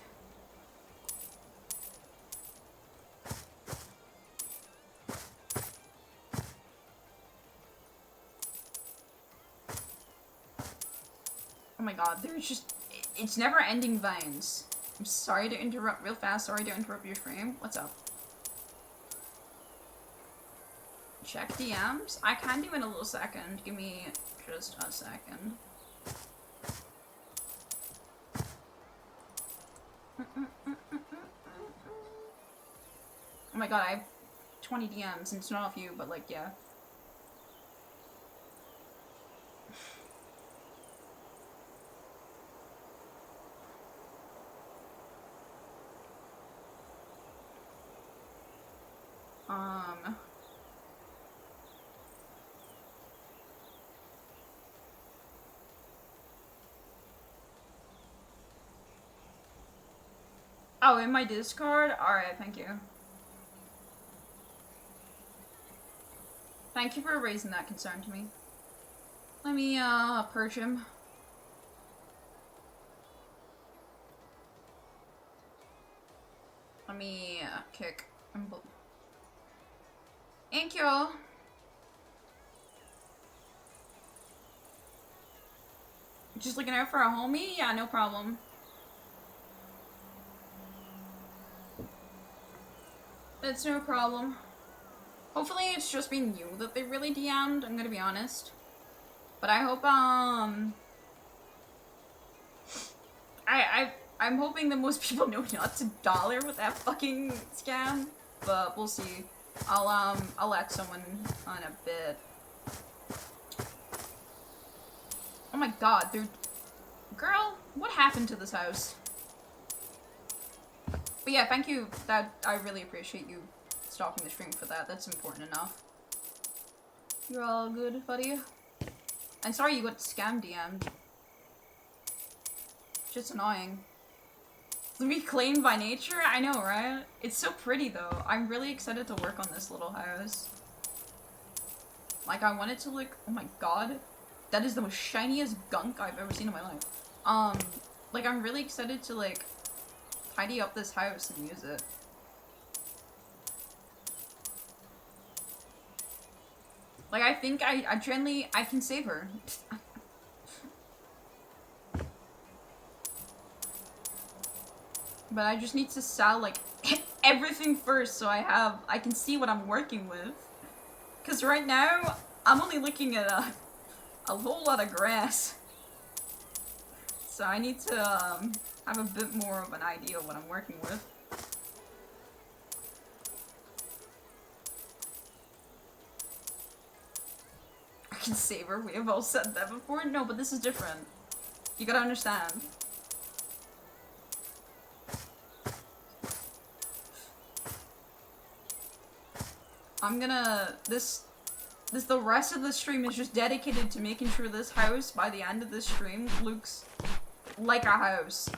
Oh my god, there's just, it's never ending vines. I'm sorry to interrupt real fast. Sorry to interrupt your stream. What's up? Check DMs? I can do in a little second. Give me just a second. Oh my god, I have 20 DMs and it's not off you, but like, yeah. Oh, in my Discord? Alright, thank you. Thank you for raising that concern to me. Let me, purge him. Let me, kick. Thank you. Just looking out for a homie? Yeah, no problem. It's no problem. Hopefully it's just been you that they really DM'd, I'm gonna be honest. But I hope, I'm hoping that most people know not to dollar with that fucking scam. But we'll see. I'll let someone on a bit. Oh my god, dude. Girl, what happened to this house? But yeah, thank you. I really appreciate you stopping the stream for that. That's important enough. You're all good, buddy. I'm sorry you got scam DM'd. Just annoying. Reclaimed by nature? I know, right? It's so pretty though. I'm really excited to work on this little house. Like, I want it to look— oh my god. That is the most shiniest gunk I've ever seen in my life. Like, I'm really excited to, like, tidy up this house and use it. Like, I think I can save her. But I just need to sell, like, everything first so I can see what I'm working with. Because right now, I'm only looking at a whole lot of grass. So I need to have a bit more of an idea of what I'm working with. I can save her. We have all said that before. No, but this is different. You gotta understand. I'm gonna— the rest of the stream is just dedicated to making sure this house, by the end of this stream, looks like a house,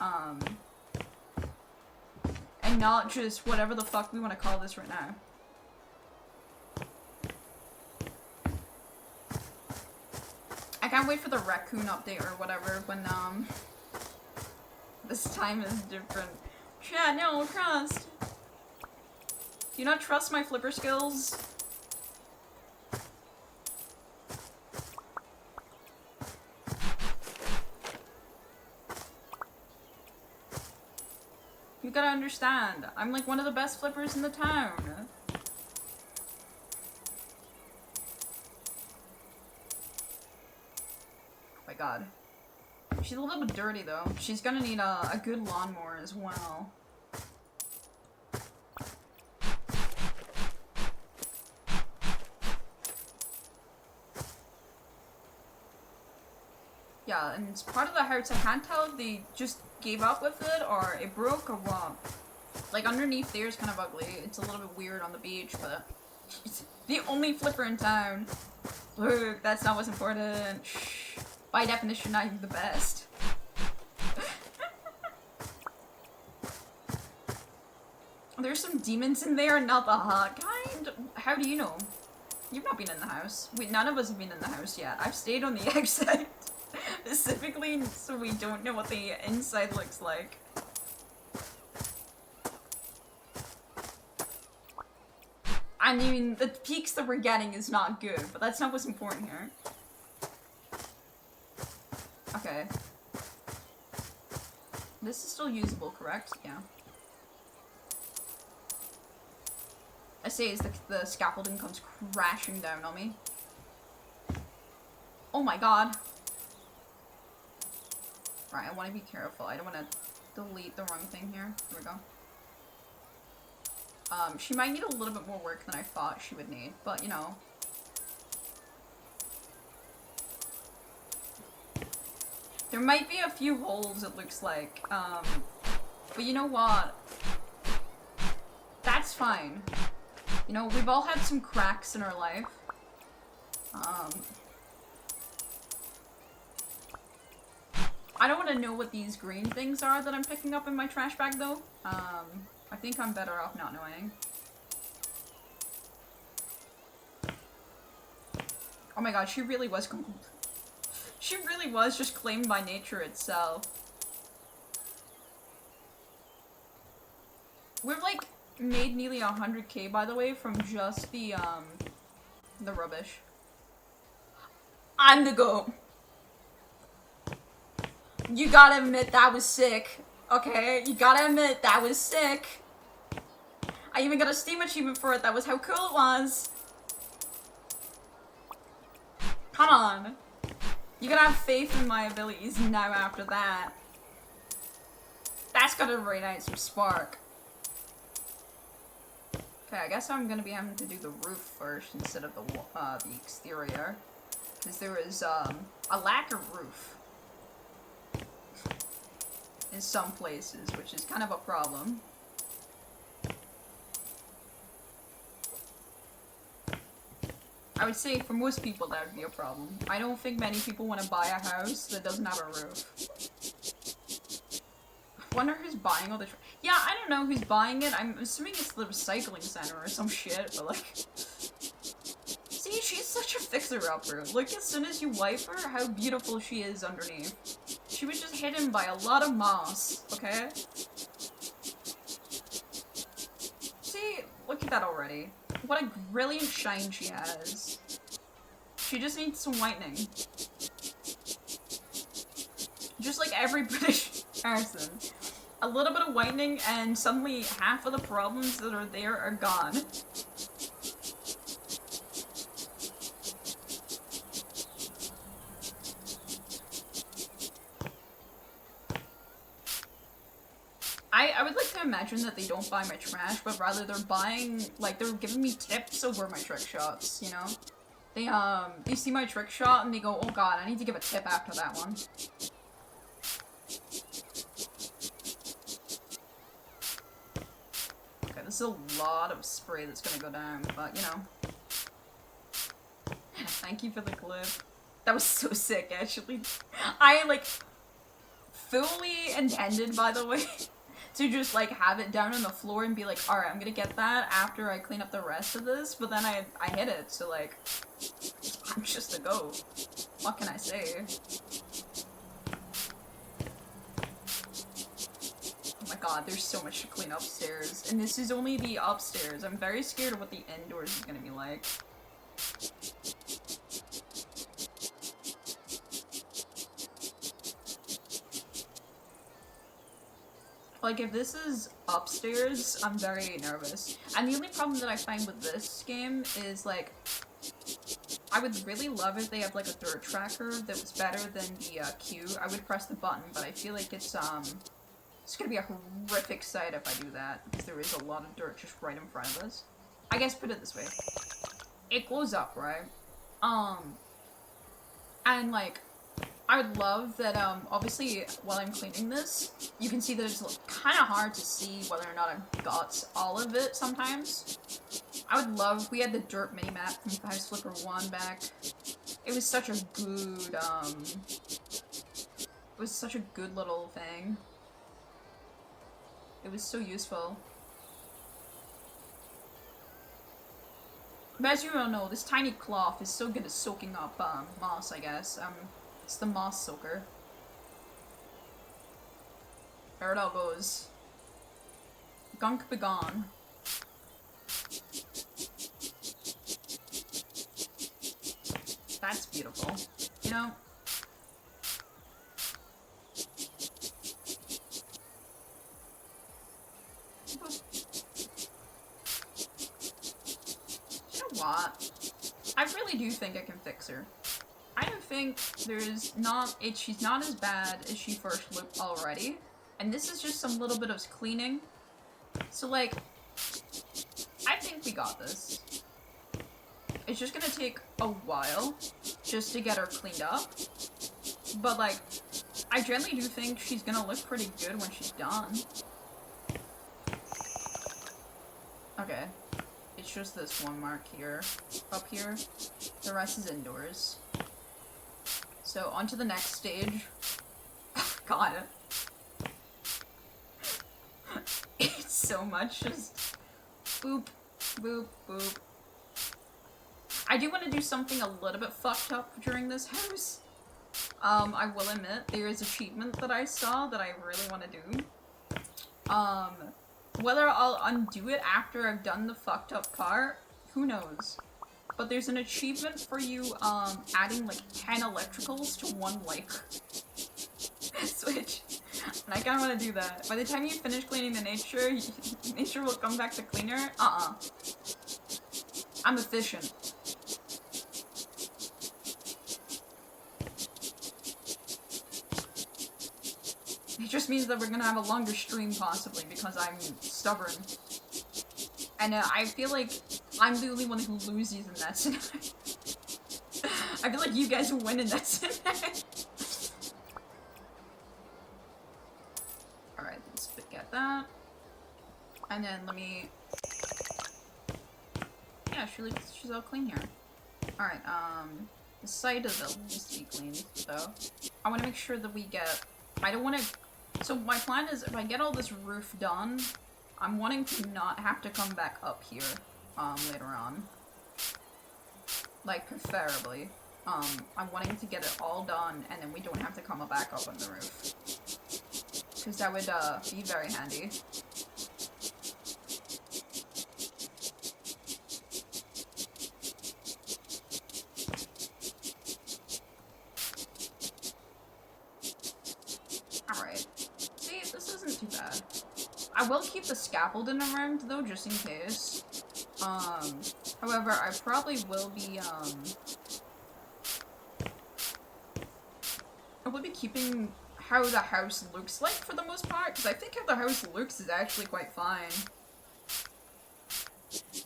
and not just whatever the fuck we want to call this right now. I can't wait for the raccoon update or whatever when, this time is different. Yeah, no, trust. Do you not trust my flipper skills? You gotta understand, I'm like one of the best flippers in the town. Oh my god. She's a little bit dirty though. She's gonna need a good lawnmower as well. Yeah, and it's part of the house. I can't tell if they just gave up with it or it broke or what. Like, underneath there is kind of ugly. It's a little bit weird on the beach, but it's the only flipper in town. Look, that's not what's important. Shh. By definition, I'm the best. There's some demons in there, not the hot kind. How do you know? You've not been in the house. None of us have been in the house yet. I've stayed on the outside. Specifically, so we don't know what the inside looks like. I mean, the peaks that we're getting is not good, but that's not what's important here. Okay. This is still usable, correct? Yeah. I say as the scaffolding comes crashing down on me. Oh my god. Right, I want to be careful. I don't want to delete the wrong thing here. Here we go. She might need a little bit more work than I thought she would need, but you know. There might be a few holes, it looks like. But you know what? That's fine. You know, we've all had some cracks in our life. I don't want to know what these green things are that I'm picking up in my trash bag, though. I think I'm better off not knowing. Oh my god, she really was just claimed by nature itself. We've like made nearly 100k, by the way, from just the rubbish. I'm the GOAT. You gotta admit that was sick, okay? You gotta admit that was sick. I even got a Steam achievement for it. That was how cool it was. Come on. You gotta have faith in my abilities now after that. That's gotta reignite some spark. Okay, I guess I'm gonna be having to do the roof first instead of the exterior. Because there is, a lack of roof. In some places, which is kind of a problem. I would say for most people that would be a problem. I don't think many people want to buy a house that doesn't have a roof. I wonder who's buying all the yeah, I don't know who's buying it. I'm assuming it's the recycling center or some shit, but like... See, she's such a fixer-upper. Look, as soon as you wipe her, how beautiful she is underneath. She was just hidden by a lot of moss, okay? See, look at that already. What a brilliant shine she has. She just needs some whitening. Just like every British person. A little bit of whitening and suddenly half of the problems that are there are gone. I would like to imagine that they don't buy my trash, but rather they're buying, like, they're giving me tips over my trick shots, you know? They see my trick shot and they go, oh god, I need to give a tip after that one. Okay, this is a lot of spray that's gonna go down, but, you know. Thank you for the clip. That was so sick, actually. I, like, fully intended, by the way, to just, like, have it down on the floor and be like, alright, I'm gonna get that after I clean up the rest of this, but then I hit it, so, like, I'm just a goat. What can I say? Oh my god, there's so much to clean upstairs, and this is only the upstairs. I'm very scared of what the indoors is gonna be like. Like, if this is upstairs, I'm very nervous. And the only problem that I find with this game is, like, I would really love if they have, like, a dirt tracker that was better than the, Q. I would press the button, but I feel like it's gonna be a horrific sight if I do that, because there is a lot of dirt just right in front of us. I guess put it this way. It glows up, right? And, like, I would love that, obviously, while I'm cleaning this, you can see that it's kind of hard to see whether or not I've got all of it sometimes. I would love, we had the dirt minimap from 5 Slipper 1 back. It was such a good, it was such a good little thing. It was so useful. But as you all know, this tiny cloth is so good at soaking up, moss, I guess. It's the moss soaker. There it all goes. Gunk begone. That's beautiful. You know? what? I really do think I can fix her. I don't think she's not as bad as she first looked already. And this is just some little bit of cleaning. So like, I think we got this. It's just gonna take a while just to get her cleaned up. But like, I generally do think she's gonna look pretty good when she's done. Okay. It's just this one mark here, up here. The rest is indoors. So, on to the next stage. God. It's so much just boop, boop, boop. I do want to do something a little bit fucked up during this house. I will admit, there is an achievement that I saw that I really want to do. Whether I'll undo it after I've done the fucked up part, who knows? But there's an achievement for you, adding like 10 electricals to one light switch. And I kinda wanna do that. By the time you finish cleaning the nature, nature will come back to cleaner. I'm efficient. It just means that we're gonna have a longer stream, possibly, because I'm stubborn. And I feel like I'm the only one who loses in that scenario. I feel like you guys win in that scenario. Alright, let's get that. And then let me... Yeah, she's all clean here. Alright, the side of the needs to be cleaned, though. I want to make sure that we get... I don't want to... So my plan is, if I get all this roof done, I'm wanting to not have to come back up here, later on. Like, preferably. I'm wanting to get it all done, and then we don't have to come back up on the roof. Because that would, be very handy. Alright. See, this isn't too bad. I will keep the scaffolding around, though, just in case. However, I probably will be, I will be keeping how the house looks like for the most part, because I think how the house looks is actually quite fine.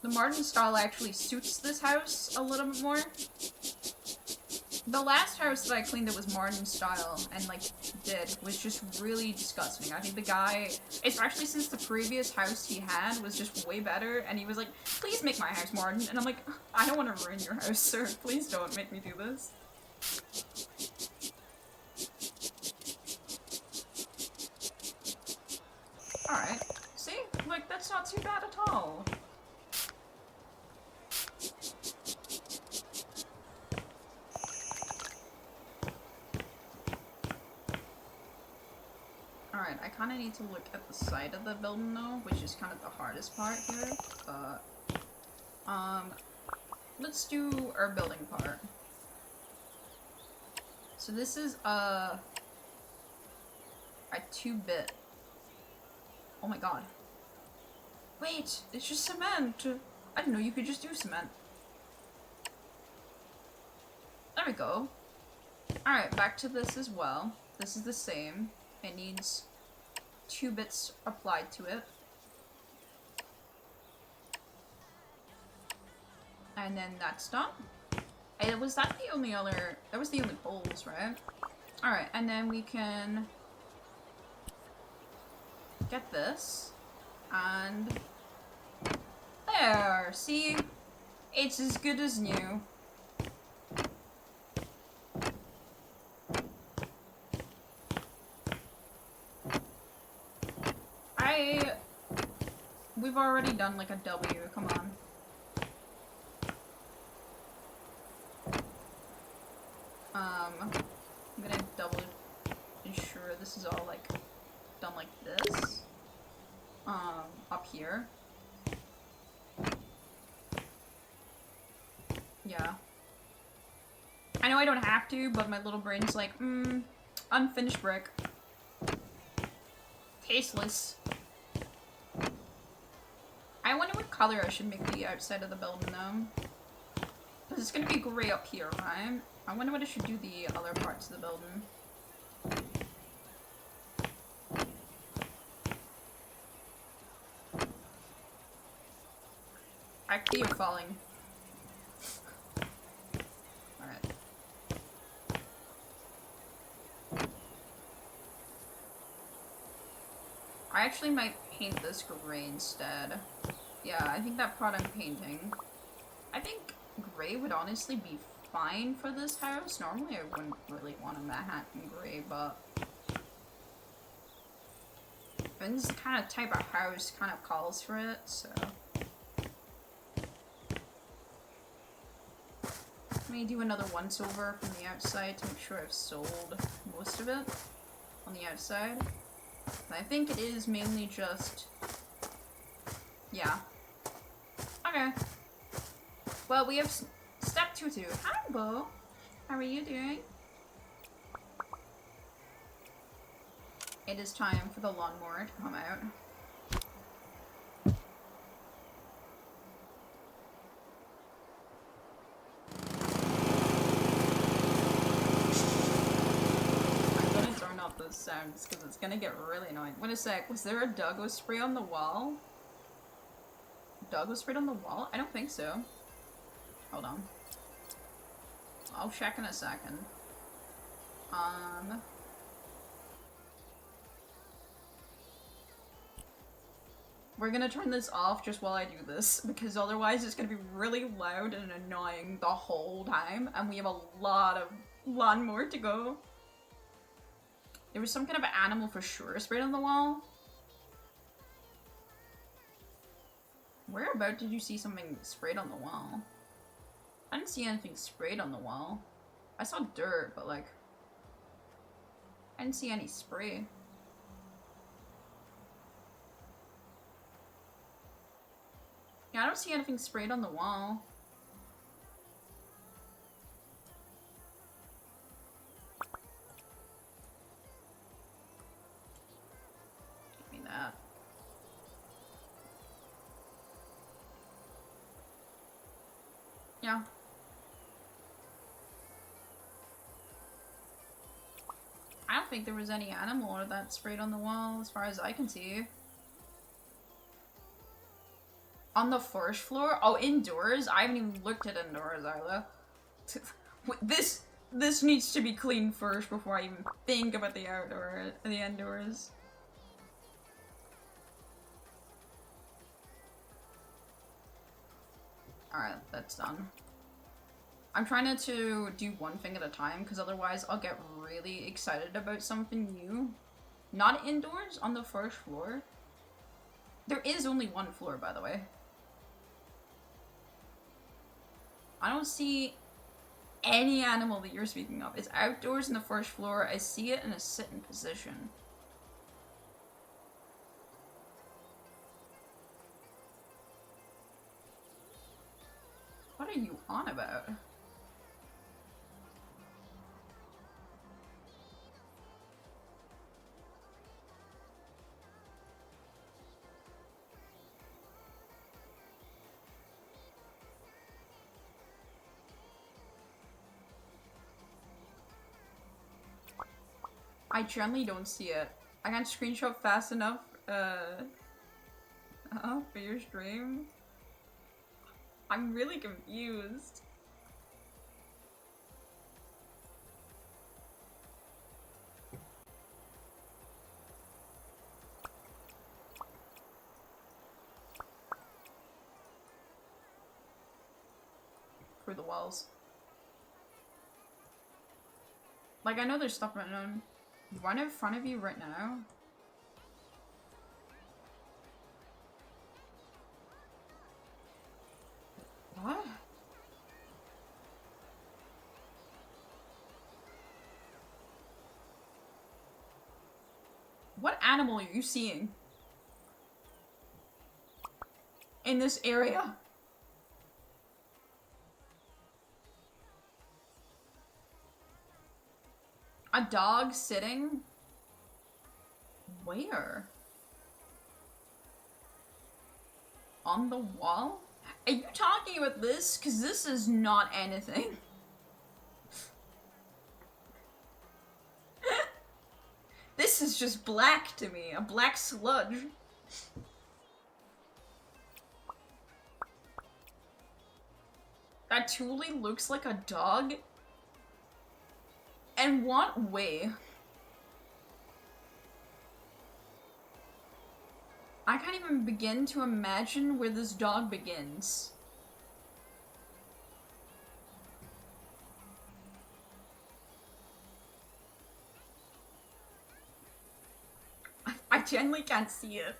The modern style actually suits this house a little bit more. The last house that I cleaned that was modern style and like was just really disgusting. I think the guy, especially since the previous house he had was just way better, and he was like, please make my house modern, and I'm like, I don't want to ruin your house, sir. Please don't make me do this. Alright, see? Like, that's not too bad at all. Alright, I kind of need to look at the side of the building though, which is kind of the hardest part here, but, let's do our building part. So this is, a 2-bit. Oh my god. Wait, it's just cement! I didn't know you could just do cement. There we go. Alright, back to this as well. This is the same. It needs 2 bits applied to it. And then that's done. And was that the only other... That was the only holes, right? Alright, and then we can... get this. And... there! See? It's as good as new. We've already done like a W, come on. I'm gonna double ensure this is all like done like this. Up here. Yeah. I know I don't have to, but my little brain's like, unfinished brick. Tasteless. I wonder what color I should make the outside of the building though. Because it's gonna be gray up here, right? I wonder what I should do the other parts of the building. Actually, you're falling. Alright. I actually might paint this gray instead. Yeah, I think that part I'm painting. I think gray would honestly be fine for this house. Normally I wouldn't really want a Manhattan gray, but I think this is the kind of type of house kind of calls for it, so. Let me do another once over from the outside to make sure I've sold most of it on the outside. I think it is mainly just, yeah. Okay. Well, we have step 2-2. Hi, Bo. How are you doing? It is time for the lawnmower to come out. I'm gonna turn off those sounds because it's gonna get really annoying. Wait a sec, was there a Doggo spray on the wall? Doggo sprayed on the wall? I don't think so. Hold on. I'll check in a second. We're gonna turn this off just while I do this, because otherwise it's gonna be really loud and annoying the whole time, and we have a lot of lawnmower to go. There was some kind of animal for sure sprayed on the wall. Whereabout did you see something sprayed on the wall? I didn't see anything sprayed on the wall. I saw dirt, but like, I didn't see any spray. Yeah, I don't see anything sprayed on the wall. Give me that. Yeah. I don't think there was any animal that sprayed on the wall as far as I can see. On the first floor? Oh, indoors? I haven't even looked at indoors, Isla. This needs to be cleaned first before I even think about the indoors. Alright, that's done. I'm trying to do one thing at a time, because otherwise I'll get really excited about something new. Not indoors, on the first floor. There is only one floor, by the way. I don't see any animal that you're speaking of. It's outdoors in the first floor. I see it in a sitting position. What are you on about? I generally don't see it. I can't screenshot fast enough for your stream. I'm really confused. Through the walls. Like, I know there's stuff written right in front of you right now. What? What animal are you seeing in this area? A dog sitting? Where? On the wall? Are you talking about this? Because this is not anything. This is just black to me. A black sludge. That Thule looks like a dog? In what way? I can't even begin to imagine where this dog begins. I genuinely can't see it.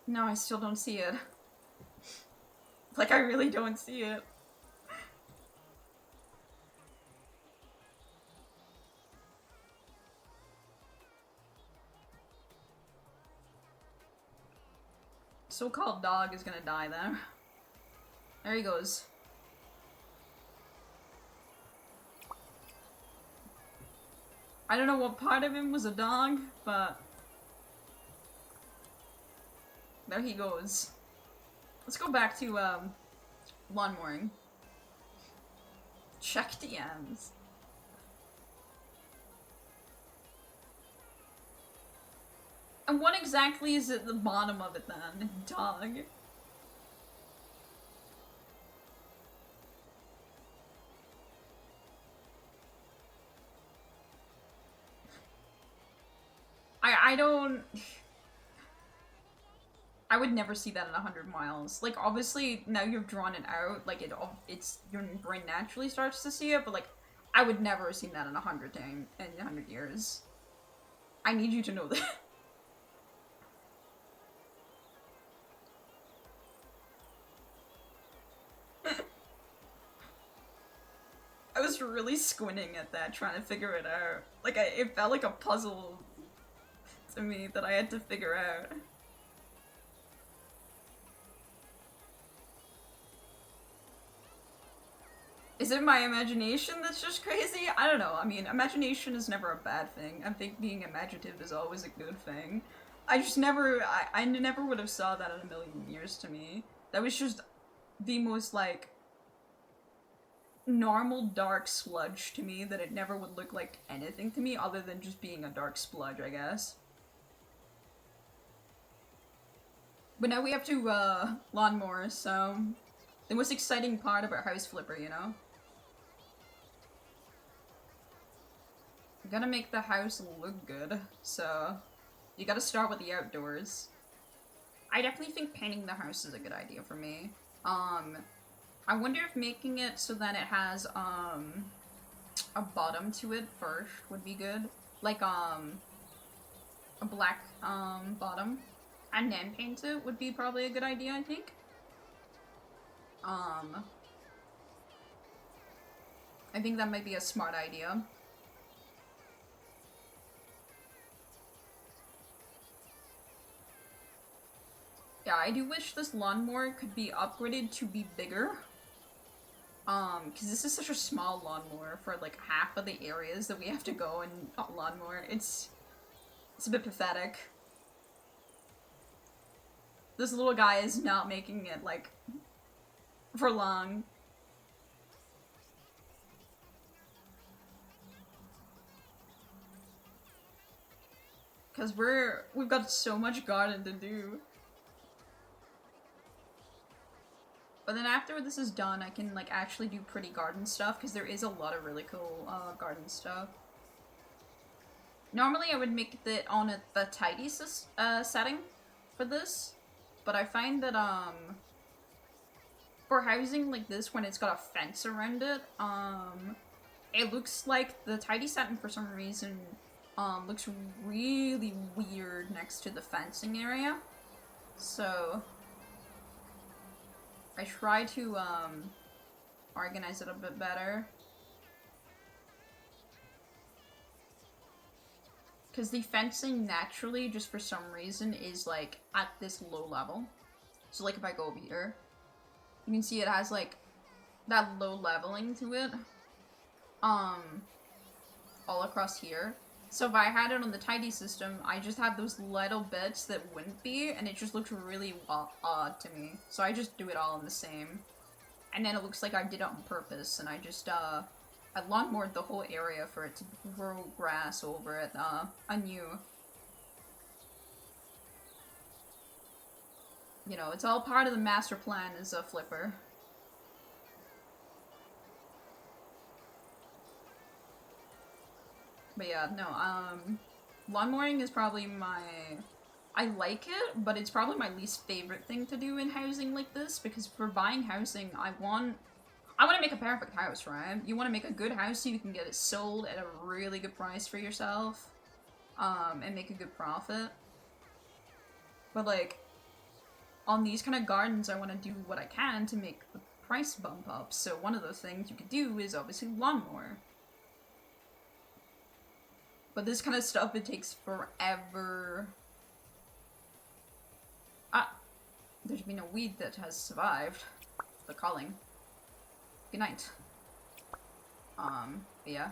No, I still don't see it. Like, I really don't see it. So-called dog is gonna die there. There he goes. I don't know what part of him was a dog, but there he goes. Let's go back to lawn mowing. Check DMs. And what exactly is at the bottom of it then? Dog. I don't... I would never see that in 100 miles. Like, obviously, now you've drawn it out, like, it's your brain naturally starts to see it, but, like, I would never have seen that in 100 years. I need you to know that. I was really squinting at that, trying to figure it out. Like, it felt like a puzzle to me that I had to figure out. Is it my imagination that's just crazy? I don't know. I mean, imagination is never a bad thing. I think being imaginative is always a good thing. I just never, I never would have saw that in a million years to me. That was just the most, like, normal dark sludge to me, that it never would look like anything to me other than just being a dark sludge, I guess. But now we have to, lawnmower, so the most exciting part about House Flipper, you know? You gotta make the house look good, so you gotta start with the outdoors. I definitely think painting the house is a good idea for me. I wonder if making it so that it has, a bottom to it first would be good. Like, a black, bottom. And then paint it would be probably a good idea, I think. I think that might be a smart idea. Yeah, I do wish this lawnmower could be upgraded to be bigger. Because this is such a small lawnmower for, like, half of the areas that we have to go and lawnmower. It's a bit pathetic. This little guy is not making it, like, for long. Because we've got so much garden to do. But then after this is done, I can, like, actually do pretty garden stuff, because there is a lot of really cool, garden stuff. Normally I would make it on the tidy setting for this, but I find that, for housing like this, when it's got a fence around it, it looks like the tidy setting for some reason, looks really weird next to the fencing area. So I try to, organize it a bit better. Because the fencing naturally, just for some reason, is, like, at this low level. So, like, if I go over here, you can see it has, like, that low leveling to it. all across here. So if I had it on the tidy system, I just have those little bits that wouldn't be, and it just looks really odd to me. So I just do it all in the same. And then it looks like I did it on purpose, and I just, I lawnmowered the whole area for it to grow grass over it, anew. You know, it's all part of the master plan as a flipper. But yeah, no, lawnmowing is probably I like it, but it's probably my least favorite thing to do in housing like this, because for buying housing, I want to make a perfect house, right? You want to make a good house so you can get it sold at a really good price for yourself, and make a good profit. But like, on these kind of gardens, I want to do what I can to make the price bump up, so one of those things you could do is obviously lawnmower. But this kind of stuff, it takes forever. Ah! There's been a weed that has survived the calling. Good night. Yeah.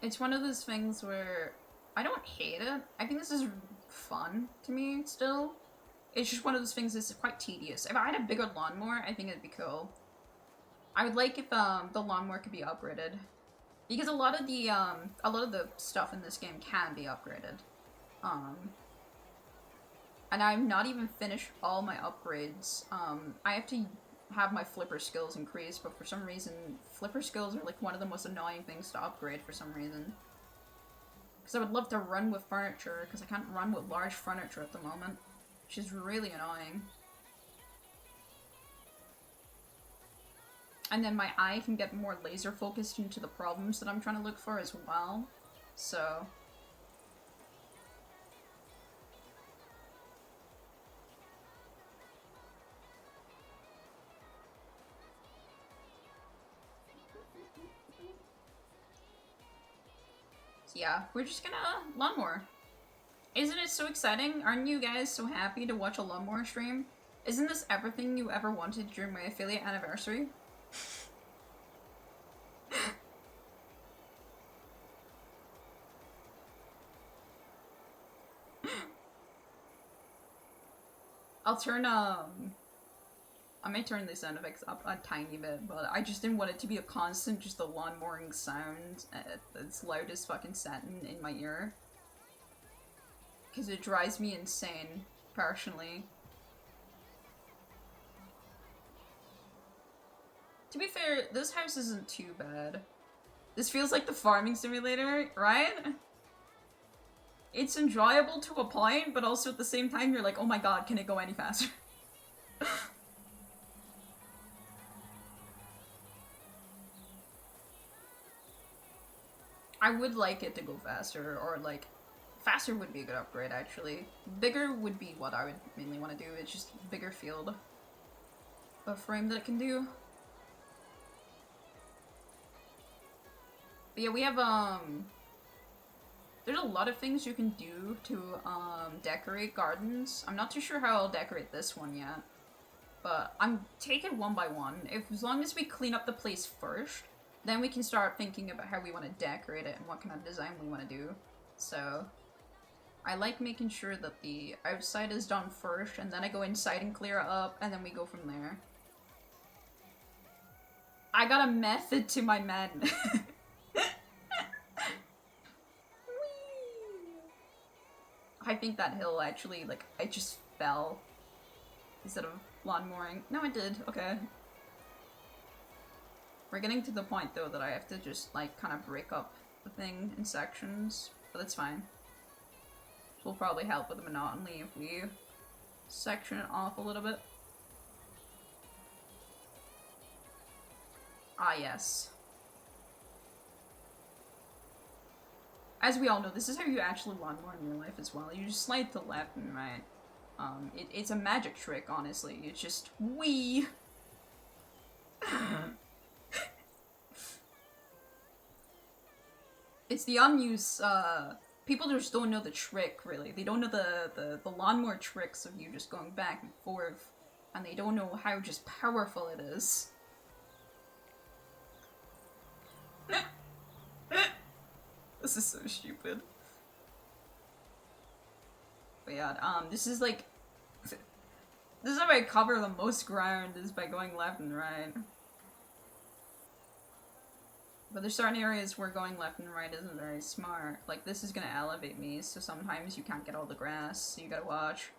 It's one of those things where I don't hate it. I think this is fun to me still. It's just one of those things that's quite tedious. If I had a bigger lawnmower, I think it'd be cool. I would like if the lawnmower could be upgraded. Because a lot of the stuff in this game can be upgraded. And I've not even finished all my upgrades. I have to have my flipper skills increased, but for some reason, flipper skills are like one of the most annoying things to upgrade for some reason. Because I would love to run with furniture, because I can't run with large furniture at the moment, which is really annoying. And then my eye can get more laser focused into the problems that I'm trying to look for as well. So yeah, we're just gonna lawnmower. Isn't it so exciting? Aren't you guys so happy to watch a lawnmower stream? Isn't this everything you ever wanted during my affiliate anniversary? I'll turn, I may turn the sound effects up a tiny bit, but I just didn't want it to be a constant, just the lawnmowering sound at its loudest fucking satin in my ear. Because it drives me insane, personally. To be fair, this house isn't too bad. This feels like the farming simulator, right? It's enjoyable to a point, but also at the same time you're like, oh my god, can it go any faster? I would like it to go faster, or like, faster would be a good upgrade actually. Bigger would be what I would mainly want to do, it's just bigger field of frame that it can do. But yeah, we have, there's a lot of things you can do to, decorate gardens. I'm not too sure how I'll decorate this one yet. But I'm taking one by one. As long as we clean up the place first, then we can start thinking about how we want to decorate it and what kind of design we want to do. So, I like making sure that the outside is done first, and then I go inside and clear it up, and then we go from there. I got a method to my madness. I think that hill actually, like, I just fell instead of lawnmowering. No, I did. Okay. We're getting to the point, though, that I have to just, like, kind of break up the thing in sections, but that's fine. This will probably help with the monotony if we section it off a little bit. Ah, yes. As we all know, this is how you actually lawnmower in real life as well. You just slide to left and right. It's a magic trick, honestly. It's just wee. It's the unused, people just don't know the trick, really. They don't know the lawnmower tricks of you just going back and forth. And they don't know how just powerful it is. This is so stupid. But yeah, this is like... This is how I cover the most ground, is by going left and right. But there's certain areas where going left and right isn't very smart. Like, this is gonna elevate me, so sometimes you can't get all the grass, so you gotta watch.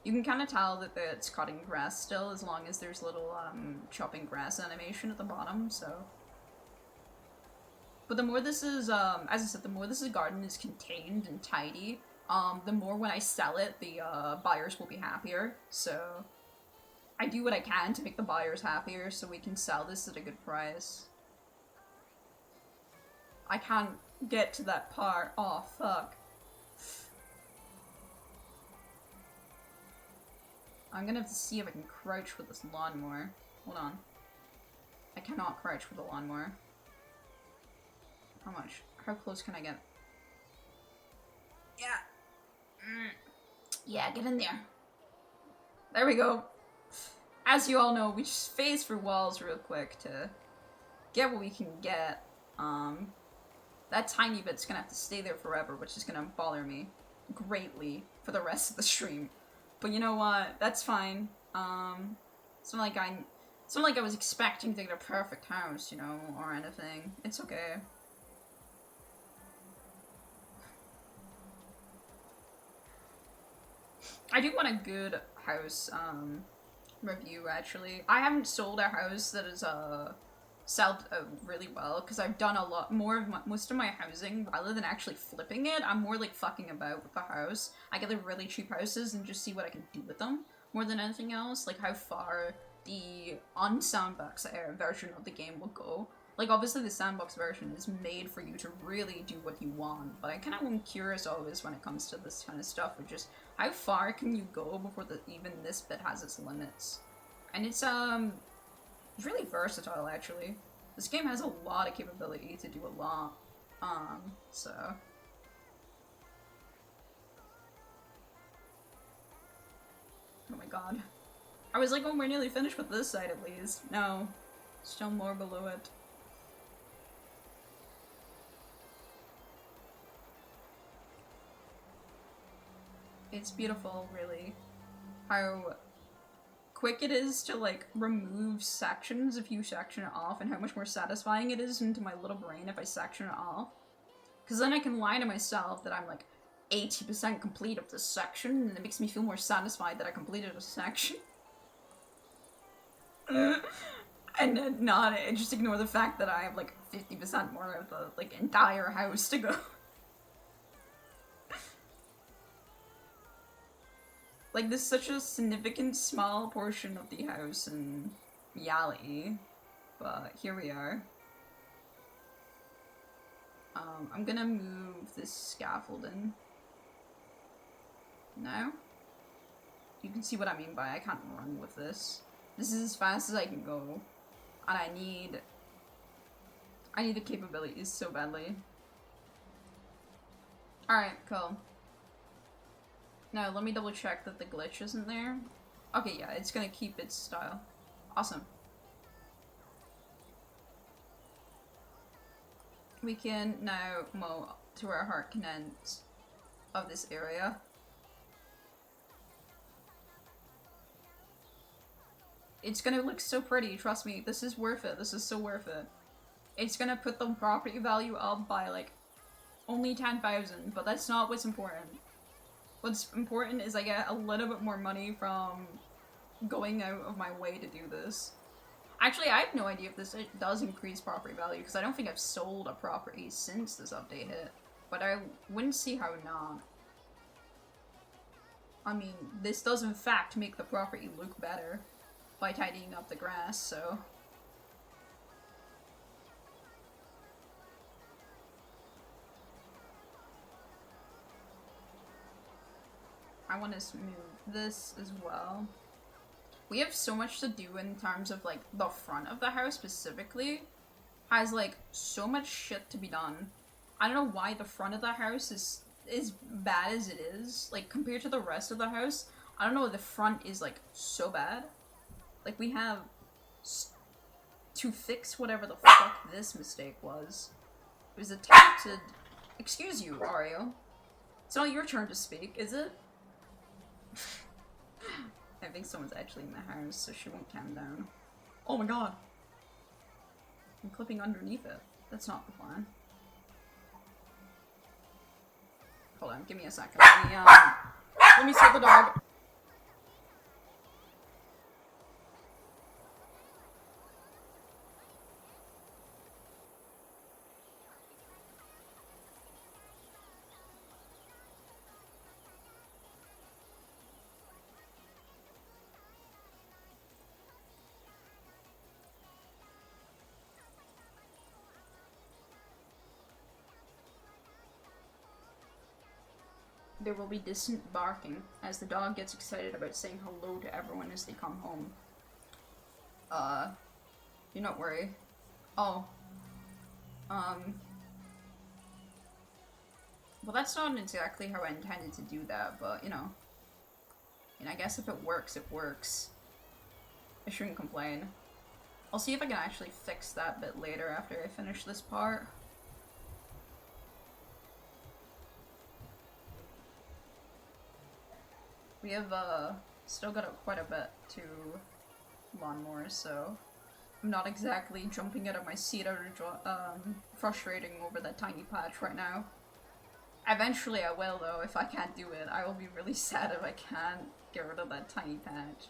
You can kind of tell that it's cutting grass still, as long as there's little, chopping grass animation at the bottom, so... But the more this is, as I said, the more this garden is contained and tidy, the more when I sell it, the, buyers will be happier, so... I do what I can to make the buyers happier, so we can sell this at a good price. I can't get to that part. Oh, fuck. I'm gonna have to see if I can crouch with this lawnmower. Hold on. I cannot crouch with a lawnmower. How much? How close can I get? Yeah. Yeah, get in there. There we go. As you all know, we just phase through walls real quick to get what we can get. That tiny bit's gonna have to stay there forever, which is gonna bother me greatly for the rest of the stream. But you know what? That's fine. It's not like I was expecting to get a perfect house, you know, or anything. It's okay. I do want a good house, review, actually. I haven't sold a house that is, sold really well, because I've done a lot more of most of my housing, rather than actually flipping it, I'm more like fucking about with the house. I get the really cheap houses and just see what I can do with them, more than anything else, like how far the on-sandbox version of the game will go. Like, obviously the sandbox version is made for you to really do what you want, but I kind of am curious always when it comes to this kind of stuff, of just how far can you go before even this bit has its limits. And it's really versatile, actually. This game has a lot of capability to do a lot, so... Oh my god. I was like, oh, we're nearly finished with this side at least. No. Still more below it. It's beautiful, really, how quick it is to, like, remove sections if you section it off, and how much more satisfying it is into my little brain if I section it off. Because then I can lie to myself that I'm, like, 80% complete of this section, and it makes me feel more satisfied that I completed a section. And then not just ignore the fact that I have, like, 50% more of the, like, entire house to go. Like, this is such a significant small portion of the house in reality, but here we are. I'm gonna move this scaffolding. Now? You can see what I mean by I can't run with this. This is as fast as I can go, and I need the capabilities so badly. Alright, cool. Now, let me double check that the glitch isn't there. Okay, yeah, it's gonna keep its style. Awesome. We can now mow to our heart content of this area. It's gonna look so pretty, trust me. This is worth it. This is so worth it. It's gonna put the property value up by, like, only 10,000, but that's not what's important. What's important is I get a little bit more money from going out of my way to do this. Actually, I have no idea if this does increase property value, because I don't think I've sold a property since this update hit. But I wouldn't see how not. I mean, this does in fact make the property look better by tidying up the grass, so... I want to move this as well. We have so much to do in terms of, like, the front of the house specifically. Has, like, so much shit to be done. I don't know why the front of the house is as bad as it is. Like, compared to the rest of the house, I don't know, the front is, like, so bad. Like, we have to fix whatever the fuck this mistake was. was attempted. Excuse you, Ario. It's not your turn to speak, is it? I think someone's actually in the house, so she won't calm down. Oh my god! I'm clipping underneath it. That's not the plan. Hold on, give me a second. Let me set the dog. There will be distant barking as the dog gets excited about saying hello to everyone as they come home. Do not worry. Oh. Well, that's not exactly how I intended to do that, but, you know. And I guess if it works, it works. I shouldn't complain. I'll see if I can actually fix that bit later after I finish this part. We have, still got quite a bit to lawnmowers, so I'm not exactly jumping out of my seat or frustrating over that tiny patch right now. Eventually I will, though. If I can't do it, I will be really sad if I can't get rid of that tiny patch.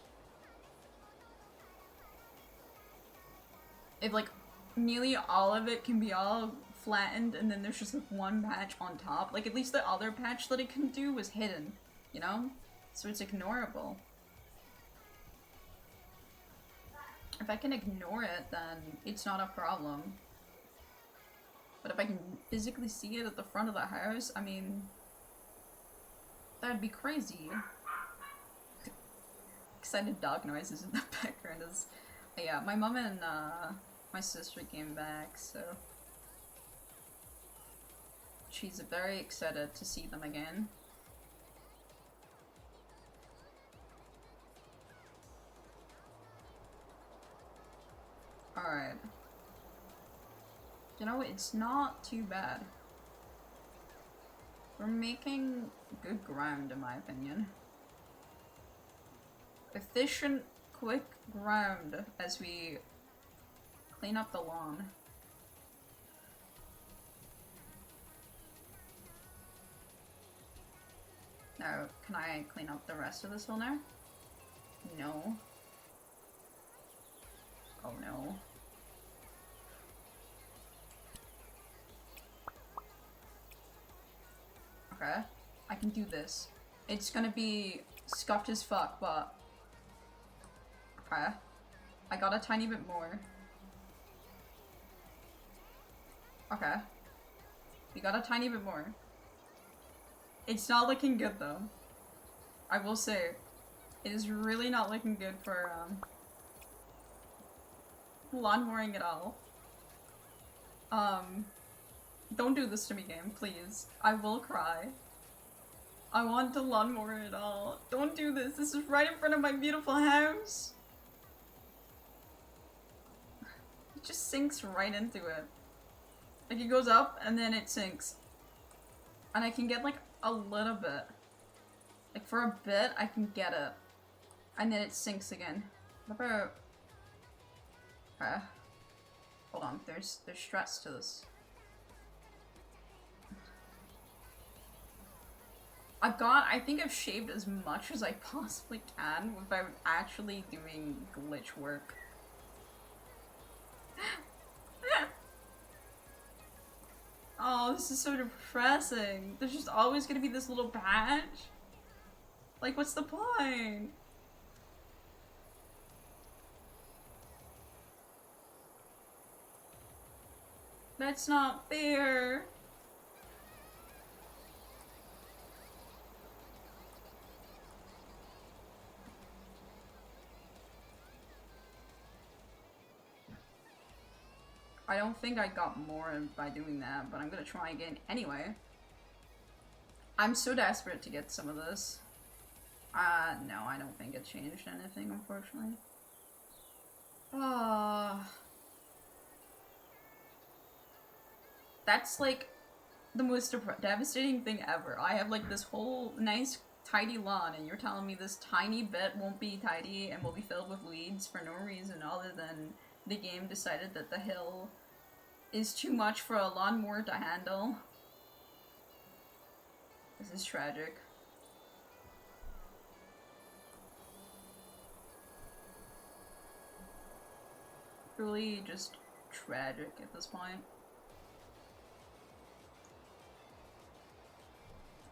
If, like, nearly all of it can be all flattened and then there's just, like, one patch on top, like, at least the other patch that it can do was hidden, you know? So it's ignorable. If I can ignore it, then it's not a problem. But if I can physically see it at the front of the house, I mean, that'd be crazy. Excited dog noises in the background is, yeah, my mom and my sister came back, so she's very excited to see them again. Alright. You know, it's not too bad. We're making good ground, in my opinion. Efficient, quick ground as we clean up the lawn. Now, can I clean up the rest of this hill now? No. Oh no. Okay, I can do this. It's gonna be scuffed as fuck, but okay. I got a tiny bit more. Okay. We got a tiny bit more. It's not looking good though. I will say, it is really not looking good for lawnmowering at all. Don't do this to me, game, please. I will cry. I want to lawnmower it all. Don't do this. This is right in front of my beautiful house. It just sinks right into it. Like, it goes up and then it sinks. And I can get like a little bit. Like, for a bit, I can get it. And then it sinks again. What about... Okay. Hold on, there's stress to this. I think I've shaved as much as I possibly can without actually doing glitch work. Oh, this is so depressing. There's just always gonna be this little patch. Like, what's the point? That's not fair. I don't think I got more by doing that, but I'm gonna try again anyway. I'm so desperate to get some of this. No, I don't think it changed anything, unfortunately. That's like the most devastating thing ever. I have like this whole nice tidy lawn and you're telling me this tiny bit won't be tidy and will be filled with weeds for no reason other than the game decided that the hill is too much for a lawnmower to handle. This is tragic. Really just tragic at this point.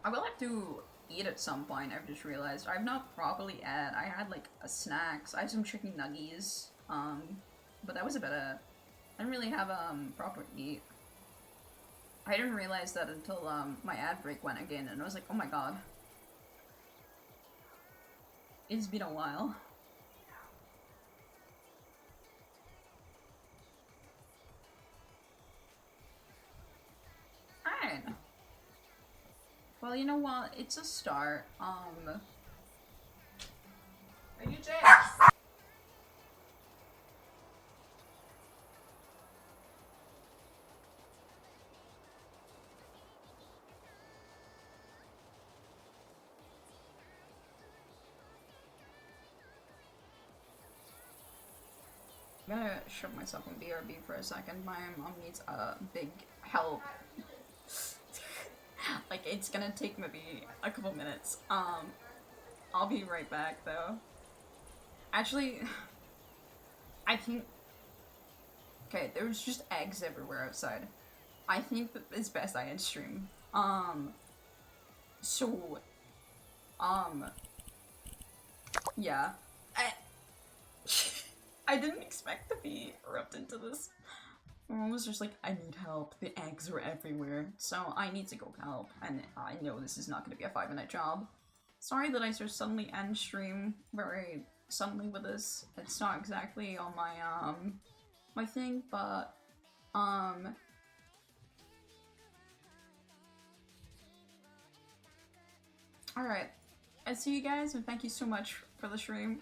I will have to eat at some point, I've just realized. I've not properly ate. I had like a snacks. I had some chicken nuggies. But that was about it. I didn't really have proper eat. I didn't realize that until my ad break went again and I was like, oh my god. It's been a while. Alright. Well, you know what? It's a start. Are you Jax? I'm gonna shove myself in BRB for a second. My mom needs big help. Like, it's gonna take maybe a couple minutes. I'll be right back though. Actually, I think... Okay, there's just eggs everywhere outside. I think that it's best I end stream. Yeah. I didn't expect to be roped into this. My mom was just like, I need help. The eggs are everywhere. So I need to go help. And I know this is not going to be a 5-minute job. Sorry that I just suddenly end stream very suddenly with this. It's not exactly on my, my thing, but, alright. I see you guys, and thank you so much for the stream.